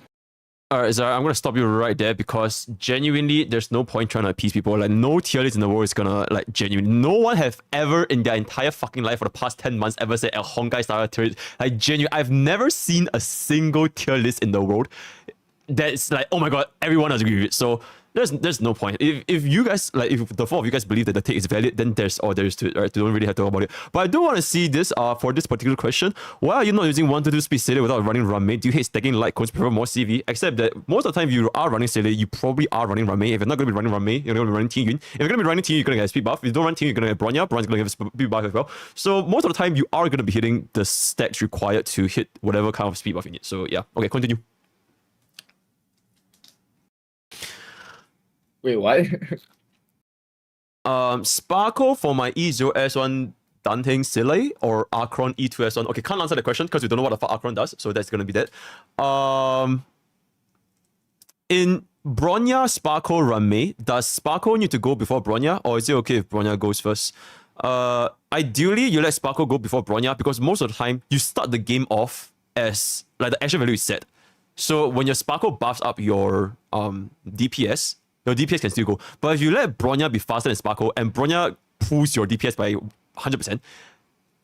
Alright, Zara, I'm gonna stop you right there because genuinely, there's no point trying to appease people. Like, no tier list in the world is gonna, like, genuinely. No one have ever in their entire fucking life for the past 10 months ever said a Honkai starrail tier list. Like, genuinely, I've never seen a single tier list in the world that's like, oh my god, everyone has agreed with it. So, there's no point. If you guys, like, if the 4 of you guys believe that the take is valid, then there's to it, right? You don't really have to talk about it. But I do want to see this, for this particular question. Why are you not using 1 to 2 speed sailor without running Ruanmei? Do you hate stacking light cones, prefer more CV? Except that most of the time you are running sailor, you probably are running Ruanmei. If you're not going to be running Ruanmei, you're going to be running Ting Yun. If you're going to be running Ting Yun, you're going to get a speed buff. If you don't run Ting Yun, you're going to get Bronya. Bronya's going to get a speed buff as well. So most of the time, you are going to be hitting the stats required to hit whatever kind of speed buff you need. So yeah, okay, continue. Wait, what? Sparkle for my E0S1 Danteng Silly or Archron E2S1. Okay, can't answer the question because we don't know what the fuck Archron does, so that's gonna be that. In Bronya, Sparkle, Ruanmei, does Sparkle need to go before Bronya, or is it okay if Bronya goes first? Ideally, you let Sparkle go before Bronya because most of the time you start the game off as like the action value is set. So when your Sparkle buffs up your DPS, your DPS can still go. But if you let Bronya be faster than Sparkle and Bronya pulls your DPS by 100%,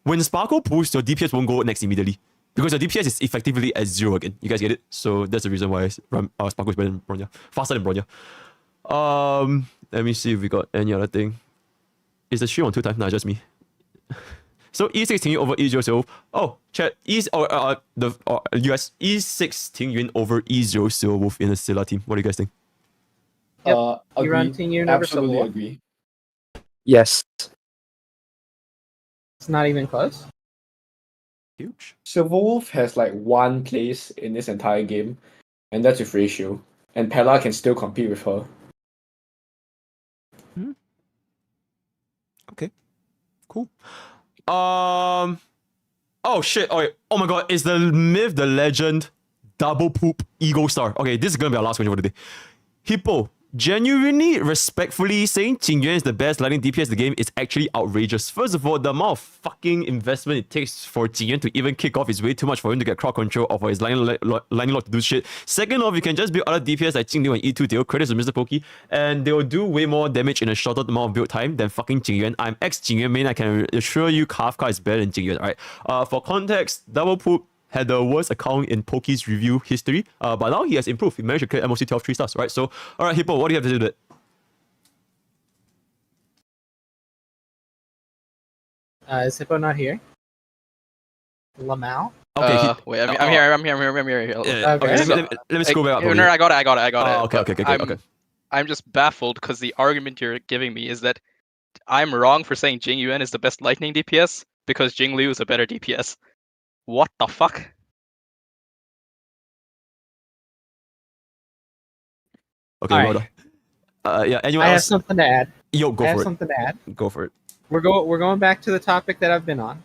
when Sparkle pulls, your DPS won't go next immediately. Because your DPS is effectively at 0 again. You guys get it? So that's the reason why Sparkle is better than Bronya. Faster than Bronya. Let me see if we got any other thing. Is the stream on 2 times? Nah, just me. So E6 Ting Yun over E0 Silver. Oh, chat. US E6 Ting Yun over E0 Silver Wolf in the Scylla team. What do you guys think? Yep. Agree. You run Ting Yun over Absolutely Silver. agree. Yes. It's not even close. Huge. Silverwolf has like 1 place in this entire game, and that's with ratio. And Pella can still compete with her. Okay. Cool. Oh shit. Okay. Oh my god. Is the myth, the legend, double poop ego star? Okay, this is gonna be our last question for the day. Hippo, genuinely, respectfully saying Ting Yun is the best lightning DPS in the game is actually outrageous. First of all, the amount of fucking investment it takes for Ting Yun to even kick off is way too much for him to get crowd control or for his lightning lock to do shit. Second off, you can just build other DPS like Jing Liu and E2 Tail, credits to MrPokke, and they will do way more damage in a shorter amount of build time than fucking Ting Yun. I'm ex-Ting Yun main, I can assure you Kafka is better than Ting Yun, alright? For context, double poop had the worst account in Pokke's review history, but now he has improved. He managed to clear MOC 12 3 stars, right? So, alright, Hippo, what do you have to do with it? Is Hippo not here? Lamau? Okay. Wait, I'm here. Yeah, Okay. let me scroll back up. No, I got it. Oh, okay. I'm just baffled because the argument you're giving me is that I'm wrong for saying Jing Yuan is the best lightning DPS because Jing Liu is a better DPS. What the fuck? Okay, well done. Yeah, anyone I else? have something to add. Yo, go I have for it. something to add. Go for it. We're going back to the topic that I've been on.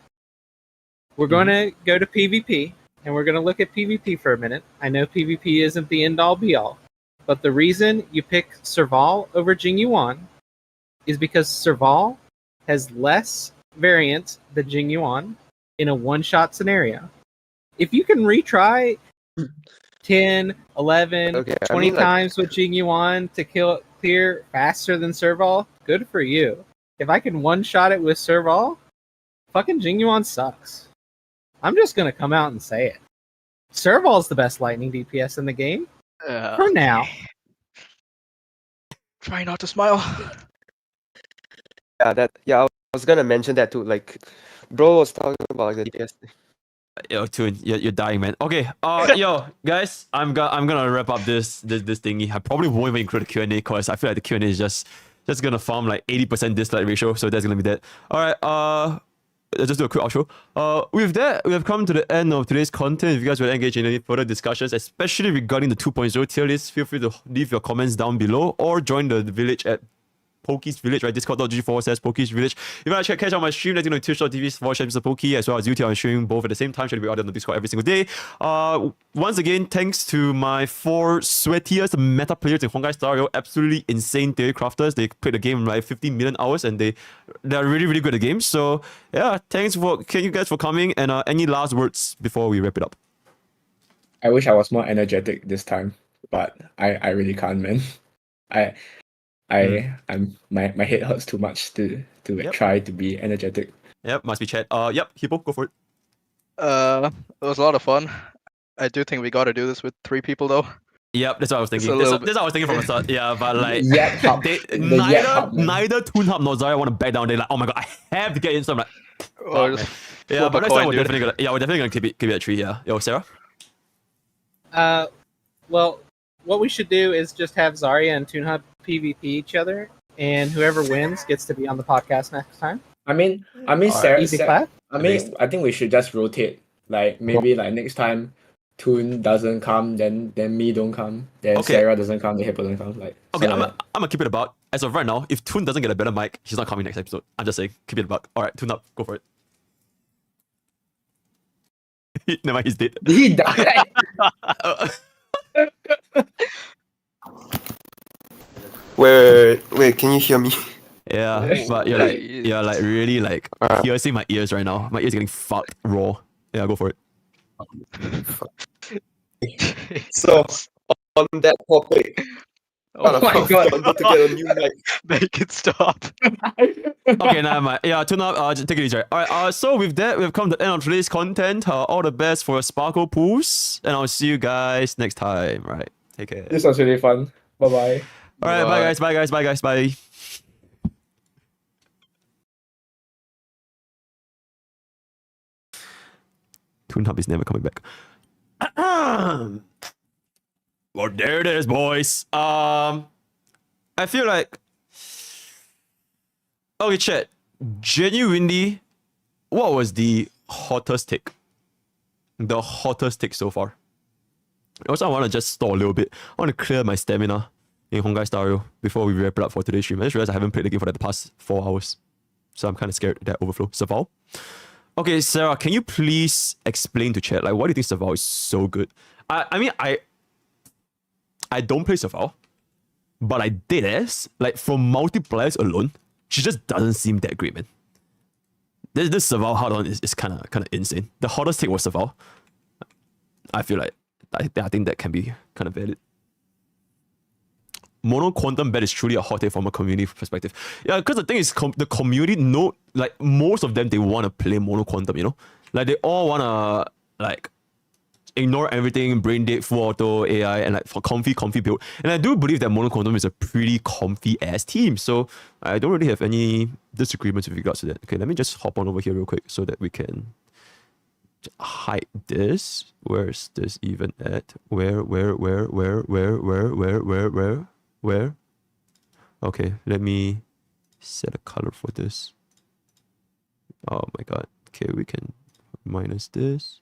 We're going to go to PvP, and we're going to look at PvP for a minute. I know PvP isn't the end-all be-all, but the reason you pick Serval over Jing Yuan is because Serval has less variance than Jing Yuan in a one-shot scenario. If you can retry 10, 11, 20 times with Jing Yuan to clear faster than Serval, good for you. If I can one-shot it with Serval, fucking Jing Yuan sucks. I'm just going to come out and say it. Serval's the best lightning DPS in the game. For now. Try not to smile. Yeah, I was gonna mention that too. Like, bro was talking about like the DS. Yo, Toon, you're dying, man. Okay, yo, guys, I'm gonna wrap up this thingy. I probably won't even include the Q&A because I feel like the Q&A is just gonna farm like 80% dislike ratio, so that's gonna be that. All right, let's just do a quick outro. With that, we have come to the end of today's content. If you guys want to engage in any further discussions, especially regarding the 2.0 tier list, feel free to leave your comments down below or join the village at Pokke's Village, right? Discord.gg/Pokke's Village. If you want to catch out my stream, let me know twitch.tv/MrPokke, as well as YouTube. I'm streaming both at the same time. Should be out on the Discord every single day. Once again, thanks to my 4 sweatiest meta players in Honkai starrail. Absolutely insane theory crafters. They played the game like 15 million hours and they're really, really good at the game. So yeah, thank you guys for coming. And any last words before we wrap it up? I wish I was more energetic this time, but I really can't, man. My head hurts too much to try to be energetic. Yep, must be chat. Yep, Hippo, go for it. It was a lot of fun. I do think we gotta do this with 3 people though. Yep, that's what I was thinking. That's what I was thinking from the start. Yeah, but like neither Toon Hub nor Zarya want to back down. They're like, oh my god, I have to get in. So I'm like, yeah, but next time we're definitely gonna keep it at 3. Yeah, yo, Sarah. Well, what we should do is just have Zarya and Toon Hub PvP each other, and whoever wins gets to be on the podcast next time. I mean, Sarah. Easy clap. I think we should just rotate. Like maybe like next time, Toon doesn't come, then me don't come, then Sarah doesn't come, then Hippo doesn't come. Like okay, I'm gonna keep it about. As of right now, if Toon doesn't get a better mic, he's not coming next episode. I'm just saying, keep it about. All right, Toon up, go for it. Never mind, he's dead. He died. Wait, can you hear me? Yeah, but you're like really like piercing my ears right now. My ears getting fucked raw. Yeah, go for it. So on that topic, oh my god, to get a new mic. Make it stop. Okay, never mind. Yeah, tune up. Just take it easy. All right. So with that, we've come to the end of today's content. All the best for your sparkle pools, and I'll see you guys next time. Right. Take care. This was really fun. Bye bye. All right. Bye guys. Bye guys. Bye guys. Bye. Toon Hub is never coming back. Well, there it is, boys. I feel like. Okay, chat. Genuinely, what was the hottest take? The hottest take so far. Also, I want to just stall a little bit. I want to clear my stamina in Honkai starrail before we wrap it up for today's stream. I just realized I haven't played the game for the past 4 hours. So I'm kind of scared that overflow. Saval? Okay, Sarah, can you please explain to chat, like, why do you think Saval is so good? I mean, I don't play Saval, but I did as, like, from multiplayers alone, she just doesn't seem that great, man. This Saval hard-on is kind of insane. The hottest take was Saval. I feel like, I think that can be kind of valid. Mono quantum bet is truly a hot take from a community perspective. Yeah, because the thing is, the community like most of them, they want to play mono quantum, you know? Like they all want to like ignore everything, brain dead, full auto, AI, and like for comfy build. And I do believe that mono quantum is a pretty comfy ass team. So I don't really have any disagreements with regards to that. Okay, let me just hop on over here real quick so that we can hide this. Where is this even at? Where? Okay, let me set a color for this. Oh my god. Okay, we can minus this.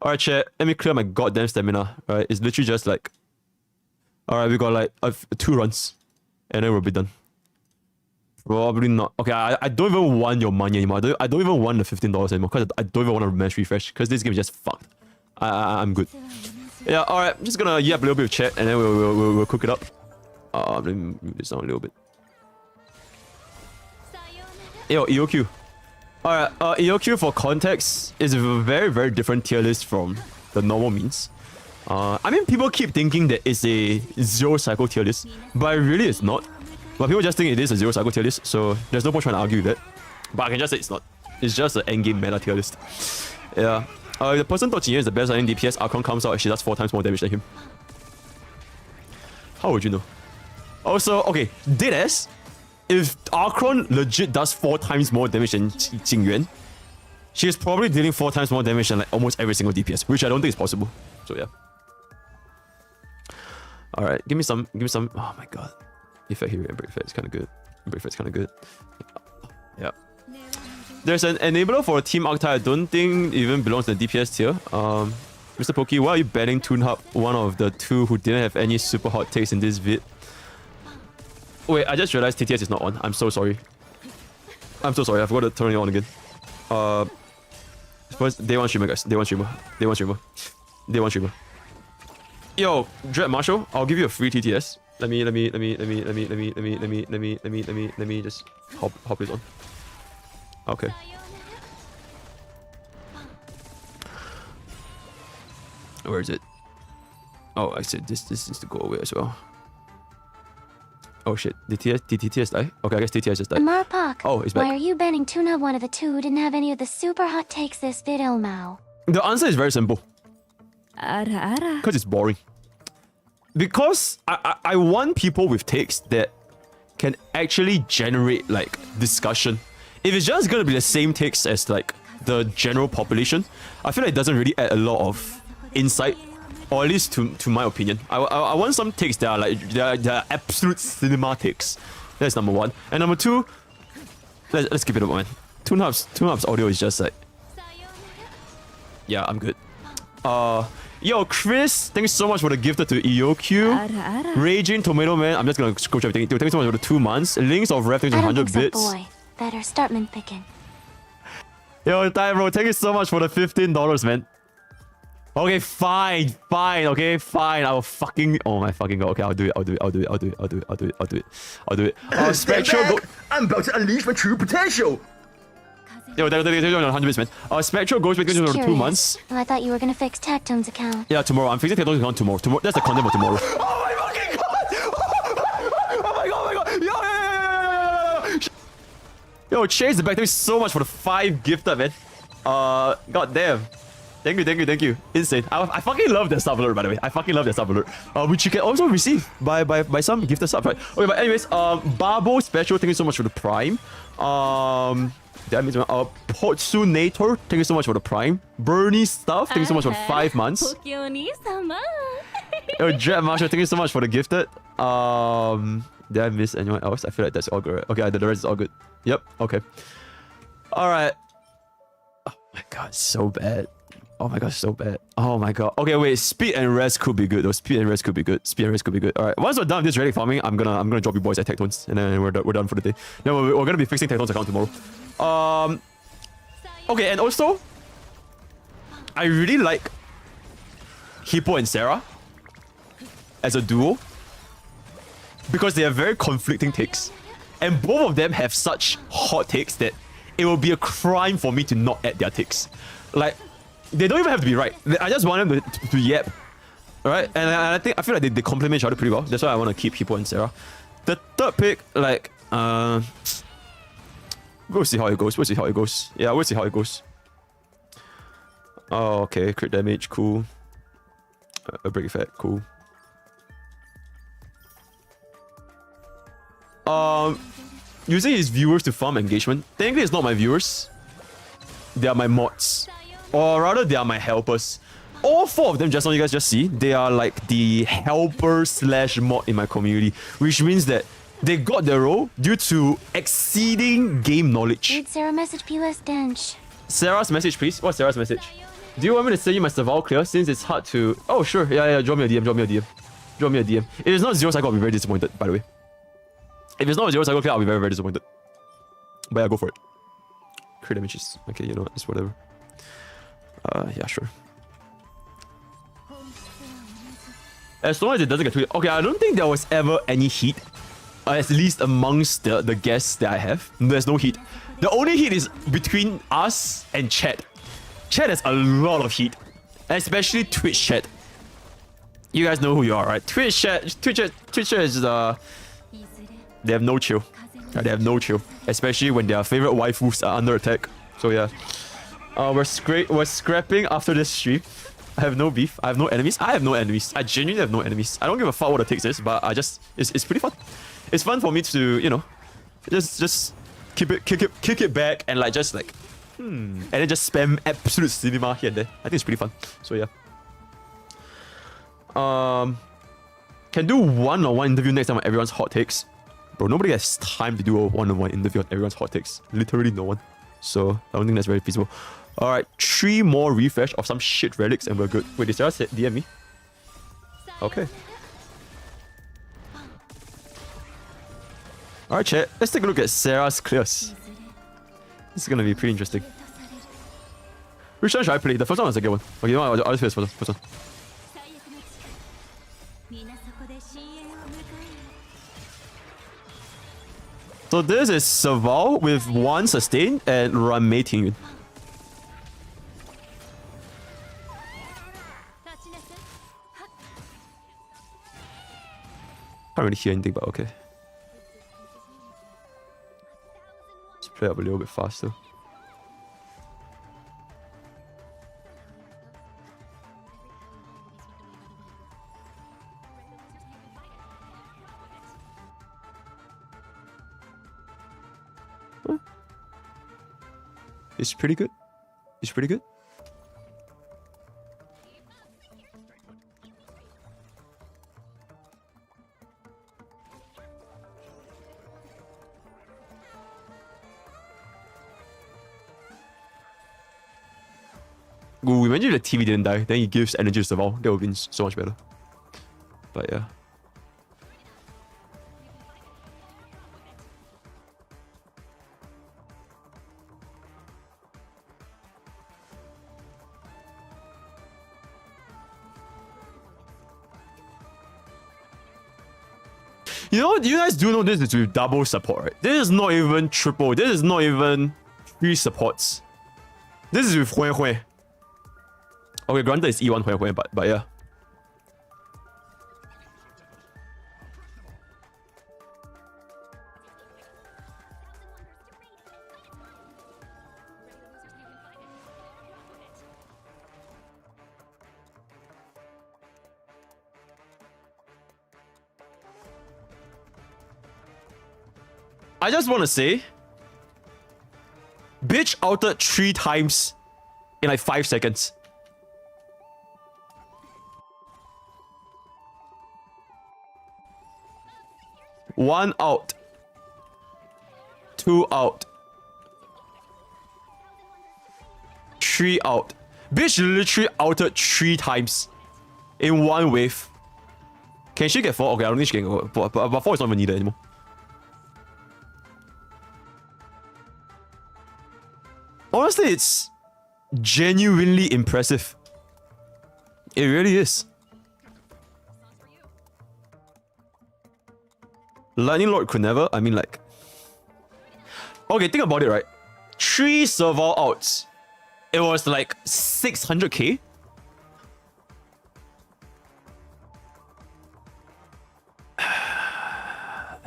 Alright, chat. Let me clear my goddamn stamina. Alright, it's literally just like... Alright, we got like 2 runs. And then we'll be done. Probably not. Okay, I don't even want your money anymore. I don't even want the $15 anymore. Because I don't even want to match refresh. Because this game is just fucked. I'm good. Yeah, alright. I'm just gonna yap a little bit of chat. And then we'll cook it up. Let me move this down a little bit. Yo, EOQ. Alright, EOQ for context is a very, very different tier list from the normal means. I mean, people keep thinking that it's a 0 cycle tier list, but really it's not. But people just think it is a 0 cycle tier list, so there's no point trying to argue with that. But I can just say it's not. It's just an endgame meta tier list. Yeah. The person thought Jinyan is the best running DPS, Archon comes out and she does 4 times more damage than him. How would you know? Also, okay, deadass. If Archon legit does 4 times more damage than Jingyuan, she is probably dealing 4 times more damage than like almost every single DPS, which I don't think is possible. So yeah. Alright, give me some. Oh my god. Effect here and break effect is kind of good. Break effect is kind of good. Yeah. There's an enabler for a team archetype I don't think even belongs to the DPS tier. MrPokke, why are you banning ToonHub, one of the 2 who didn't have any super hot takes in this vid? Wait, I just realized TTS is not on. I'm so sorry. I'm so sorry. I forgot to turn it on again. First, day 1 streamer, guys. Day 1 streamer. Day 1 streamer. Day 1 streamer. Yo, Dread Marshall, I'll give you a free TTS. Let me just hop this on. Okay. Where is it? Oh, I said this needs to go away as well. Oh shit, did TTS die? Okay, I guess TTS just died. MrPokke, oh, it's back. Why are you banning Tuna, one of the 2 who didn't have any of the super hot takes this vid, Mao? The answer is very simple. Because it's boring. Because I want people with takes that can actually generate like discussion. If it's just gonna be the same takes as like the general population, I feel like it doesn't really add a lot of insight, or at least to my opinion. I want some takes that are like they're absolute cinema takes. That's number 1. And number 2, let's keep it up, man. ToonHub's audio is just like, yeah, I'm good. Yo, Chris, thanks so much for the gifted to EOQ. Raging Tomato Man, I'm just gonna scroll through everything. Dude, thanks so much for the 2 months. Links of Ref, thanks for 100 bits. Boy, better start min picking. Yo, Tyro, thank you so much for the $15, man. Okay, fine, okay, fine. I'll fucking, oh my fucking god. Okay, I'll do it. Spectral go. I'm about to unleash my true potential. Yo, 100 bits, man. Spectral Ghost Victims for 2 months. Well, I thought you were gonna fix Tactone's account. Yeah, tomorrow. I'm fixing Tactone's account tomorrow. That's the content for tomorrow. Oh my fucking god! Oh my god! Yo, Chase the back. Thank you so much for the 5 gifted, man. God damn. Thank you. Insane. I fucking love that sub alert, by the way. I fucking love that sub alert. Which you can also receive by some gifted subs, right? Okay, but anyways, Babo Special, thank you so much for the Prime. Did I miss one? Potsunator, thank you so much for the Prime. Bernie Stuff, thank you so much for 5 months. Yo, Dread Marshall, thank you so much for the gifted. Did I miss anyone else? I feel like that's all good, right? Okay, the rest is all good. Yep, okay. Alright. Oh my god, so bad. Oh my god, so bad. Oh my god. Okay, wait. Speed and rest could be good though. Speed and rest could be good. Alright. Once we're done with this relic farming, I'm gonna drop you boys at Tectones, and then we're done for the day. Then we're gonna be fixing Tectones account tomorrow. Okay, and also, I really like Hippo and Sarah as a duo because they have very conflicting takes, and both of them have such hot takes that it will be a crime for me to not add their takes. Like, they don't even have to be right. I just want them to yap. Alright? And I feel like they complement each other pretty well. That's why I want to keep Hippo and Sarah. The third pick, like, we'll see how it goes. Yeah, we'll see how it goes. Oh, okay. Crit damage, cool. A break effect, cool. Using his viewers to farm engagement. Technically, it's not my viewers. They are my mods. Or rather, they are my helpers. All 4 of them, just now you guys just see, they are like the helper / mod in my community. Which means that they got their role due to exceeding game knowledge. Read Sarah message POS Dench. Sarah's message, please. What's Sarah's message? Do you want me to send you my Saval clear since it's hard to... Oh, sure. Yeah. Drop me a DM. If it's not 0 cycle, I'll be very disappointed, by the way. If it's not a 0 cycle clear, I'll be very, very disappointed. But yeah, go for it. Crit damages. Okay, you know what? It's whatever. Yeah, sure. As long as it doesn't get too... Okay, I don't think there was ever any heat. At least amongst the guests that I have. There's no heat. The only heat is between us and chat. Chat has a lot of heat. Especially Twitch chat. You guys know who you are, right? Twitch chat is... They have no chill. They have no chill. Especially when their favorite waifus are under attack. So yeah. We're scrapping after this stream. I have no beef. I have no enemies. I have no enemies. I genuinely have no enemies. I don't give a fuck what the takes is, but I just it's pretty fun. It's fun for me to, you know, just kick it back and like just like and then just spam absolute cinema here and there. I think it's pretty fun. So yeah. Can do one-on-one interview next time on everyone's hot takes. Bro, nobody has time to do a one-on-one interview on everyone's hot takes. Literally no one. So I don't think that's very feasible. Alright, 3 more refresh of some shit relics and we're good. Wait, did Sarah DM me? Okay. Alright, chat. Let's take a look at Sarah's clears. This is gonna be pretty interesting. Which one should I play? The first one or the second one? Okay, I'll just play this first one. So this is Serval with 1 sustain and Ruanmei Tingyun. Can't really hear anything, but okay. Let's play up a little bit faster. It's pretty good. It's pretty good. Ooh, imagine if the TV didn't die, then he gives energy to Serval. That would have been so much better. But yeah. You know, you guys do know this is with double support, right? This is not even triple. This is not even 3 supports. This is with Hui Hui. Okay, granted it's E1 Hui Hui, but yeah. I just want to say, bitch altered 3 times in like 5 seconds. One out. 2 out. 3 out. Bitch literally altered 3 times in 1 wave. Can she get 4? Okay, I don't think she can go. But 4 is not even needed anymore. Honestly, it's genuinely impressive. It really is. Lightning Lord could never. I mean, like. Okay, think about it, right? 3 Serval outs. It was like 600k.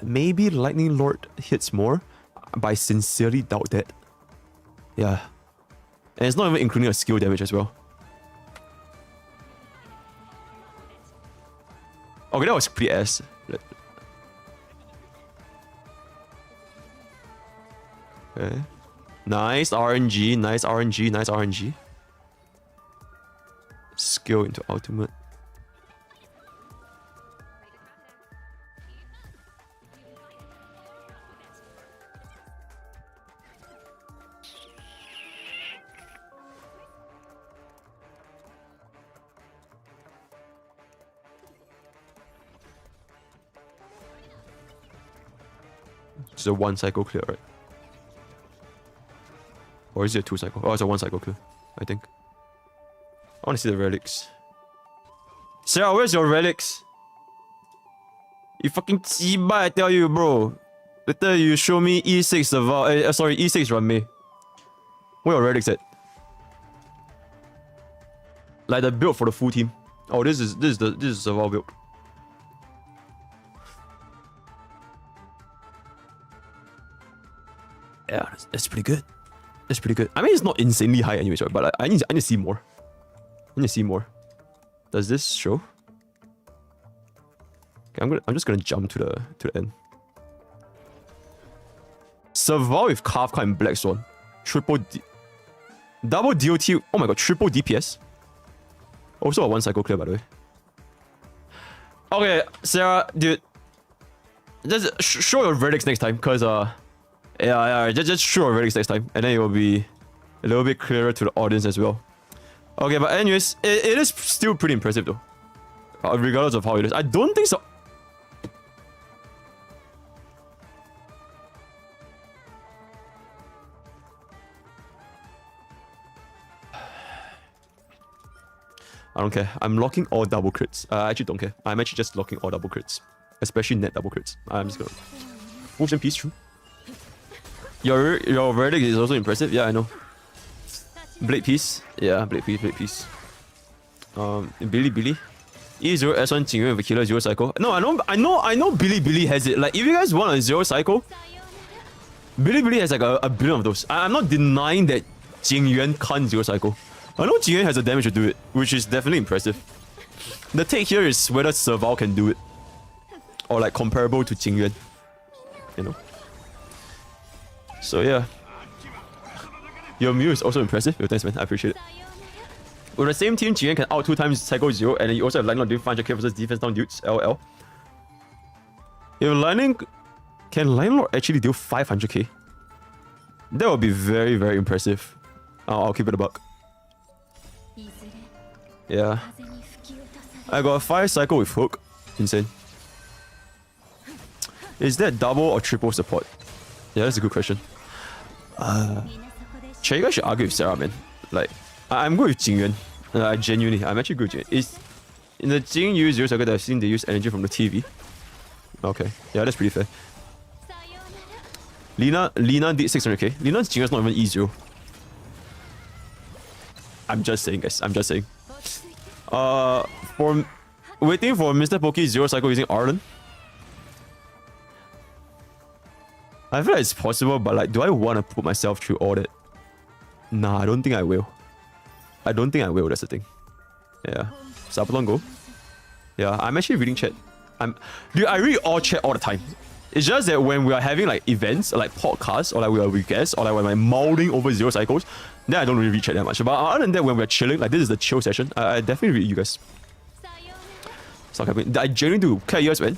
Maybe Lightning Lord hits more, but I sincerely doubt that. Yeah. And it's not even including a skill damage as well. Okay, that was pretty ass. Okay. Nice RNG, nice RNG, nice RNG. Skill into ultimate. It's a 1 cycle clear, right? Or is it a 2 cycle? Oh, it's a 1 cycle clear, I think. I want to see the relics. Sarah, where's your relics? You fucking chiba, I tell you, bro. Later you show me E6 Serval. Sorry, E6 Ruanmei. Where are your relics at? Like the build for the full team. Oh, this is Serval build. Yeah, that's pretty good. That's pretty good. I mean, it's not insanely high anyways, right? But I need to see more. I need to see more. Does this show? Okay, I'm just gonna jump to the end. Serval with Kafka and Black Swan. Double DOT. Oh my god, triple DPS. Also a 1 cycle clear, by the way. Okay, Sarah, dude. Just show your verdicts next time, cause just show your verdicts next time, and then it will be a little bit clearer to the audience as well. Okay, but anyways, it is still pretty impressive though. Regardless of how it is. I don't think so. I don't care. I'm locking all double crits. I actually don't care. I'm actually just locking all double crits. Especially net double crits. I'm just gonna... Motion piece, true. Your verdict is also impressive. Yeah, I know. Blade piece. Yeah, blade piece. Billy. E0 S1 Jingyuan with Killer 0 Cycle. No, I know Billy has it. Like, if you guys want a 0 Cycle, Billy has like a billion of those. I'm not denying that Jingyuan can't 0 Cycle. I know Jingyuan has the damage to do it, which is definitely impressive. The take here is whether Serval can do it. Or like comparable to Jingyuan. You know? So yeah. Your Mew is also impressive. Yo, thanks man, I appreciate it. With the same team, Jingyuan can out 2 times Cycle 0, and then you also have Lightning doing 500k versus defense down dudes, LL. If Lightning... Can Lightning actually deal 500k? That would be very, very impressive. I'll keep it a buck. Yeah. I got a 5 cycle with hook. Insane. Is that double or triple support? Yeah, that's a good question. You guys should argue with Sarah, man. Like, I'm good with Jingyuan. Genuinely, I'm actually good with Jingyuan. Is in the Jing use 0 cycle that I've seen they use energy from the TV. Okay. Yeah, that's pretty fair. Lina did 600k. Lina's Jingyuan's not even E0. I'm just saying, guys. I'm just saying. For waiting for MrPokke 0 cycle using Arlen. I feel like it's possible, but like, do I want to put myself through all that? Nah, I don't think I will. That's the thing. Yeah. Sabaton go. Yeah, I'm actually reading chat. Dude, I read all chat all the time. It's just that when we are having like events, like podcasts, or like we are with guests, or like when I'm molding over 0 cycles, then I don't really read chat that much. But other than that, when we're chilling, like this is the chill session, I definitely read you guys. Stop happening. I genuinely do. Okay, yes, man.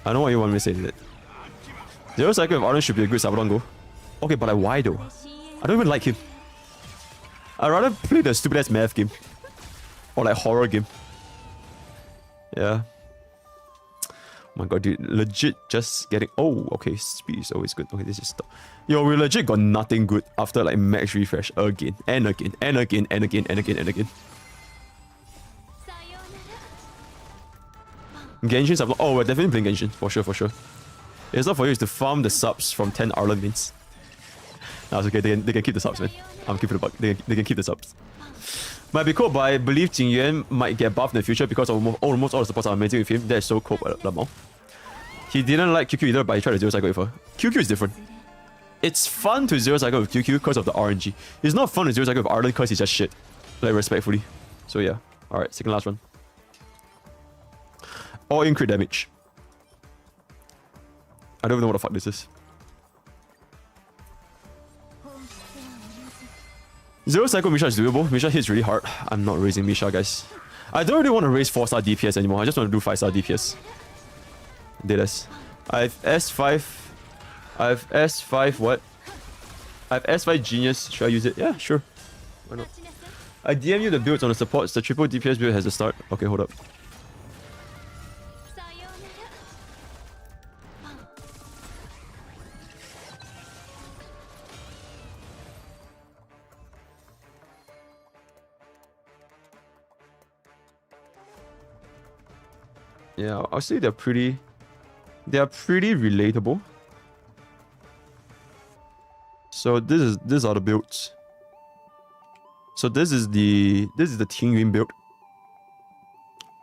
I know what you want me to say to that. 0 cycle of Arden should be a good Sabaton go. Okay, but like why though? I don't even like him. I'd rather play the stupid ass math game. Or like horror game. Yeah. Oh my god, dude. Legit just getting... Oh, okay. Speed is always good. Okay, this is stop. Yo, we legit got nothing good after like max refresh again. And again. And again. And again. And again. And again. Genshin sub. Oh, we're definitely playing Genshin. For sure, for sure. It's not for you, it's to farm the subs from 10 Arlen mains. Nah, it's okay. They can keep the subs, man. I'm keeping the buck. They can keep the subs. Might be cool, but I believe Jingyuan might get buffed in the future because almost all the supports are amazing with him. That's so cool, Lamau. He didn't like QQ either, but he tried to 0 cycle with her. QQ is different. It's fun to 0 cycle with QQ because of the RNG. It's not fun to 0 cycle with Arlen because he's just shit. Like, respectfully. So yeah. Alright, second last one. All in crit damage. I don't even know what the fuck this is. 0 cycle Misha is doable. Misha hits really hard. I'm not raising Misha, guys. I don't really want to raise 4-star DPS anymore. I just want to do 5-star DPS. Deadass. I have S5. I have S5 what? I have S5 Genius. Should I use it? Yeah, sure. Why not? I DM you the builds on the supports. The triple DPS build has a start. Okay, hold up. Yeah, I'll say they're pretty relatable. So these are the builds. So this is the Tingyuan build.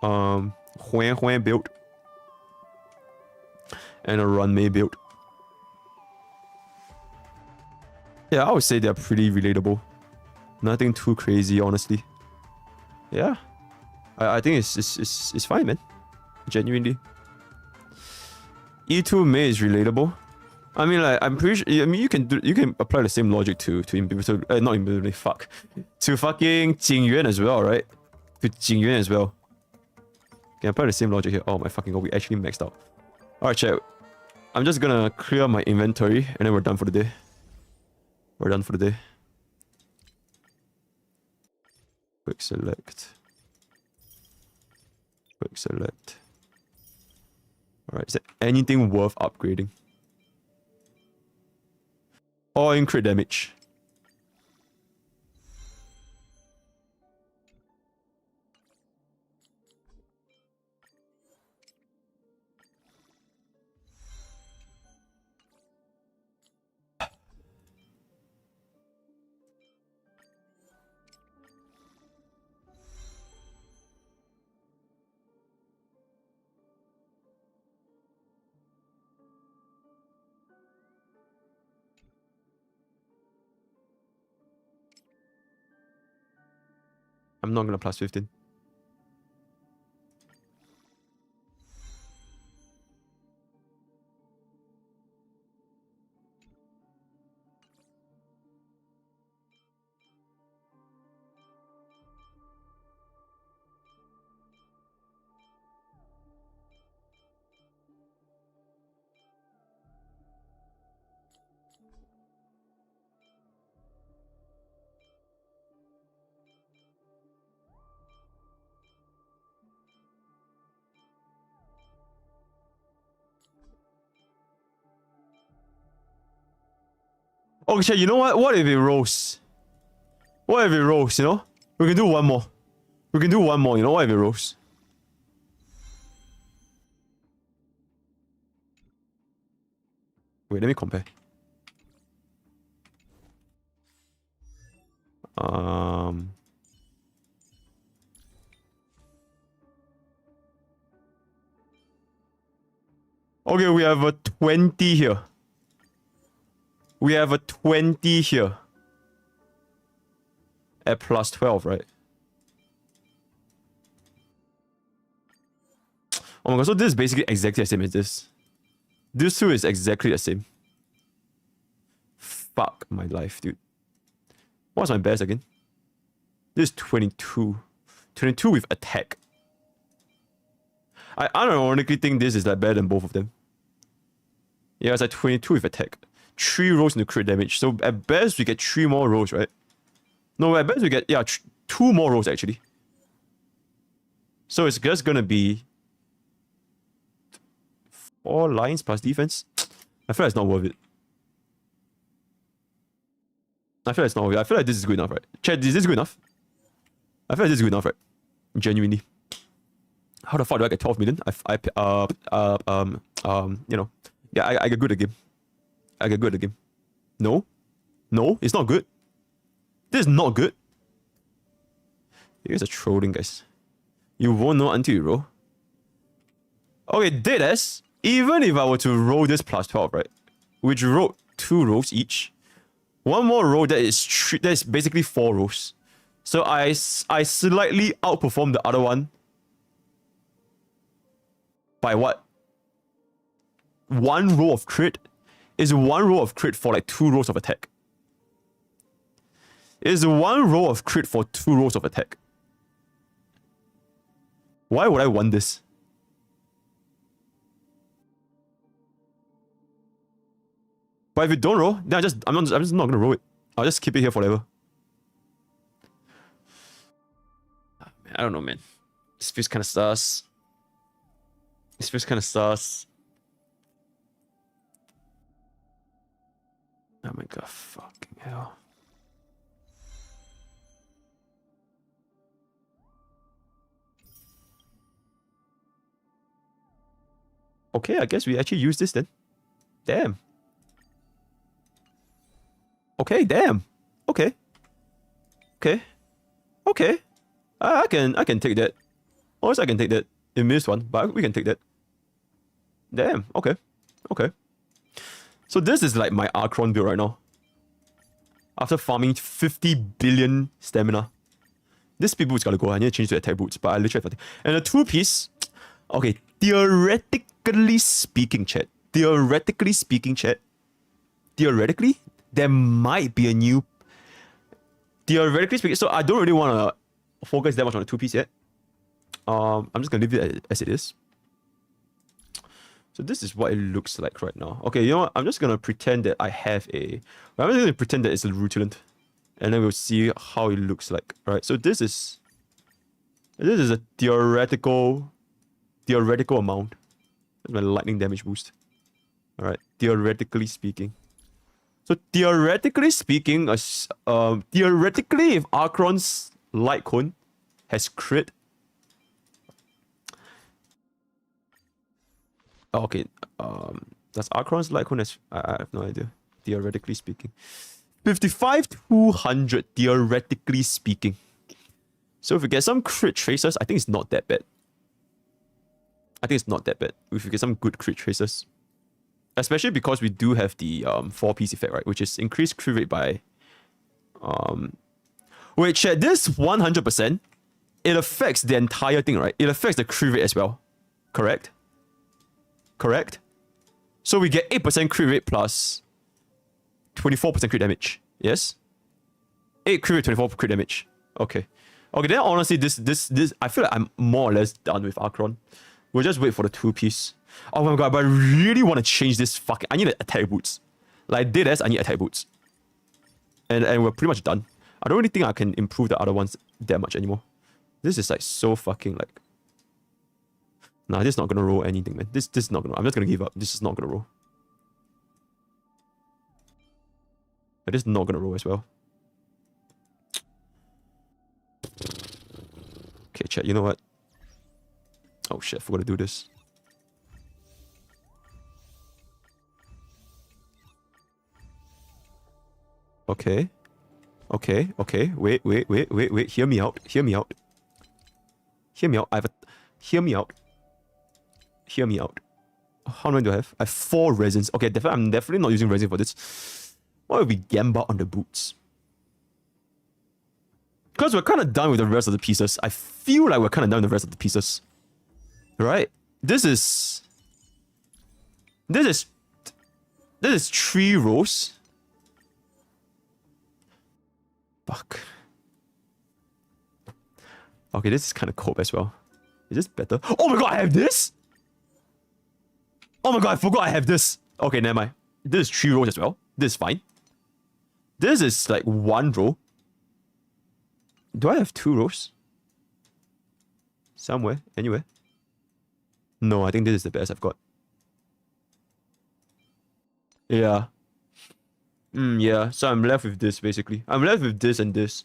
Huan build. And a Ruanmei build. Yeah, I would say they're pretty relatable. Nothing too crazy, honestly. Yeah. I think it's fine, man. Genuinely. E2Mei is relatable. I mean, like, I'm pretty sure, I mean, you can apply the same logic to imbibitor, not imbibitor, fuck. To fucking Jingyuan as well, right? To Jingyuan as well. Can apply the same logic here. Oh my fucking god, we actually maxed out. Alright, chat. I'm just gonna clear my inventory and then we're done for the day. We're done for the day. Quick select. Quick select. Alright, is there anything worth upgrading? Or in crit damage? I'm not gonna plus 15. Okay, chat, you know what? What if it rolls? What if it rolls, you know? We can do one more. We can do one more, you know? What if it rolls? Wait, let me compare. Okay, we have a 20 here. We have a 20 here. At plus 12, right? Oh my god, so this is basically exactly the same as this. This two is exactly the same. Fuck my life, dude. What's my best again? This is 22. 22 with attack. I unironically think this is like better than both of them. Yeah, it's like 22 with attack. 3 rolls into crit damage. So at best we get 3 more rolls, right? No, at best we get 2 more rolls actually. So it's just gonna be 4 lines plus defense. I feel like it's not worth it. I feel like it's not worth it. I feel like this is good enough, right? Chat, is this good enough? I feel like this is good enough, right? Genuinely. How the fuck do I get 12 million? You know. Yeah, I get good at the game. I get good at the game. No. No, it's not good. This is not good. You guys are trolling, guys. You won't know until you roll. Okay, deadass. Even if I were to roll this plus 12, right? Which rolled 2 rolls each. One more roll that is basically 4 rolls. So I slightly outperform the other one. By what? 1 roll of crit is 1 roll of crit for like 2 rolls of attack. Is 1 roll of crit for 2 rolls of attack. Why would I want this? But if you don't roll, then I'm just not gonna roll it. I'll just keep it here forever. I don't know, man. This feels kind of sus. This feels kind of sus. Oh my god, fucking hell. Okay, I guess we actually use this then. Damn. Okay, damn. Okay. Okay. Okay. I can take that. Honestly, I can take that. It missed one, but we can take that. Damn. Okay. Okay. So this is like my Archon build right now. after farming 50 billion stamina. This speed boot's gotta go. I need to change to attack boots, but I literally have nothing. And a 2-piece, okay, theoretically speaking, chat. Theoretically, there might be a new... Theoretically speaking, so I don't really want to focus that much on the 2-piece yet. I'm just gonna leave it as it is. So this is what it looks like right now. Okay, you know what? I'm just gonna pretend that I have a... I'm just gonna pretend that it's a rutilant. And then we'll see how it looks like. Alright, so this is a theoretical amount. That's my lightning damage boost. Alright, theoretically speaking. So theoretically speaking, theoretically if Archon's light cone has crit. Okay, does Archon's light cone has... I have no idea. Theoretically speaking. 55-200, theoretically speaking. So if we get some crit tracers, I think it's not that bad. If we get some good crit tracers. Especially because we do have the 4-piece effect, right? Which is increased crit rate by... Wait, chat, this 100%, it affects the entire thing, right? It affects the crit rate as well. Correct? So we get 8% crit rate plus 24% crit damage. Yes? 8 crit rate, 24 crit damage. Okay. Okay, then honestly, this I feel like I'm more or less done with Archon. We'll just wait for the 2-piece. Oh my god, but I really want to change this fucking... I need attack boots. Like, dead ass, I need attack boots. And we're pretty much done. I don't really think I can improve the other ones that much anymore. This is like so fucking like... Nah, this is not gonna roll anything, man. This is not gonna... I'm just gonna give up. This is not gonna roll. But this is not gonna roll as well. Okay, chat, you know what? Oh shit, I forgot to do this. Okay. Wait. Hear me out. Hear me out. How many do I have? I have 4 resins. Okay, I'm definitely not using resin for this. What if we gamble on the boots? Because we're kind of done with the rest of the pieces. I feel like we're kind of done with the rest of the pieces. Right? This is 3 rows. Fuck. Okay, this is kind of cope as well. Is this better? Oh my god, I have this? Oh my god, I forgot I have this. Okay, never mind. This is 3 rows as well. This is fine. This is like 1 row. Do I have 2 rows? Somewhere? Anywhere? No, I think this is the best I've got. Yeah. Yeah, so I'm left with this basically. I'm left with this and this.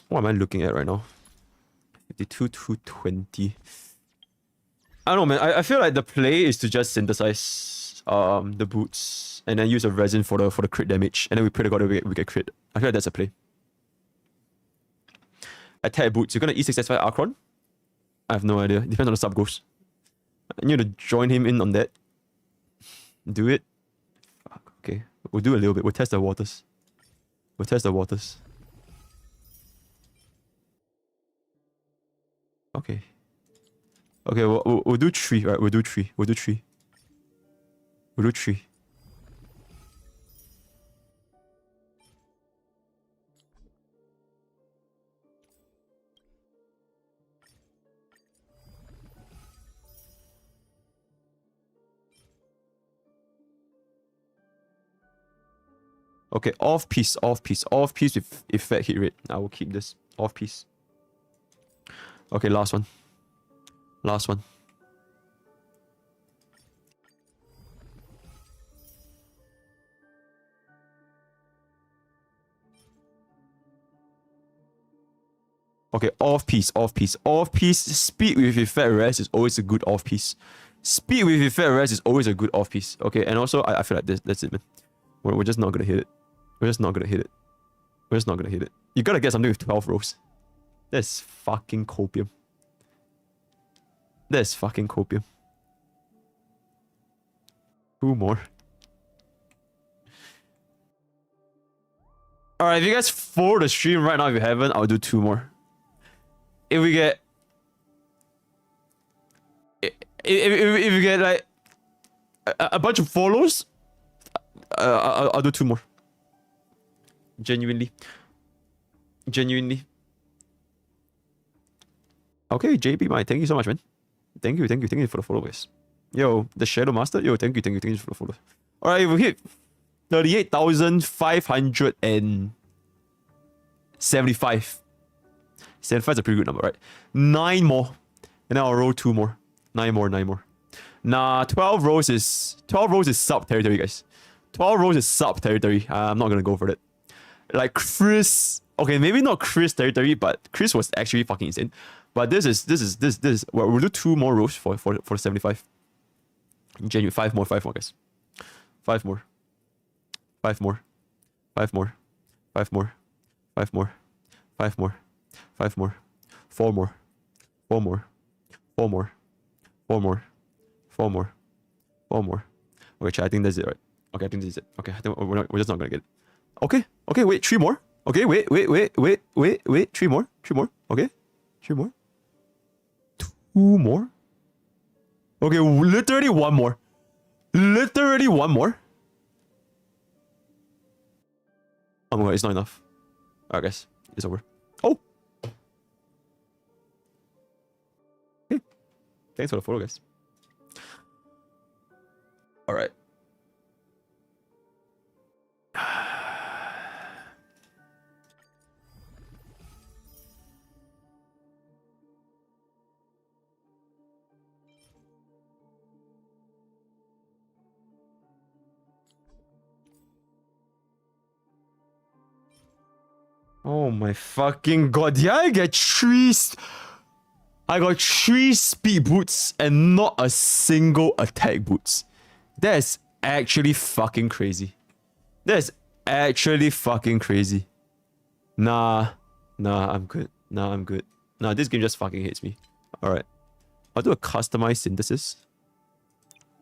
What am I looking at right now? 52 to 20. I don't know, man. I feel like the play is to just synthesize the boots and then use a resin for the crit damage, and then we pray to God we get crit. I feel like that's a play. Attack boots. You're gonna E6S5 Archon? I have no idea. Depends on the sub goals. I need to join him in on that. Do it. Fuck, okay. We'll do a little bit. We'll test the waters. Okay. Okay, we'll do 3, right? We'll do 3. Okay, off piece with effect hit rate. I will keep this off piece. Okay, last one. Okay, off piece. Speed with effect rest is always a good off piece. Okay, and also I feel like that's it, man. We're just not gonna hit it. You gotta get something with 12 rows. That's fucking copium. 2 more. Alright, if you guys follow the stream right now, if you haven't, I'll do 2 more. If we get... If you get like a bunch of follows, I'll do 2 more. Genuinely. Okay, JP, thank you so much, man. Thank you for the followers. Yo, the Shadow Master, yo, thank you for the followers. Alright, we hit 38,575. 75 is a pretty good number, right? 9 more. And then I'll roll 2 more. 9 more. Nah, 12 rolls is sub territory, guys. 12 rolls is sub territory. I'm not gonna go for that. Like Chris, okay, maybe not Chris territory, but Chris was actually fucking insane. But this is well, we'll do 2 more rolls for 75. Genuine, 5 more, guys. 5 more. 5 more. 5 more. 5 more. 5 more. 5 more. 5 more. 4 more. 4 more. 4 more. 4 more. 4 more. 4 more. Okay, chat, I think that's it, right? Okay, I think this is it. Okay, I think we're just not gonna get it. Okay, wait, 3 more. Okay, wait, 3 more. 3 more. Okay, 3 more. 2 more. Okay, literally 1 more. Literally 1 more. Oh my god, it's not enough. Alright, guys, it's over. Oh! Okay. Thanks for the follow, guys. Alright. Oh my fucking god, did I get 3... I got 3 speed boots and not a single attack boots. That is actually fucking crazy. That is actually fucking crazy. Nah, I'm good. Nah, this game just fucking hates me. Alright. I'll do a customized synthesis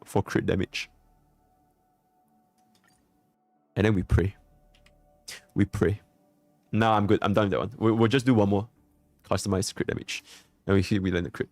for crit damage. And then we pray. Nah, I'm good. I'm done with that one. We'll just do 1 more customized crit damage. And we land the crit.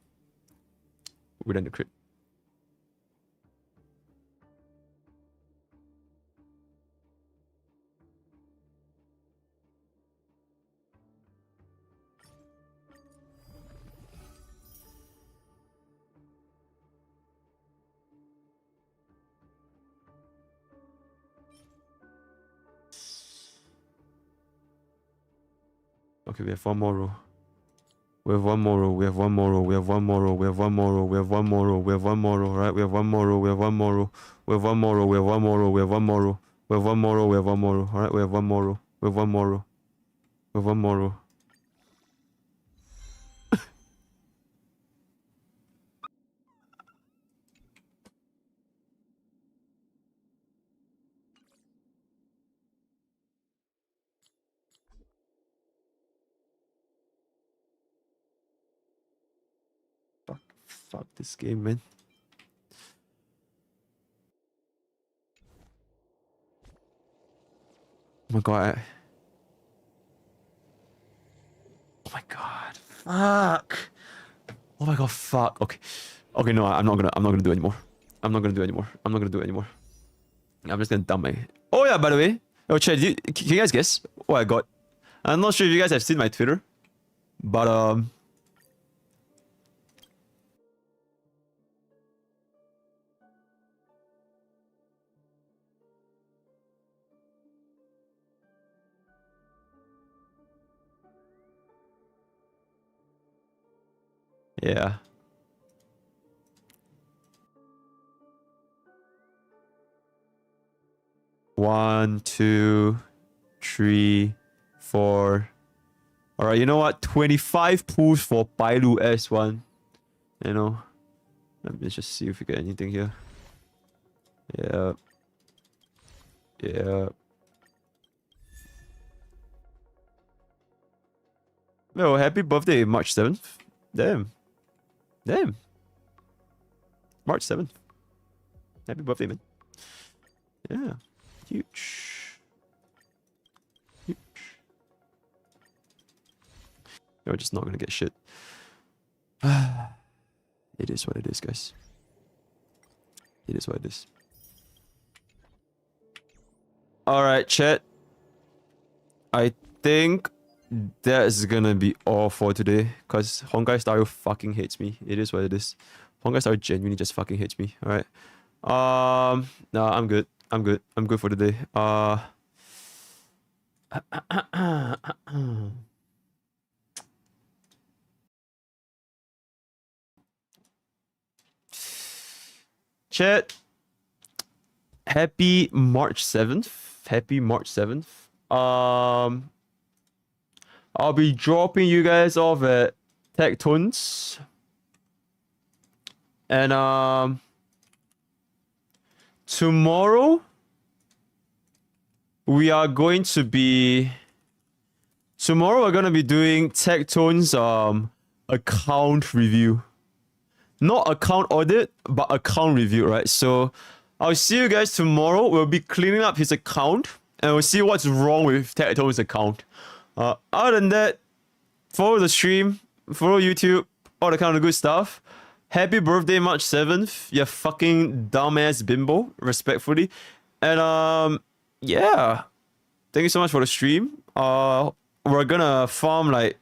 Okay, we have 1 more row. We have one more row, right? We have one more row, right? We have one more row, we have one more row, we have one more row, we have one more row, we have one more row, we have one more row, we have one more row, we have one more row, we have one more row, we have one more row, we have one more row, alright, we have one more row, we have one more row, we have one more row. Fuck this game, man. Oh my god. Oh my god. Fuck. Oh my god, fuck. Okay. Okay, no, I'm not gonna do anymore. I'm not gonna do anymore. I'm just gonna dump my... Oh yeah, by the way. Oh, chat, can you guys guess what I got? I'm not sure if you guys have seen my Twitter. But, yeah. One, 2, 3, 4. Alright, you know what? 25 pulls for Bailu S1. You know. Let me just see if we get anything here. Yeah. Yeah. Yo, happy birthday, March 7th. Damn. March 7th. Happy birthday, man. Yeah. Huge. Huge. You're just not gonna get shit. It is what it is, guys. It is what it is. Alright, chat. I think that's gonna be all for today. Because Honkai Starrail fucking hates me. It is what it is. Honkai Starrail genuinely just fucking hates me. Alright. No, I'm good. I'm good. I'm good for today. Chat. Happy March 7th. Happy March 7th. I'll be dropping you guys off at Tectones. And tomorrow we're gonna be doing Tectones account review. Not account audit, but account review, right? So I'll see you guys tomorrow. We'll be cleaning up his account and we'll see what's wrong with Tectone's account. Other than that, follow the stream, follow YouTube, all the kind of good stuff. Happy birthday, March 7th. You fucking dumbass bimbo, respectfully. And yeah. Thank you so much for the stream. We're gonna farm like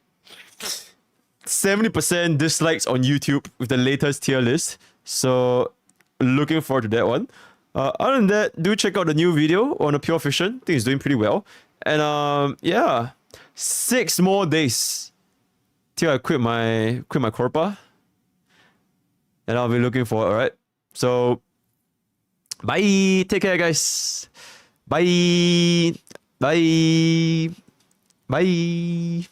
70% dislikes on YouTube with the latest tier list. So looking forward to that one. Other than that, do check out the new video on the Pure Fission. I think it's doing pretty well. And yeah. 6 more days till I quit my corpa. And I'll be looking for it, alright? So bye. Take care, guys. Bye. Bye. Bye.